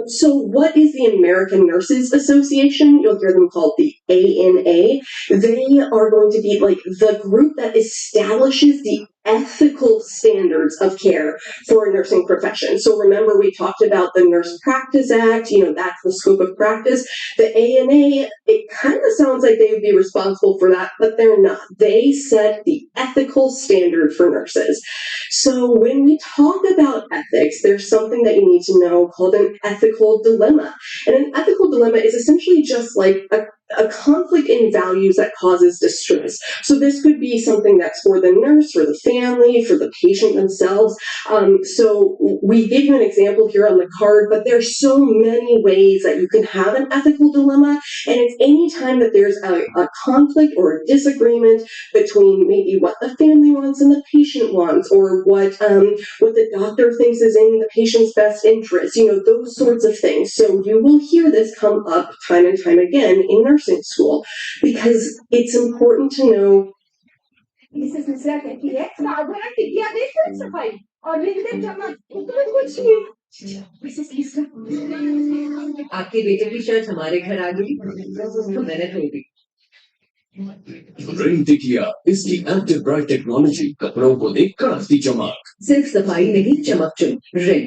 So what is the American Nurses Association? You'll hear them called the ANA. They are going to be like the group that establishes the ethical standards of care for a nursing profession. So remember, we talked about the Nurse Practice Act, that's the scope of practice. The ANA, it kind of sounds like they would be responsible for that, but they're not. They set the ethical standard for nurses. So when we talk about ethics, there's something that you need to know called an ethical dilemma. And an ethical dilemma is essentially just like a conflict in values that causes distress. So this could be something that's for the nurse, for the family, for the patient themselves. So we give you an example here on the card, but there's so many ways that you can have an ethical dilemma. And it's any time that there's a conflict or a disagreement between maybe what the family wants and the patient wants, or what the doctor thinks is in the patient's best interest, those sorts of things. So you will hear this come up time and time again in nursing school, because it's important to know. आपके बेटे की shirt हमारे घर आ गई तो मैंने धो दी ring टिकिया इसकी एंटी ब्राइट टेक्नोलॉजी कपड़ों को देख कराती चमक सिर्फ सफाई नहीं चमक चमक ring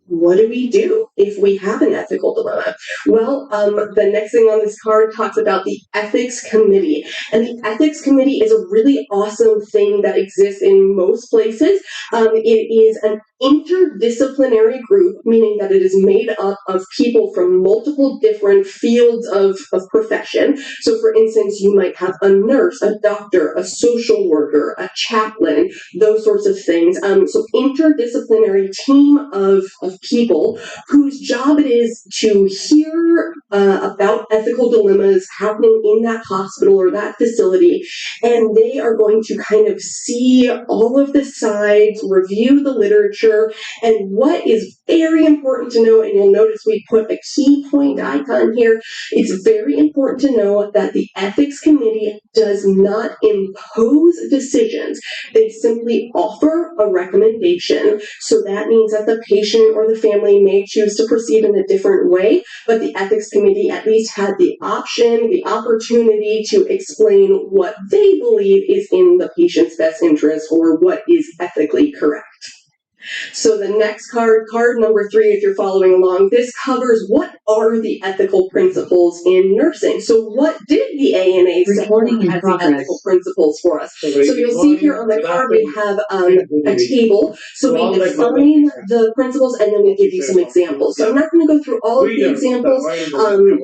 What do we do if we have an ethical dilemma? Well, the next thing on this card talks about the ethics committee. And the ethics committee is a really awesome thing that exists in most places. It is an interdisciplinary group, meaning that it is made up of people from multiple different fields of profession. So for instance, you might have a nurse, a doctor, a social worker, a chaplain, those sorts of things. So interdisciplinary team of people whose job it is to hear about ethical dilemmas happening in that hospital or that facility, and they are going to kind of see all of the sides, review the literature, and what is very important to know, and you'll notice we put a key point icon here, it's very important to know that the ethics committee does not impose decisions. They simply offer a recommendation. So that means that the patient or the family may choose to proceed in a different way, but the ethics committee at least had the option, the opportunity to explain what they believe is in the patient's best interest or what is ethically correct. So the next card number 3, if you're following along, this covers what are the ethical principles in nursing. So what did the ANA set as the ethical principles for us? So you'll see here on the card we have a table. So we define the principles and then we give you some examples. So I'm not going to go through all of the examples,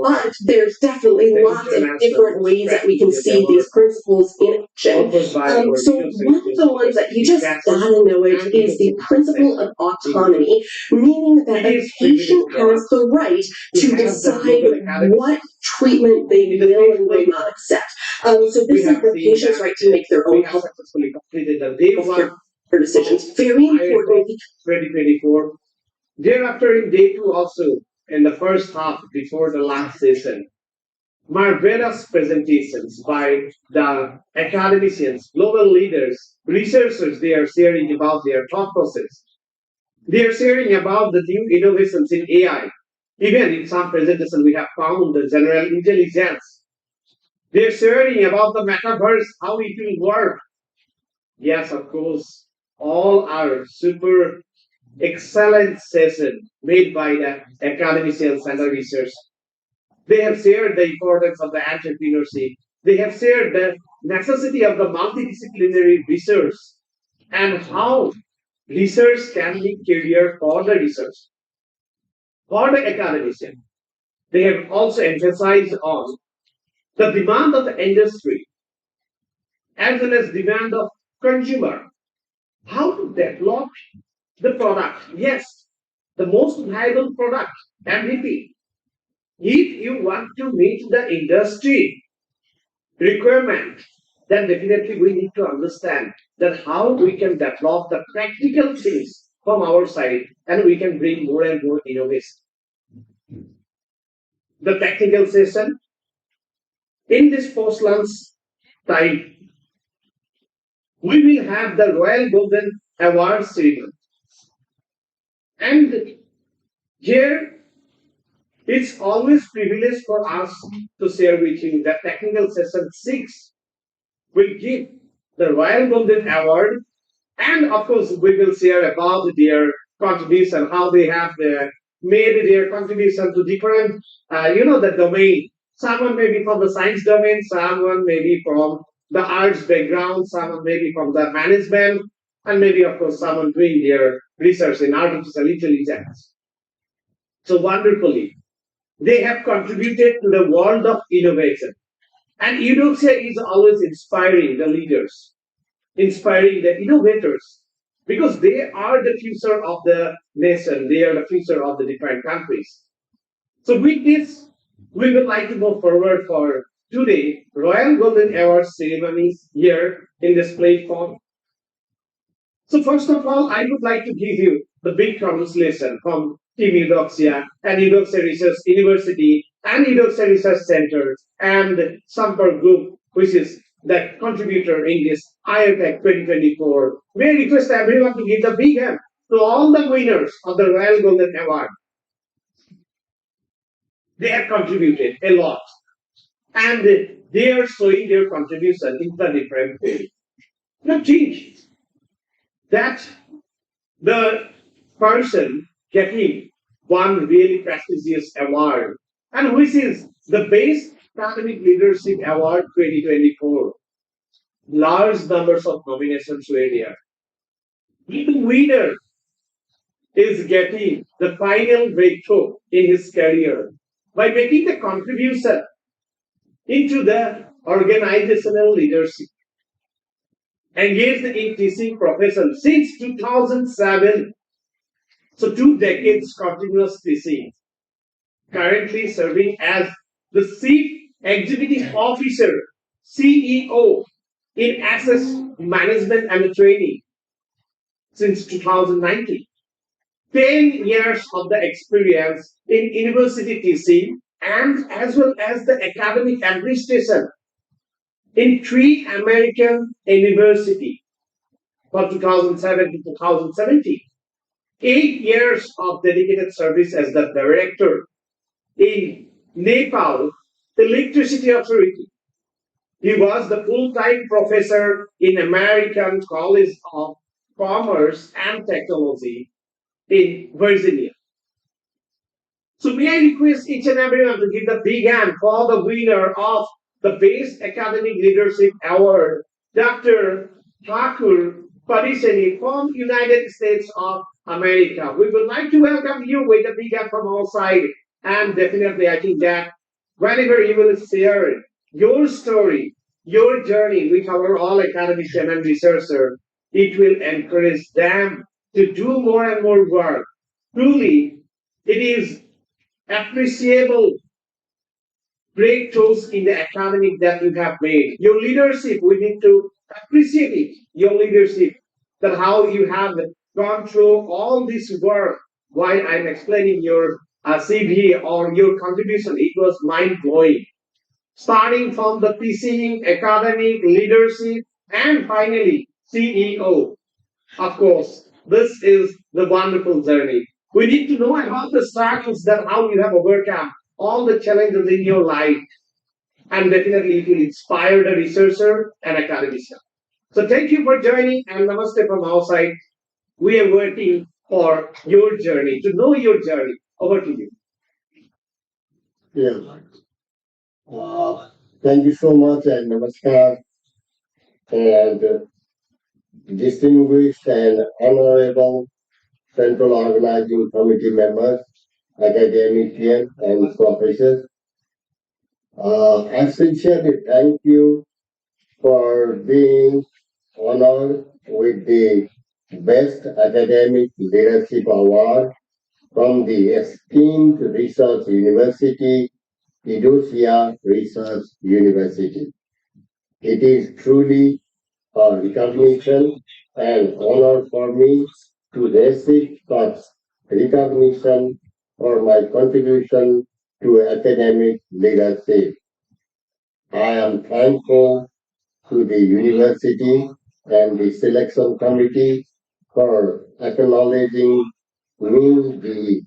but there's definitely lots of different ways that we can see these principles in action. So one of the ones that you just gotta know it is the principle of autonomy, meaning that a patient has the right to decide what treatment they will and will not accept. So this is the patient's right to make their own health decisions. Very important. 2024. Thereafter, in day 2 also, in the first half before the last session, marvelous presentations by the academicians, global leaders, researchers. They are sharing about their thought process. They are sharing about the new innovations in AI. Even in some presentation, we have found the general intelligence. They're sharing about the metaverse, how it will work. Yes, of course, all are super excellent session made by the academicians and the research. They have shared the importance of the entrepreneurship. They have shared the necessity of the multidisciplinary research and how research can be career for the research, for the academician. They have also emphasized on the demand of the industry as well as demand of consumer. How to develop the product? Yes, the most valuable product, MVP. If you want to meet the industry requirement, then definitely we need to understand that how we can develop the practical things from our side and we can bring more and more innovation. The technical session in this post-lunch time, we will have the Royal Golden Award ceremony. And here it's always privilege for us to share with you that technical session 6 will give the Royal Golden Award, and of course we will share about their contribution, how they have made their contribution to different, the domain. Someone may be from the science domain, someone may be from the arts background, someone may be from the management, and maybe of course someone doing their research in artificial intelligence. So wonderfully, they have contributed to the world of innovation. And Eudoxia is always inspiring the leaders, inspiring the innovators, because they are the future of the nation, they are the future of the different countries. So with this, we would like to move forward for today, Royal Golden Award ceremonies here in this platform. So first of all, I would like to give you the big congratulations from Team Eudoxia and Eudoxia Research University and Eudoxia Research Center and Samarpan Group, which is the contributor in this Irtec 2024. May I request everyone to give the big hand to all the winners of the Royal Golden Award. They have contributed a lot and they are showing their contribution in the different ways. Now think that the person getting one really prestigious award, and which is the Best Academic Leadership Award 2024. Large numbers of nominations were there. The winner is getting the final breakthrough in his career by making the contribution into the organizational leadership. Engaged in teaching profession since 2007. So 2 decades continuous teaching. Currently serving as the Chief Executive Officer, CEO in Access Management and Training since 2019. 10 years of the experience in university teaching and as well as the academic administration in 3 American universities from 2007 to 2017. 8 years of dedicated service as the director in Nepal Electricity Authority. He was the full-time professor in American College of Commerce and Technology in Virginia. So may I request each and everyone to give the big hand for the winner of the Best Academic Leadership Award, Dr. Thakur Pariseni from United States of America. We would like to welcome you with a big hand from our side. And definitely, I think that whenever you will share your story, your journey with our all academician and researcher, it will encourage them to do more and more work. Truly, it is appreciable breakthroughs in the academic that you have made. Your leadership, we need to appreciate it. Your leadership, that how you have gone through all this work while I'm explaining your CV or your contribution. It was mind blowing. Starting from the teaching, academic, leadership, and finally CEO. Of course, this is the wonderful journey. We need to know about the struggles that how you have overcome all the challenges in your life. and definitely it will inspire the researcher and academician. So thank you for joining, and namaste from our side. We are waiting for your journey, to know your journey. Over to you. Yes. Thank you so much, and namaskar, and distinguished and honorable Central Organizing Committee members, academicians, and professors. I sincerely thank you for being honored with the Best Academic Leadership Award from the esteemed Research University, Edosia Research University. It is truly a recognition and honor for me to receive such recognition for my contribution to academic leadership. I am thankful to the university and the selection committee for acknowledging me the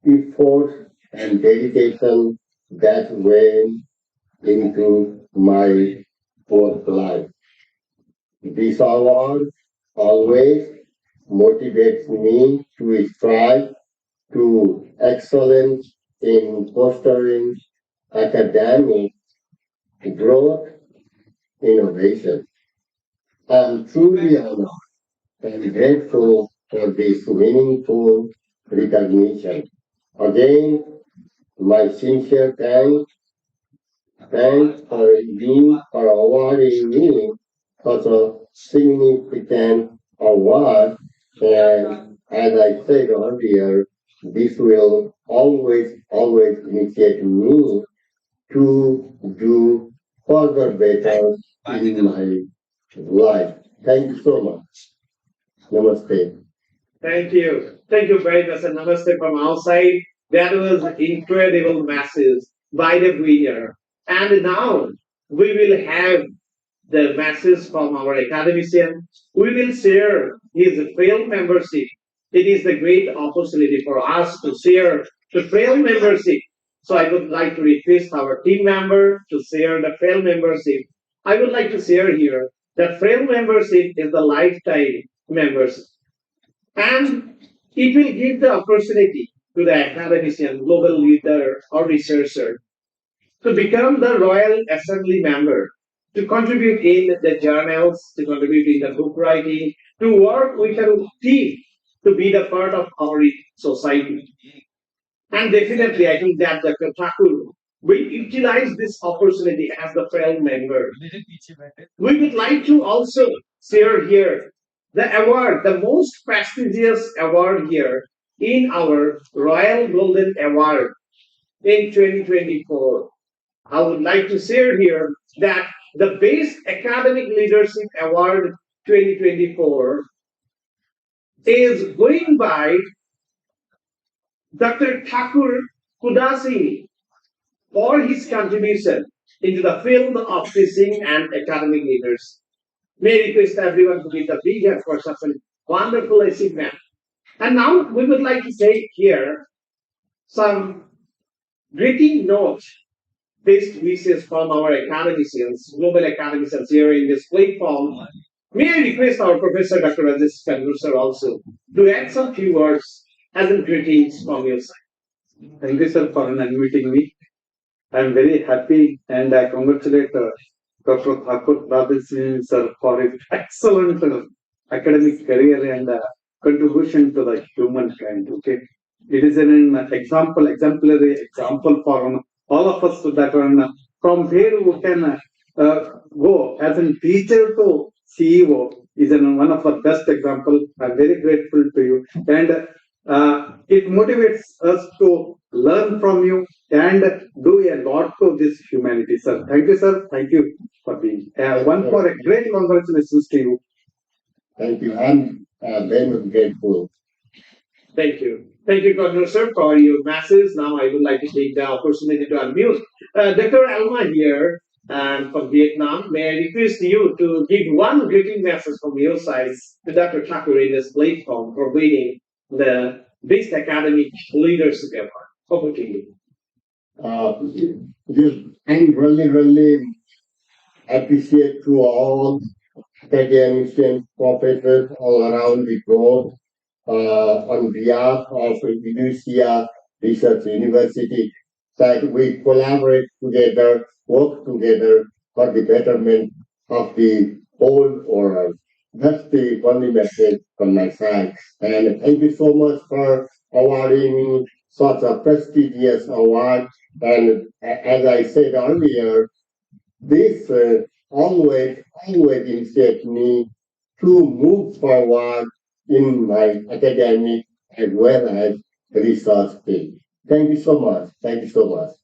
effort and dedication that went into my work life. This award always motivates me to strive to excellence in fostering academic growth, innovation. I'm truly honored and grateful for this meaningful recognition. Again, my sincere thanks for awarding me such a significant award. And as I said earlier, this will always initiate me to do further better in my life. Thank you so much. Namaste. Thank you. Thank you very much, and namaste from our side. That was incredible message by the winner. And now we will have the message from our academician. We will share his failed membership. It is the great opportunity for us to share the failed membership. So I would like to request our team member to share the failed membership. I would like to share here that failed membership is the lifetime membership. And it will give the opportunity to the academician, global leader, or researcher to become the Royal Assembly member, to contribute in the journals, to contribute in the book writing, to work with a team, to be the part of our society. And definitely, I think that Dr. Thakur will utilize this opportunity as the fellow member. We would like to also share here the award, the most prestigious award here in our Royal Golden Award in 2024. I would like to share here that the Best Academic Leadership Award 2024 is going by Dr. Thakur Kudasi for his contribution into the field of teaching and academic leaders. May I request everyone to give a big hand for such a wonderful achievement. And now we would like to take here some greeting notes, best wishes from our academicians, global academicians here in this platform. May I request our Professor Dr. Rajesh Kandur also to add some few words as in greetings from your side. Thank you, sir, for unmuting me. I am very happy and I congratulate Dr. Thakur Radhakrishnan sir for his excellent academic career and contribution to the humankind. Okay, it is an exemplary example for all of us that from where we can go as a teacher to CEO is one of the best example. I'm very grateful to you, and it motivates us to learn from you and do a lot to this humanity, sir. Thank you, sir. Thank you for being one for a great congratulations to you. Thank you. I'm very much grateful. Thank you. Thank you, Governor Sir, for your message. Now I would like to take the opportunity to unmute Dr. Alma here from Vietnam. May I request you to give one greeting message from your side to Dr. Thakur in this platform for winning the Best Academic Leadership Award. Over to you. I'm really appreciate to all academics and professors all around the globe on behalf of Fiducia Research University that we collaborate together, work together for the betterment of the whole world. That's the only message from my side. And thank you so much for awarding me such a prestigious award. And as I said earlier, this always inspires me to move forward in my academic as well as research field. Thank you so much. Thank you so much.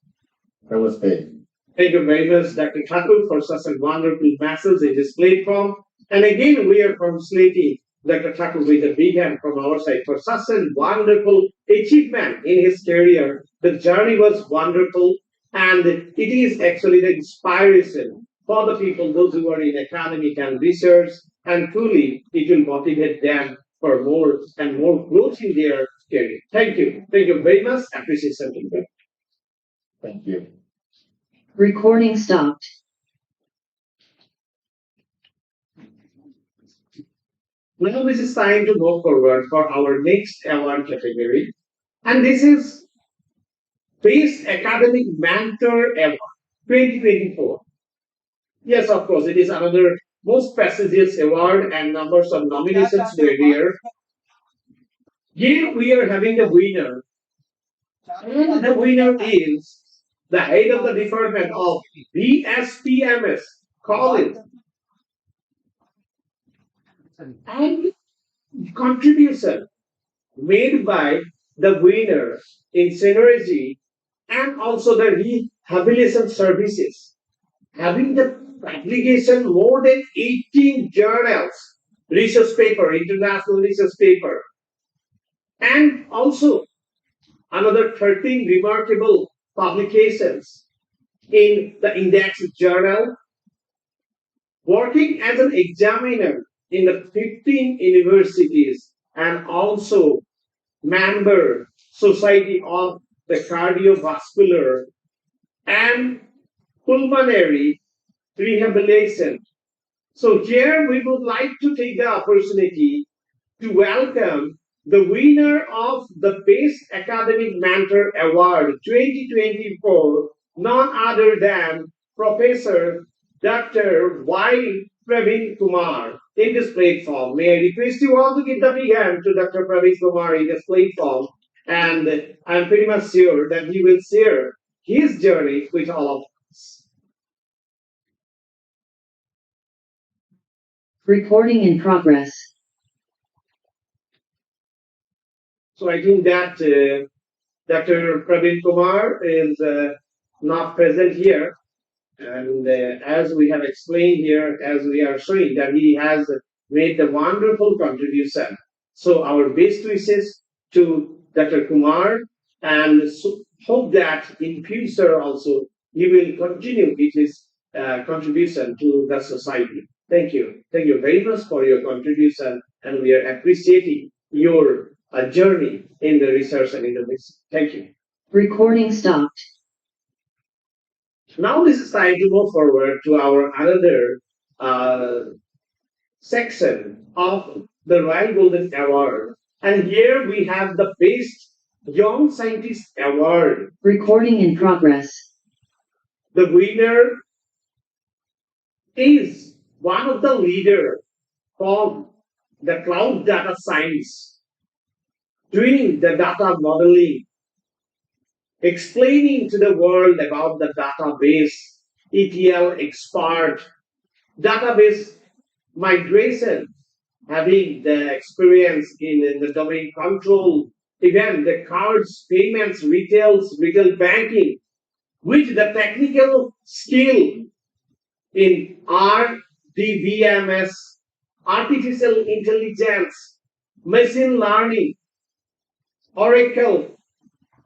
Namaste. Thank you very much, Dr. Thakur, for such a wonderful message in this platform. And again, we are congratulating Dr. Thakur with a big hand from our side for such a wonderful achievement in his career. The journey was wonderful, and it is actually the inspiration for the people, those who are in academic and research, and truly it will motivate them for more and more growth in their career. Thank you. Thank you very much. Appreciation to you. Thank you. Recording stopped. Now this is time to go forward for our next award category. And this is Best Academic Mentor Award 2024. Yes, of course, it is another most prestigious award and numbers of nominations were there. Here we are having the winner. And the winner is the head of the department of BSPMS College. And contribution made by the winner in synergy and also the rehabilitation services, having the publication more than 18 journals, research paper, international research paper, and also another 13 remarkable publications in the index journal, working as an examiner in the 15 universities, and also member Society of the Cardiovascular and Pulmonary Rehabilitation. So here we would like to take the opportunity to welcome the winner of the Best Academic Mentor Award 2024, none other than Professor Dr. Y. Praveen Kumar in this platform. May I request you all to give the big hand to Dr. Praveen Kumar in this platform, and I'm pretty much sure that he will share his journey with all of us. Recording in progress. So I think that Dr. Praveen Kumar is not present here. And as we have explained here, as we are showing that he has made a wonderful contribution. So our best wishes to Dr. Kumar, and so hope that in future also he will continue with his contribution to the society. Thank you. Thank you very much for your contribution, and we are appreciating your journey in the research and innovation. Thank you. Recording stopped. Now this is time to move forward to our another section of the Royal Golden Award. And here we have the Best Young Scientist Award. Recording in progress. The winner is one of the leaders from the cloud data science, doing the data modeling, explaining to the world about the database, ETL expert, database migration, having the experience in the domain control, even the cards, payments, retail banking, with the technical skill in RDBMS, artificial intelligence, machine learning, Oracle,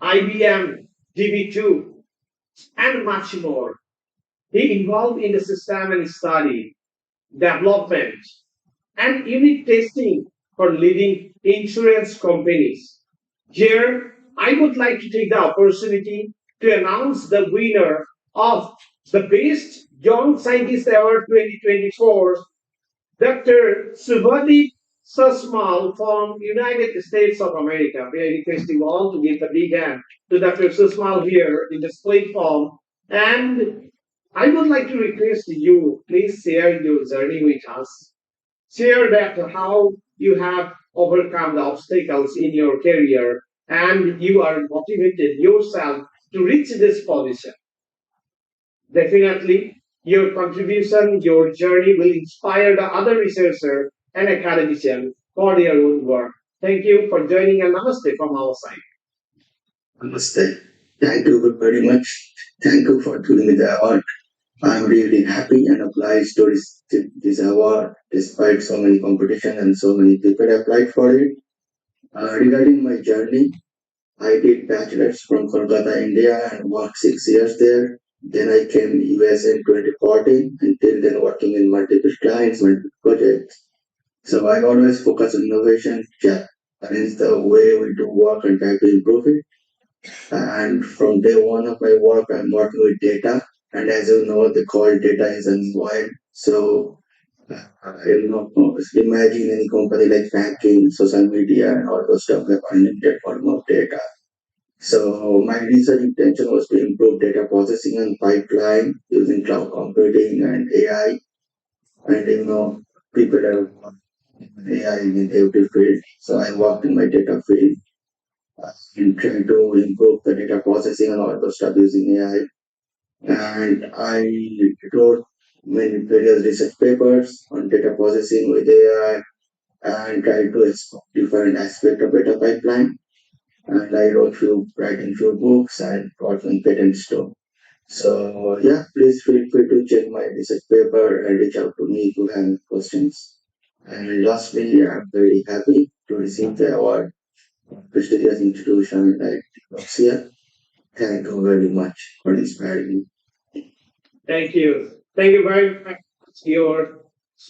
IBM, DB2, and much more. He involved in the system and study, development, and unit testing for leading insurance companies. Here, I would like to take the opportunity to announce the winner of the Best Young Scientist Award 2024, Dr. Subhadip Sasmal from United States of America. We are requesting you all to give a big hand to Dr. Sasmal here in this platform. And I would like to request you, please share your journey with us. Share that how you have overcome the obstacles in your career and you are motivated yourself to reach this position. Definitely, your contribution, your journey will inspire the other researcher and academician for their own work. Thank you for joining and namaste from our side. Namaste. Thank you very much. Thank you for giving me the award. I'm really happy and obliged to receive this award despite so many competition and so many people applied for it. Regarding my journey, I did bachelor's from Kolkata, India and worked 6 years there. Then I came US in 2014 until then working in multiple clients, multiple projects. So I always focus on innovation, challenge the way we do work and try to improve it. And from day one of my work, I'm working with data. And as you know, the call data is unwired. So, imagine any company like banking, social media, and all those stuff have unlimited volume of data. So my research intention was to improve data processing and pipeline using cloud computing and AI. And people have AI in every field. So I worked in my data field and trying to improve the data processing and all those stuff using AI. And I wrote many various research papers on data processing with AI and tried to explore different aspects of data pipeline. And I writing few books and got some patents too. So yeah, please feel free to check my research paper and reach out to me if you have any questions. And lastly, I'm very happy to receive the award from prestigious institution like Roxia. Thank you very much for inspiring me. Thank you. Thank you very much. Your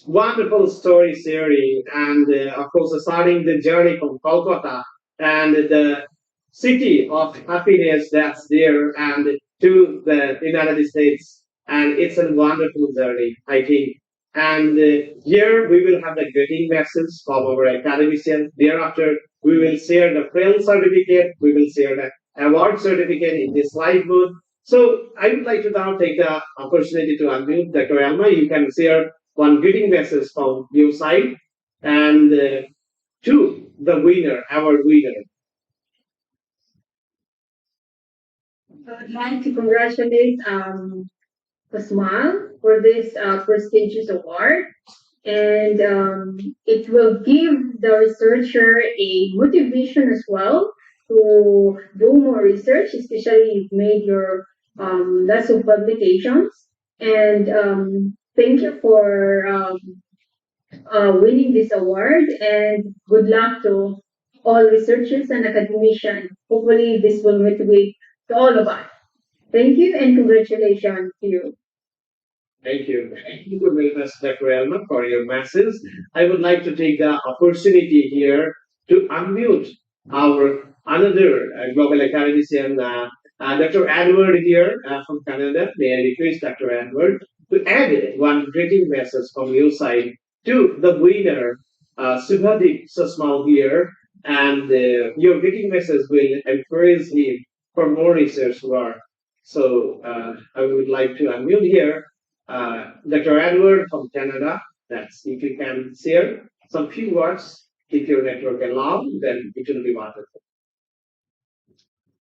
wonderful story sharing and of course starting the journey from Kolkata and the city of happiness that's there and to the United States. And it's a wonderful journey, I think. And here we will have the grading message from our academician. Thereafter, we will share the fail certificate. We will share the award certificate in this slide booth. So I would like to now take the opportunity to unmute Dr. Elma. You can share one greeting message from your side and to the winner, our winner. I would like to congratulate Kasmal for this prestigious award. And it will give the researcher a motivation as well to do more research, especially you've made your lots of publications. And thank you for winning this award and good luck to all researchers and academicians. Hopefully this will motivate to all of us. Thank you and congratulations to you. Thank you. Thank you very much, Dr. Elma, for your message. I would like to take the opportunity here to unmute our another global academician, Dr. Edward here from Canada. May I request Dr. Edward to add one greeting message from your side to the winner, Subhadeep Sasmal here, and your greeting message will encourage him for more research work. So I would like to unmute here Dr. Edward from Canada. That's if you can share some few words, if your network allows, then it will be wonderful.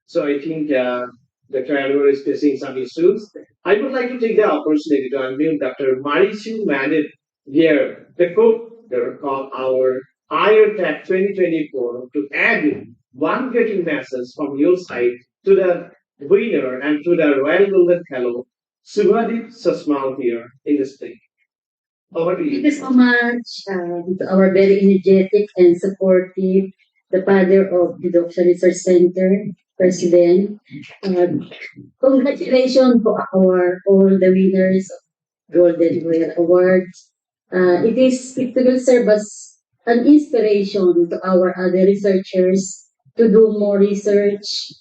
So I think Dr. Edward is facing some issues. I would like to take the opportunity to unmute Dr. Marichu Manit here, the co-author of our Irtec 2024, to add one greeting message from your side to the winner and to the Royal Golden Fellow, Subhadeep Sasmal here in the state. Over to you. Thank you so much to our very energetic and supportive, the father of the Adoption Research Center, President. Congratulations to all the winners of Golden Royal Awards. It will serve as an inspiration to our other researchers to do more research,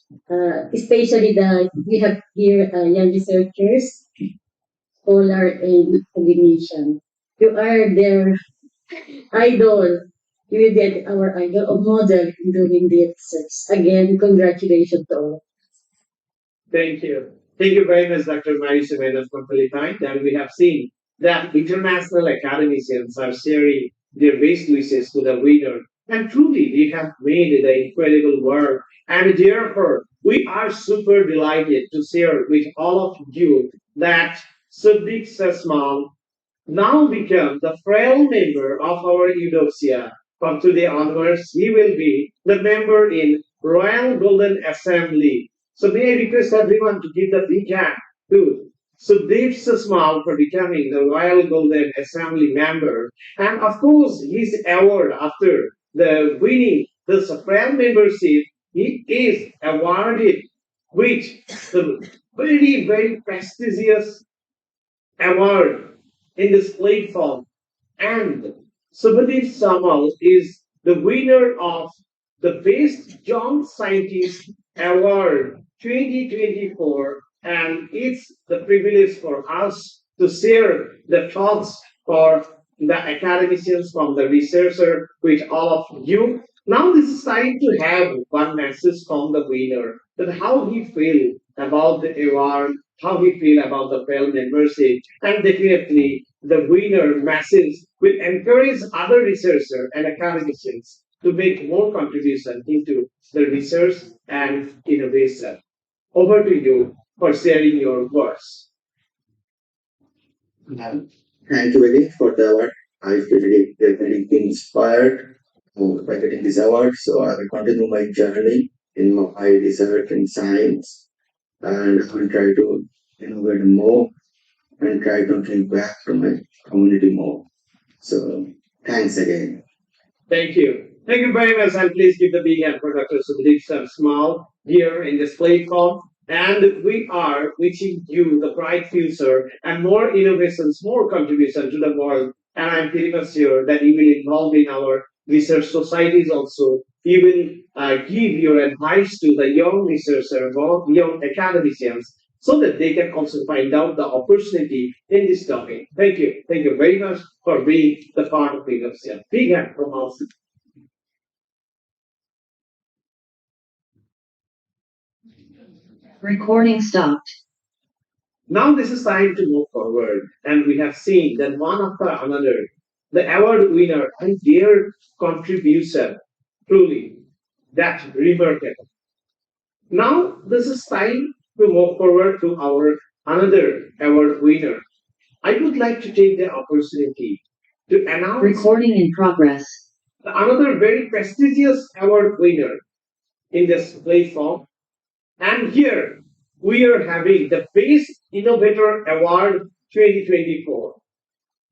especially we have here young researchers, scholar and academician. You are their idol. You will get our idol or model in doing the research. Again, congratulations to all. Thank you. Thank you very much, Dr. Marisa Menos from Philippines. And we have seen that international academicians are sharing their best wishes to the winner. And truly, they have made the incredible work. And therefore, we are super delighted to share with all of you that Sudhik Sasmal now become the frail member of our Eudoxia. From today onwards, he will be the member in Royal Golden Assembly. So may I request everyone to give the big hand to Sudeep Sasmal for becoming the Royal Golden Assembly member. And of course, his award after the winning the frail membership, he is awarded with the very, very prestigious award in this platform. And Subhadeep Samal is the winner of the Best Young Scientist Award 2024. And it's the privilege for us to share the thoughts for the academicians from the researcher with all of you. Now this is time to have one message from the winner that how he feel about the award, how he feel about the failed membership, and definitely the winner message will encourage other researchers and academicians to make more contribution into the research and innovation. Over to you for sharing your words. Thank you again for the award. I feel really inspired by getting this award. So I will continue my journey in my research in science, and I will try to innovate more and try to give back to my community more. So thanks again. Thank you. Thank you very much. And please give the big hand for Dr. Subhadeep Small here in this platform. And we are wishing you the bright future and more innovations, more contribution to the world. And I'm pretty much sure that you will involve in our research societies also. You will give your advice to the young researchers, young academicians, so that they can also find out the opportunity in this topic. Thank you. Thank you very much for being the part of the university. Big hand from us. Recording stopped. Now this is time to move forward, and we have seen that one after another, the award winner and their contribution truly that remarkable. Now this is time to move forward to our another award winner. I would like to take the opportunity to announce Recording in progress. another very prestigious award winner in this platform. And here we are having the Best Innovator Award 2024.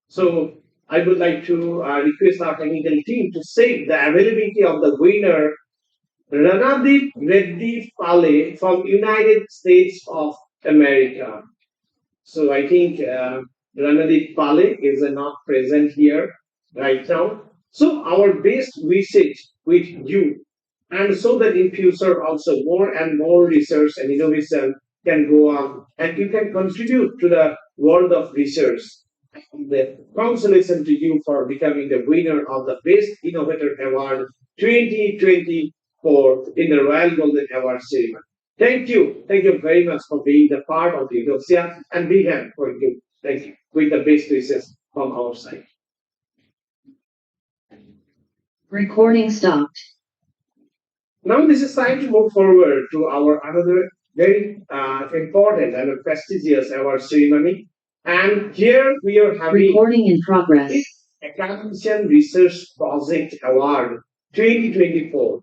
So I would like to request our technical team to say the availability of the winner, Ranadeep Reddy Pale from United States of America. So I think Ranadeep Pale is not present here right now. So our best wishes with you, and so that in future also more and more research and innovation can go on, and you can contribute to the world of research. And the congratulations to you for becoming the winner of the Best Innovator Award 2024 in the Royal Golden Award ceremony. Thank you. Thank you very much for being the part of the Eudoxia, and big hand for you. Thank you. With the best wishes from our side. Recording stopped. Now this is time to move forward to our another very important and prestigious award ceremony. And here we are having Recording in progress. Academician Research Project Award 2024.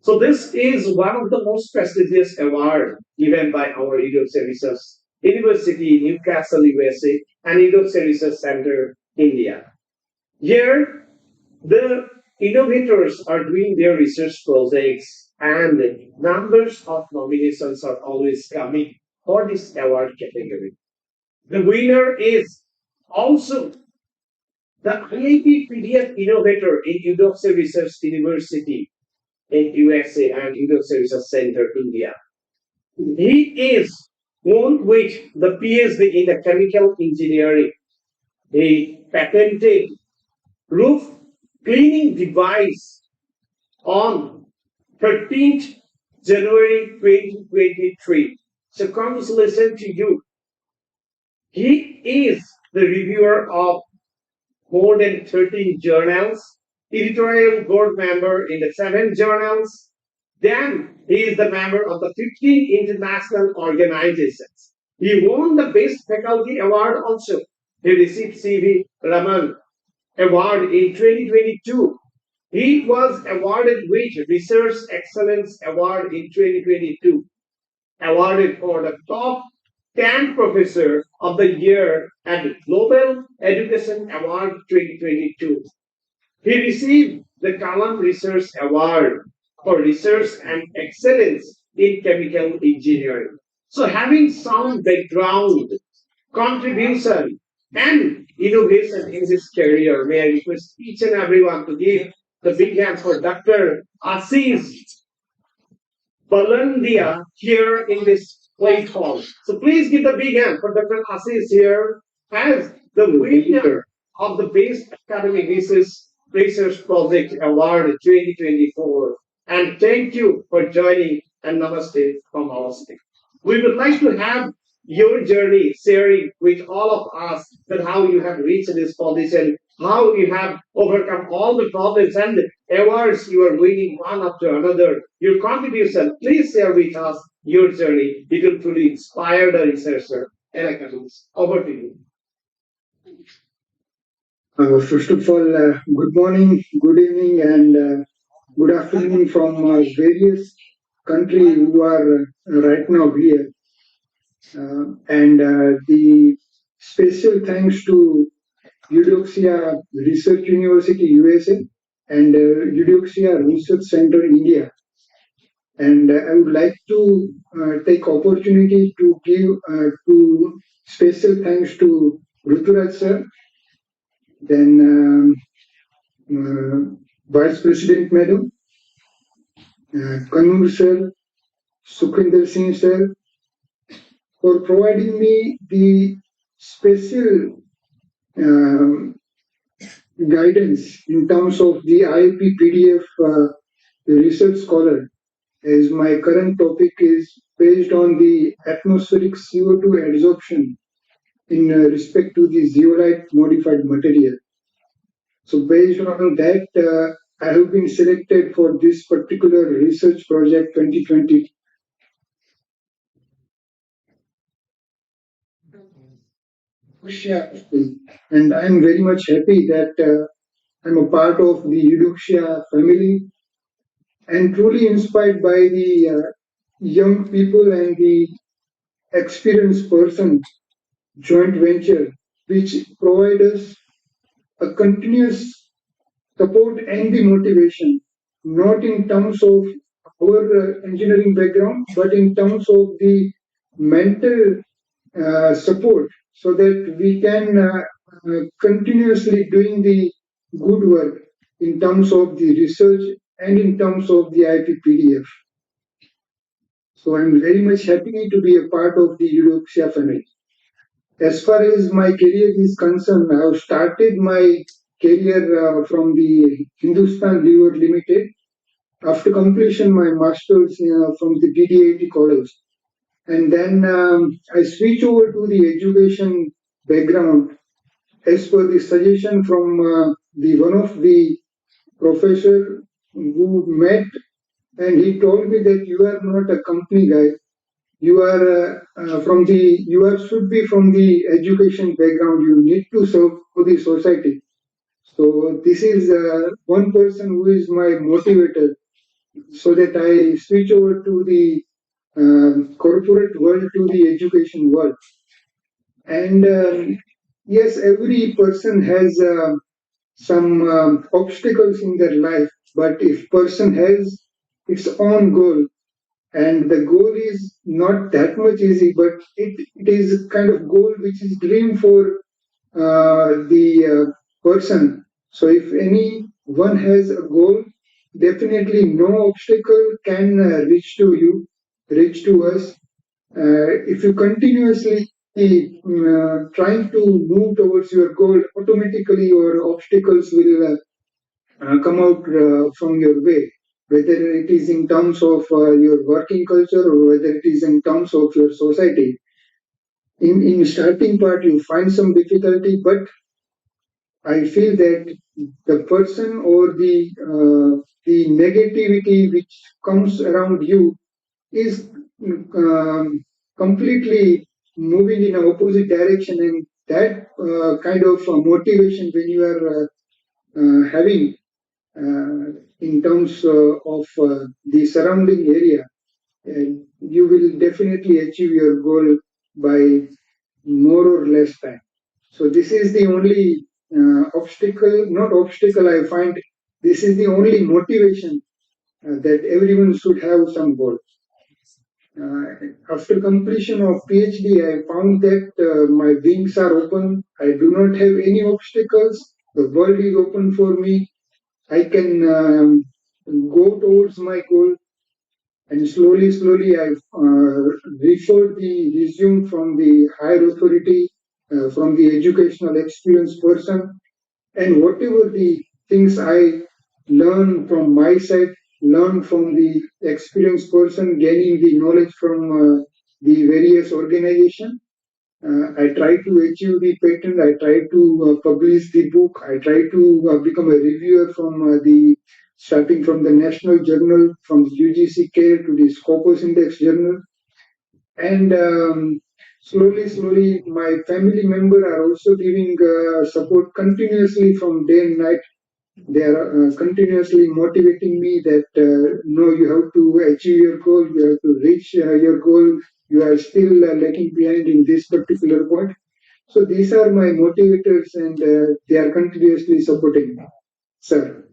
So this is one of the most prestigious awards given by our European Research University, Newcastle, USA, and European Research Center, India. Here, the innovators are doing their research projects, and numbers of nominations are always coming for this award category. The winner is also the IIT PDF Innovator in European Research University in USA and USA Research Center, India. He is one with the PhD in the chemical engineering. He patented roof cleaning device on 13th January 2023. So congratulations to you. He is the reviewer of more than 13 journals, editorial board member in the 7 journals. Then he is the member of the 15 international organizations. He won the Best Faculty Award also. He received C.V. Raman Award in 2022. He was awarded with Research Excellence Award in 2022, awarded for the top 10 Professor of the Year at the Global Education Award 2022. He received the Kalam Research Award for Research and Excellence in Chemical Engineering. So having sound background, contribution, and innovation in his career, may I request each and everyone to give the big hand for Dr. Assis Balandia here in this platform. So please give the big hand for Dr. Assis here as the winner of the Best Academic Research Project Award 2024. And thank you for joining, and namaste from our state. We would like to have your journey sharing with all of us that how you have reached this position, how you have overcome all the problems and awards you are winning one after another. Your contribution, please share with us your journey. It will truly inspire the researcher and academics. Over to you. First of all, good morning, good evening, and good afternoon from various countries who are right now here. And the special thanks to Eudoxia Research University USA and Eudoxia Research Center India. And I would like to take opportunity to give to special thanks to Ruturaj sir, then Vice President Madam, Kanur sir, Sukhinder Singh sir, for providing me the special guidance in terms of the IIP PDF research scholar, as my current topic is based on the atmospheric CO2 adsorption in respect to the zeolite modified material. So based on that, I have been selected for this particular research project 2020. And I'm very much happy that I'm a part of the Eudoxia family and truly inspired by the young people and the experienced person joint venture, which provide us a continuous support and the motivation, not in terms of our engineering background, but in terms of the mental support, so that we can continuously doing the good work in terms of the research and in terms of the IP PDF. So I'm very much happy to be a part of the Europian family. As far as my career is concerned, I have started my career from the Hindustan Lever Limited after completion my master's from the DDIT college. And then I switch over to the education background as per the suggestion from the one of the professor who met, and he told me that you are not a company guy. You are should be from the education background. You need to serve for the society. So this is one person who is my motivator, so that I switch over to the corporate world to the education world. And yes, every person has some obstacles in their life, but if person has its own goal, and the goal is not that much easy, but it is kind of goal which is dream for the person. So if anyone has a goal, definitely no obstacle can reach to us. If you continuously trying to move towards your goal, automatically your obstacles will come out from your way, whether it is in terms of your working culture or whether it is in terms of your society. In starting part, you find some difficulty, but I feel that the person or the negativity which comes around you is completely moving in an opposite direction, and that kind of motivation when you are having in terms of the surrounding area, you will definitely achieve your goal by more or less time. So this is the only obstacle, not obstacle, I find this is the only motivation that everyone should have some goal. After completion of PhD, I found that my wings are open. I do not have any obstacles. The world is open for me. I can go towards my goal, and slowly, I referred the resume from the higher authority, from the educational experienced person, and whatever the things I learn from my side, learn from the experienced person, gaining the knowledge from the various organization. I try to achieve the patent. I try to publish the book. I try to become a reviewer from the starting from the national journal, from the UGC Care to the Scopus Index journal, and slowly, my family member are also giving support continuously from day and night. They are continuously motivating me that no, you have to achieve your goal, you have to reach your goal. You are still lagging behind in this particular point. So these are my motivators, and they are continuously supporting me, sir.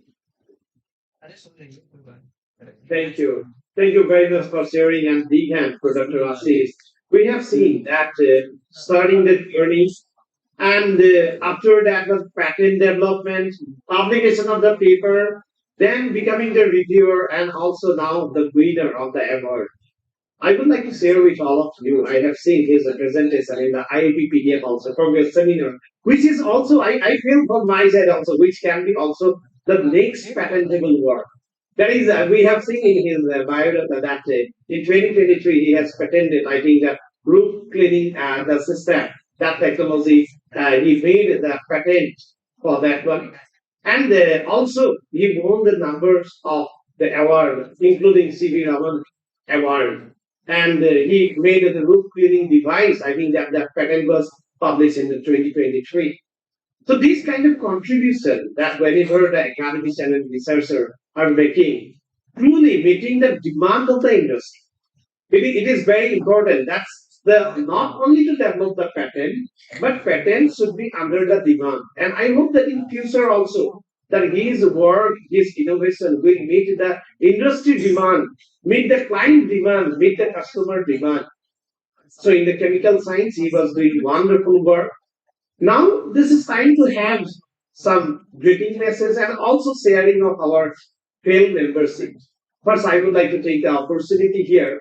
Thank you. Thank you very much for sharing and big hand for Dr. Ashish. We have seen that starting the journey and after that was patent development, publication of the paper, then becoming the reviewer and also now the winner of the award. I would like to share with all of you, I have seen his presentation in the IAP PDF also from your seminar, which is also, I feel from my side also, which can be also the next patentable work. That is, we have seen in his biodata that in 2023 he has patented, I think, the roof cleaning the system, that technology. He made the patent for that one. And also, he won the numbers of the award, including C.V. Raman award. And he made the roof cleaning device. I think that that patent was published in the 2023. So these kind of contribution that whenever the academics and researcher are making, truly meeting the demand of the industry. It is very important. That's the not only to develop the patent, but patents should be under the demand. And I hope that in future also that his work, his innovation will meet the industry demand, meet the client demand, meet the customer demand. So in the chemical science, he was doing wonderful work. Now this is time to have some greeting messages and also sharing of our failed membership. First, I would like to take the opportunity here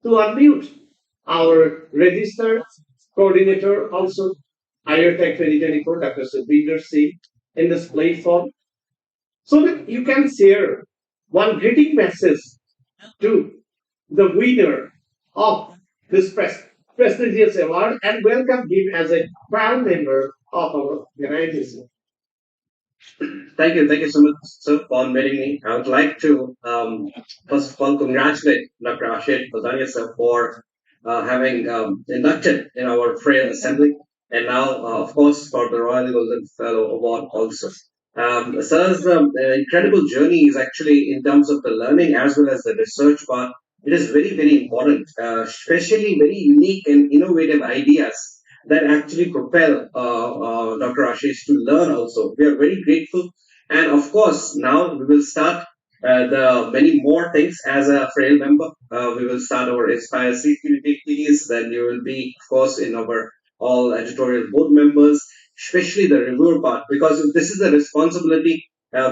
to unmute our registered coordinator, also Irtec 2024, Dr. Subhinder Singh, in this platform, so that you can share one greeting message to the winner of this prestigious award and welcome him as a proud member of our organization. Thank you so much, sir, for inviting me. I would like to first of all congratulate Dr. Ashish Badania, sir, for having inducted in our Frail Assembly, and now, of course, for the Royal Golden Fellow Award also. Sir's incredible journey is actually in terms of the learning as well as the research part. It is very important, especially very unique and innovative ideas that actually propel Dr. Ashish to learn also. We are very grateful. And of course, now we will start the many more things as a frail member. We will start our Inspire CQTs, then you will be, of course, in our all editorial board members, especially the reviewer part, because this is a responsibility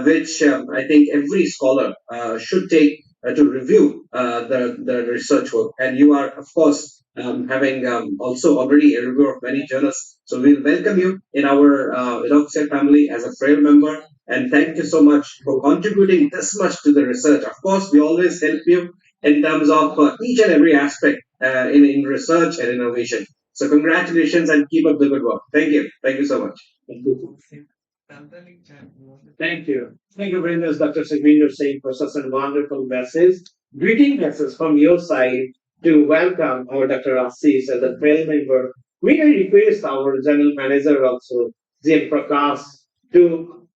which I think every scholar should take to review the research work. And you are, of course, having also already a review of many journals. So we'll welcome you in our Edoxia family as a frail member. And thank you so much for contributing this much to the research. Of course, we always help you in terms of each and every aspect in research and innovation. So congratulations and keep up the good work. Thank you. Thank you so much. Thank you. Thank you very much, Dr. Sigvinder Singh, for such a wonderful message. Greeting message from your side to welcome our Dr. Assis as a fellow member. We will request our General Manager also, Jim Prakash, to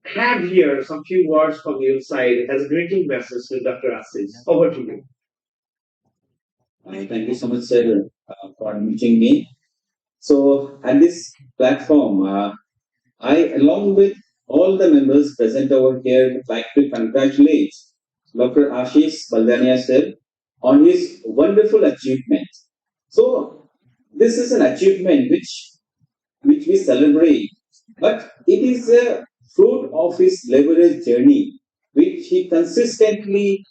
have here some few words from your side as a greeting message to Dr. Assis. Over to you. Thank you so much, sir, for meeting me. So, at this platform, I, along with all the members present over here, would like to congratulate Dr. Ashish Baldania sir on his wonderful achievement. So, this is an achievement which we celebrate, but it is a fruit of his laborious journey, which he consistently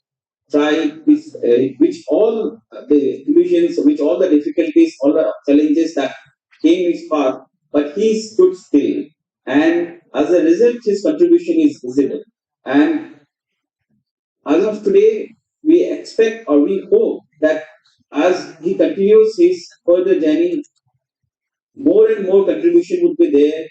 tried, which all the illusions, which all the difficulties, all the challenges that came his path, but he stood still. And as a result, his contribution is visible. And as of today, we expect or we hope that as he continues his further journey, more and more contribution would be there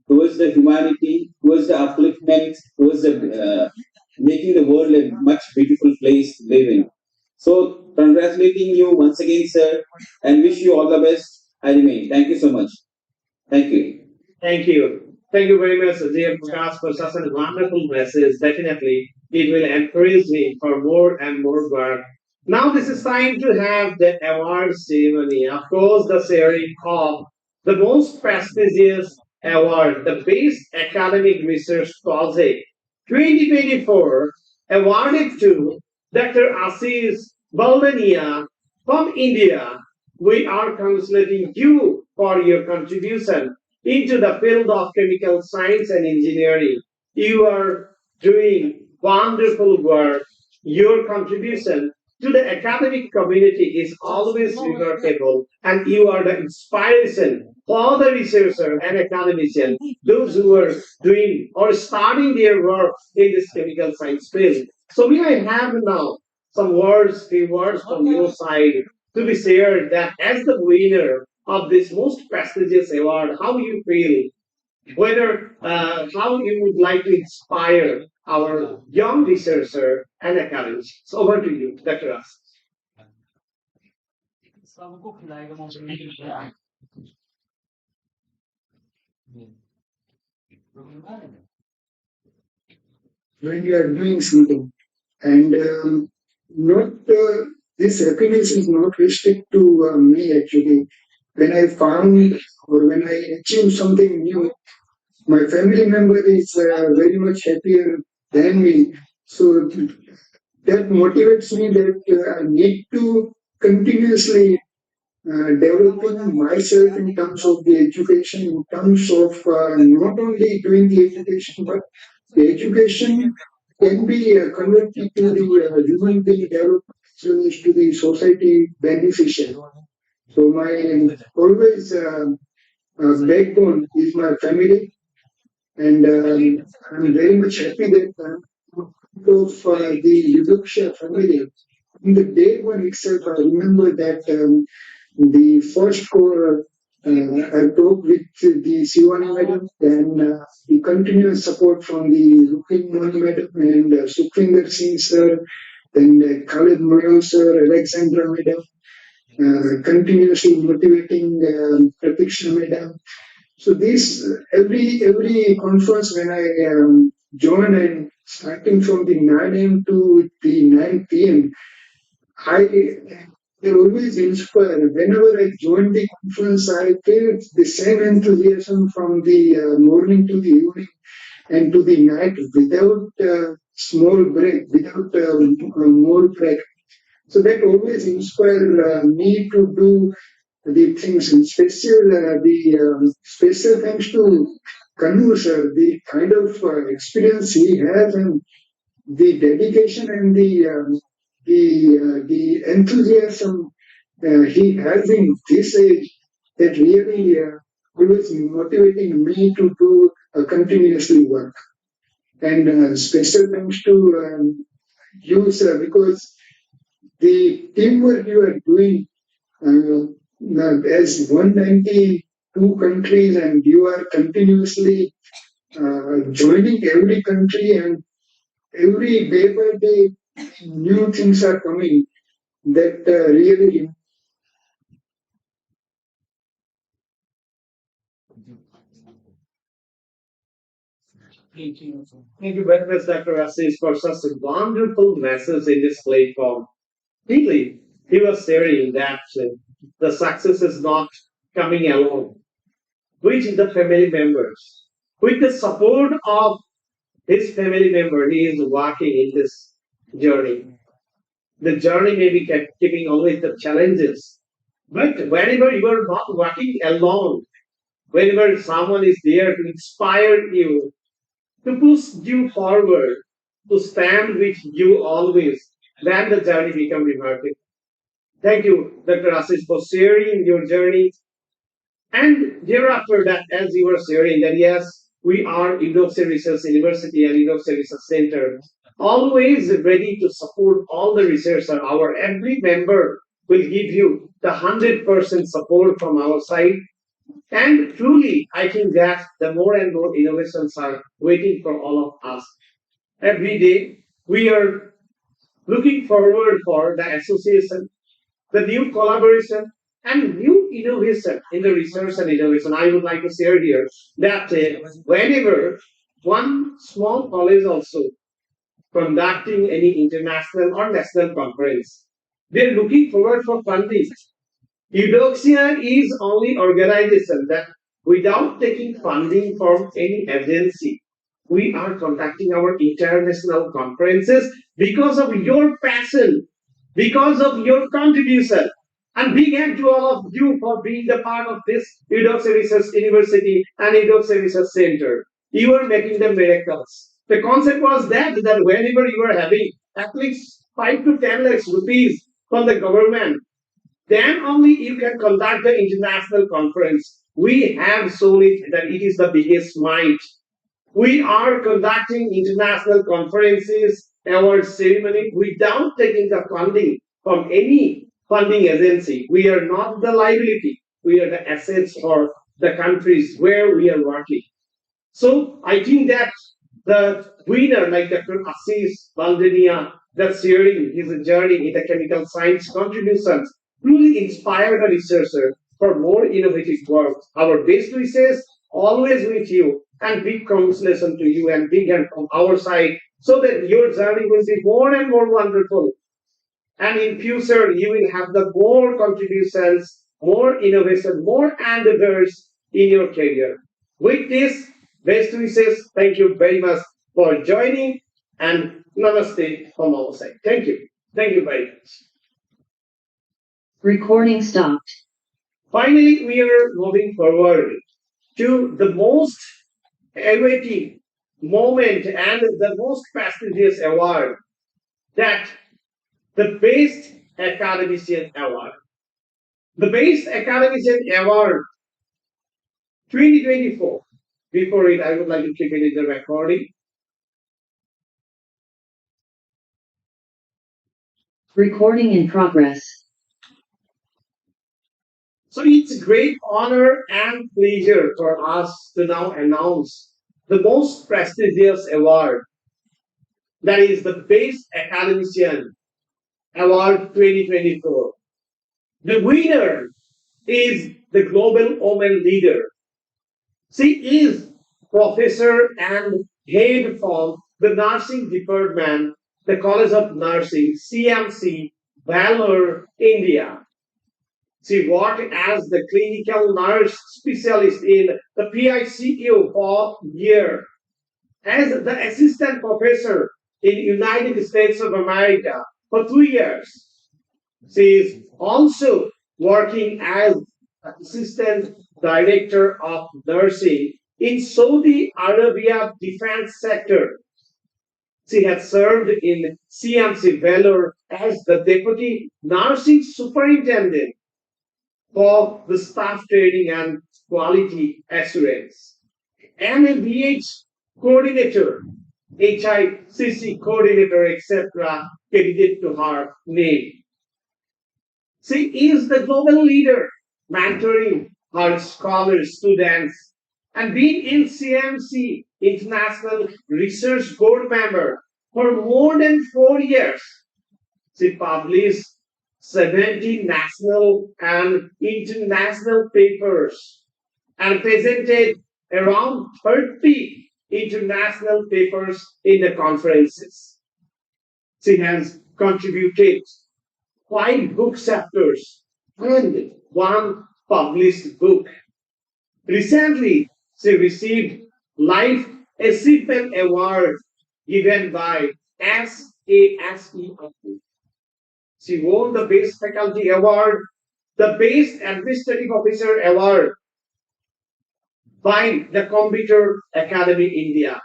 towards the humanity, towards the upliftment, towards the making the world a much beautiful place to live in. So, congratulating you once again, sir, and wish you all the best. I remain. Thank you so much. Thank you. Thank you. Thank you very much, Jim Prakash, for such a wonderful message. Definitely, it will encourage me for more and more work. Now, this is time to have the award ceremony. Of course, the sharing of the most prestigious award, the Best Academic Research Project 2024, awarded to Dr. Ashish Baldania from India. We are congratulating you for your contribution into the field of chemical science and engineering. You are doing wonderful work. Your contribution to the academic community is always remarkable, and you are the inspiration for the researcher and academician, those who are doing or starting their work in this chemical science field. So we may have now some words, few words from your side to be shared that as the winner of this most prestigious award, how you feel, whether how you would like to inspire our young researcher and academics. So over to you, Dr. Ras. When you are doing something, and not this happiness is not restricted to me actually. When I found or when I achieve something new, my family member is very much happier than me. So that motivates me that I need to continuously developing myself in terms of the education, in terms of not only doing the education, but the education can be converted to the human being development as well as to the society beneficial. So my always backbone is my family, and I'm very much happy that of the Europian family. In the day one itself, I remember that the first core I talked with the Sivani madam, then the continuous support from the Rukmini madam and Sukhvinder Singh sir, then Khalid Moyo sir, Alexandra madam, continuously motivating Pratiksha madam. So this every conference when I join and starting from the 9 a.m. to the 9 p.m. They always inspire. Whenever I join the conference, I feel the same enthusiasm from the morning to the evening and to the night without small break, without more break. So that always inspire me to do the things in special. The special thanks to Kanu sir, the kind of experience he has and the dedication and the enthusiasm he has in this age, that really always motivating me to do continuously work. And special thanks to you, sir, because the teamwork you are doing as 192 countries, and you are continuously joining every country, and every day by day new things are coming that really. Thank you very much, Dr. Assis, for such a wonderful message in this platform. Really, he was sharing that the success is not coming alone, with the family members. With the support of his family member, he is walking in this journey. The journey may be keeping always the challenges, but whenever you are not walking alone, whenever someone is there to inspire you, to push you forward, to stand with you always, then the journey becomes remarkable. Thank you, Dr. Ashish, for sharing your journey. And thereafter that, as you were sharing, that yes, we are European Research University and European Research Center, always ready to support all the researchers. Our every member will give you the 100% support from our side. And truly, I think that the more and more innovations are waiting for all of us. Every day, we are looking forward for the association, the new collaboration, and new innovation in the research and innovation. I would like to share here that whenever one small college also conducting any international or national conference, they're looking forward for funding. Eudoxia is only organization that without taking funding from any agency, we are conducting our international conferences because of your passion, because of your contribution. And big thank to all of you for being the part of this Eudoxia Research University and Eudoxia Research Center. You are making the miracles. The concept was that whenever you are having at least 5 to 10 lakhs rupees from the government, then only you can conduct the international conference. We have shown it that it is the biggest might. We are conducting international conferences, award ceremony without taking the funding from any funding agency. We are not the liability. We are the assets for the countries where we are working. So I think that the winner, like Dr. Assis Baldenia, that's sharing his journey in the chemical science contributions, truly inspire the researcher for more innovative work. Our best wishes always with you, and big congratulations to you and big hand from our side, so that your journey will be more and more wonderful. And in future, you will have the more contributions, more innovation, more endeavors in your career. With this, best wishes. Thank you very much for joining, and namaste from our side. Thank you. Thank you very much. Recording stopped. Finally, we are moving forward to the most awaited moment and the most prestigious award, that the Best Academician Award. The Best Academician Award 2024. Before it, I would like to keep it in the recording. Recording in progress. So it's a great honor and pleasure for us to now announce the most prestigious award, that is the Best Academician Award 2024. The winner is the Global Women Leader. She is professor and head from the nursing department, the College of Nursing, CMC, Bangalore, India. She worked as the clinical nurse specialist in the PICU for a year, as the assistant professor in United States of America for 2 years. She is also working as assistant director of nursing in Saudi Arabia defense sector. She has served in CMC Valor as the Deputy Nursing Superintendent for the staff training and quality assurance. MMBH coordinator, HICC coordinator, etc., credited to her name. She is the global leader, mentoring her scholars, students, and being in CMC, International Research Board member, for more than 4 years. She published 70 national and international papers and presented around 30 international papers in the conferences. She has contributed 5 book chapters and 1 published book. Recently, she received Life Achievement Award given by SASE. She won the Best Faculty Award, the Best Administrative Officer Award by the Computer Academy India.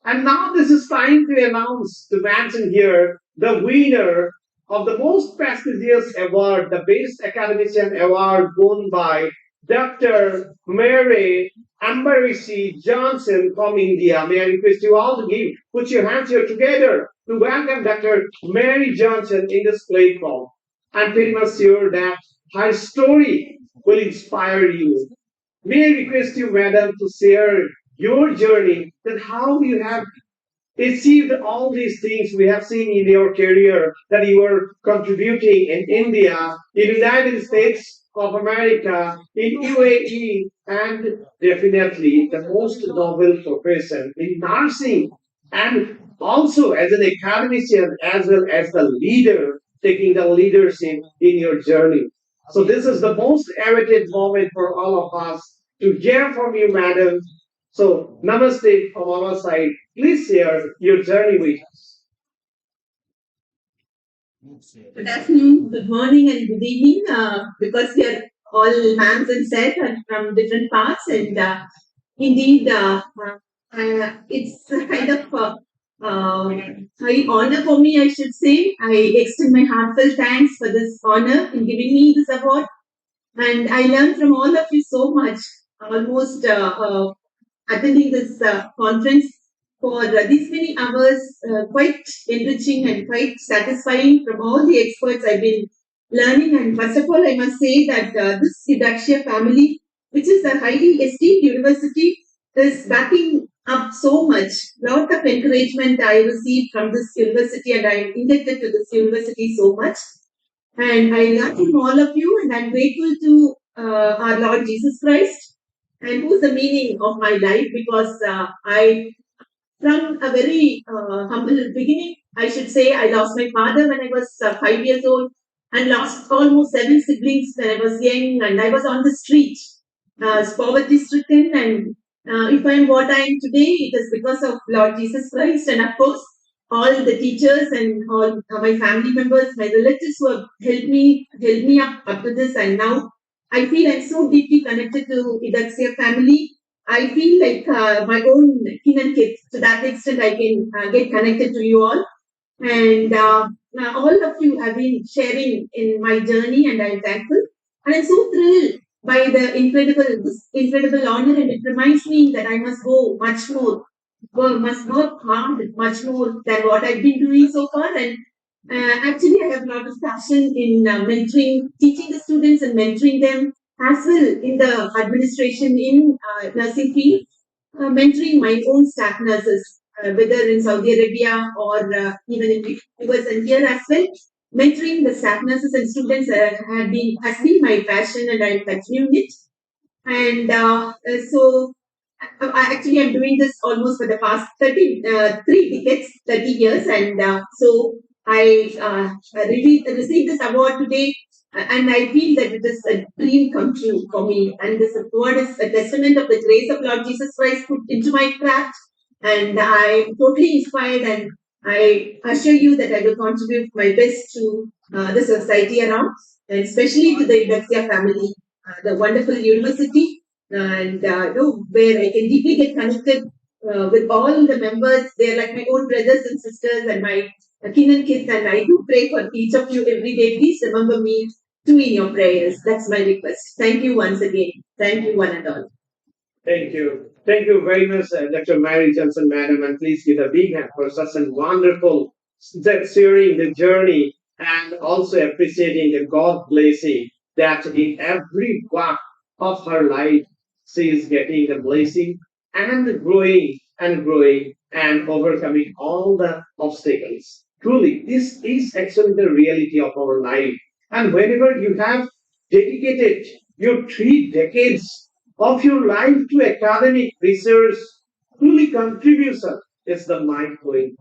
And now this is time to mention here the winner of the most prestigious award, the Best Academician Award won by Dr. Mary Ambarishi Johnson from India. May I request you all to put your hands here together to welcome Dr. Mary Johnson in this platform. I'm pretty much sure that her story will inspire you. May I request you, madam, to share your journey, that how you have achieved all these things we have seen in your career, that you are contributing in India, in the United States of America, in UAE, and definitely the most noble profession in nursing, and also as an academician as well as the leader, taking the leadership in your journey. So this is the most awaited moment for all of us to hear from you, madam. So namaste from our side. Please share your journey with us. Good afternoon, good morning, and good evening. Because we are all ma'ams and sir and from different parts, and indeed, it's a kind of high honor for me, I should say. I extend my heartfelt thanks for this honor in giving me this award, and I learned from all of you so much. Almost attending this conference for these many hours, quite enriching and quite satisfying from all the experts I've been learning. And first of all, I must say that this Eudoxia family, which is a highly esteemed university, is backing up so much. Lot of encouragement I received from this university, and I'm indebted to this university so much. And I learned from all of you, and I'm grateful to our Lord Jesus Christ, and who's the meaning of my life, because I, from a very humble beginning, I should say, I lost my father when I was 5 years old, and lost almost 7 siblings when I was young, and I was on the street, poverty stricken. And if I am what I am today, it is because of Lord Jesus Christ, and of course, all the teachers and all my family members, my relatives who have helped me up to this. And now I feel I'm so deeply connected to Eudoxia family. I feel like my own kin and kith. To that extent, I can get connected to you all. And all of you have been sharing in my journey, and I'm thankful. And I'm so thrilled by the incredible honor, and it reminds me that I must go much more, must work hard much more than what I've been doing so far. And actually, I have a lot of passion in mentoring, teaching the students and mentoring them, as well in the administration in nursing field, mentoring my own staff nurses, whether in Saudi Arabia or even in the US and here as well. Mentoring the staff nurses and students has been my passion, and I'm continuing it. And so actually, I'm doing this almost for the past 3 decades, 30 years. And so I really received this award today, and I feel that it is a dream come true for me. And this award is a testament of the grace of Lord Jesus Christ put into my craft. And I'm totally inspired, and I assure you that I will contribute my best to the society around, and especially to the Eudoxia family, the wonderful university. and where I can deeply get connected with all the members. They're like my own brothers and sisters and my kin and kids, and I do pray for each of you every day. Please remember me too in your prayers. That's my request. Thank you once again. Thank you, one and all. Thank you. Thank you very much, Dr. Mary Johnson, madam, and please give a big hand for such a wonderful sharing the journey and also appreciating the God blessing that in every walk of her life she is getting the blessing and growing and overcoming all the obstacles. Truly, this is actually the reality of our life. And whenever you have dedicated your 3 decades of your life to academic research, truly contribution is the mind blowing.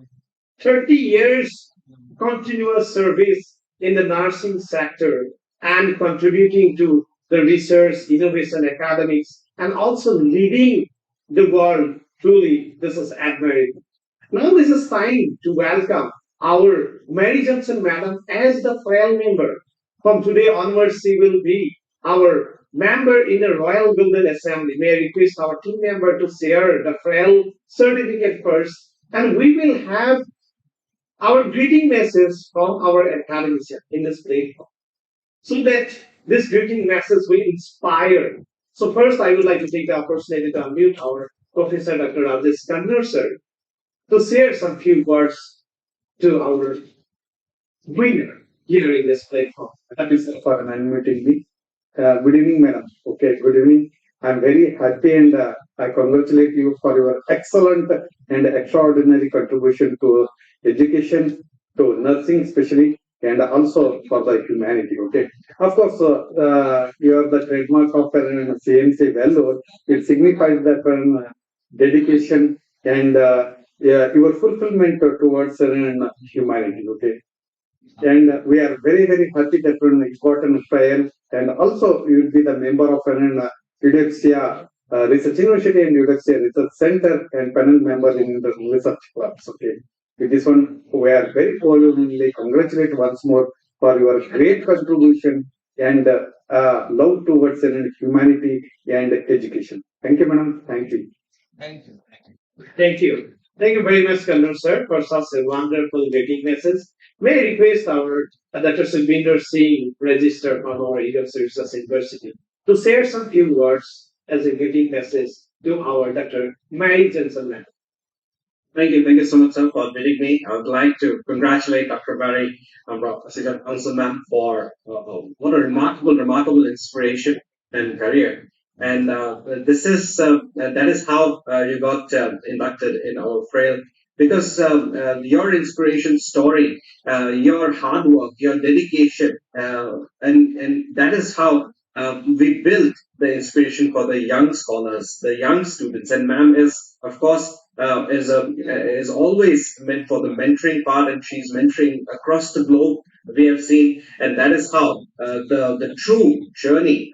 30 years continuous service in the nursing sector and contributing to the research, innovation, academics, and also leading the world. Truly, this is admirable. Now this is time to welcome our Mary Johnson Madam as the FRAIL member. From today onwards, she will be our member in the Royal Golden Assembly. May I request our team member to share the FRAIL certificate first, and we will have our greeting message from our academician in this platform, so that this greeting message will inspire. So first, I would like to take the opportunity to unmute our Professor Dr. Rajesh Kannur sir to share some few words to our winner here in this platform. Thank you, sir, for unmuting me. Good evening, madam. Okay, good evening. I'm very happy and I congratulate you for your excellent and extraordinary contribution to education, to nursing especially, and also for the humanity. Okay, of course, you are the trademark of an CMC value. It signifies that dedication and your fulfillment towards humanity. Okay, and we are very, very happy that an important trial, and also you will be the member of an Eudoxia Research University and Eudoxia Research Center and panel member in the research clubs. Okay, with this one, we are very wholeheartedly congratulate once more for your great contribution and love towards humanity and education. Thank you, madam. Thank you. Thank you. Thank you. Thank you very much, Kannur sir, for such a wonderful greeting message. May I request our Dr. Sukhbinder Singh, registered from our Eagle Research University, to share some few words as a greeting message to our Dr. Mary Johnson Madam. Thank you so much, sir, for meeting me. I would like to congratulate Dr. Mary Johnson ma'am for what a remarkable inspiration and career. And that is how you got inducted in our FRAIL, because your inspiration story, your hard work, your dedication, and that is how we built the inspiration for the young scholars, the young students. And ma'am is, of course, is always meant for the mentoring part, and she's mentoring across the globe. We have seen, and that is how the true journey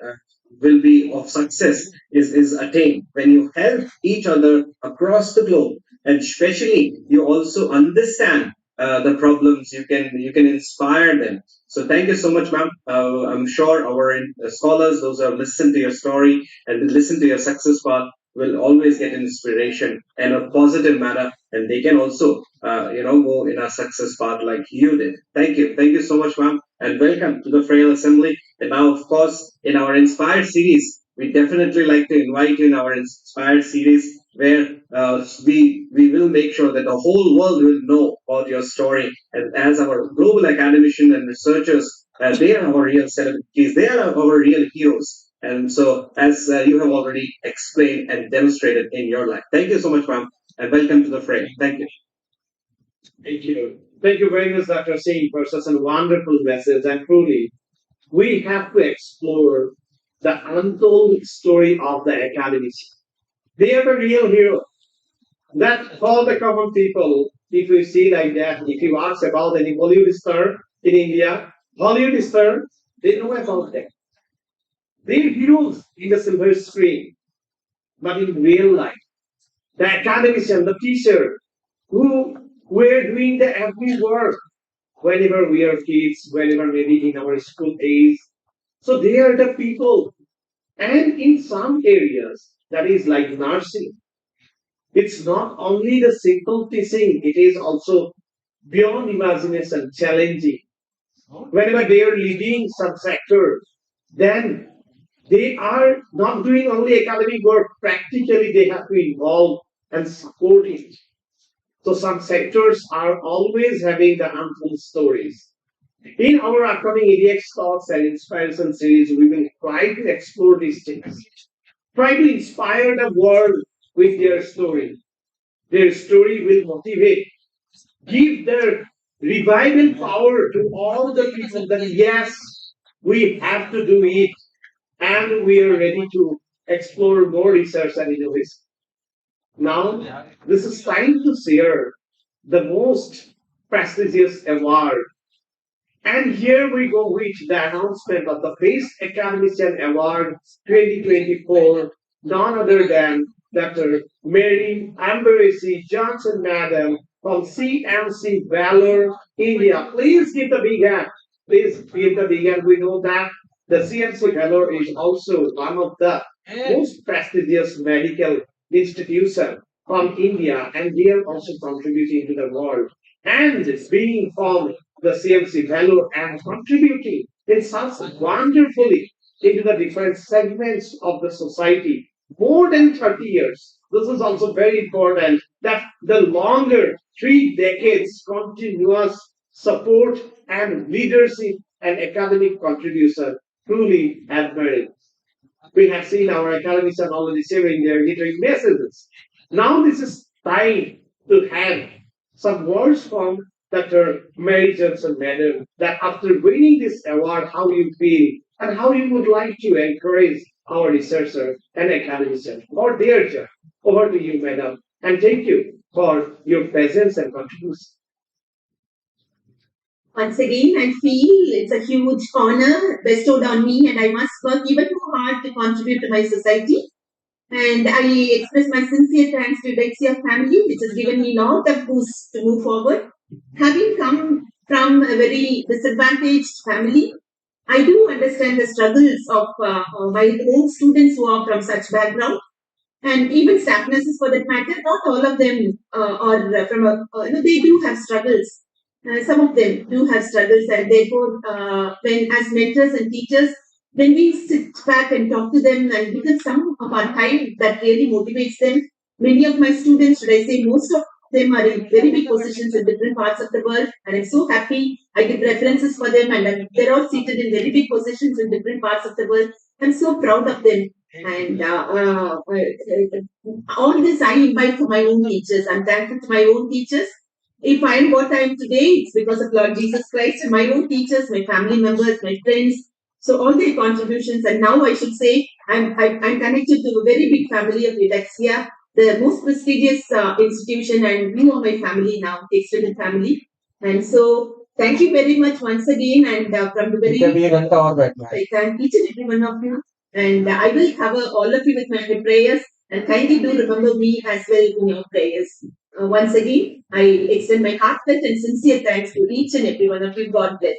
will be of success is attained when you help each other across the globe, and especially you also understand the problems. You can inspire them. So thank you so much, ma'am. I'm sure our scholars, those who have listened to your story and listen to your success path, will always get inspiration and a positive manner, and they can also go in a success path like you did. Thank you so much, ma'am, and welcome to the FRAIL Assembly. And now, of course, in our Inspired series, we definitely like to invite you in our Inspired series, where we will make sure that the whole world will know about your story. And as our global academicians and researchers, they are our real celebrities. They are our real heroes. And so, as you have already explained and demonstrated in your life. Thank you so much, ma'am, and welcome to the FRAIL. Thank you. Thank you. Thank you very much, Dr. Singh, for such a wonderful message. And truly, we have to explore the untold story of the academics. They are the real heroes. That for the common people, if you see like that, if you ask about any Bollywood star in India, Hollywood star, they know about them. They're heroes in the silver screen, but in real life, the academician, the teacher, who were doing the every work whenever we are kids, whenever maybe in our school days. So they are the people And in some areas, that is like nursing, it's not only the simple teaching, it is also beyond imagination, challenging. Whenever they are leading some sector, then they are not doing only academic work, practically they have to involve and support it. So some sectors are always having the untold stories. In our upcoming EDX talks and inspiration series, we will try to explore these things. Try to inspire the world with their story. Their story will motivate, give their revival power to all the people that yes, we have to do it and we are ready to explore more research and innovation. Now, this is time to share the most prestigious award. And here we go with the announcement of the Best Academician Award 2024, none other than Dr. Mary Amberesi Johnson, Madam, from CMC Valor, India. Please give the big hand. Please give the big hand. We know that the CMC Valor is also one of the most prestigious medical institution from India, and they are also contributing to the world. And being from the CMC value and contributing in such wonderfully into the different segments of the society more than 30 years. This is also very important that the longer 3 decades continuous support and leadership and academic contribution truly admirable. We have seen our academics are already sharing their literary messages. Now this is time to have some words from Dr. Mary Johnson, Madam, that after winning this award, how you feel and how you would like to encourage our researchers and academics for their job. Over to you, Madam, and thank you for your presence and contribution. Once again, I feel it's a huge honor bestowed on me, and I must work even more hard to contribute to my society. And I express my sincere thanks to Dexia family, which has given me a lot of boost to move forward. Having come from a very disadvantaged family, I do understand the struggles of my own students who are from such background, and even staff nurses for that matter. Not all of them are from a, they do have struggles. Some of them do have struggles, and therefore, when as mentors and teachers, when we sit back and talk to them and give them some of our time, that really motivates them. Many of my students, should I say, most of them are in very big positions in different parts of the world, and I'm so happy. I give references for them, and they're all seated in very big positions in different parts of the world. I'm so proud of them. And all this I invite for my own teachers. I'm thankful to my own teachers. If I am what I am today, it's because of Lord Jesus Christ and my own teachers, my family members, my friends. So all their contributions, and now I should say I'm connected to a very big family of Irtec, the most prestigious institution, and you are my family now, the extended family. And so thank you very much once again, and from the very I thank each and every one of you, and I will cover all of you with my prayers, and kindly do remember me as well in your prayers. Once again, I extend my heartfelt and sincere thanks to each and every one of you. God bless.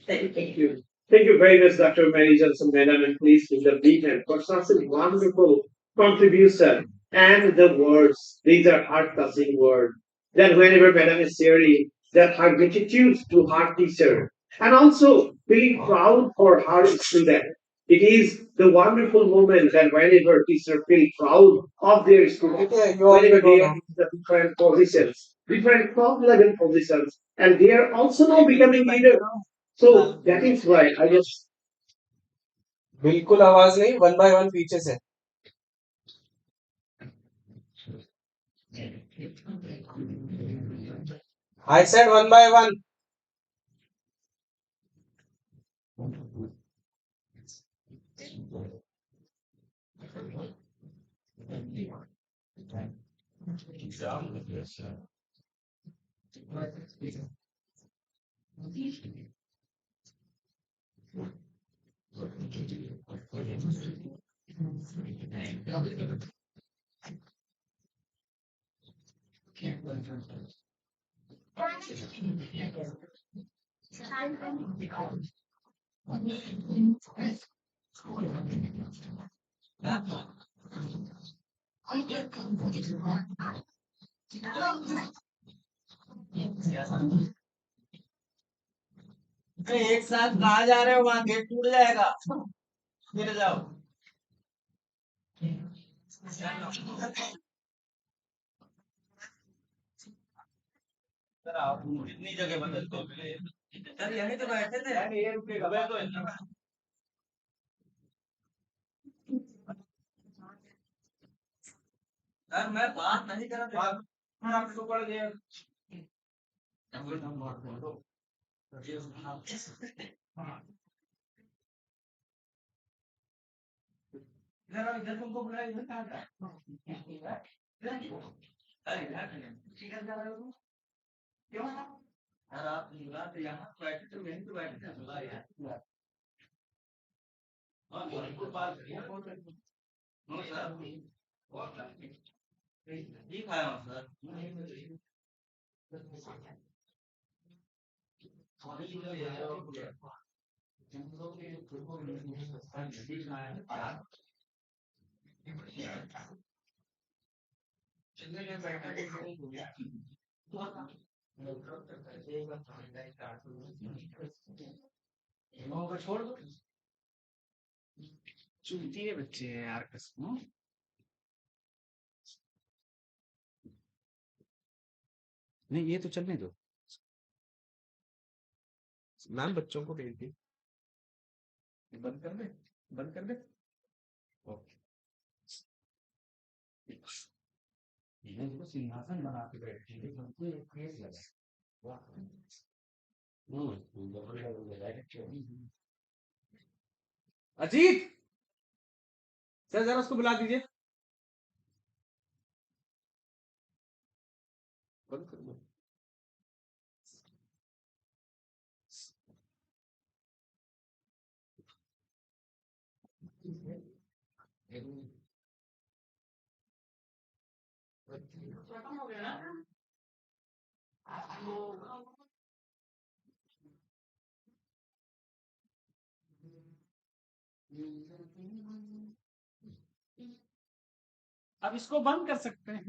Thank you. Thank you very much, Dr. Mary Johnson, Madam, and please give the big hand for such a wonderful contribution. And the words, these are heart-touching words. That whenever Madam is sharing, that her gratitude to her teacher, and also feeling proud for her student. It is the wonderful moment that whenever teacher feel proud of their student, whenever they are in the different positions, different top level positions, and they are also now becoming leader. So that is why I just बिल्कुल आवाज नहीं 1 by 1 पीछे से I said 1 by 1. एक साथ कहा जा रहे हो, वहां गेट टूट जाएगा, गिर जाओ। आप कितनी जगह बदलते हो? सर यहीं तो बैठे थे, ये रुकेगा तो यार मैं बात नहीं कर रहा था, आपको पड़ गया। इधर तुमको बुलाया, इधर कहाँ था? अरे यार ठीक है, जा रहे हो क्यों? यार आप यहाँ बैठे तो यहीं तो बैठे थे, बुला यार। हाँ बिल्कुल बात करिए, नो सर, जी खाया हूँ सर। छोड़ दो, चूतिए बच्चे हैं यार कसम। नहीं ये तो चलने दो, मैम बच्चों को भेज दी, बंद कर दे, बंद कर दे। ओके, इनको सिंहासन बना के बैठे हमको एक केस लगा। अजीत सर जरा उसको बुला दीजिए, बंद कर दो। खत्म हो गया ना? अब इसको बंद कर सकते हैं।